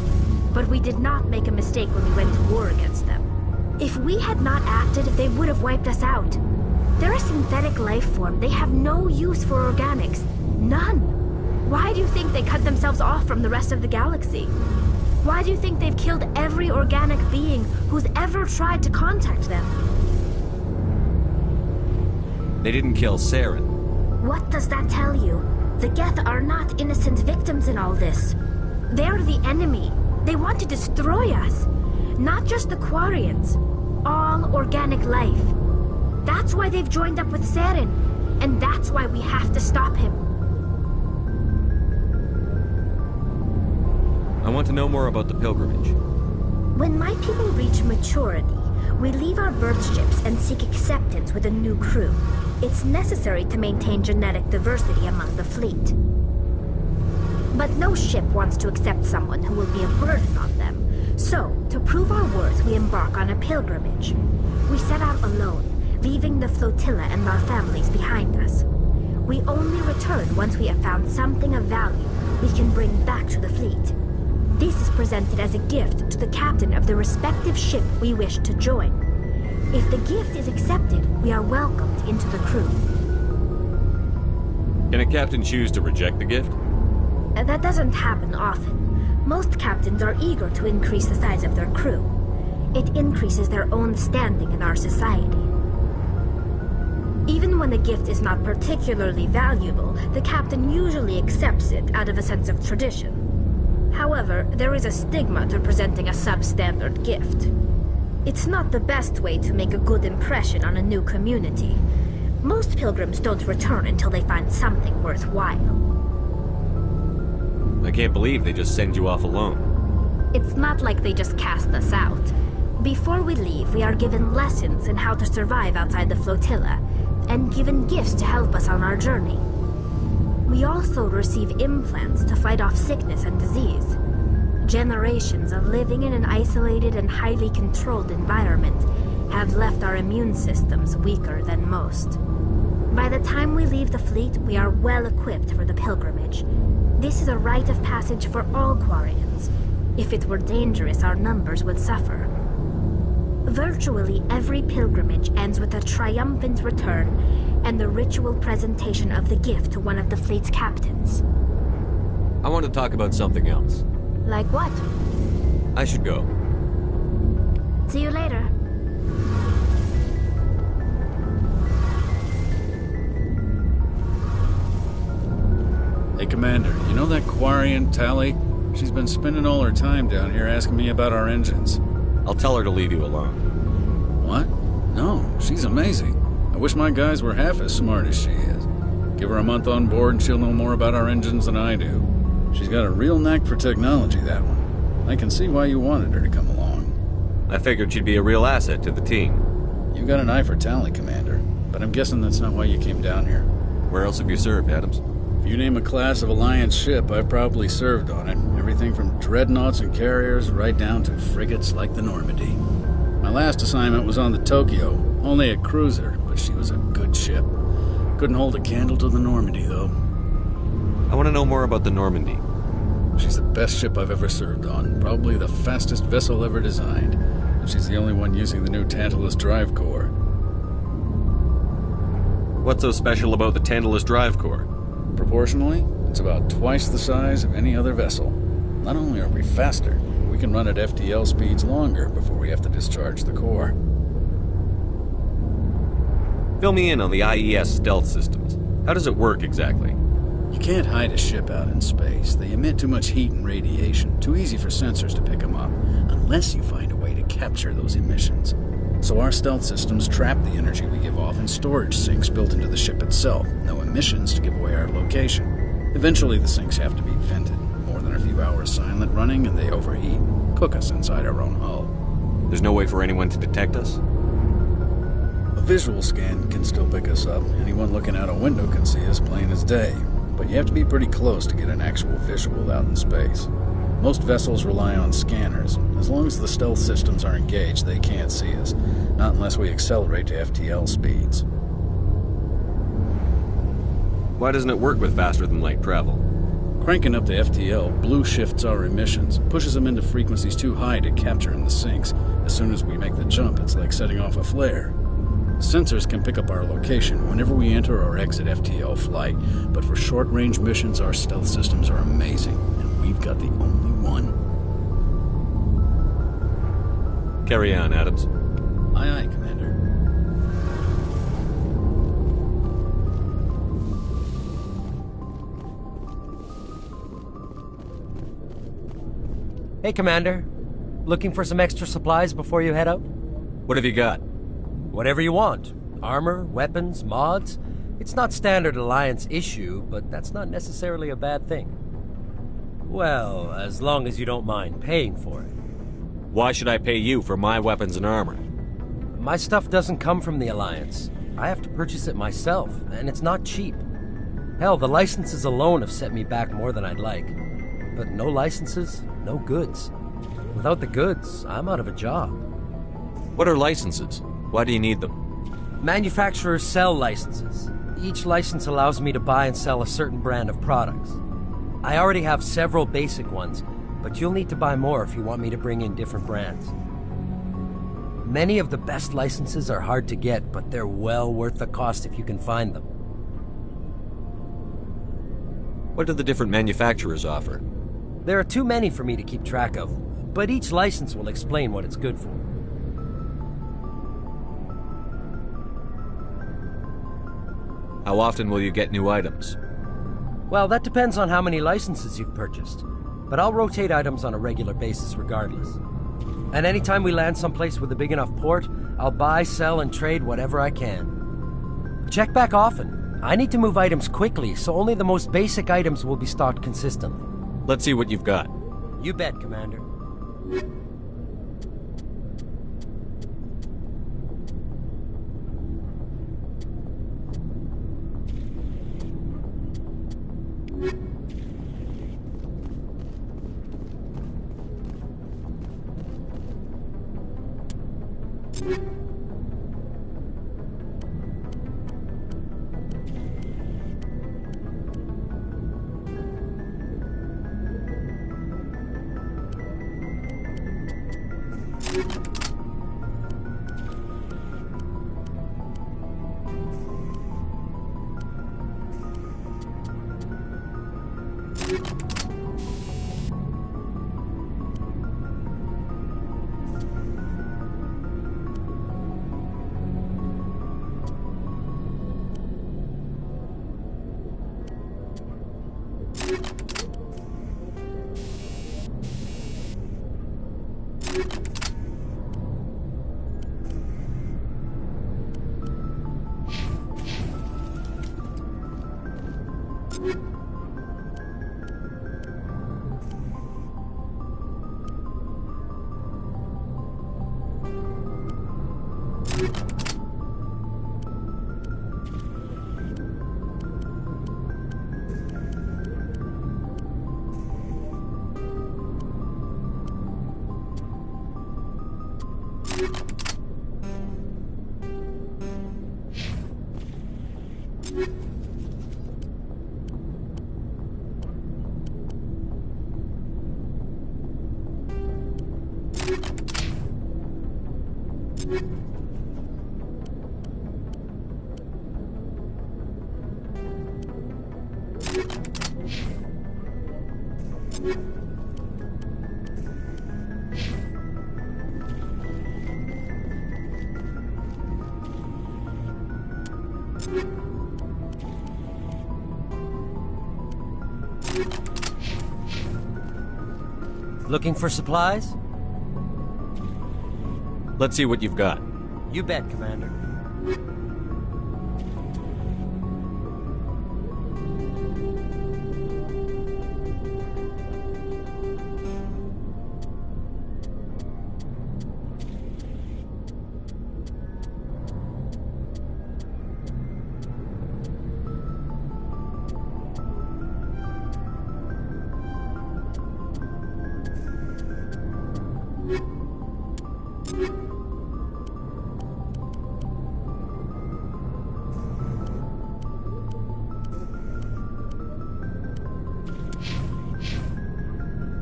but we did not make a mistake when we went to war against them. If we had not acted, they would have wiped us out. They're a synthetic life form. They have no use for organics. None. Why do you think they cut themselves off from the rest of the galaxy? Why do you think they've killed every organic being who's ever tried to contact them? They didn't kill Saren. What does that tell you? The Geth are not innocent victims in all this. They're the enemy. They want to destroy us. Not just the Quarians. All organic life. That's why they've joined up with Saren. And that's why we have to stop him. I want to know more about the pilgrimage. When my people reach maturity, we leave our birth ships and seek acceptance with a new crew. It's necessary to maintain genetic diversity among the fleet. But no ship wants to accept someone who will be a burden on them, So, to prove our worth, we embark on a pilgrimage. We set out alone, leaving the flotilla and our families behind us. We only return once we have found something of value we can bring back to the fleet. This is presented as a gift to the captain of the respective ship we wish to join. If the gift is accepted, we are welcomed into the crew. Can a captain choose to reject the gift? That doesn't happen often. Most captains are eager to increase the size of their crew. It increases their own standing in our society. Even when the gift is not particularly valuable, the captain usually accepts it out of a sense of tradition. However, there is a stigma to presenting a substandard gift. It's not the best way to make a good impression on a new community. Most pilgrims don't return until they find something worthwhile. I can't believe they just send you off alone. It's not like they just cast us out. Before we leave, we are given lessons in how to survive outside the flotilla, and given gifts to help us on our journey. We also receive implants to fight off sickness and disease. Generations of living in an isolated and highly controlled environment have left our immune systems weaker than most. By the time we leave the fleet, we are well equipped for the pilgrimage. This is a rite of passage for all Quarians. If it were dangerous, our numbers would suffer. Virtually every pilgrimage ends with a triumphant return and the ritual presentation of the gift to one of the fleet's captains. I want to talk about something else. Like what? I should go. See you later. Hey, Commander, you know that Quarian, Tali? She's been spending all her time down here asking me about our engines. I'll tell her to leave you alone. What? No, she's amazing. I wish my guys were half as smart as she is. Give her a month on board and she'll know more about our engines than I do. She's got a real knack for technology, that one. I can see why you wanted her to come along. I figured she'd be a real asset to the team. You got an eye for Tali, Commander, but I'm guessing that's not why you came down here. Where else have you served, Adams? If you name a class of Alliance ship, I've probably served on it. Everything from dreadnoughts and carriers right down to frigates like the Normandy. My last assignment was on the Tokyo, only a cruiser, but she was a good ship. Couldn't hold a candle to the Normandy, though. I want to know more about the Normandy. She's the best ship I've ever served on, probably the fastest vessel ever designed. And she's the only one using the new Tantalus drive core. What's so special about the Tantalus drive core? Proportionally, it's about twice the size of any other vessel. Not only are we faster, we can run at FTL speeds longer before we have to discharge the core. Fill me in on the IES stealth systems. How does it work exactly? You can't hide a ship out in space. They emit too much heat and radiation. Too easy for sensors to pick them up, unless you find a way to capture those emissions. So our stealth systems trap the energy we give off in storage sinks built into the ship itself. No emissions to give away our location. Eventually the sinks have to be vented. More than a few hours silent running and they overheat. Cook us inside our own hull. There's no way for anyone to detect us? A visual scan can still pick us up. Anyone looking out a window can see us plain as day. But you have to be pretty close to get an actual visual out in space. Most vessels rely on scanners. As long as the stealth systems are engaged, they can't see us. Not unless we accelerate to FTL speeds. Why doesn't it work with faster-than-light travel? Cranking up to FTL blue shifts our emissions, pushes them into frequencies too high to capture in the sinks. As soon as we make the jump, it's like setting off a flare. Sensors can pick up our location whenever we enter or exit FTL flight, but for short-range missions, our stealth systems are amazing, and we've got the only one. Carry on, Adams. Aye, aye, Commander. Hey, Commander. Looking for some extra supplies before you head out? What have you got? Whatever you want. Armor, weapons, mods. It's not standard Alliance issue, but that's not necessarily a bad thing. Well, as long as you don't mind paying for it. Why should I pay you for my weapons and armor? My stuff doesn't come from the Alliance. I have to purchase it myself, and it's not cheap. Hell, the licenses alone have set me back more than I'd like. But no licenses, no goods. Without the goods, I'm out of a job. What are licenses? Why do you need them? Manufacturers sell licenses. Each license allows me to buy and sell a certain brand of products. I already have several basic ones, but you'll need to buy more if you want me to bring in different brands. Many of the best licenses are hard to get, but they're well worth the cost if you can find them. What do the different manufacturers offer? There are too many for me to keep track of, but each license will explain what it's good for. How often will you get new items? Well, that depends on how many licenses you've purchased, but I'll rotate items on a regular basis regardless. And anytime we land someplace with a big enough port, I'll buy, sell, and trade whatever I can. Check back often. I need to move items quickly, so only the most basic items will be stocked consistently. Let's see what you've got. You bet, Commander. Looking for supplies? Let's see what you've got. You bet, Commander.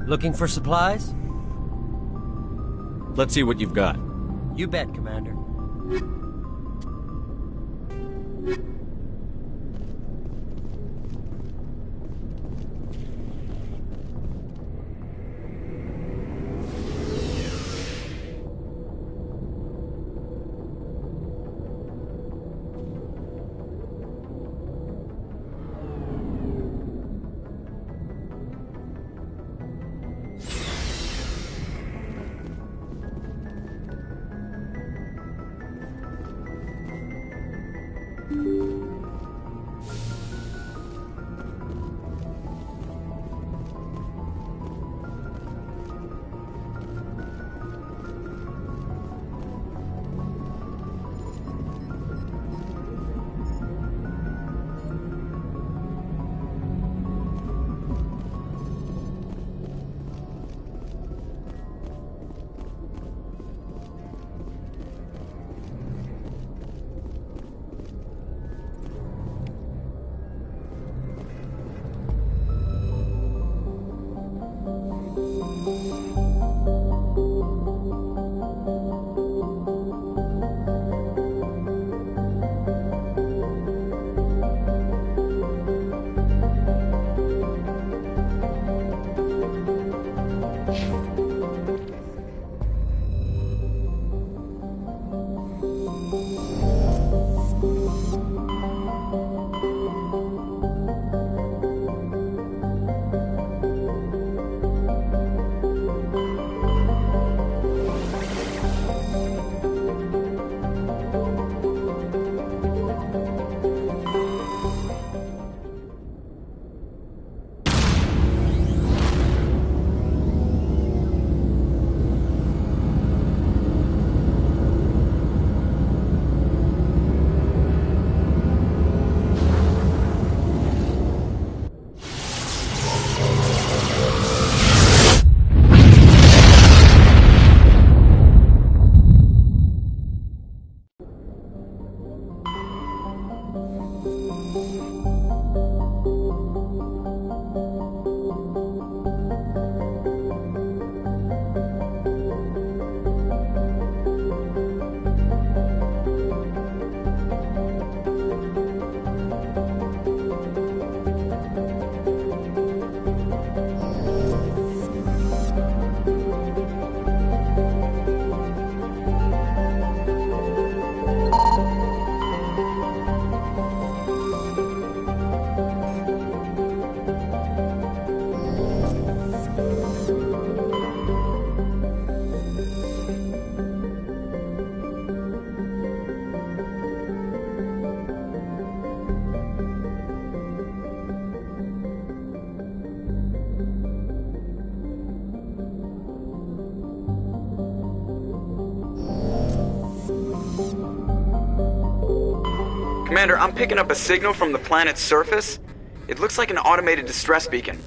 Looking for supplies? Let's see what you've got. You bet, Commander. Commander, I'm picking up a signal from the planet's surface. It looks like an automated distress beacon.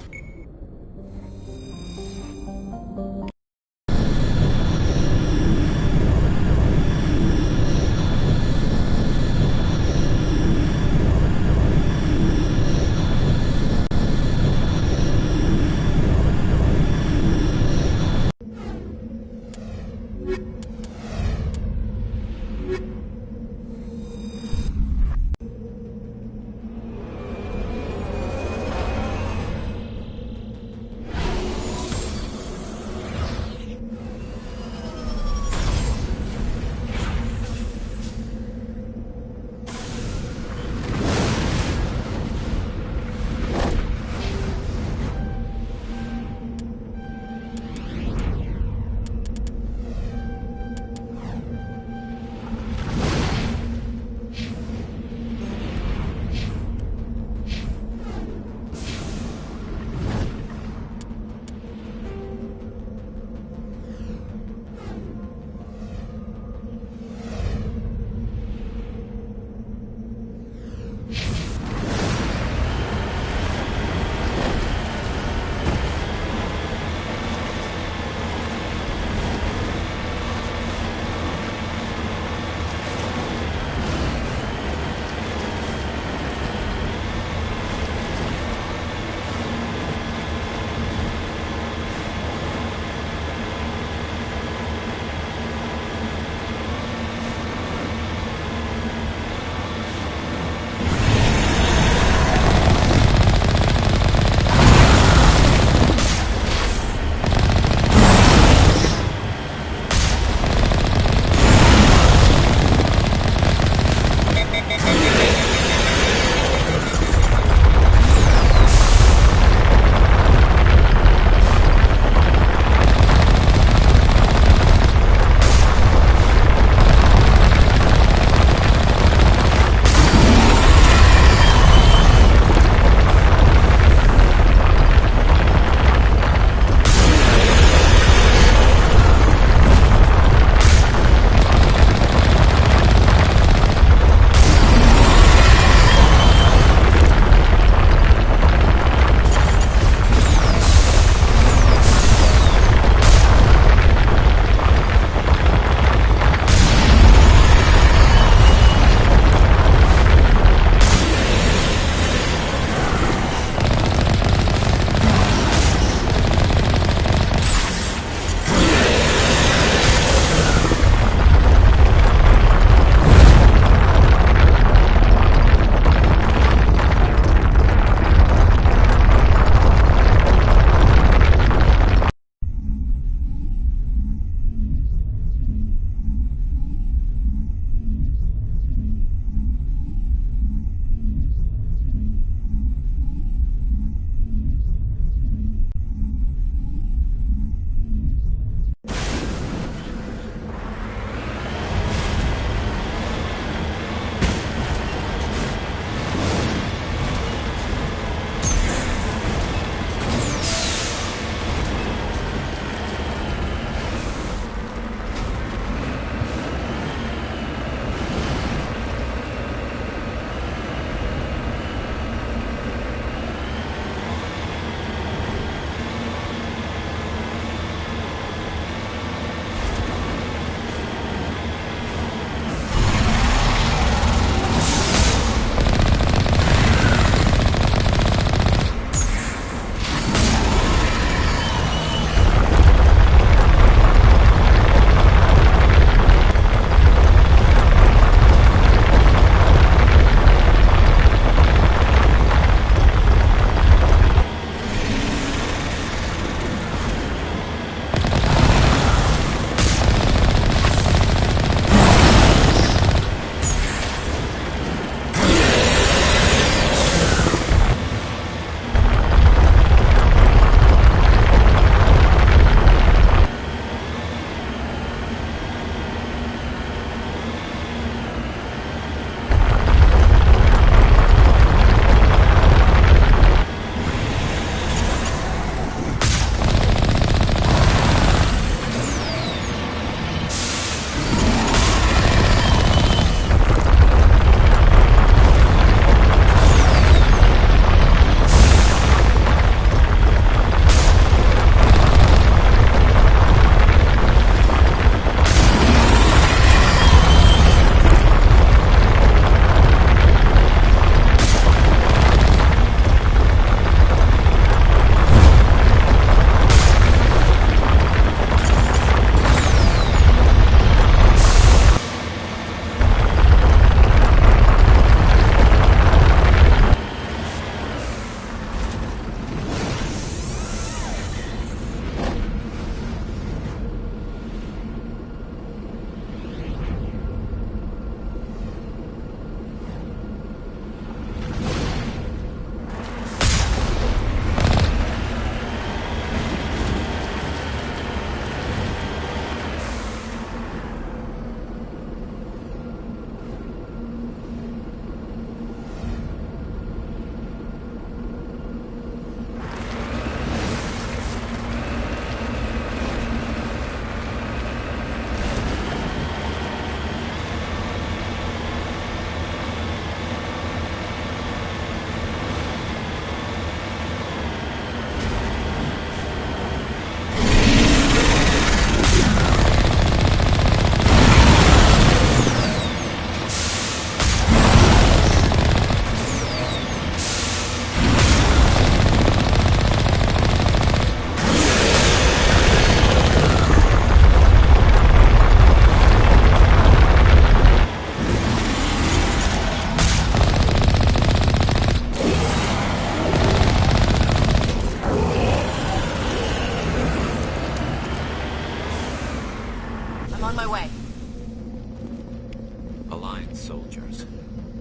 soldiers.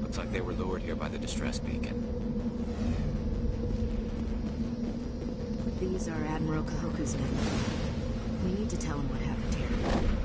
Looks like they were lured here by the distress beacon. These are Admiral Kahoku's men. We need to tell him what happened here.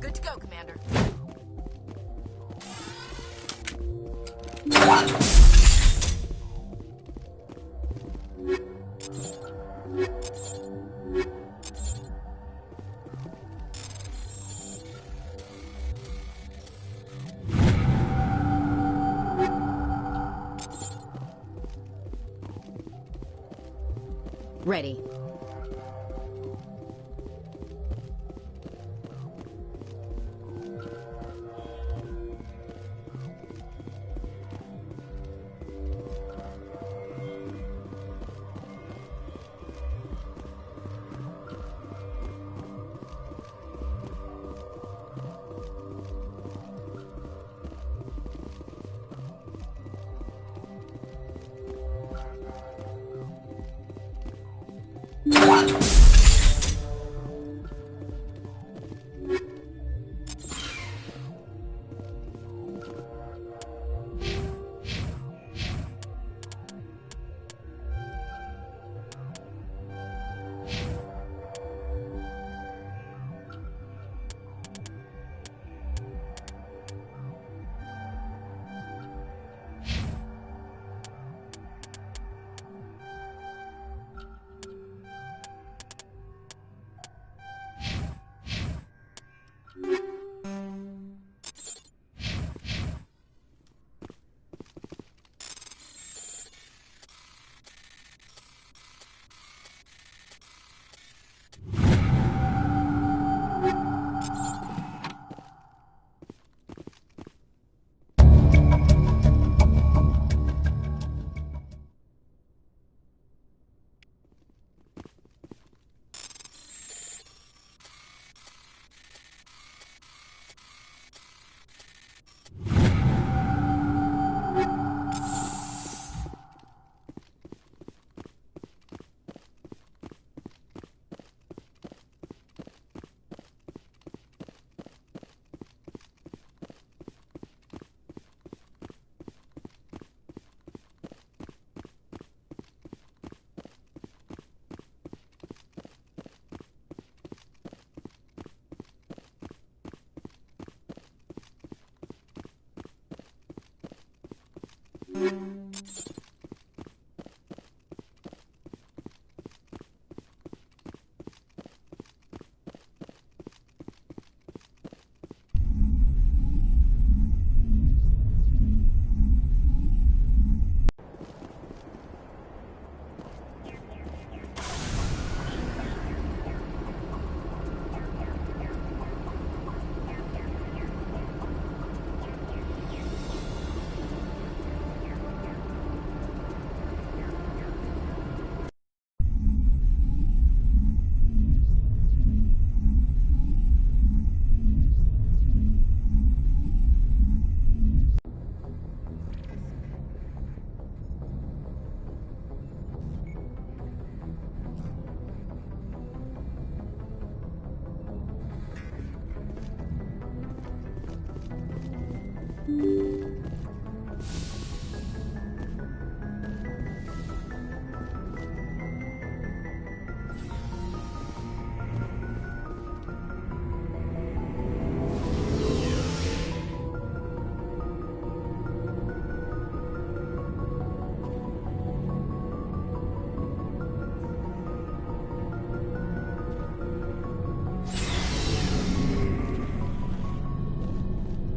Good to go, Commander. Ready.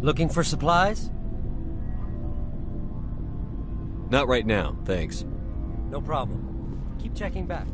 Looking for supplies? Not right now, thanks. No problem. Keep checking back.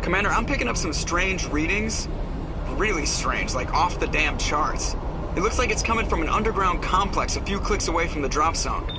Commander, I'm picking up some strange readings. Really strange, like off the damn charts. It looks like it's coming from an underground complex a few clicks away from the drop zone.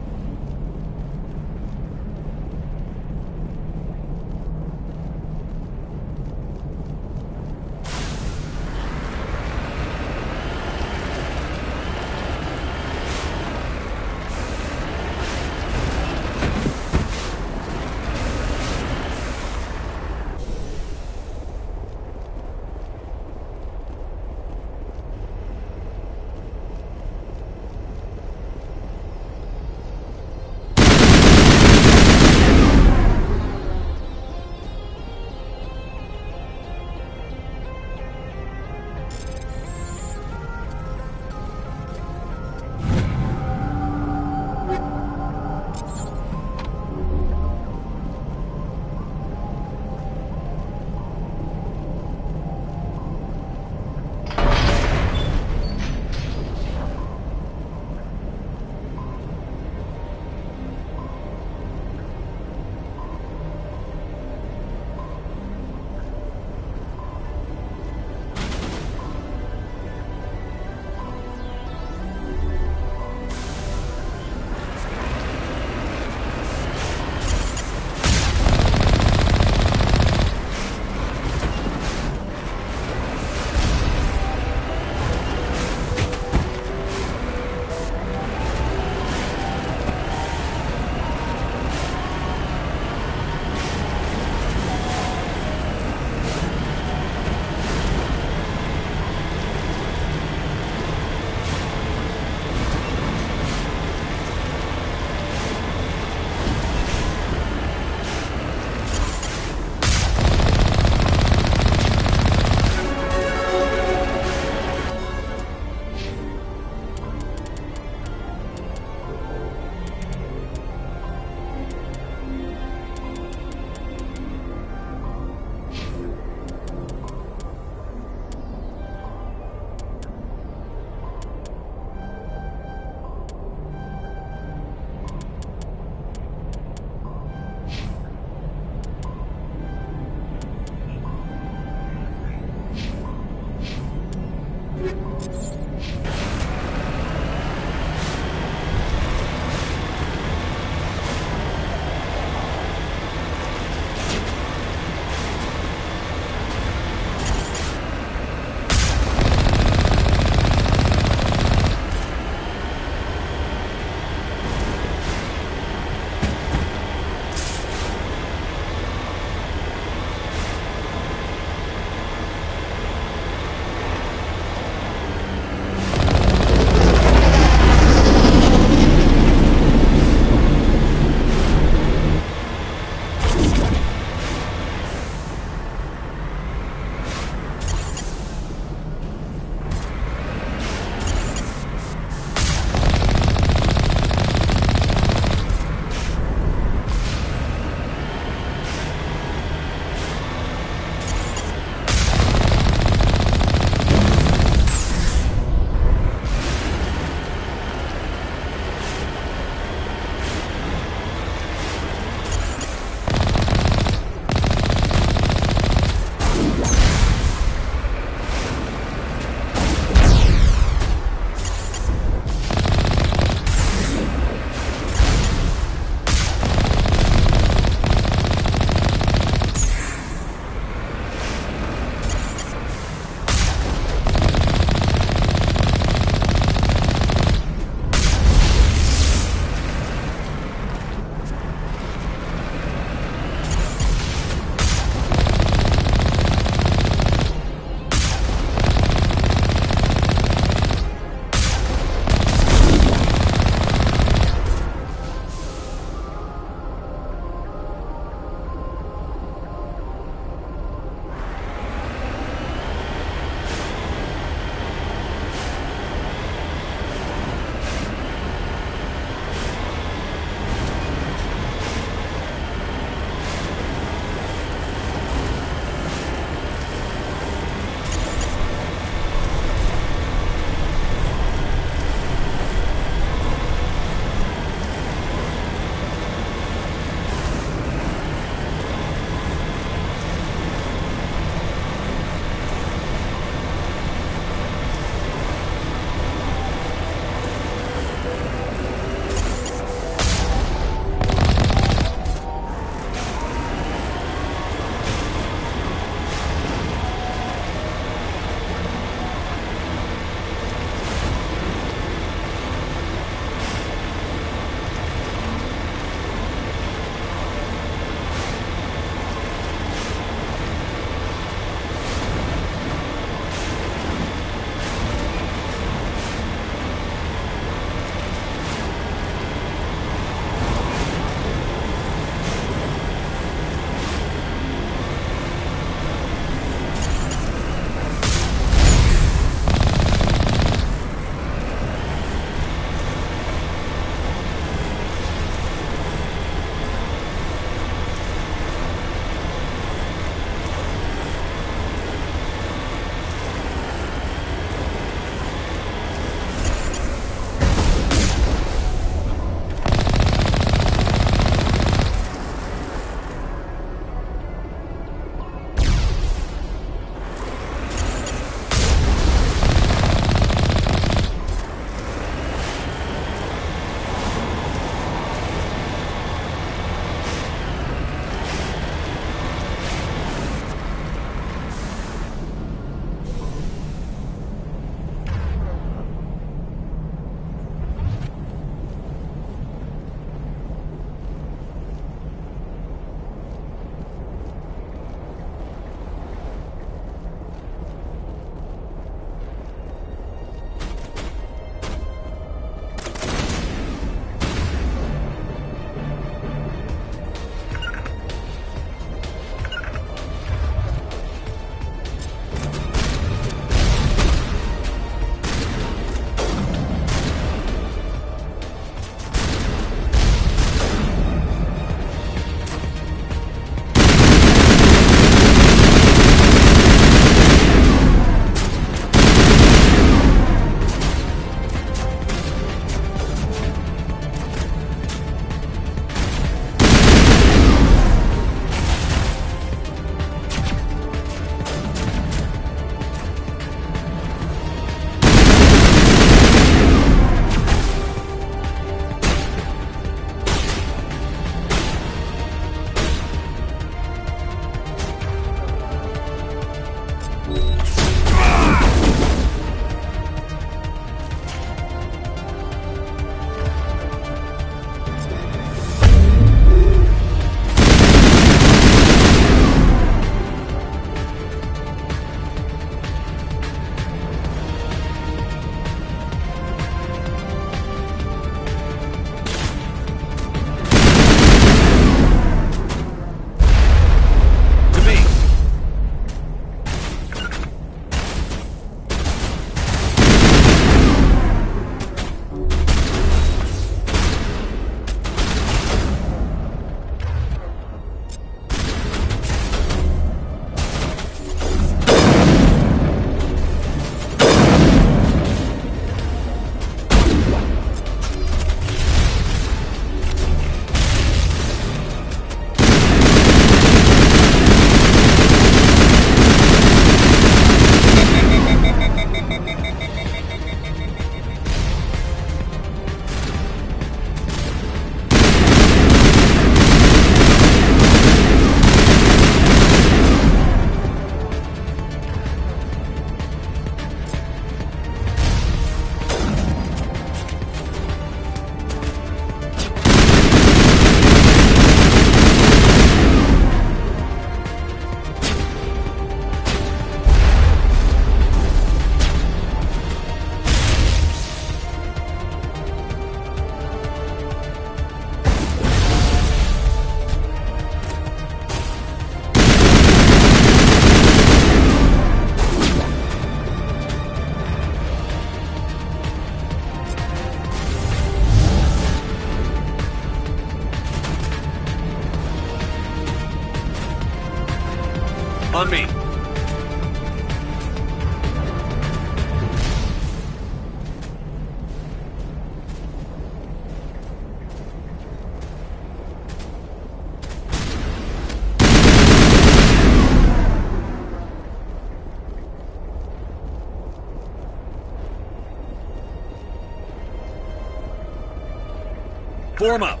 Form up.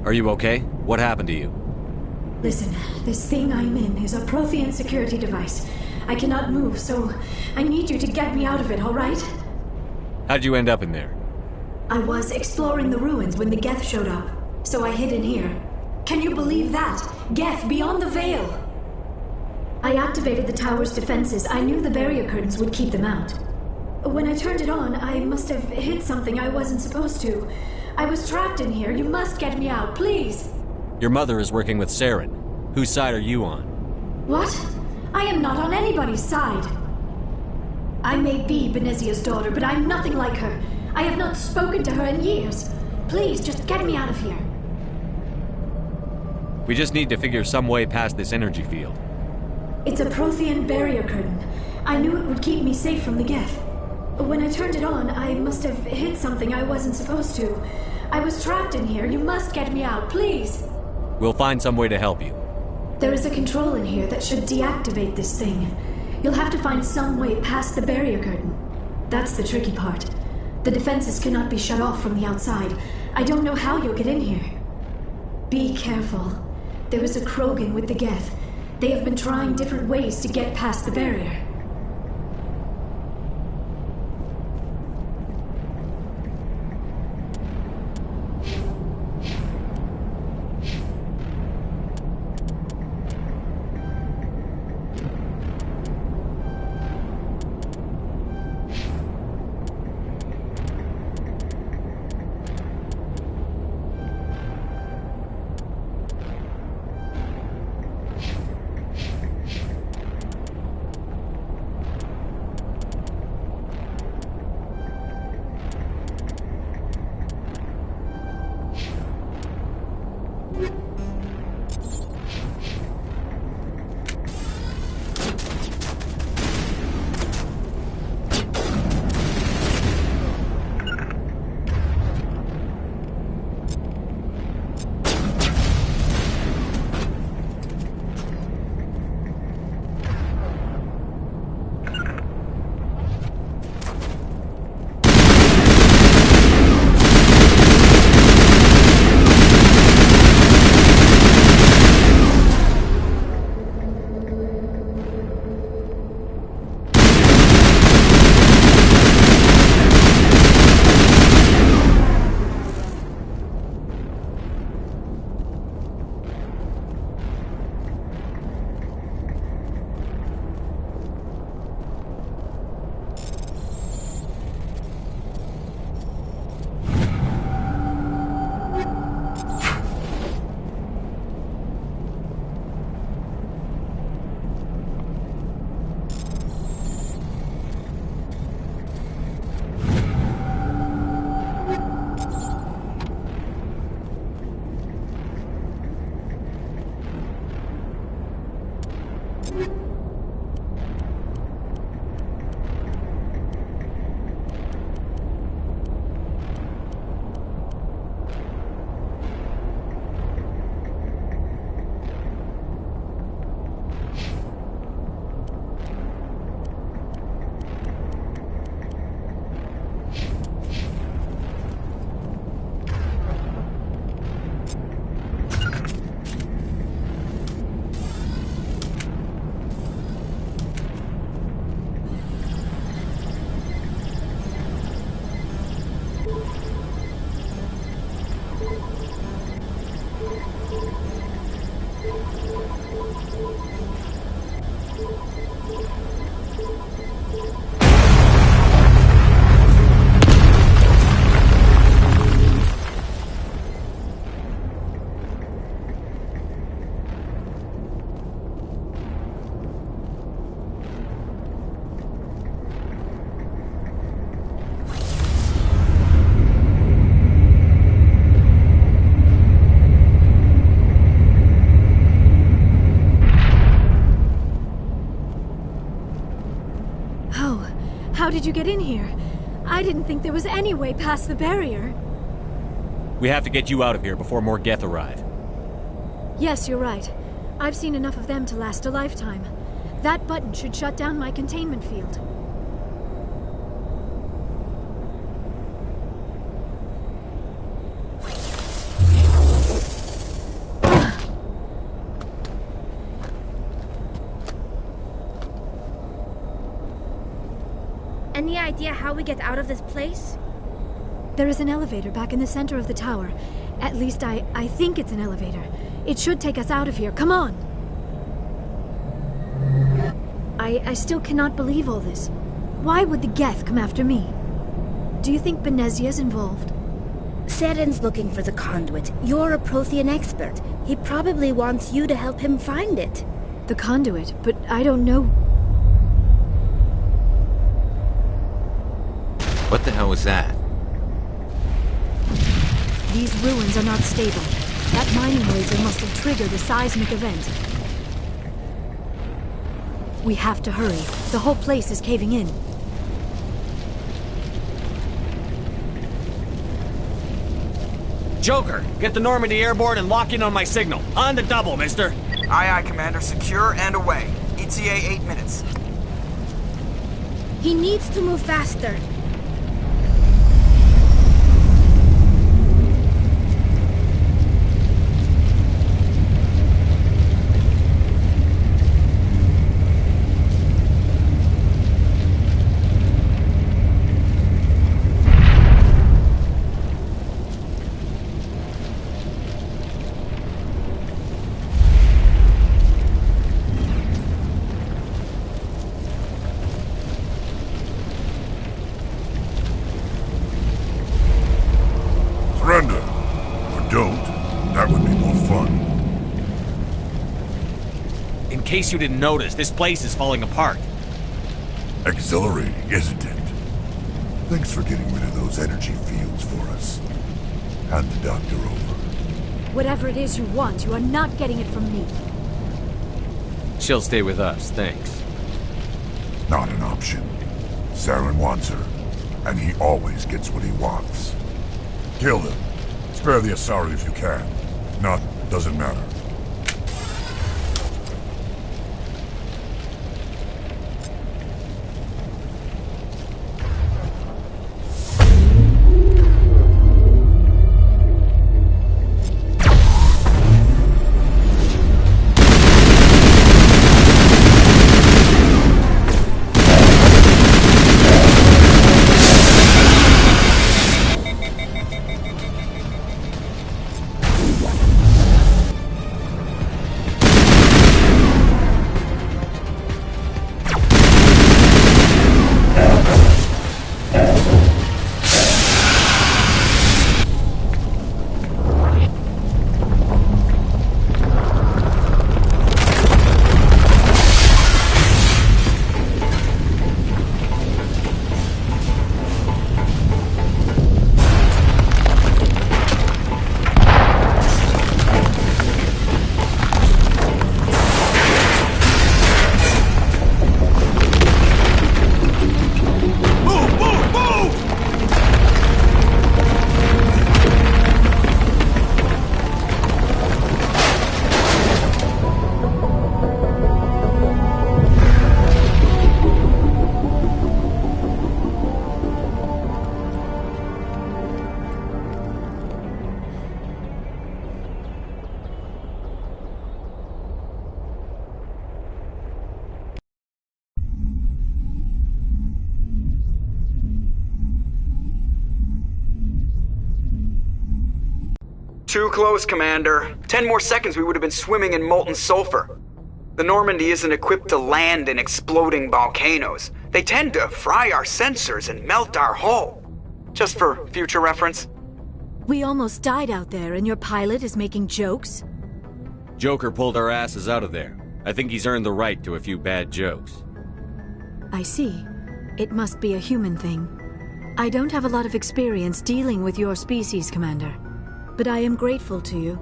Are you okay? What happened to you? Listen, this thing I'm in is a Prothean security device. I cannot move, so I need you to get me out of it, all right? How'd you end up in there? I was exploring the ruins when the Geth showed up, so I hid in here. Can you believe that? Geth, beyond the veil! I activated the tower's defenses. I knew the barrier curtains would keep them out. When I turned it on, I must have hit something I wasn't supposed to. I was trapped in here. You must get me out, please! Your mother is working with Saren. Whose side are you on? What? I am not on anybody's side. I may be Benezia's daughter, but I'm nothing like her. I have not spoken to her in years. Please, just get me out of here. We just need to figure some way past this energy field. It's a Prothean barrier curtain. I knew it would keep me safe from the Geth. When I turned it on, I must have hit something I wasn't supposed to. I was trapped in here. You must get me out, please. We'll find some way to help you. There is a control in here that should deactivate this thing. You'll have to find some way past the barrier curtain. That's the tricky part. The defenses cannot be shut off from the outside. I don't know how you'll get in here. Be careful. There is a Krogan with the Geth. They have been trying different ways to get past the barrier. How did you get in here? I didn't think there was any way past the barrier. We have to get you out of here before more Geth arrive. Yes, you're right. I've seen enough of them to last a lifetime. That button should shut down my containment field. Any idea how we get out of this place? There is an elevator back in the center of the tower. At least I think it's an elevator. It should take us out of here. Come on! I still cannot believe all this. Why would the Geth come after me? Do you think Benezia's involved? Seren's looking for the conduit. You're a Prothean expert. He probably wants you to help him find it. The conduit? But I don't know. What the hell was that? These ruins are not stable. That mining laser must have triggered a seismic event. We have to hurry. The whole place is caving in. Joker, get the Normandy airborne and lock in on my signal. On the double, mister. Aye, aye, Commander. Secure and away. ETA 8 minutes. He needs to move faster. Surrender. Or don't. That would be more fun. In case you didn't notice, this place is falling apart. Exhilarating, isn't it? Thanks for getting rid of those energy fields for us. Hand the doctor over. Whatever it is you want, you are not getting it from me. She'll stay with us, thanks. Not an option. Saren wants her, and he always gets what he wants. Kill them. Spare the Asari if you can. If not, doesn't matter. Too close, Commander. 10 more seconds we would have been swimming in molten sulfur. The Normandy isn't equipped to land in exploding volcanoes. They tend to fry our sensors and melt our hull. Just for future reference. We almost died out there, and your pilot is making jokes? Joker pulled our asses out of there. I think he's earned the right to a few bad jokes. I see. It must be a human thing. I don't have a lot of experience dealing with your species, Commander. But I am grateful to you.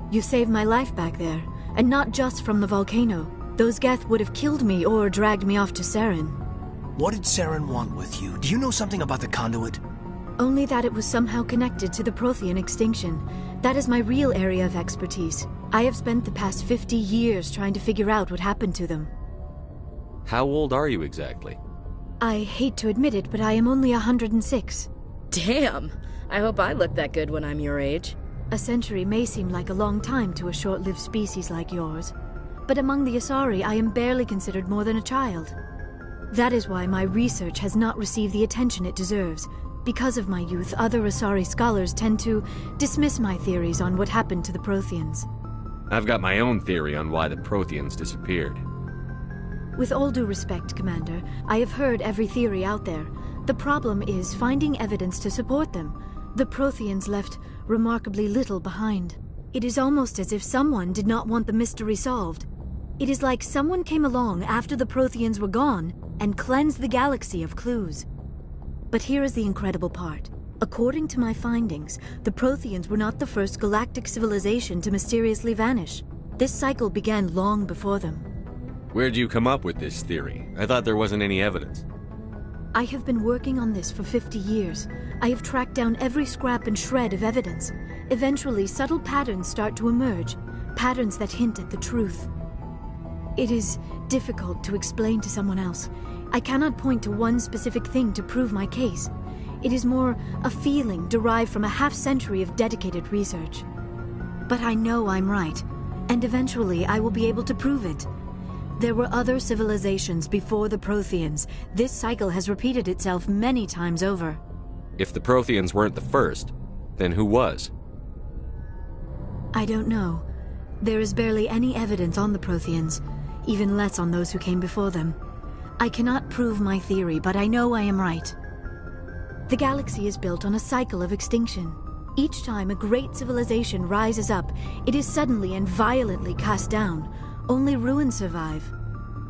You saved my life back there, and not just from the volcano. Those Geth would have killed me or dragged me off to Saren. What did Saren want with you? Do you know something about the conduit? Only that it was somehow connected to the Prothean extinction. That is my real area of expertise. I have spent the past 50 years trying to figure out what happened to them. How old are you exactly? I hate to admit it, but I am only 106. Damn! I hope I look that good when I'm your age. A century may seem like a long time to a short-lived species like yours, but among the Asari I am barely considered more than a child. That is why my research has not received the attention it deserves. Because of my youth, other Asari scholars tend to dismiss my theories on what happened to the Protheans. I've got my own theory on why the Protheans disappeared. With all due respect, Commander, I have heard every theory out there. The problem is finding evidence to support them. The Protheans left remarkably little behind. It is almost as if someone did not want the mystery solved. It is like someone came along after the Protheans were gone and cleansed the galaxy of clues. But here is the incredible part. According to my findings, the Protheans were not the first galactic civilization to mysteriously vanish. This cycle began long before them. Where'd you come up with this theory? I thought there wasn't any evidence. I have been working on this for 50 years. I have tracked down every scrap and shred of evidence. Eventually, subtle patterns start to emerge, patterns that hint at the truth. It is difficult to explain to someone else. I cannot point to one specific thing to prove my case. It is more a feeling derived from a half-century of dedicated research. But I know I'm right, and eventually I will be able to prove it. There were other civilizations before the Protheans. This cycle has repeated itself many times over. If the Protheans weren't the first, then who was? I don't know. There is barely any evidence on the Protheans, even less on those who came before them. I cannot prove my theory, but I know I am right. The galaxy is built on a cycle of extinction. Each time a great civilization rises up, it is suddenly and violently cast down. Only ruins survive.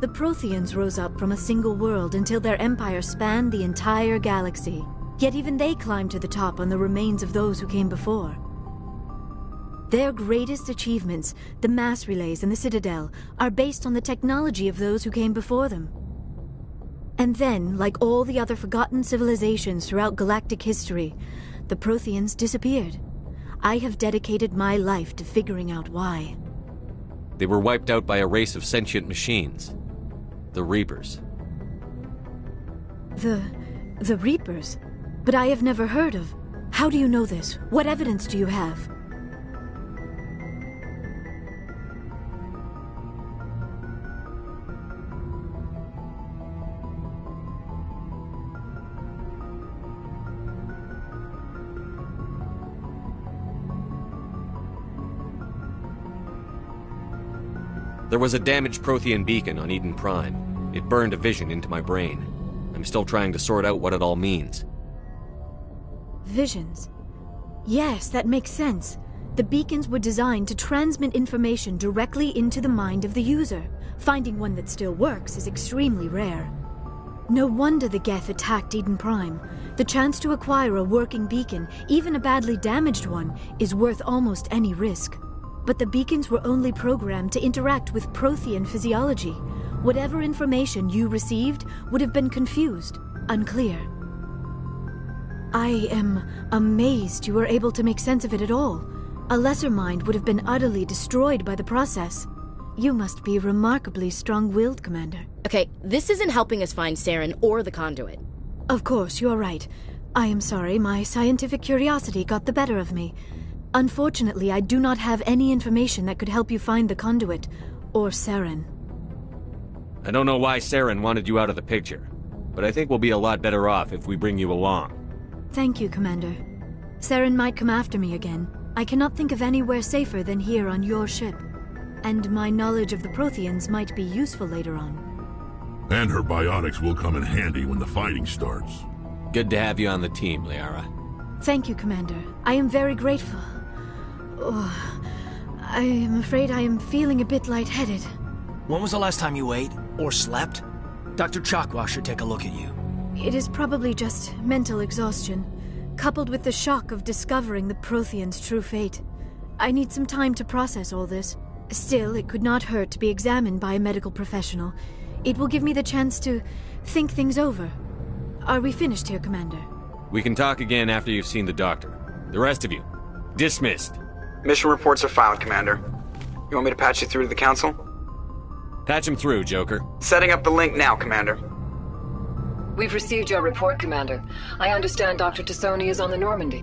The Protheans rose up from a single world until their empire spanned the entire galaxy. Yet even they climbed to the top on the remains of those who came before. Their greatest achievements, the mass relays and the Citadel, are based on the technology of those who came before them. And then, like all the other forgotten civilizations throughout galactic history, the Protheans disappeared. I have dedicated my life to figuring out why. They were wiped out by a race of sentient machines. The Reapers. The Reapers? But I have never heard of. How do you know this? What evidence do you have? There was a damaged Prothean beacon on Eden Prime. It burned a vision into my brain. I'm still trying to sort out what it all means. Visions? Yes, that makes sense. The beacons were designed to transmit information directly into the mind of the user. Finding one that still works is extremely rare. No wonder the Geth attacked Eden Prime. The chance to acquire a working beacon, even a badly damaged one, is worth almost any risk. But the beacons were only programmed to interact with Prothean physiology. Whatever information you received would have been confused, unclear. I am amazed you were able to make sense of it at all. A lesser mind would have been utterly destroyed by the process. You must be remarkably strong-willed, Commander. Okay, this isn't helping us find Saren or the conduit. Of course, you're right. I am sorry, my scientific curiosity got the better of me. Unfortunately, I do not have any information that could help you find the conduit, or Saren. I don't know why Saren wanted you out of the picture, but I think we'll be a lot better off if we bring you along. Thank you, Commander. Saren might come after me again. I cannot think of anywhere safer than here on your ship. And my knowledge of the Protheans might be useful later on. And her biotics will come in handy when the fighting starts. Good to have you on the team, Liara. Thank you, Commander. I am very grateful. Oh, I am afraid I am feeling a bit lightheaded. When was the last time you ate or slept? Dr. Chakwa should take a look at you. It is probably just mental exhaustion, coupled with the shock of discovering the Protheans' true fate. I need some time to process all this. Still, it could not hurt to be examined by a medical professional. It will give me the chance to think things over. Are we finished here, Commander? We can talk again after you've seen the doctor. The rest of you, dismissed. Mission reports are filed, Commander. You want me to patch you through to the Council? Patch him through, Joker. Setting up the link now, Commander. We've received your report, Commander. I understand Dr. Tassoni is on the Normandy.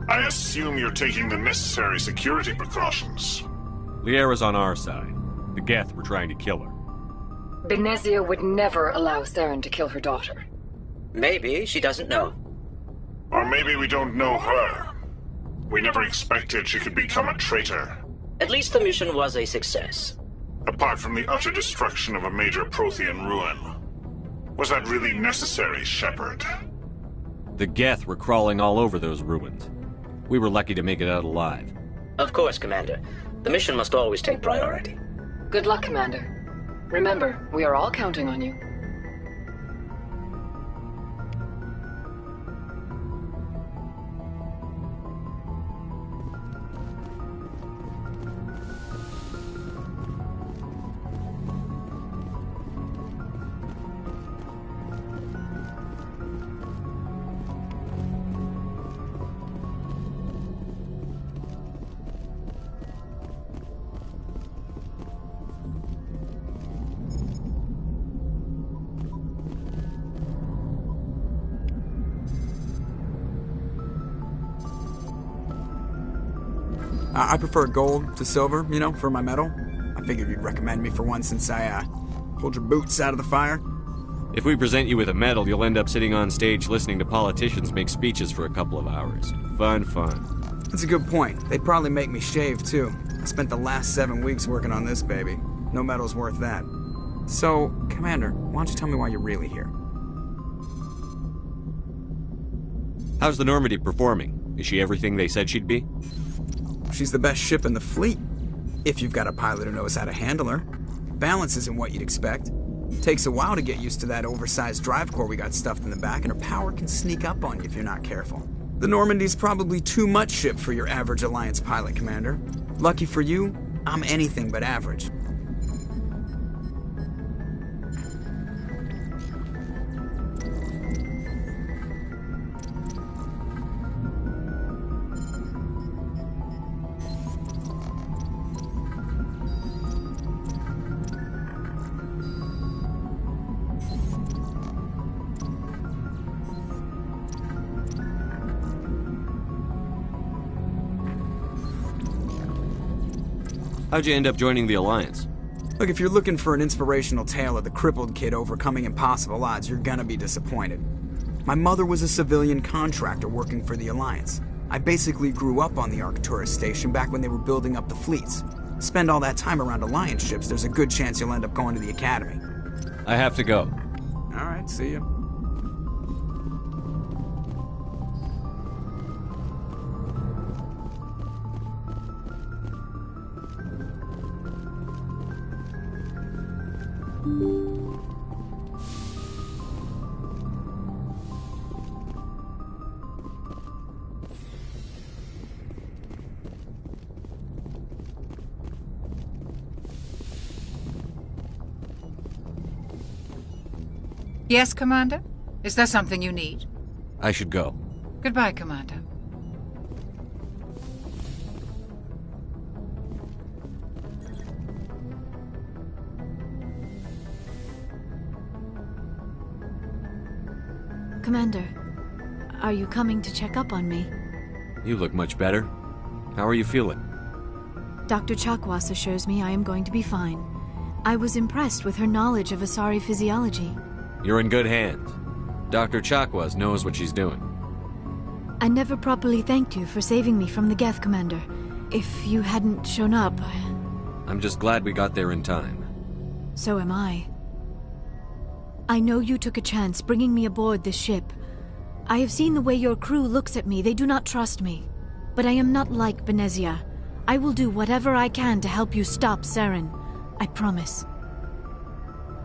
I assume you're taking the necessary security precautions. Liara's on our side. The Geth were trying to kill her. Benezia would never allow Saren to kill her daughter. Maybe she doesn't know. Or maybe we don't know her. We never expected she could become a traitor. At least the mission was a success. Apart from the utter destruction of a major Prothean ruin. Was that really necessary, Shepard? The Geth were crawling all over those ruins. We were lucky to make it out alive. Of course, Commander. The mission must always take priority. Good luck, Commander. Remember, we are all counting on you. I prefer gold to silver, you know, for my medal. I figured you'd recommend me for one since I, pulled your boots out of the fire. If we present you with a medal, you'll end up sitting on stage listening to politicians make speeches for a couple of hours. Fun. That's a good point. They'd probably make me shave, too. I spent the last 7 weeks working on this baby. No medal's worth that. So, Commander, why don't you tell me why you're really here? How's the Normandy performing? Is she everything they said she'd be? She's the best ship in the fleet, if you've got a pilot who knows how to handle her. Balance isn't what you'd expect. Takes a while to get used to that oversized drive core we got stuffed in the back, and her power can sneak up on you if you're not careful. The Normandy's probably too much ship for your average Alliance pilot, Commander. Lucky for you, I'm anything but average. How'd you end up joining the Alliance? Look, if you're looking for an inspirational tale of the crippled kid overcoming impossible odds, you're gonna be disappointed. My mother was a civilian contractor working for the Alliance. I basically grew up on the Arcturus station back when they were building up the fleets. Spend all that time around Alliance ships, there's a good chance you'll end up going to the Academy. I have to go. Alright, see ya. Yes, Commander? Is there something you need? I should go. Goodbye, Commander. Commander, are you coming to check up on me? You look much better. How are you feeling? Dr. Chakwas assures me I am going to be fine. I was impressed with her knowledge of Asari physiology. You're in good hands. Dr. Chakwas knows what she's doing. I never properly thanked you for saving me from the Geth, Commander. If you hadn't shown up... I'm just glad we got there in time. So am I. I know you took a chance bringing me aboard this ship. I have seen the way your crew looks at me. They do not trust me. But I am not like Benezia. I will do whatever I can to help you stop Saren. I promise.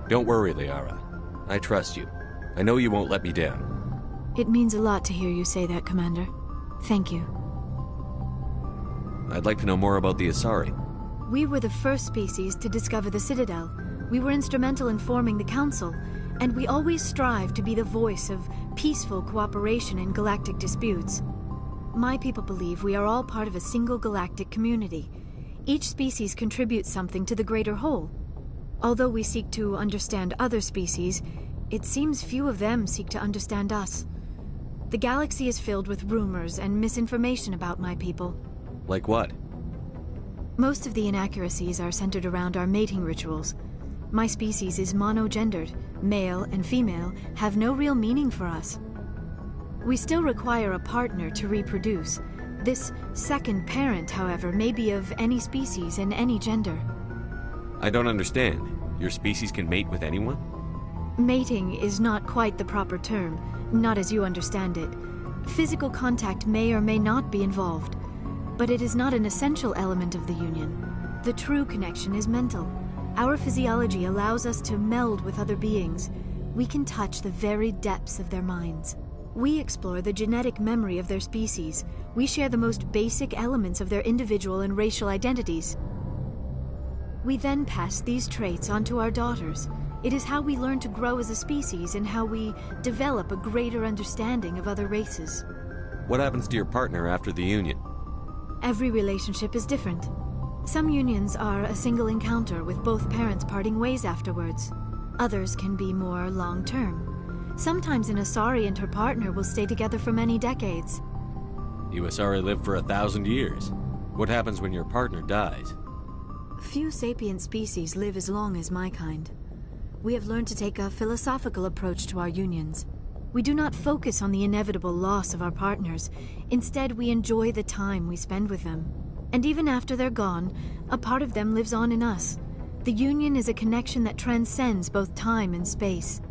Don't worry, Liara. I trust you. I know you won't let me down. It means a lot to hear you say that, Commander. Thank you. I'd like to know more about the Asari. We were the first species to discover the Citadel. We were instrumental in forming the Council, and we always strive to be the voice of peaceful cooperation in galactic disputes. My people believe we are all part of a single galactic community. Each species contributes something to the greater whole. Although we seek to understand other species, it seems few of them seek to understand us. The galaxy is filled with rumors and misinformation about my people. Like what? Most of the inaccuracies are centered around our mating rituals. My species is monogendered. Male and female have no real meaning for us. We still require a partner to reproduce. This second parent, however, may be of any species and any gender. I don't understand. Your species can mate with anyone? Mating is not quite the proper term, not as you understand it. Physical contact may or may not be involved, but it is not an essential element of the union. The true connection is mental. Our physiology allows us to meld with other beings. We can touch the very depths of their minds. We explore the genetic memory of their species. We share the most basic elements of their individual and racial identities. We then pass these traits on to our daughters. It is how we learn to grow as a species and how we develop a greater understanding of other races. What happens to your partner after the union? Every relationship is different. Some unions are a single encounter with both parents parting ways afterwards. Others can be more long-term. Sometimes an Asari and her partner will stay together for many decades. You Asari live for 1,000 years. What happens when your partner dies? Few sapient species live as long as my kind. We have learned to take a philosophical approach to our unions. We do not focus on the inevitable loss of our partners. Instead, we enjoy the time we spend with them. And even after they're gone, a part of them lives on in us. The union is a connection that transcends both time and space.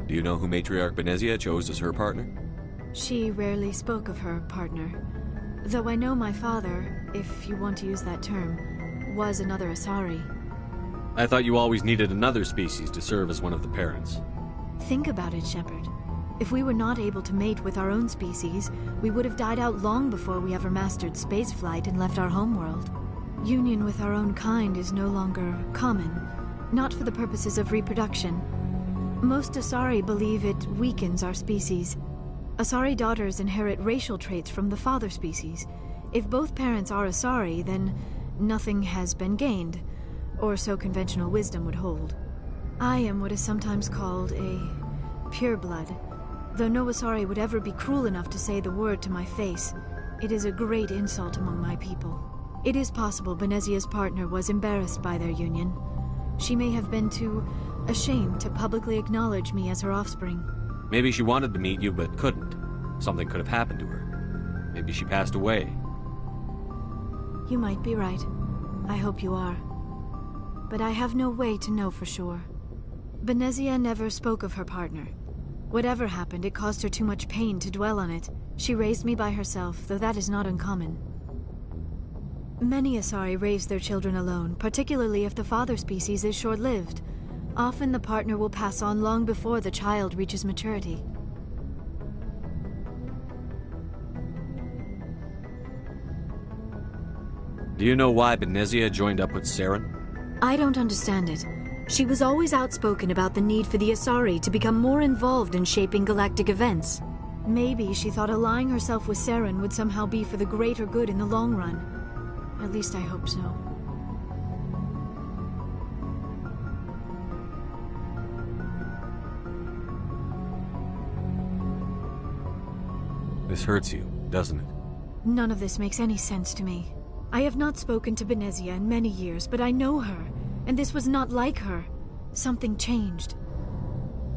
Do you know who Matriarch Benezia chose as her partner? She rarely spoke of her partner. Though I know my father, if you want to use that term, was another Asari. I thought you always needed another species to serve as one of the parents. Think about it, Shepard. If we were not able to mate with our own species, we would have died out long before we ever mastered spaceflight and left our homeworld. Union with our own kind is no longer common, not for the purposes of reproduction. Most Asari believe it weakens our species. Asari daughters inherit racial traits from the father species. If both parents are Asari, then nothing has been gained, or so conventional wisdom would hold. I am what is sometimes called a pureblood. Though no Asari would ever be cruel enough to say the word to my face, it is a great insult among my people. It is possible Benezia's partner was embarrassed by their union. She may have been too ashamed to publicly acknowledge me as her offspring. Maybe she wanted to meet you but couldn't. Something could have happened to her. Maybe she passed away. You might be right. I hope you are. But I have no way to know for sure. Benezia never spoke of her partner. Whatever happened, it caused her too much pain to dwell on it. She raised me by herself, though that is not uncommon. Many Asari raise their children alone, particularly if the father species is short-lived. Often the partner will pass on long before the child reaches maturity. Do you know why Benezia joined up with Saren? I don't understand it. She was always outspoken about the need for the Asari to become more involved in shaping galactic events. Maybe she thought allying herself with Saren would somehow be for the greater good in the long run. At least I hope so. This hurts you, doesn't it? None of this makes any sense to me. I have not spoken to Benezia in many years, but I know her, and this was not like her. Something changed.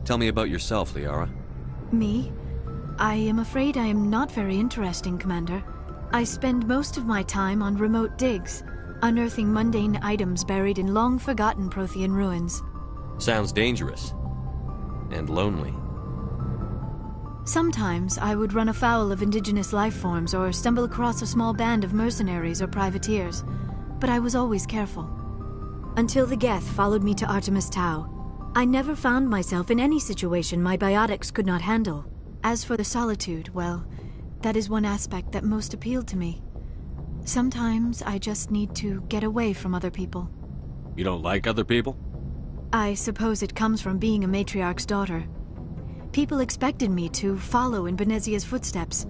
Tell me about yourself, Liara. Me? I am afraid I am not very interesting, Commander. I spend most of my time on remote digs, unearthing mundane items buried in long-forgotten Prothean ruins. Sounds dangerous. And lonely. Sometimes I would run afoul of indigenous life forms or stumble across a small band of mercenaries or privateers, but I was always careful. Until the Geth followed me to Artemis Tau, I never found myself in any situation my biotics could not handle. As for the solitude, well, that is one aspect that most appealed to me. Sometimes I just need to get away from other people. You don't like other people? I suppose it comes from being a matriarch's daughter. People expected me to follow in Benezia's footsteps.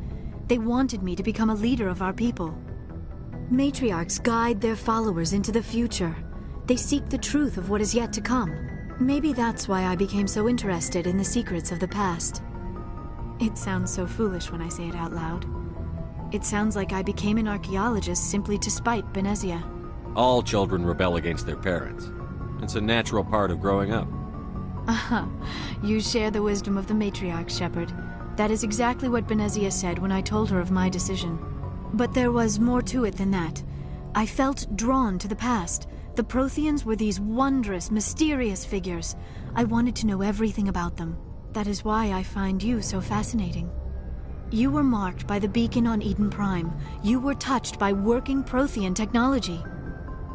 They wanted me to become a leader of our people. Matriarchs guide their followers into the future. They seek the truth of what is yet to come. Maybe that's why I became so interested in the secrets of the past. It sounds so foolish when I say it out loud. It sounds like I became an archaeologist simply to spite Benezia. All children rebel against their parents. It's a natural part of growing up. You share the wisdom of the matriarch, Shepard. That is exactly what Benezia said when I told her of my decision. But there was more to it than that. I felt drawn to the past. The Protheans were these wondrous, mysterious figures. I wanted to know everything about them. That is why I find you so fascinating. You were marked by the beacon on Eden Prime. You were touched by working Prothean technology.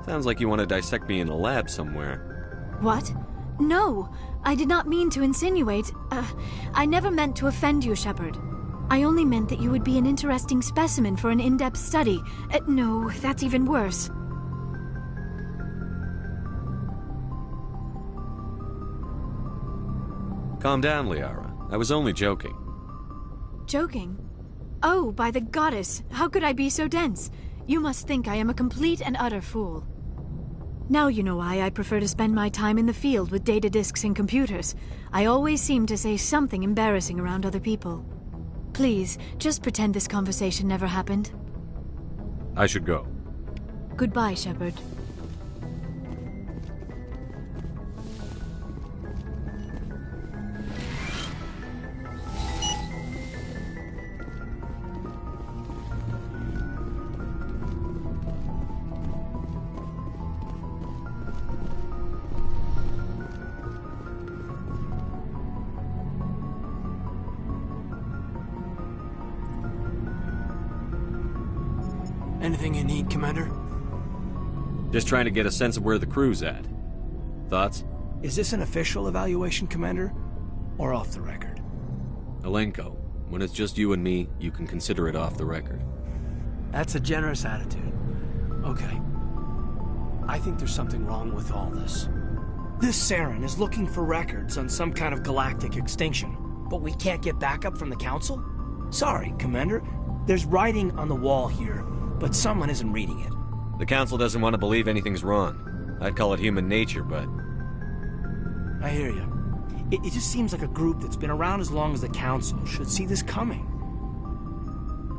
Sounds like you want to dissect me in a lab somewhere. What? No! I did not mean to insinuate. I never meant to offend you, Shepard. I only meant that you would be an interesting specimen for an in-depth study. No, that's even worse. Calm down, Liara. I was only joking. Joking? Oh, by the goddess, how could I be so dense? You must think I am a complete and utter fool. Now you know why I prefer to spend my time in the field with data disks and computers. I always seem to say something embarrassing around other people. Please, just pretend this conversation never happened. I should go. Goodbye, Shepard. Anything you need, Commander? Just trying to get a sense of where the crew's at. Thoughts? Is this an official evaluation, Commander? Or off the record? Alenko, when it's just you and me, you can consider it off the record. That's a generous attitude. Okay. I think there's something wrong with all this. This Saren is looking for records on some kind of galactic extinction, but we can't get backup from the Council? Sorry, Commander. There's writing on the wall here, but someone isn't reading it. The Council doesn't want to believe anything's wrong. I'd call it human nature, but... I hear you. It just seems like a group that's been around as long as the Council should see this coming.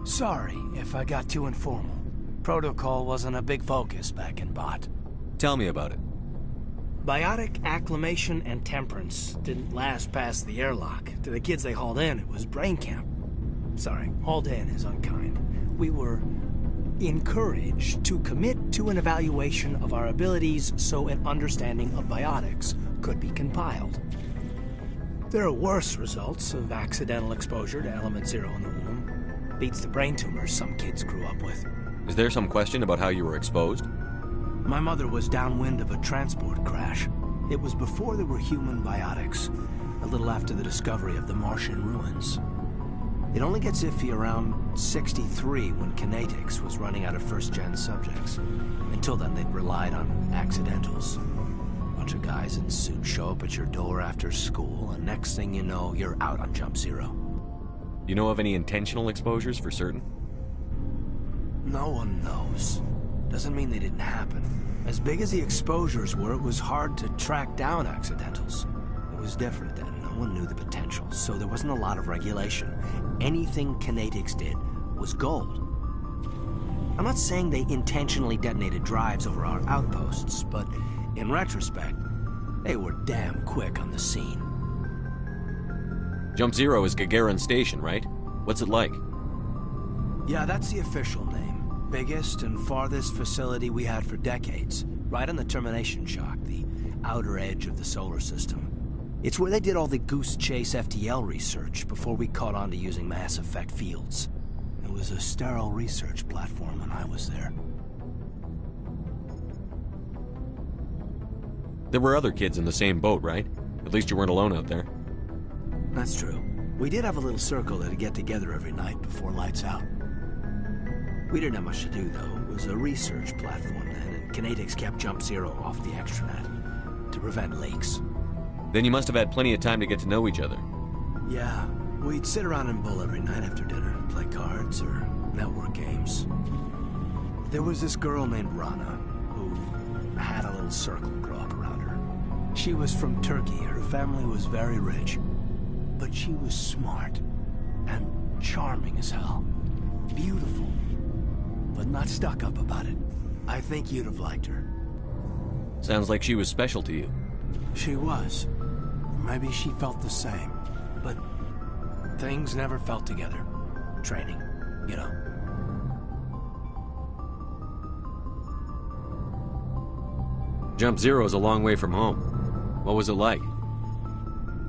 Sorry if I got too informal. Protocol wasn't a big focus back in Bot. Tell me about it. Biotic acclimation and temperance didn't last past the airlock. To the kids they hauled in, it was brain camp. Sorry, hauled in is unkind. We were encouraged to commit to an evaluation of our abilities so an understanding of biotics could be compiled. There are worse results of accidental exposure to Element Zero in the womb. Beats the brain tumors some kids grew up with. Is there some question about how you were exposed? My mother was downwind of a transport crash. It was before there were human biotics, a little after the discovery of the Martian ruins. It only gets iffy around 63 when Kinetics was running out of first-gen subjects. Until then, they'd relied on accidentals. Bunch of guys in suits show up at your door after school, and next thing you know, you're out on Jump Zero. You know of any intentional exposures for certain? No one knows. Doesn't mean they didn't happen. As big as the exposures were, it was hard to track down accidentals. It was different then. No one knew the potential, so there wasn't a lot of regulation. Anything Kinetics did was gold. I'm not saying they intentionally detonated drives over our outposts, but in retrospect, they were damn quick on the scene. Jump Zero is Gagarin Station, right? What's it like? Yeah, that's the official name. Biggest and farthest facility we had for decades. Right on the termination shock, the outer edge of the solar system. It's where they did all the Goose Chase FTL research before we caught on to using mass effect fields. It was a sterile research platform when I was there. There were other kids in the same boat, right? At least you weren't alone out there. That's true. We did have a little circle that'd get together every night before lights out. We didn't have much to do, though. It was a research platform then, and Kinetics kept Jump Zero off the extranet to prevent leaks. Then you must have had plenty of time to get to know each other. Yeah, we'd sit around and bull every night after dinner, play cards or network games. There was this girl named Rana, who had a little circle grow up around her. She was from Turkey. Her family was very rich. But she was smart and charming as hell. Beautiful, but not stuck up about it. I think you'd have liked her. Sounds like she was special to you. She was. Maybe she felt the same. But things never felt together. Training, you know. Jump Zero's a long way from home. What was it like?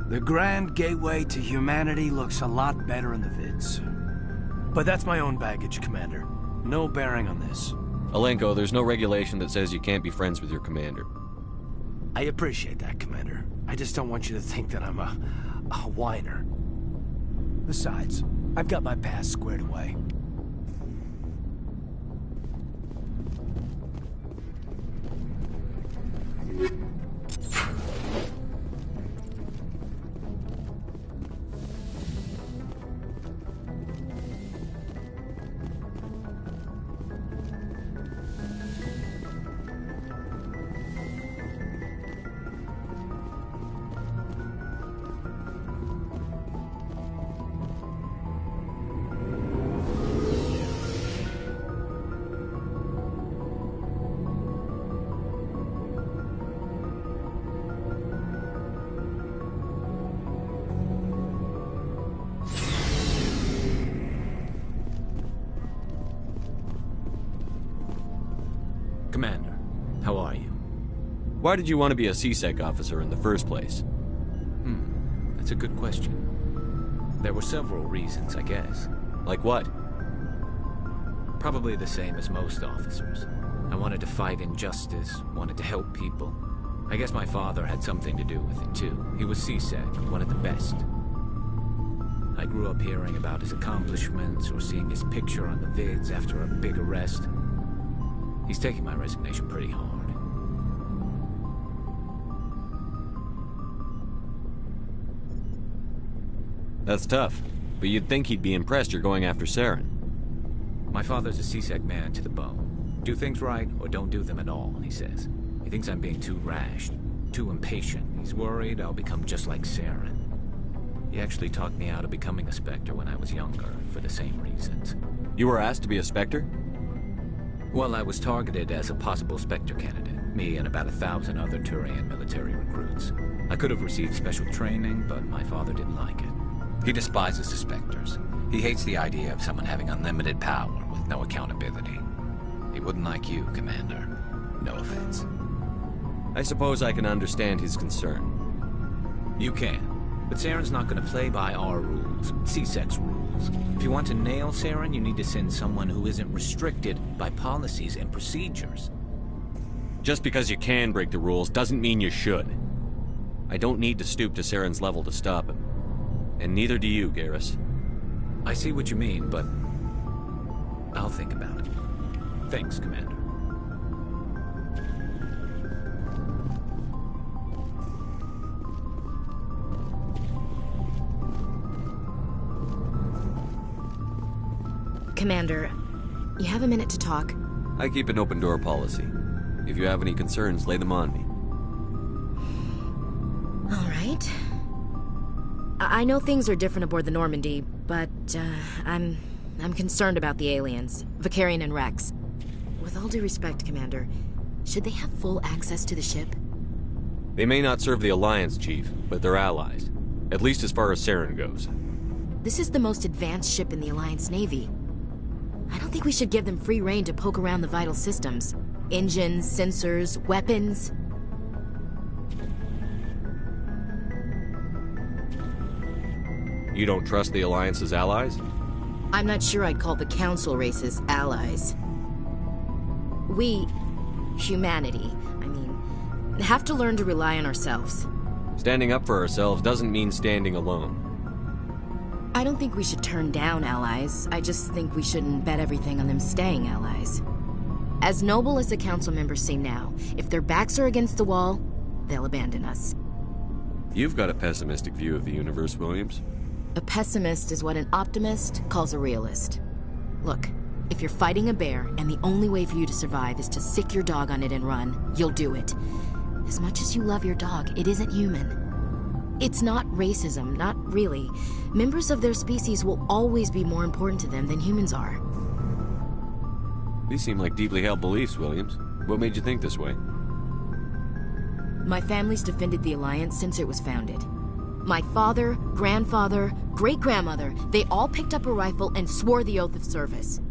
The grand gateway to humanity looks a lot better in the vids. But that's my own baggage, Commander. No bearing on this. Alenko, there's no regulation that says you can't be friends with your commander. I appreciate that, Commander. I just don't want you to think that I'm a whiner. Besides, I've got my past squared away. Commander, how are you? Why did you want to be a C-Sec officer in the first place? That's a good question. There were several reasons, I guess. Like what? Probably the same as most officers. I wanted to fight injustice, wanted to help people. I guess my father had something to do with it, too. He was C-Sec, one of the best. I grew up hearing about his accomplishments or seeing his picture on the vids after a big arrest. He's taking my resignation pretty hard. That's tough, but you'd think he'd be impressed you're going after Saren. My father's a C-Sec man to the bone. Do things right or don't do them at all, he says. He thinks I'm being too rash, too impatient. He's worried I'll become just like Saren. He actually talked me out of becoming a Spectre when I was younger, for the same reasons. You were asked to be a Spectre? Well, I was targeted as a possible Spectre candidate, me and about 1,000 other Turian military recruits. I could have received special training, but my father didn't like it. He despises the Spectres. He hates the idea of someone having unlimited power with no accountability. He wouldn't like you, Commander. No offense. I suppose I can understand his concern. You can. But Saren's not going to play by our rules, C-Sec's rules. If you want to nail Saren, you need to send someone who isn't restricted by policies and procedures. Just because you can break the rules doesn't mean you should. I don't need to stoop to Saren's level to stop him. And neither do you, Garrus. I see what you mean, but I'll think about it. Thanks, Commander. Commander, you have a minute to talk? I keep an open door policy. If you have any concerns, lay them on me. All right. I know things are different aboard the Normandy, but I'm concerned about the aliens, Vakarian and Rex. With all due respect, Commander, should they have full access to the ship? They may not serve the Alliance, Chief, but they're allies. At least as far as Saren goes. This is the most advanced ship in the Alliance Navy. I don't think we should give them free rein to poke around the vital systems. Engines, sensors, weapons. You don't trust the Alliance's allies? I'm not sure I'd call the Council races allies. We, humanity, have to learn to rely on ourselves. Standing up for ourselves doesn't mean standing alone. I don't think we should turn down allies. I just think we shouldn't bet everything on them staying allies. As noble as the Council members seem now, if their backs are against the wall, they'll abandon us. You've got a pessimistic view of the universe, Williams. A pessimist is what an optimist calls a realist. Look, if you're fighting a bear and the only way for you to survive is to sick your dog on it and run, you'll do it. As much as you love your dog, it isn't human. It's not racism, not really. Members of their species will always be more important to them than humans are. These seem like deeply held beliefs, Williams. What made you think this way? My family's defended the Alliance since it was founded. My father, grandfather, great-grandmother, they all picked up a rifle and swore the oath of service.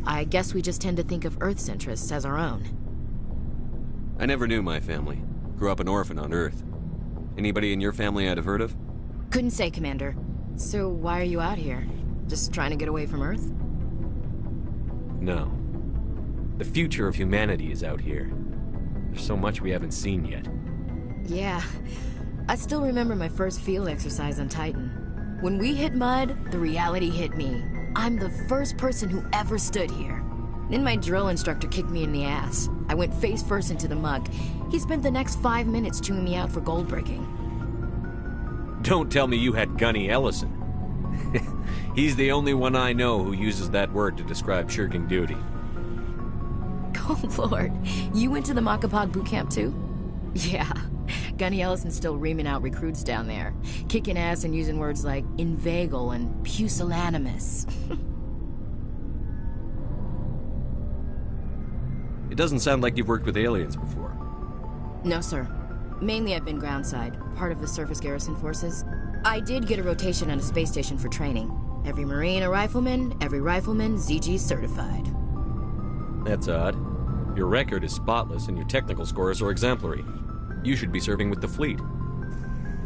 I guess we just tend to think of Earth's interests as our own. I never knew my family. Grew up an orphan on Earth. Anybody in your family I'd have heard of? Couldn't say, Commander. So why are you out here? Just trying to get away from Earth? No. The future of humanity is out here. There's so much we haven't seen yet. Yeah. I still remember my first field exercise on Titan. When we hit mud, the reality hit me. I'm the first person who ever stood here. Then my drill instructor kicked me in the ass. I went face first into the muck. He spent the next 5 minutes chewing me out for gold breaking. Don't tell me you had Gunny Ellison. He's the only one I know who uses that word to describe shirking duty. Oh, Lord. You went to the Makapog boot camp, too? Yeah. Gunny Ellison's still reaming out recruits down there. Kicking ass and using words like inveigle and pusillanimous. It doesn't sound like you've worked with aliens before. No, sir. Mainly I've been groundside, part of the surface garrison forces. I did get a rotation on a space station for training. Every Marine a rifleman, every rifleman ZG certified. That's odd. Your record is spotless and your technical scores are exemplary. You should be serving with the fleet.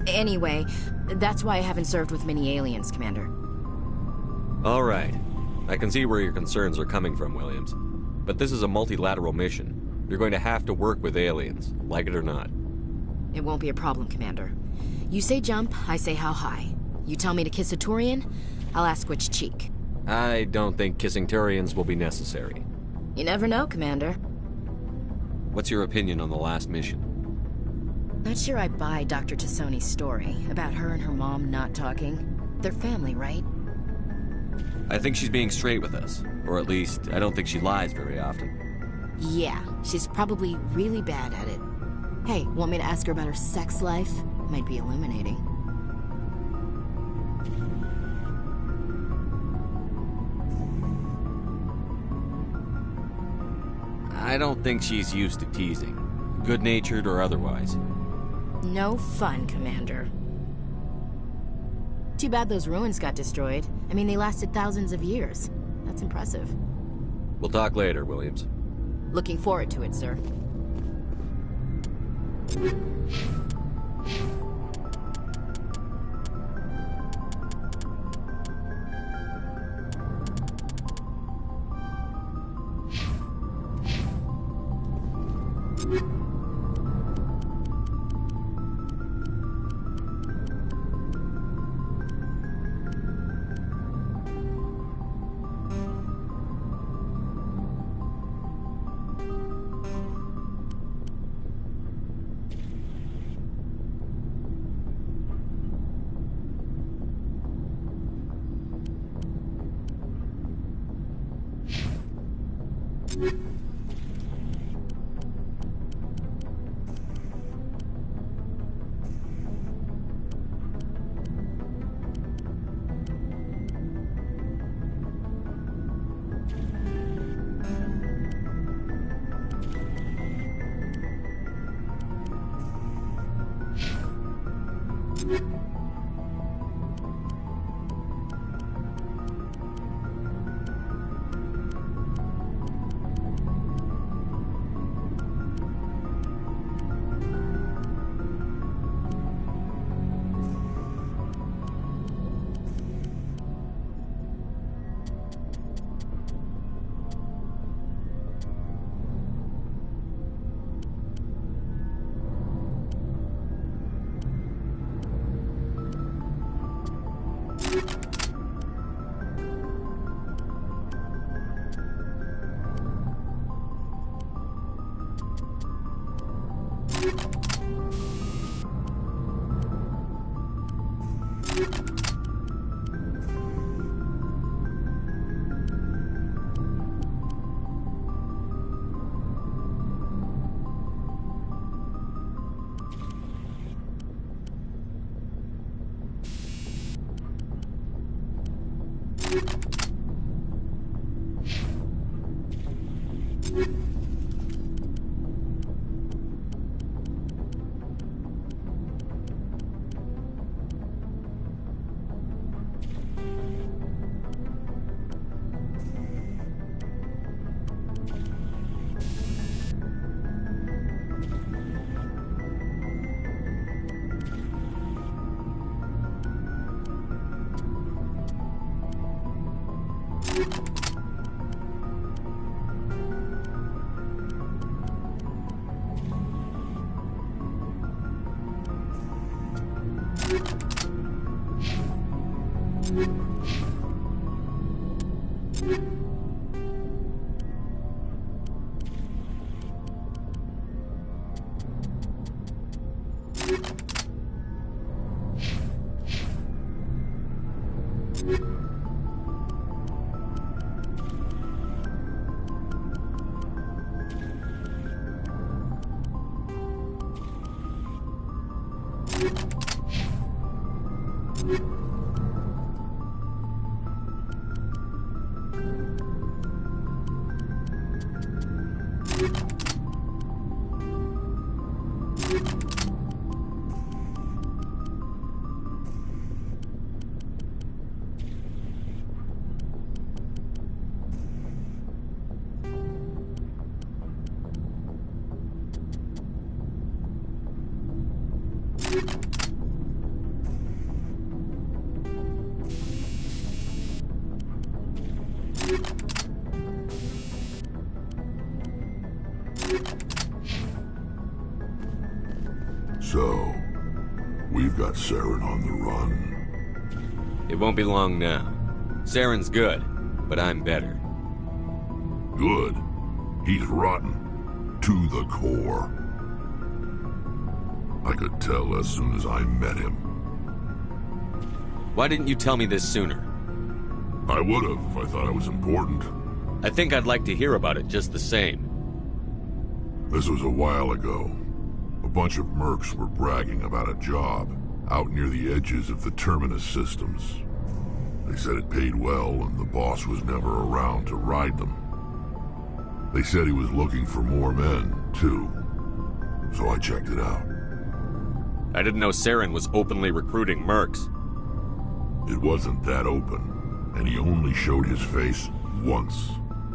Anyway, that's why I haven't served with many aliens, Commander. All right. I can see where your concerns are coming from, Williams. But this is a multilateral mission. You're going to have to work with aliens, like it or not. It won't be a problem, Commander. You say jump, I say how high. You tell me to kiss a Turian, I'll ask which cheek. I don't think kissing Turians will be necessary. You never know, Commander. What's your opinion on the last mission? Not sure I buy Dr. Tassoni's story about her and her mom not talking. They're family, right? I think she's being straight with us. Or at least, I don't think she lies very often. Yeah, she's probably really bad at it. Hey, want me to ask her about her sex life? Might be illuminating. I don't think she's used to teasing. Good-natured or otherwise. No fun, Commander. Too bad those ruins got destroyed. I mean, they lasted thousands of years. That's impressive. We'll talk later, Williams. Looking forward to it, sir. So, we've got Saren on the run. It won't be long now. Saren's good, but I'm better. Good? He's rotten. To the core. I could tell as soon as I met him. Why didn't you tell me this sooner? I would've if I thought it was important. I think I'd like to hear about it just the same. This was a while ago. A bunch of mercs were bragging about a job out near the edges of the Terminus systems. They said it paid well and the boss was never around to ride them. They said he was looking for more men, too. So I checked it out. I didn't know Saren was openly recruiting mercs. It wasn't that open, and he only showed his face once.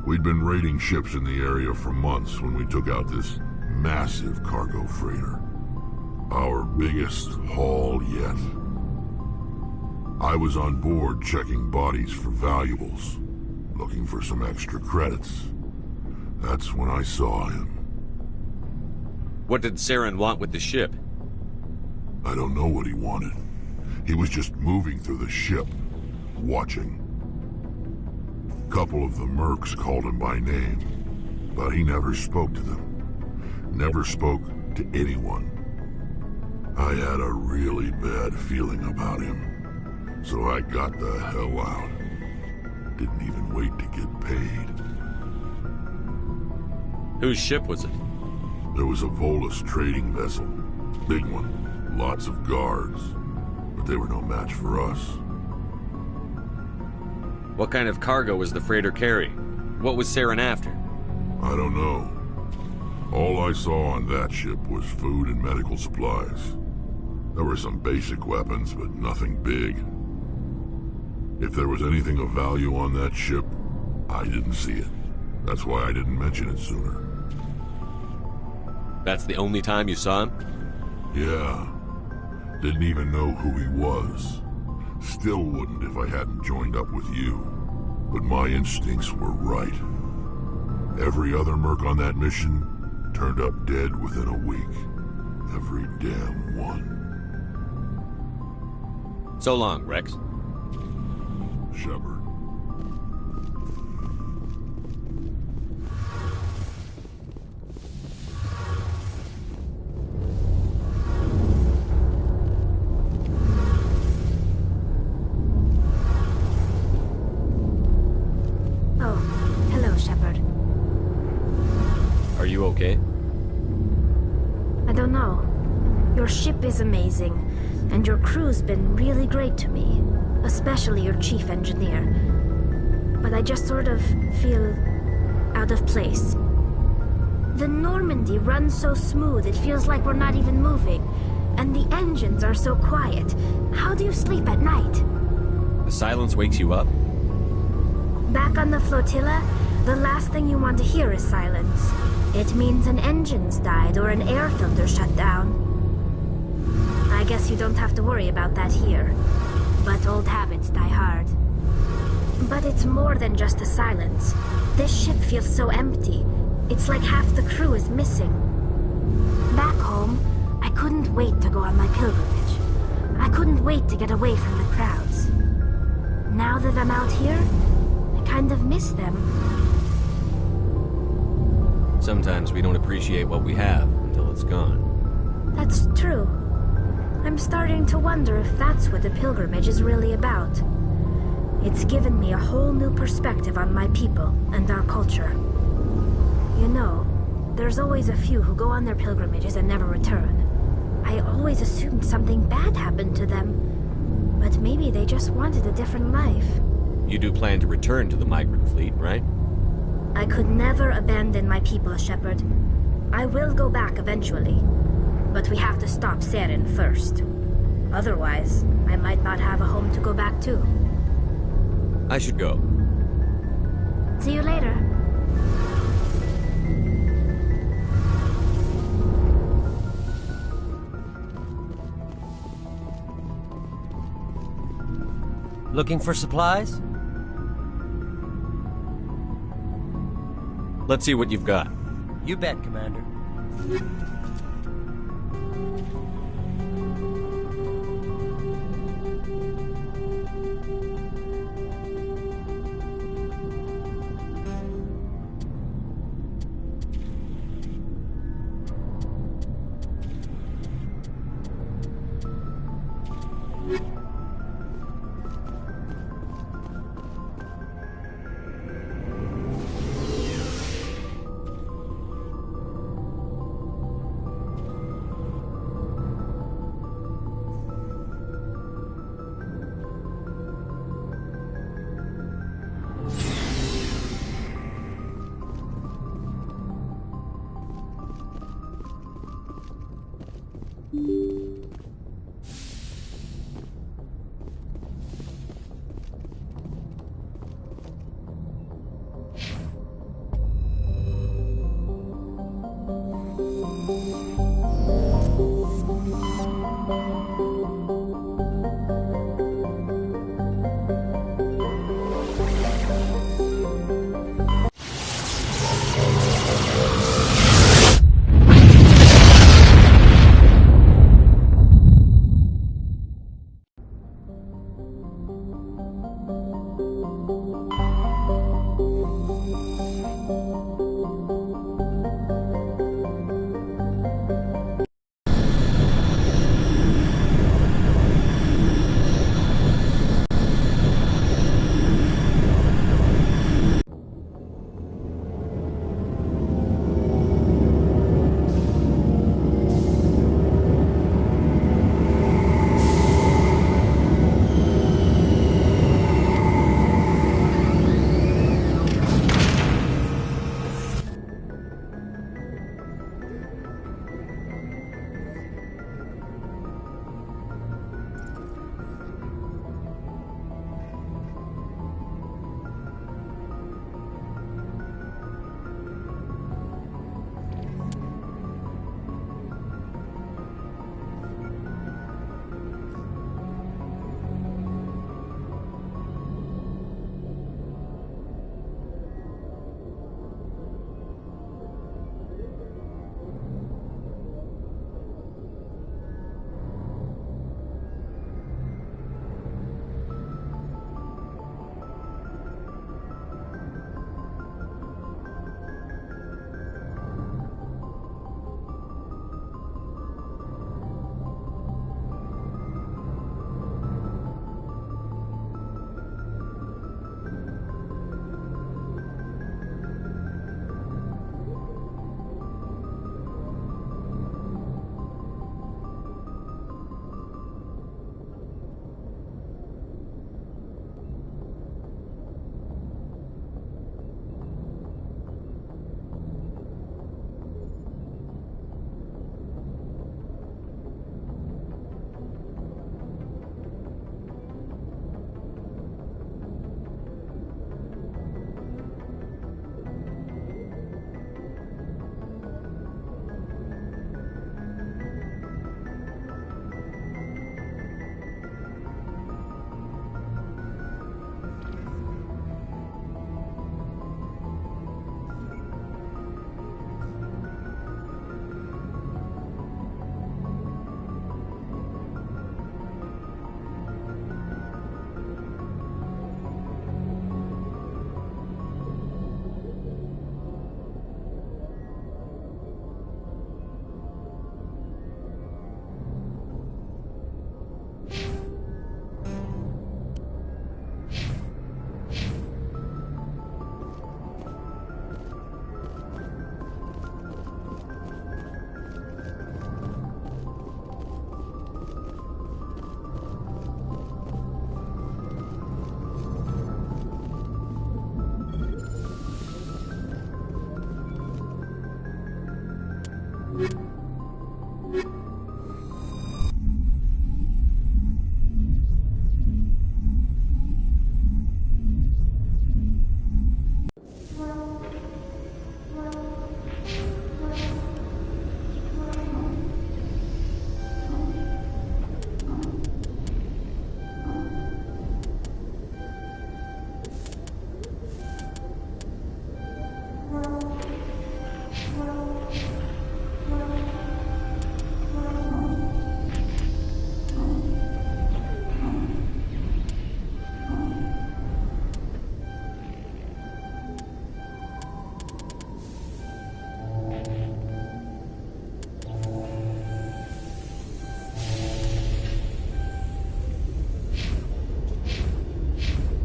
We'd been raiding ships in the area for months when we took out this massive cargo freighter. Our biggest haul yet. I was on board checking bodies for valuables, looking for some extra credits. That's when I saw him. What did Saren want with the ship? I don't know what he wanted. He was just moving through the ship, watching. Couple of the mercs called him by name, but he never spoke to them. Never spoke to anyone. I had a really bad feeling about him, so I got the hell out. Didn't even wait to get paid. Whose ship was it? There was a Volus trading vessel. Big one. Lots of guards. But they were no match for us. What kind of cargo was the freighter carrying? What was Saren after? I don't know. All I saw on that ship was food and medical supplies. There were some basic weapons, but nothing big. If there was anything of value on that ship, I didn't see it. That's why I didn't mention it sooner. That's the only time you saw him? Yeah. Didn't even know who he was. Still wouldn't if I hadn't joined up with you. But my instincts were right. Every other merc on that mission turned up dead within a week. Every damn one. So long, Rex. Shepard. Oh, hello, Shepard. Are you okay? I don't know. Your ship is amazing, and your crew's been really great to me, especially your chief engineer. But I just sort of feel out of place. The Normandy runs so smooth it feels like we're not even moving, and the engines are so quiet. How do you sleep at night? The silence wakes you up? Back on the flotilla, the last thing you want to hear is silence. It means an engine's died or an air filter shut down. I guess you don't have to worry about that here. But old habits die hard. But it's more than just the silence. This ship feels so empty. It's like half the crew is missing. Back home, I couldn't wait to go on my pilgrimage. I couldn't wait to get away from the crowds. Now that I'm out here, I kind of miss them. Sometimes we don't appreciate what we have until it's gone. That's true. I'm starting to wonder if that's what the pilgrimage is really about. It's given me a whole new perspective on my people and our culture. You know, there's always a few who go on their pilgrimages and never return. I always assumed something bad happened to them, but maybe they just wanted a different life. You do plan to return to the migrant fleet, right? I could never abandon my people, Shepard. I will go back eventually, but we have to stop Saren first. Otherwise, I might not have a home to go back to. I should go. See you later. Looking for supplies? Let's see what you've got. You bet, Commander.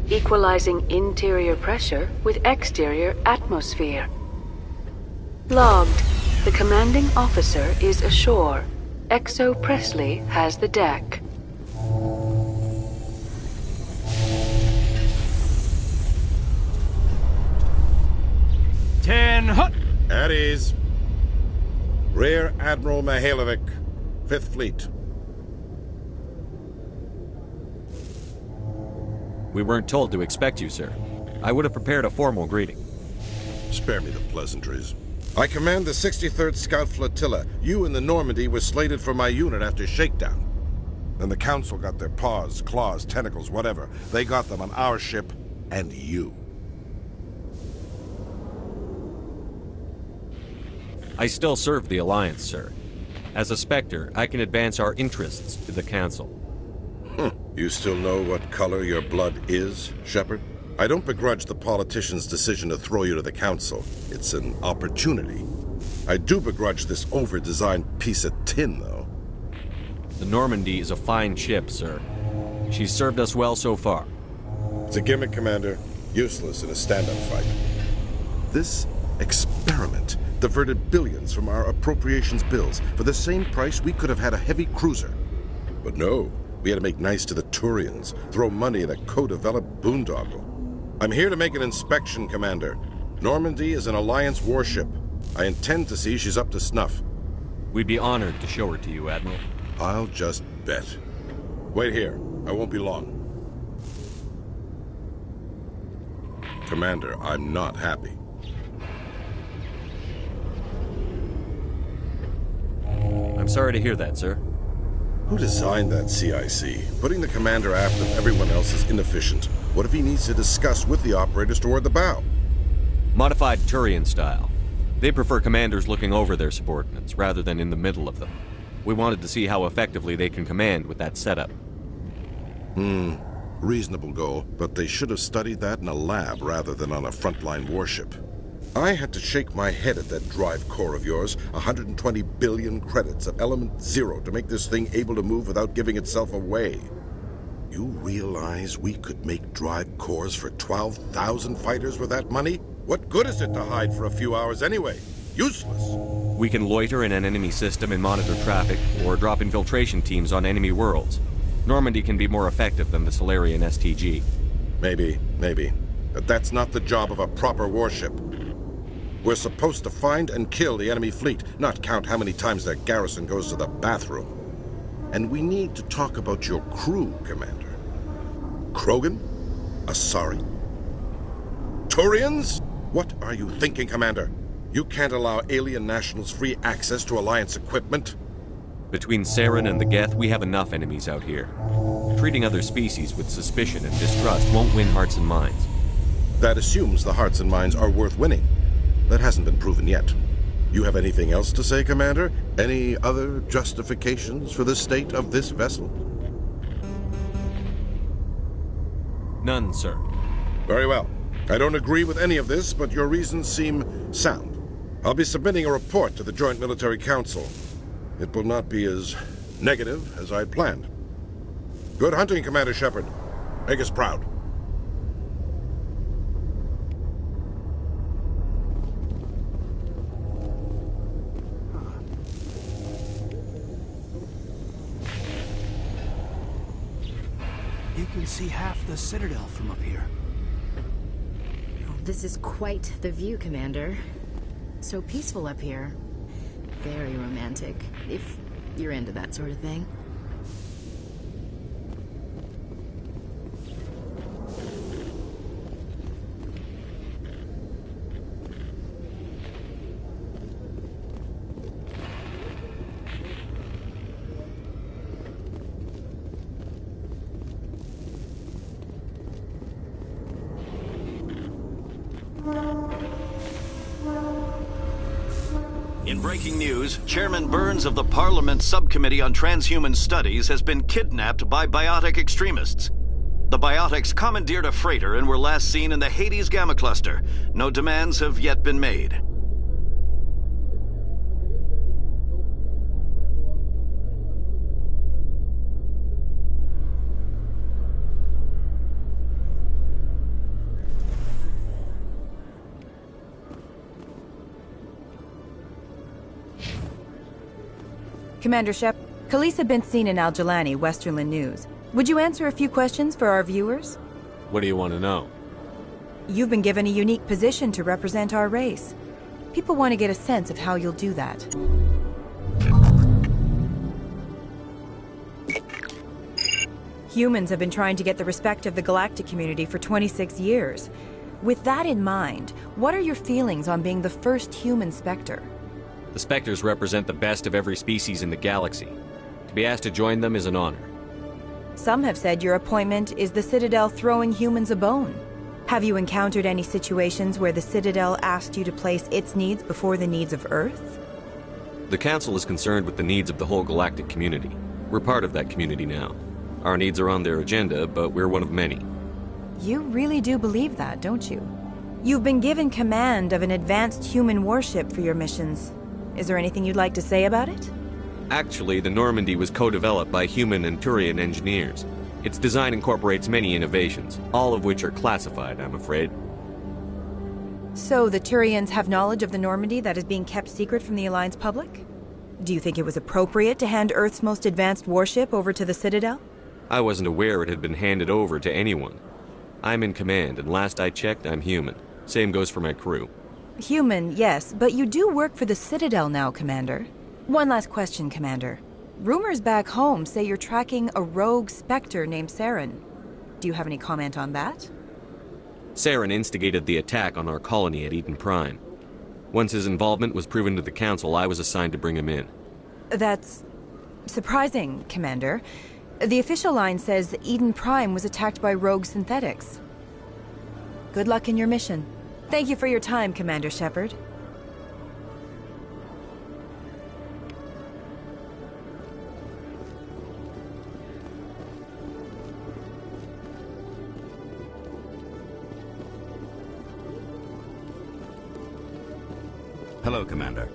Equalizing interior pressure with exterior atmosphere. Logged. The commanding officer is ashore. Exo Presley has the deck. At ease. Rear Admiral Mihailovic, 5th Fleet. We weren't told to expect you, sir. I would have prepared a formal greeting. Spare me the pleasantries. I command the 63rd Scout Flotilla. You and the Normandy were slated for my unit after shakedown. Then the Council got their paws, claws, tentacles, whatever. They got them on our ship and you. I still serve the Alliance, sir. As a Spectre, I can advance our interests to the Council. You still know what color your blood is, Shepard? I don't begrudge the politician's decision to throw you to the Council. It's an opportunity. I do begrudge this over-designed piece of tin, though. The Normandy is a fine ship, sir. She's served us well so far. It's a gimmick, Commander. Useless in a stand-up fight. This experiment diverted billions from our appropriations bills. For the same price, we could have had a heavy cruiser. But no. We had to make nice to the Turians, throw money at a co-developed boondoggle. I'm here to make an inspection, Commander. Normandy is an Alliance warship. I intend to see she's up to snuff. We'd be honored to show her to you, Admiral. I'll just bet. Wait here. I won't be long. Commander, I'm not happy. I'm sorry to hear that, sir. Who designed that CIC? Putting the commander aft of everyone else is inefficient. What if he needs to discuss with the operators toward the bow? Modified Turian style. They prefer commanders looking over their subordinates, rather than in the middle of them. We wanted to see how effectively they can command with that setup. Reasonable goal, but they should have studied that in a lab rather than on a frontline warship. I had to shake my head at that drive core of yours. 120 billion credits of element 0 to make this thing able to move without giving itself away. You realize we could make drive cores for 12,000 fighters with that money? What good is it to hide for a few hours anyway? Useless. We can loiter in an enemy system and monitor traffic, or drop infiltration teams on enemy worlds. Normandy can be more effective than the Solarian STG. Maybe. But that's not the job of a proper warship. We're supposed to find and kill the enemy fleet, not count how many times their garrison goes to the bathroom. And we need to talk about your crew, Commander. Krogan? Asari? Turians? What are you thinking, Commander? You can't allow alien nationals free access to Alliance equipment? Between Saren and the Geth, we have enough enemies out here. Treating other species with suspicion and distrust won't win hearts and minds. That assumes the hearts and minds are worth winning. That hasn't been proven yet. You have anything else to say, Commander? Any other justifications for the state of this vessel? None, sir. Very well. I don't agree with any of this, but your reasons seem sound. I'll be submitting a report to the Joint Military Council. It will not be as negative as I'd planned. Good hunting, Commander Shepard. Make us proud. You can see half the Citadel from up here. This is quite the view, Commander. So peaceful up here. Very romantic, if you're into that sort of thing. In breaking news, Chairman Burns of the Parliament Subcommittee on Transhuman Studies has been kidnapped by biotic extremists. The biotics commandeered a freighter and were last seen in the Hades Gamma Cluster. No demands have yet been made. Commander Shep, Khalees had been seen in Al-Jalani, Westerland News. Would you answer a few questions for our viewers? What do you want to know? You've been given a unique position to represent our race. People want to get a sense of how you'll do that. Humans have been trying to get the respect of the galactic community for 26 years. With that in mind, what are your feelings on being the first human Spectre? The Spectres represent the best of every species in the galaxy. To be asked to join them is an honor. Some have said your appointment is the Citadel throwing humans a bone. Have you encountered any situations where the Citadel asked you to place its needs before the needs of Earth? The Council is concerned with the needs of the whole galactic community. We're part of that community now. Our needs are on their agenda, but we're one of many. You really do believe that, don't you? You've been given command of an advanced human warship for your missions. Is there anything you'd like to say about it? Actually, the Normandy was co-developed by human and Turian engineers. Its design incorporates many innovations, all of which are classified, I'm afraid. So the Turians have knowledge of the Normandy that is being kept secret from the Alliance public? Do you think it was appropriate to hand Earth's most advanced warship over to the Citadel? I wasn't aware it had been handed over to anyone. I'm in command, and last I checked, I'm human. Same goes for my crew. Human, yes, but you do work for the Citadel now, Commander. One last question, Commander. Rumors back home say you're tracking a rogue Spectre named Saren. Do you have any comment on that? Saren instigated the attack on our colony at Eden Prime. Once his involvement was proven to the Council, I was assigned to bring him in. That's surprising, Commander. The official line says Eden Prime was attacked by rogue synthetics. Good luck in your mission. Thank you for your time, Commander Shepard. Hello, Commander.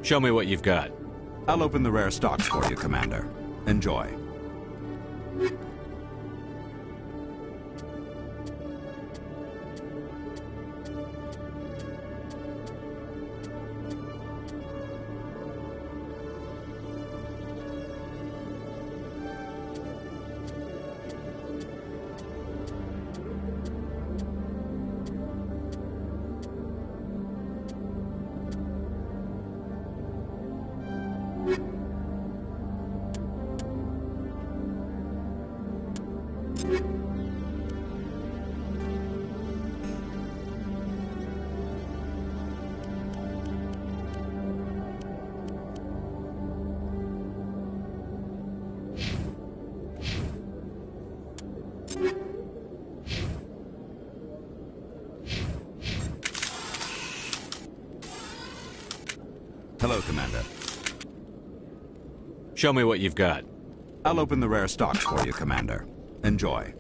Show me what you've got. I'll open the rare stocks for you, Commander. Enjoy. Hello, Commander. Show me what you've got. I'll open the rare stocks for you, Commander. Enjoy.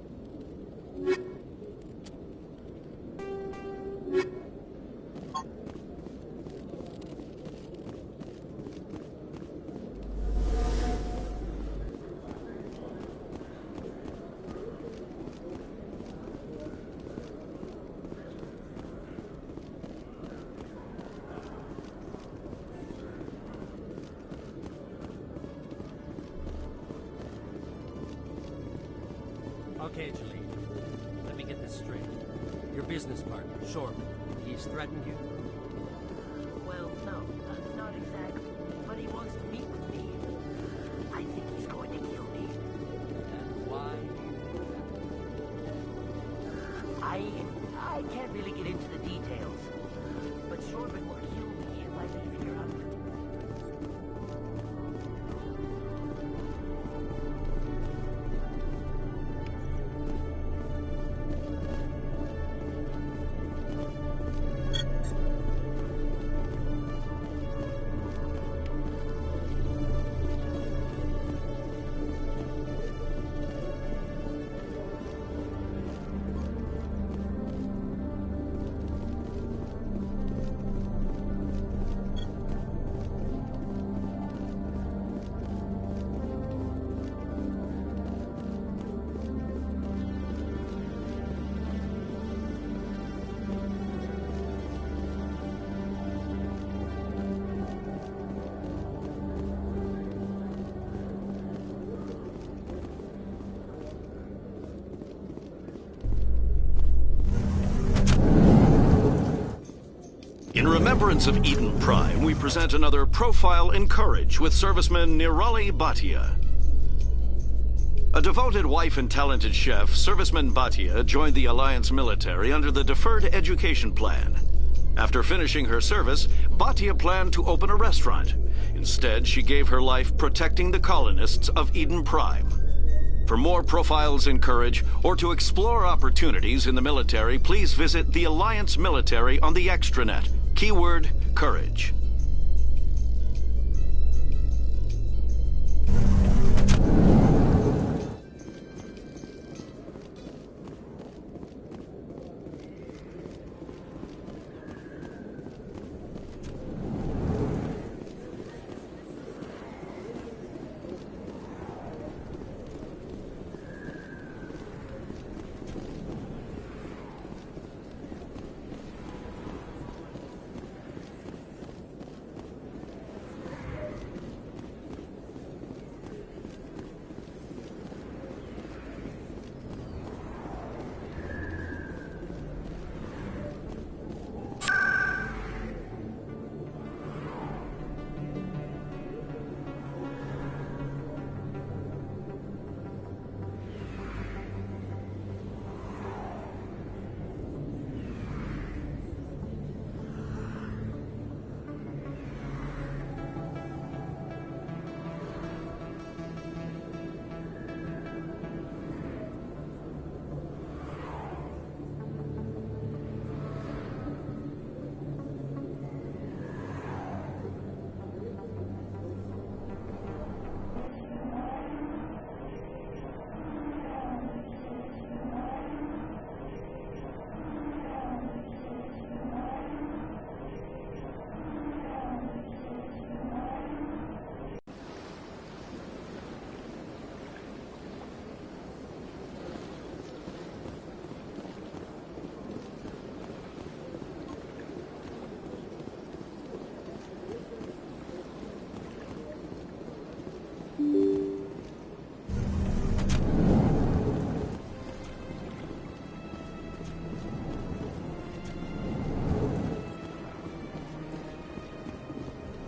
Okay, Jalene. Let me get this straight. Your business partner, Shoreman, he's threatened you? Well, no. I can't really get into the details, but Shorman will kill me if I leave here unattended. In remembrance of Eden Prime, we present another profile in courage with serviceman Nirali Bhatia. A devoted wife and talented chef, serviceman Bhatia joined the Alliance military under the Deferred Education Plan. After finishing her service, Bhatia planned to open a restaurant. Instead, she gave her life protecting the colonists of Eden Prime. For more profiles in courage, or to explore opportunities in the military, please visit the Alliance military on the extranet. Keyword, courage.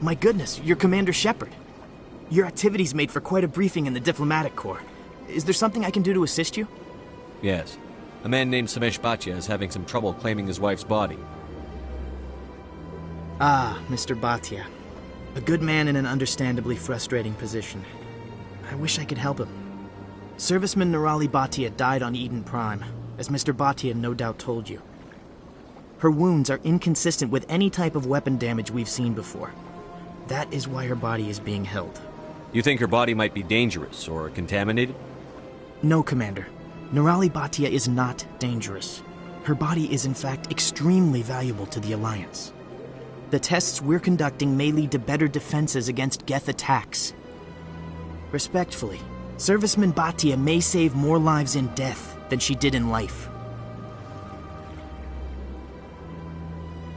My goodness, you're Commander Shepard. Your activities made for quite a briefing in the Diplomatic Corps. Is there something I can do to assist you? Yes. A man named Samesh Bhatia is having some trouble claiming his wife's body. Ah, Mr. Bhatia. A good man in an understandably frustrating position. I wish I could help him. Serviceman Nirali Bhatia died on Eden Prime, as Mr. Bhatia no doubt told you. Her wounds are inconsistent with any type of weapon damage we've seen before. That is why her body is being held. You think her body might be dangerous or contaminated? No, Commander. Nirali Bhatia is not dangerous. Her body is in fact extremely valuable to the Alliance. The tests we're conducting may lead to better defenses against Geth attacks. Respectfully, Serviceman Bhatia may save more lives in death than she did in life.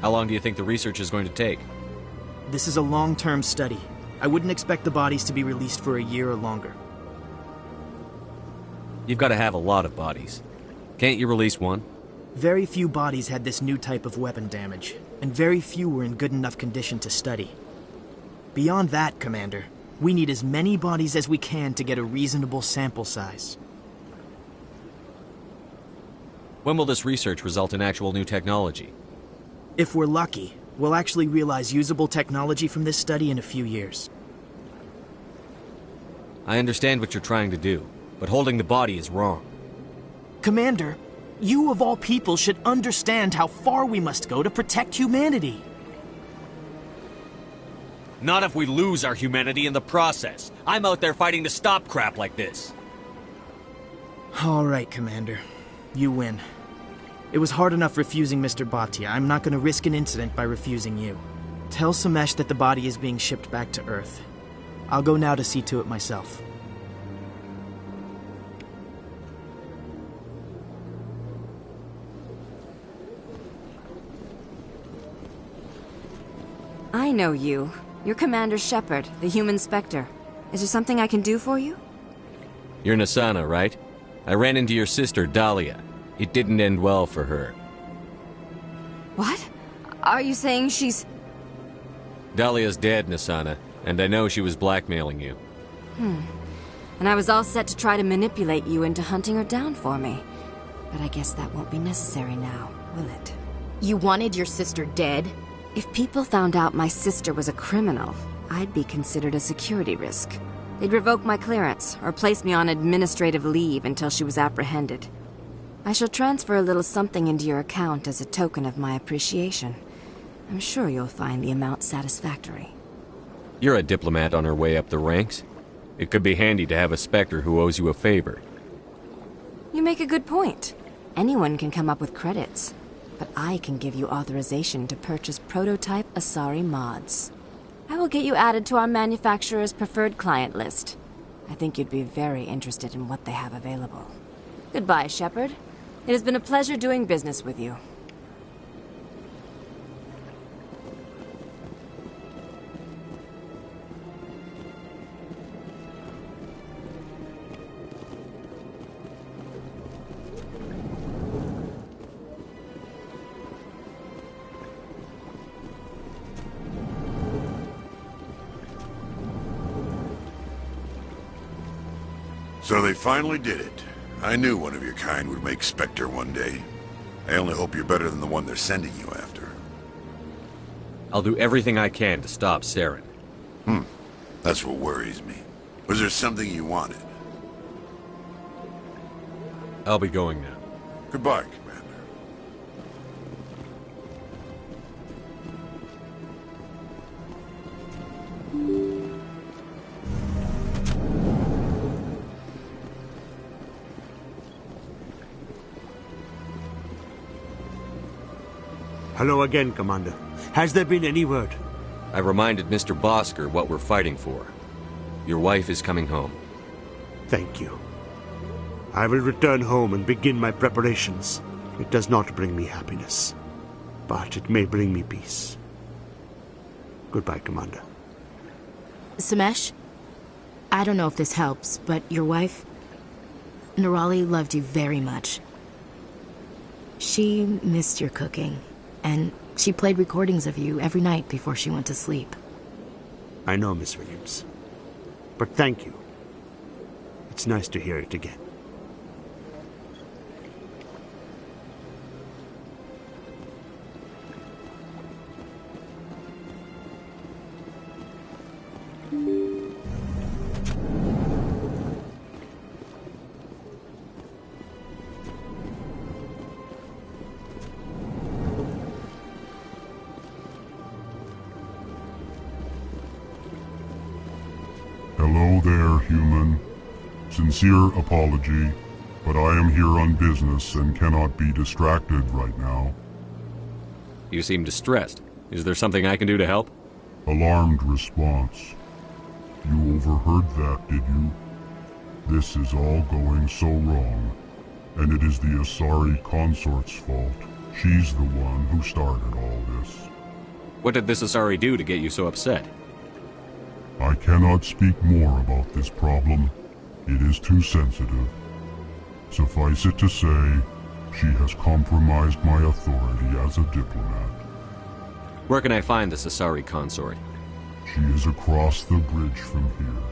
How long do you think the research is going to take? This is a long-term study. I wouldn't expect the bodies to be released for a year or longer. You've got to have a lot of bodies. Can't you release one? Very few bodies had this new type of weapon damage, and very few were in good enough condition to study. Beyond that, Commander, we need as many bodies as we can to get a reasonable sample size. When will this research result in actual new technology? If we're lucky, we'll actually realize usable technology from this study in a few years. I understand what you're trying to do, but holding the body is wrong. Commander, you of all people should understand how far we must go to protect humanity. Not if we lose our humanity in the process. I'm out there fighting to stop crap like this. All right, Commander. You win. It was hard enough refusing Mr. Bhatia. I'm not going to risk an incident by refusing you. Tell Samesh that the body is being shipped back to Earth. I'll go now to see to it myself. I know you. You're Commander Shepard, the human Spectre. Is there something I can do for you? You're Nassana, right? I ran into your sister, Dahlia. It didn't end well for her. What? Are you saying she's... Dahlia's dead, Nassana, and I know she was blackmailing you. And I was all set to try to manipulate you into hunting her down for me. But I guess that won't be necessary now, will it? You wanted your sister dead? If people found out my sister was a criminal, I'd be considered a security risk. They'd revoke my clearance, or place me on administrative leave until she was apprehended. I shall transfer a little something into your account as a token of my appreciation. I'm sure you'll find the amount satisfactory. You're a diplomat on her way up the ranks. It could be handy to have a Spectre who owes you a favor. You make a good point. Anyone can come up with credits. But I can give you authorization to purchase prototype Asari mods. I will get you added to our manufacturer's preferred client list. I think you'd be very interested in what they have available. Goodbye, Shepard. It has been a pleasure doing business with you. So they finally did it. I knew one of your kind would make Spectre one day. I only hope you're better than the one they're sending you after. I'll do everything I can to stop Saren. That's what worries me. Was there something you wanted? I'll be going now. Goodbye, Commander. Hello again, Commander. Has there been any word? I reminded Mr. Bosker what we're fighting for. Your wife is coming home. Thank you. I will return home and begin my preparations. It does not bring me happiness, but it may bring me peace. Goodbye, Commander. Samesh, I don't know if this helps, but your wife, Nirali, loved you very much. She missed your cooking, and she played recordings of you every night before she went to sleep. I know, Miss Williams. But thank you. It's nice to hear it again. Hello there, human. Sincere apology, but I am here on business and cannot be distracted right now. You seem distressed. Is there something I can do to help? Alarmed response. You overheard that, did you? This is all going so wrong, and it is the Asari consort's fault. She's the one who started all this. What did this Asari do to get you so upset? I cannot speak more about this problem. It is too sensitive. Suffice it to say, she has compromised my authority as a diplomat. Where can I find this Asari consort? She is across the bridge from here.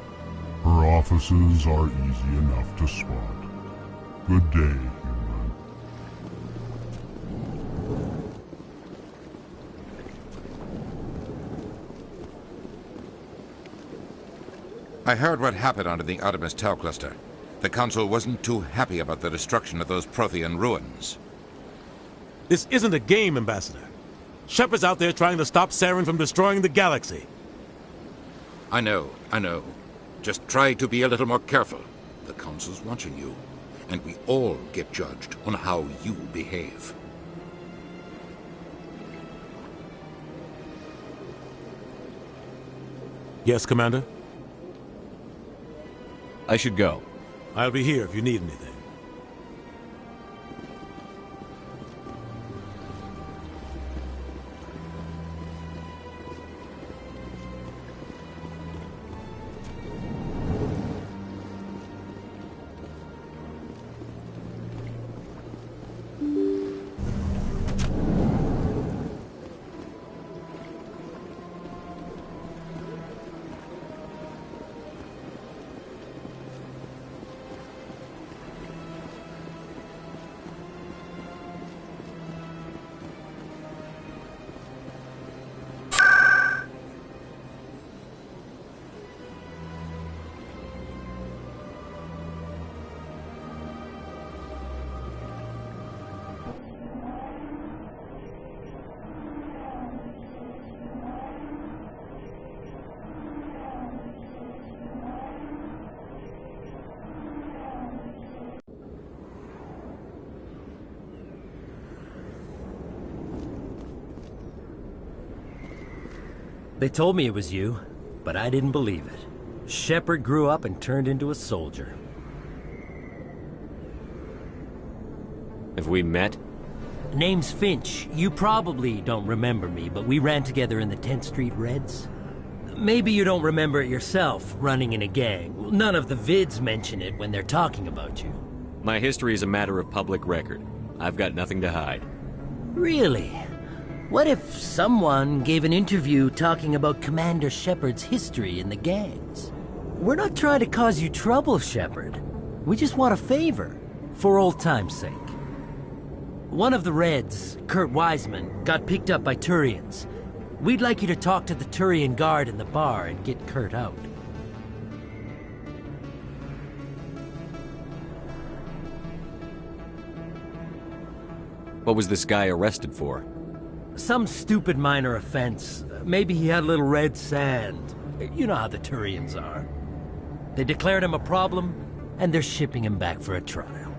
Her offices are easy enough to spot. Good day, human. I heard what happened under the Artemis Tau cluster. The Council wasn't too happy about the destruction of those Prothean ruins. This isn't a game, Ambassador. Shepard's out there trying to stop Saren from destroying the galaxy. I know. Just try to be a little more careful. The Council's watching you, and we all get judged on how you behave. Yes, Commander? I should go. I'll be here if you need anything. They told me it was you, but I didn't believe it. Shepard grew up and turned into a soldier. Have we met? Name's Finch. You probably don't remember me, but we ran together in the 10th Street Reds. Maybe you don't remember it yourself, running in a gang. None of the vids mention it when they're talking about you. My history is a matter of public record. I've got nothing to hide. Really? What if someone gave an interview talking about Commander Shepard's history in the gangs? We're not trying to cause you trouble, Shepard. We just want a favor, for old time's sake. One of the Reds, Kurt Wiseman, got picked up by Turians. We'd like you to talk to the Turian guard in the bar and get Kurt out. What was this guy arrested for? Some stupid minor offense. Maybe he had a little red sand. You know how the Turians are. They declared him a problem, and they're shipping him back for a trial.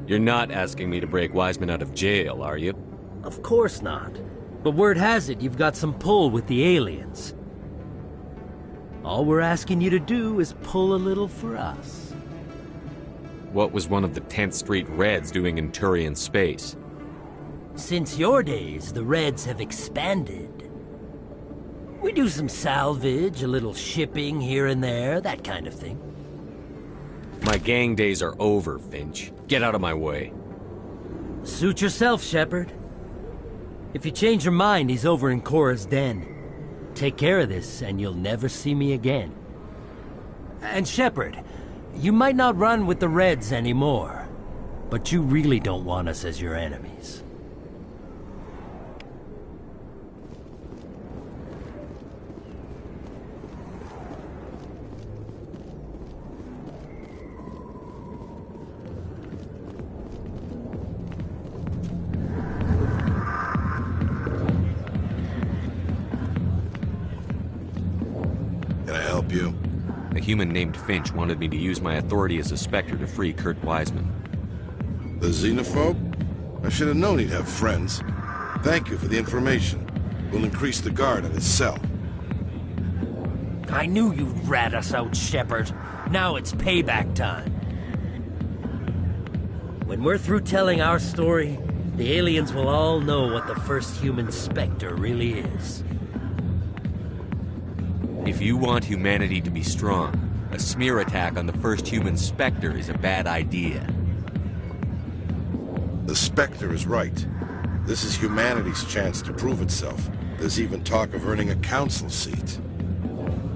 You're not asking me to break Wiseman out of jail, are you? Of course not. But word has it you've got some pull with the aliens. All we're asking you to do is pull a little for us. What was one of the 10th Street Reds doing in Turian space? Since your days, the Reds have expanded. We do some salvage, a little shipping here and there, that kind of thing. My gang days are over, Finch. Get out of my way. Suit yourself, Shepard. If you change your mind, he's over in Cora's den. Take care of this, and you'll never see me again. And Shepard, you might not run with the Reds anymore, but you really don't want us as your enemies. You? A human named Finch wanted me to use my authority as a Spectre to free Kurt Wiseman. The xenophobe? I should have known he'd have friends. Thank you for the information. We'll increase the guard at his cell. I knew you'd rat us out, Shepard. Now it's payback time. When we're through telling our story, the aliens will all know what the first human Spectre really is. If you want humanity to be strong, a smear attack on the first human Spectre is a bad idea. The Spectre is right. This is humanity's chance to prove itself. There's even talk of earning a council seat.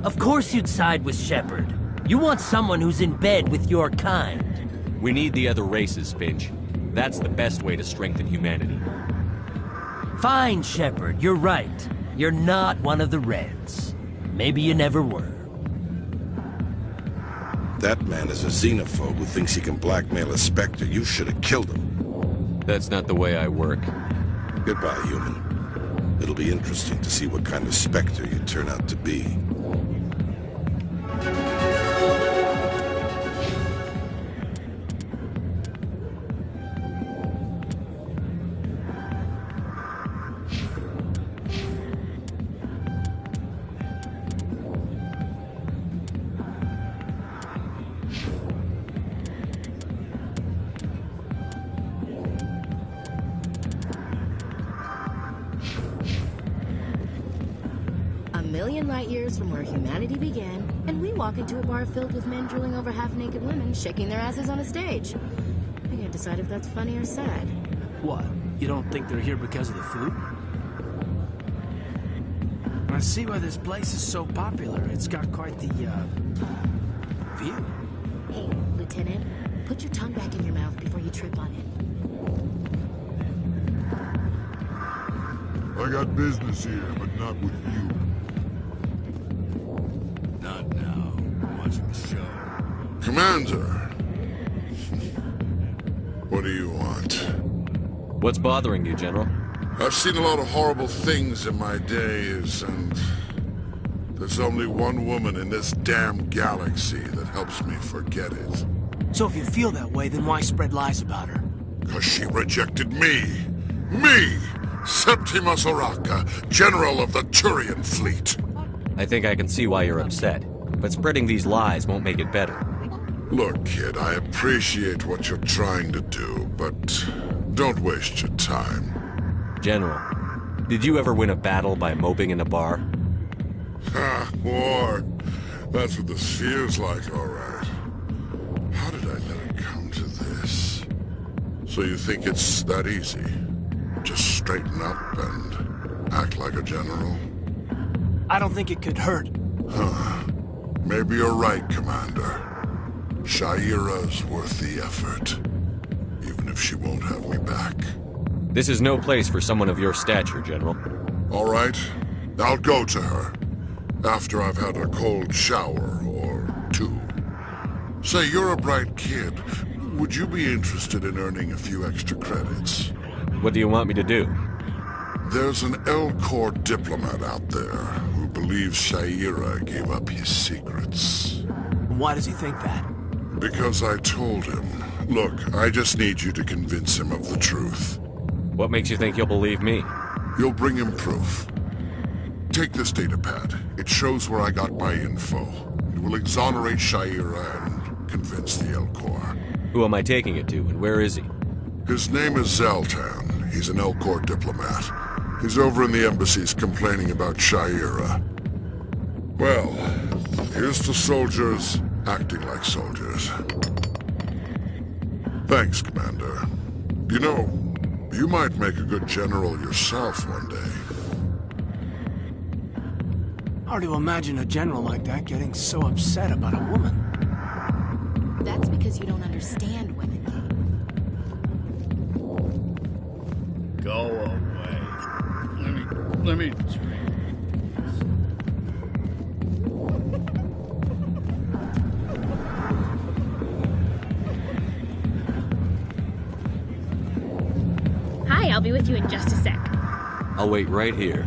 Of course you'd side with Shepard. You want someone who's in bed with your kind. We need the other races, Finch. That's the best way to strengthen humanity. Fine, Shepard, you're right. You're not one of the Reds. Maybe you never were. That man is a xenophobe who thinks he can blackmail a Spectre. You should have killed him. That's not the way I work. Goodbye, human. It'll be interesting to see what kind of Spectre you turn out to be. Light years from where humanity began, and we walk into a bar filled with men drooling over half-naked women shaking their asses on a stage. I can't decide if that's funny or sad. What? You don't think they're here because of the food? I see why this place is so popular. It's got quite the, view. Hey, Lieutenant, put your tongue back in your mouth before you trip on it. I got business here, but not with you. Commander! What do you want? What's bothering you, General? I've seen a lot of horrible things in my days, and there's only one woman in this damn galaxy that helps me forget it. So if you feel that way, then why spread lies about her? 'Cause she rejected me! Me! Septimus Oraka, General of the Turian Fleet! I think I can see why you're upset, but spreading these lies won't make it better. Look, kid, I appreciate what you're trying to do, but don't waste your time. General, did you ever win a battle by moping in a bar? Ha, war. That's what this feels like, all right. How did I let it come to this? So you think it's that easy? Just straighten up and act like a general? I don't think it could hurt. Huh. Maybe you're right, Commander. Sha'ira's worth the effort, even if she won't have me back. This is no place for someone of your stature, General. All right, I'll go to her, after I've had a cold shower or two. Say, you're a bright kid. Would you be interested in earning a few extra credits? What do you want me to do? There's an Elcor diplomat out there who believes Sha'ira gave up his secrets. Why does he think that? Because I told him. Look, I just need you to convince him of the truth. What makes you think he'll believe me? You'll bring him proof. Take this datapad. It shows where I got my info. It will exonerate Sha'ira and convince the Elcor. Who am I taking it to, and where is he? His name is Zaltan. He's an Elcor diplomat. He's over in the embassies complaining about Sha'ira. Well, here's to soldiers acting like soldiers. Thanks, Commander. You know, you might make a good general yourself one day. Hard to imagine a general like that getting so upset about a woman. That's because you don't understand women. Go away. Let me drink. Hi, I'll be with you in just a sec. I'll wait right here.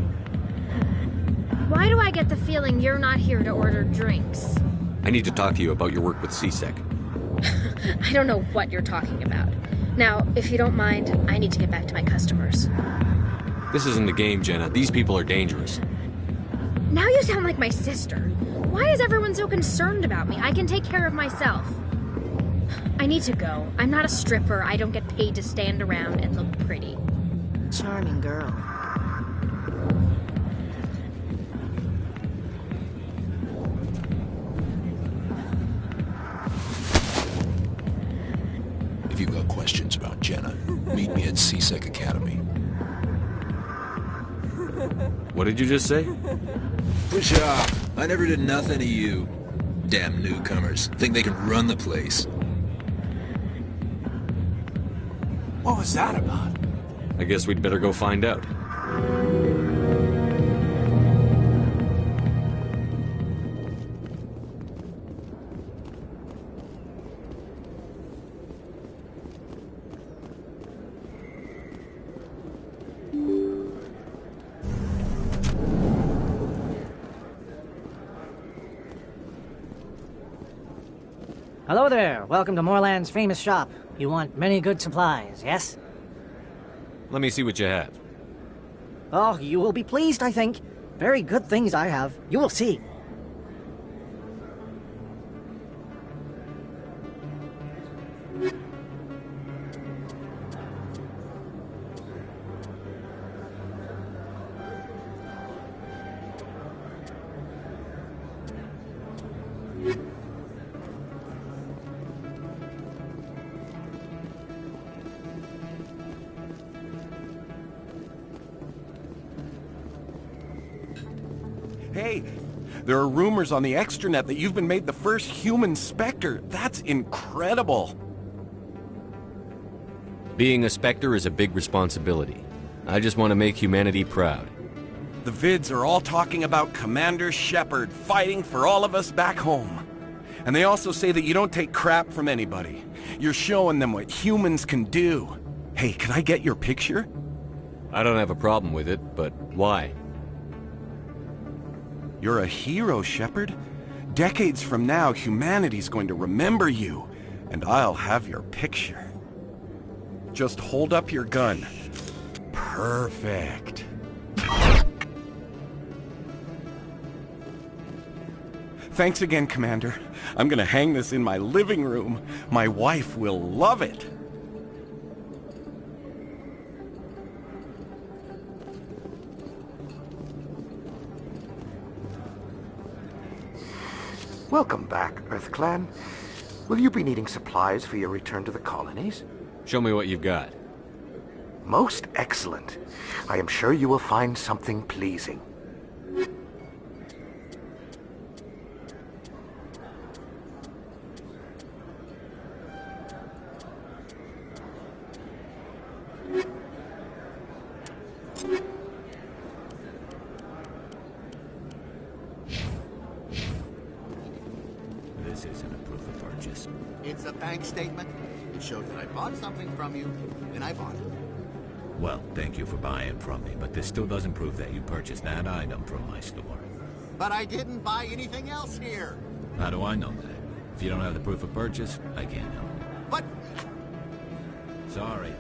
Why do I get the feeling you're not here to order drinks? I need to talk to you about your work with C-Sec. I don't know what you're talking about. Now, if you don't mind, I need to get back to my customers. This isn't a game, Jenna. These people are dangerous. Now you sound like my sister. Why is everyone so concerned about me? I can take care of myself. I need to go. I'm not a stripper. I don't get paid to stand around and look pretty. Charming girl. If you've got questions about Jenna, meet me at C-Sec Academy. What did you just say? Push off. I never did nothing to you. Damn newcomers. Think they can run the place. What was that about? I guess we'd better go find out. Hello there. Welcome to Moorland's famous shop. You want many good supplies, yes? Let me see what you have. Oh, you will be pleased, I think. Very good things I have. You will see. Hey, there are rumors on the extranet that you've been made the first human Spectre. That's incredible. Being a Spectre is a big responsibility. I just want to make humanity proud. The vids are all talking about Commander Shepard fighting for all of us back home. And they also say that you don't take crap from anybody. You're showing them what humans can do. Hey, can I get your picture? I don't have a problem with it, but why? You're a hero, Shepard. Decades from now, humanity's going to remember you, and I'll have your picture. Just hold up your gun. Perfect. Thanks again, Commander. I'm gonna hang this in my living room. My wife will love it. Welcome back, EarthClan. Will you be needing supplies for your return to the colonies? Show me what you've got. Most excellent. I am sure you will find something pleasing. This isn't a proof of purchase. It's a bank statement. It shows that I bought something from you when I bought it. Well, thank you for buying from me, but this still doesn't prove that you purchased that item from my store. But I didn't buy anything else here. How do I know that? If you don't have the proof of purchase, I can't help. But... Sorry.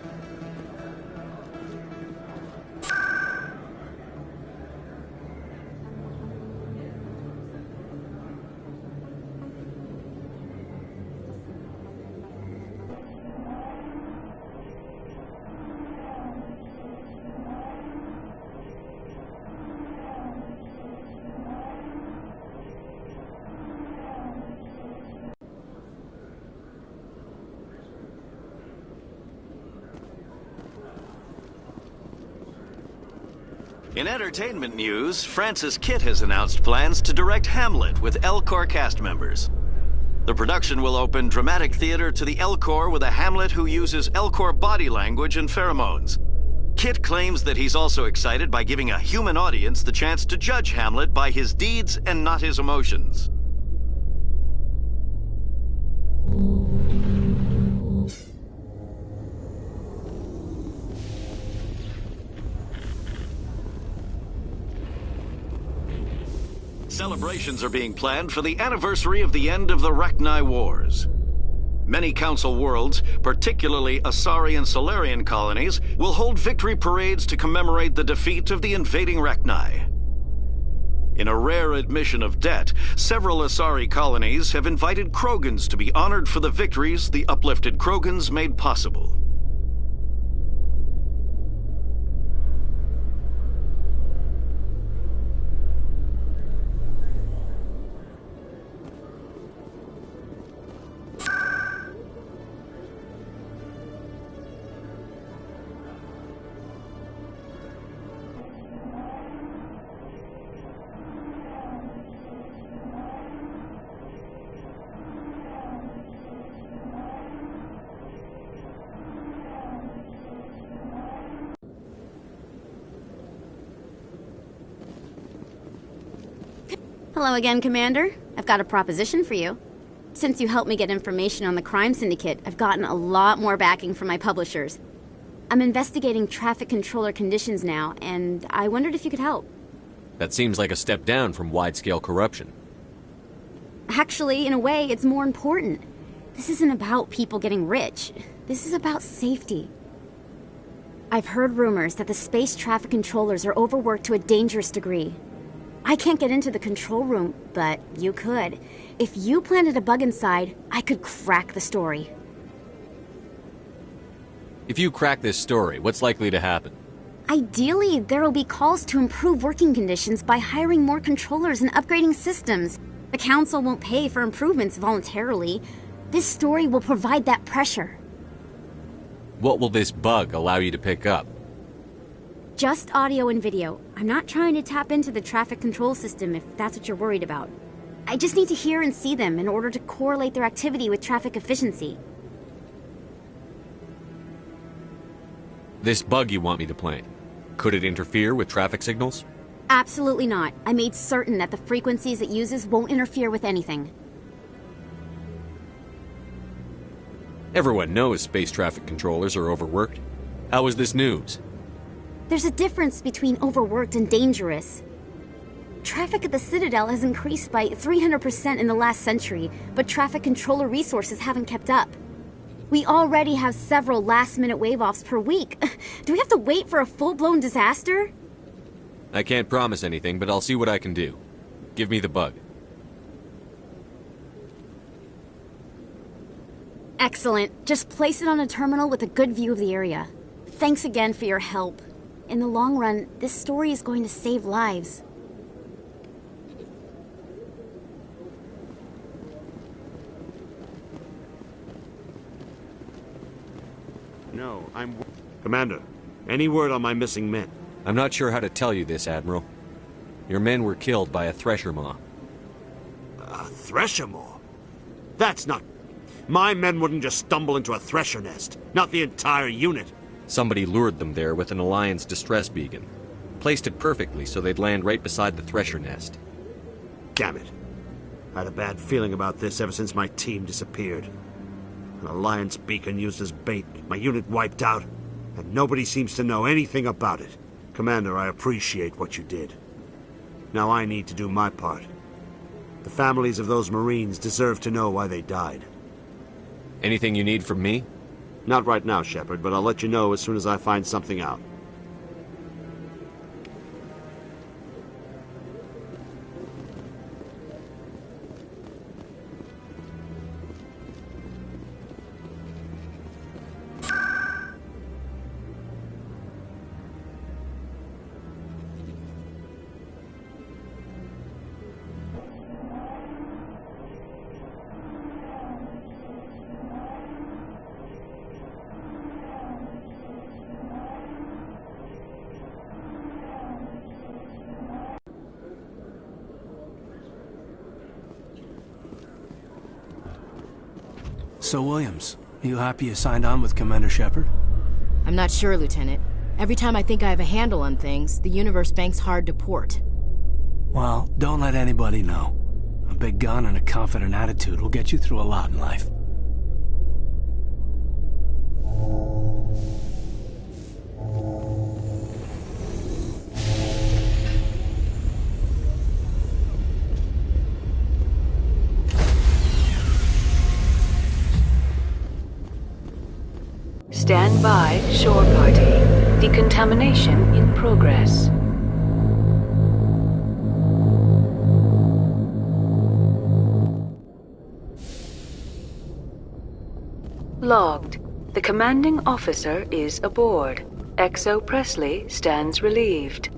In entertainment news, Francis Kitt has announced plans to direct Hamlet with Elcor cast members. The production will open dramatic theater to the Elcor with a Hamlet who uses Elcor body language and pheromones. Kitt claims that he's also excited by giving a human audience the chance to judge Hamlet by his deeds and not his emotions. Celebrations are being planned for the anniversary of the end of the Rachni Wars. Many Council worlds, particularly Asari and Solarian colonies, will hold victory parades to commemorate the defeat of the invading Rachni. In a rare admission of debt, several Asari colonies have invited Krogans to be honored for the victories the uplifted Krogans made possible. Hello again, Commander. I've got a proposition for you. Since you helped me get information on the crime syndicate, I've gotten a lot more backing from my publishers. I'm investigating traffic controller conditions now, and I wondered if you could help. That seems like a step down from wide-scale corruption. Actually, in a way, it's more important. This isn't about people getting rich. This is about safety. I've heard rumors that the space traffic controllers are overworked to a dangerous degree. I can't get into the control room, but you could. If you planted a bug inside, I could crack the story. If you crack this story, what's likely to happen? Ideally, there will be calls to improve working conditions by hiring more controllers and upgrading systems. The Council won't pay for improvements voluntarily. This story will provide that pressure. What will this bug allow you to pick up? Just audio and video. I'm not trying to tap into the traffic control system if that's what you're worried about. I just need to hear and see them in order to correlate their activity with traffic efficiency. This bug you want me to plant, could it interfere with traffic signals? Absolutely not. I made certain that the frequencies it uses won't interfere with anything. Everyone knows space traffic controllers are overworked. How is this news? There's a difference between overworked and dangerous. Traffic at the Citadel has increased by 300% in the last century, but traffic controller resources haven't kept up. We already have several last-minute wave-offs per week. Do we have to wait for a full-blown disaster? I can't promise anything, but I'll see what I can do. Give me the bug. Excellent. Just place it on a terminal with a good view of the area. Thanks again for your help. In the long run, this story is going to save lives. No, Commander, any word on my missing men? I'm not sure how to tell you this, Admiral. Your men were killed by a Thresher Maw. A Thresher Maw? That's not... My men wouldn't just stumble into a Thresher nest. Not the entire unit. Somebody lured them there with an Alliance distress beacon. Placed it perfectly so they'd land right beside the Thresher nest. Damn it. I had a bad feeling about this ever since my team disappeared. An Alliance beacon used as bait, my unit wiped out, and nobody seems to know anything about it. Commander, I appreciate what you did. Now I need to do my part. The families of those Marines deserve to know why they died. Anything you need from me? Not right now, Shepard, but I'll let you know as soon as I find something out. So, Williams, you happy you signed on with Commander Shepard? I'm not sure, Lieutenant. Every time I think I have a handle on things, the universe banks hard to port. Well, don't let anybody know. A big gun and a confident attitude will get you through a lot in life. Stand by, shore party. Decontamination in progress. Logged. The commanding officer is aboard. Exo Presley stands relieved.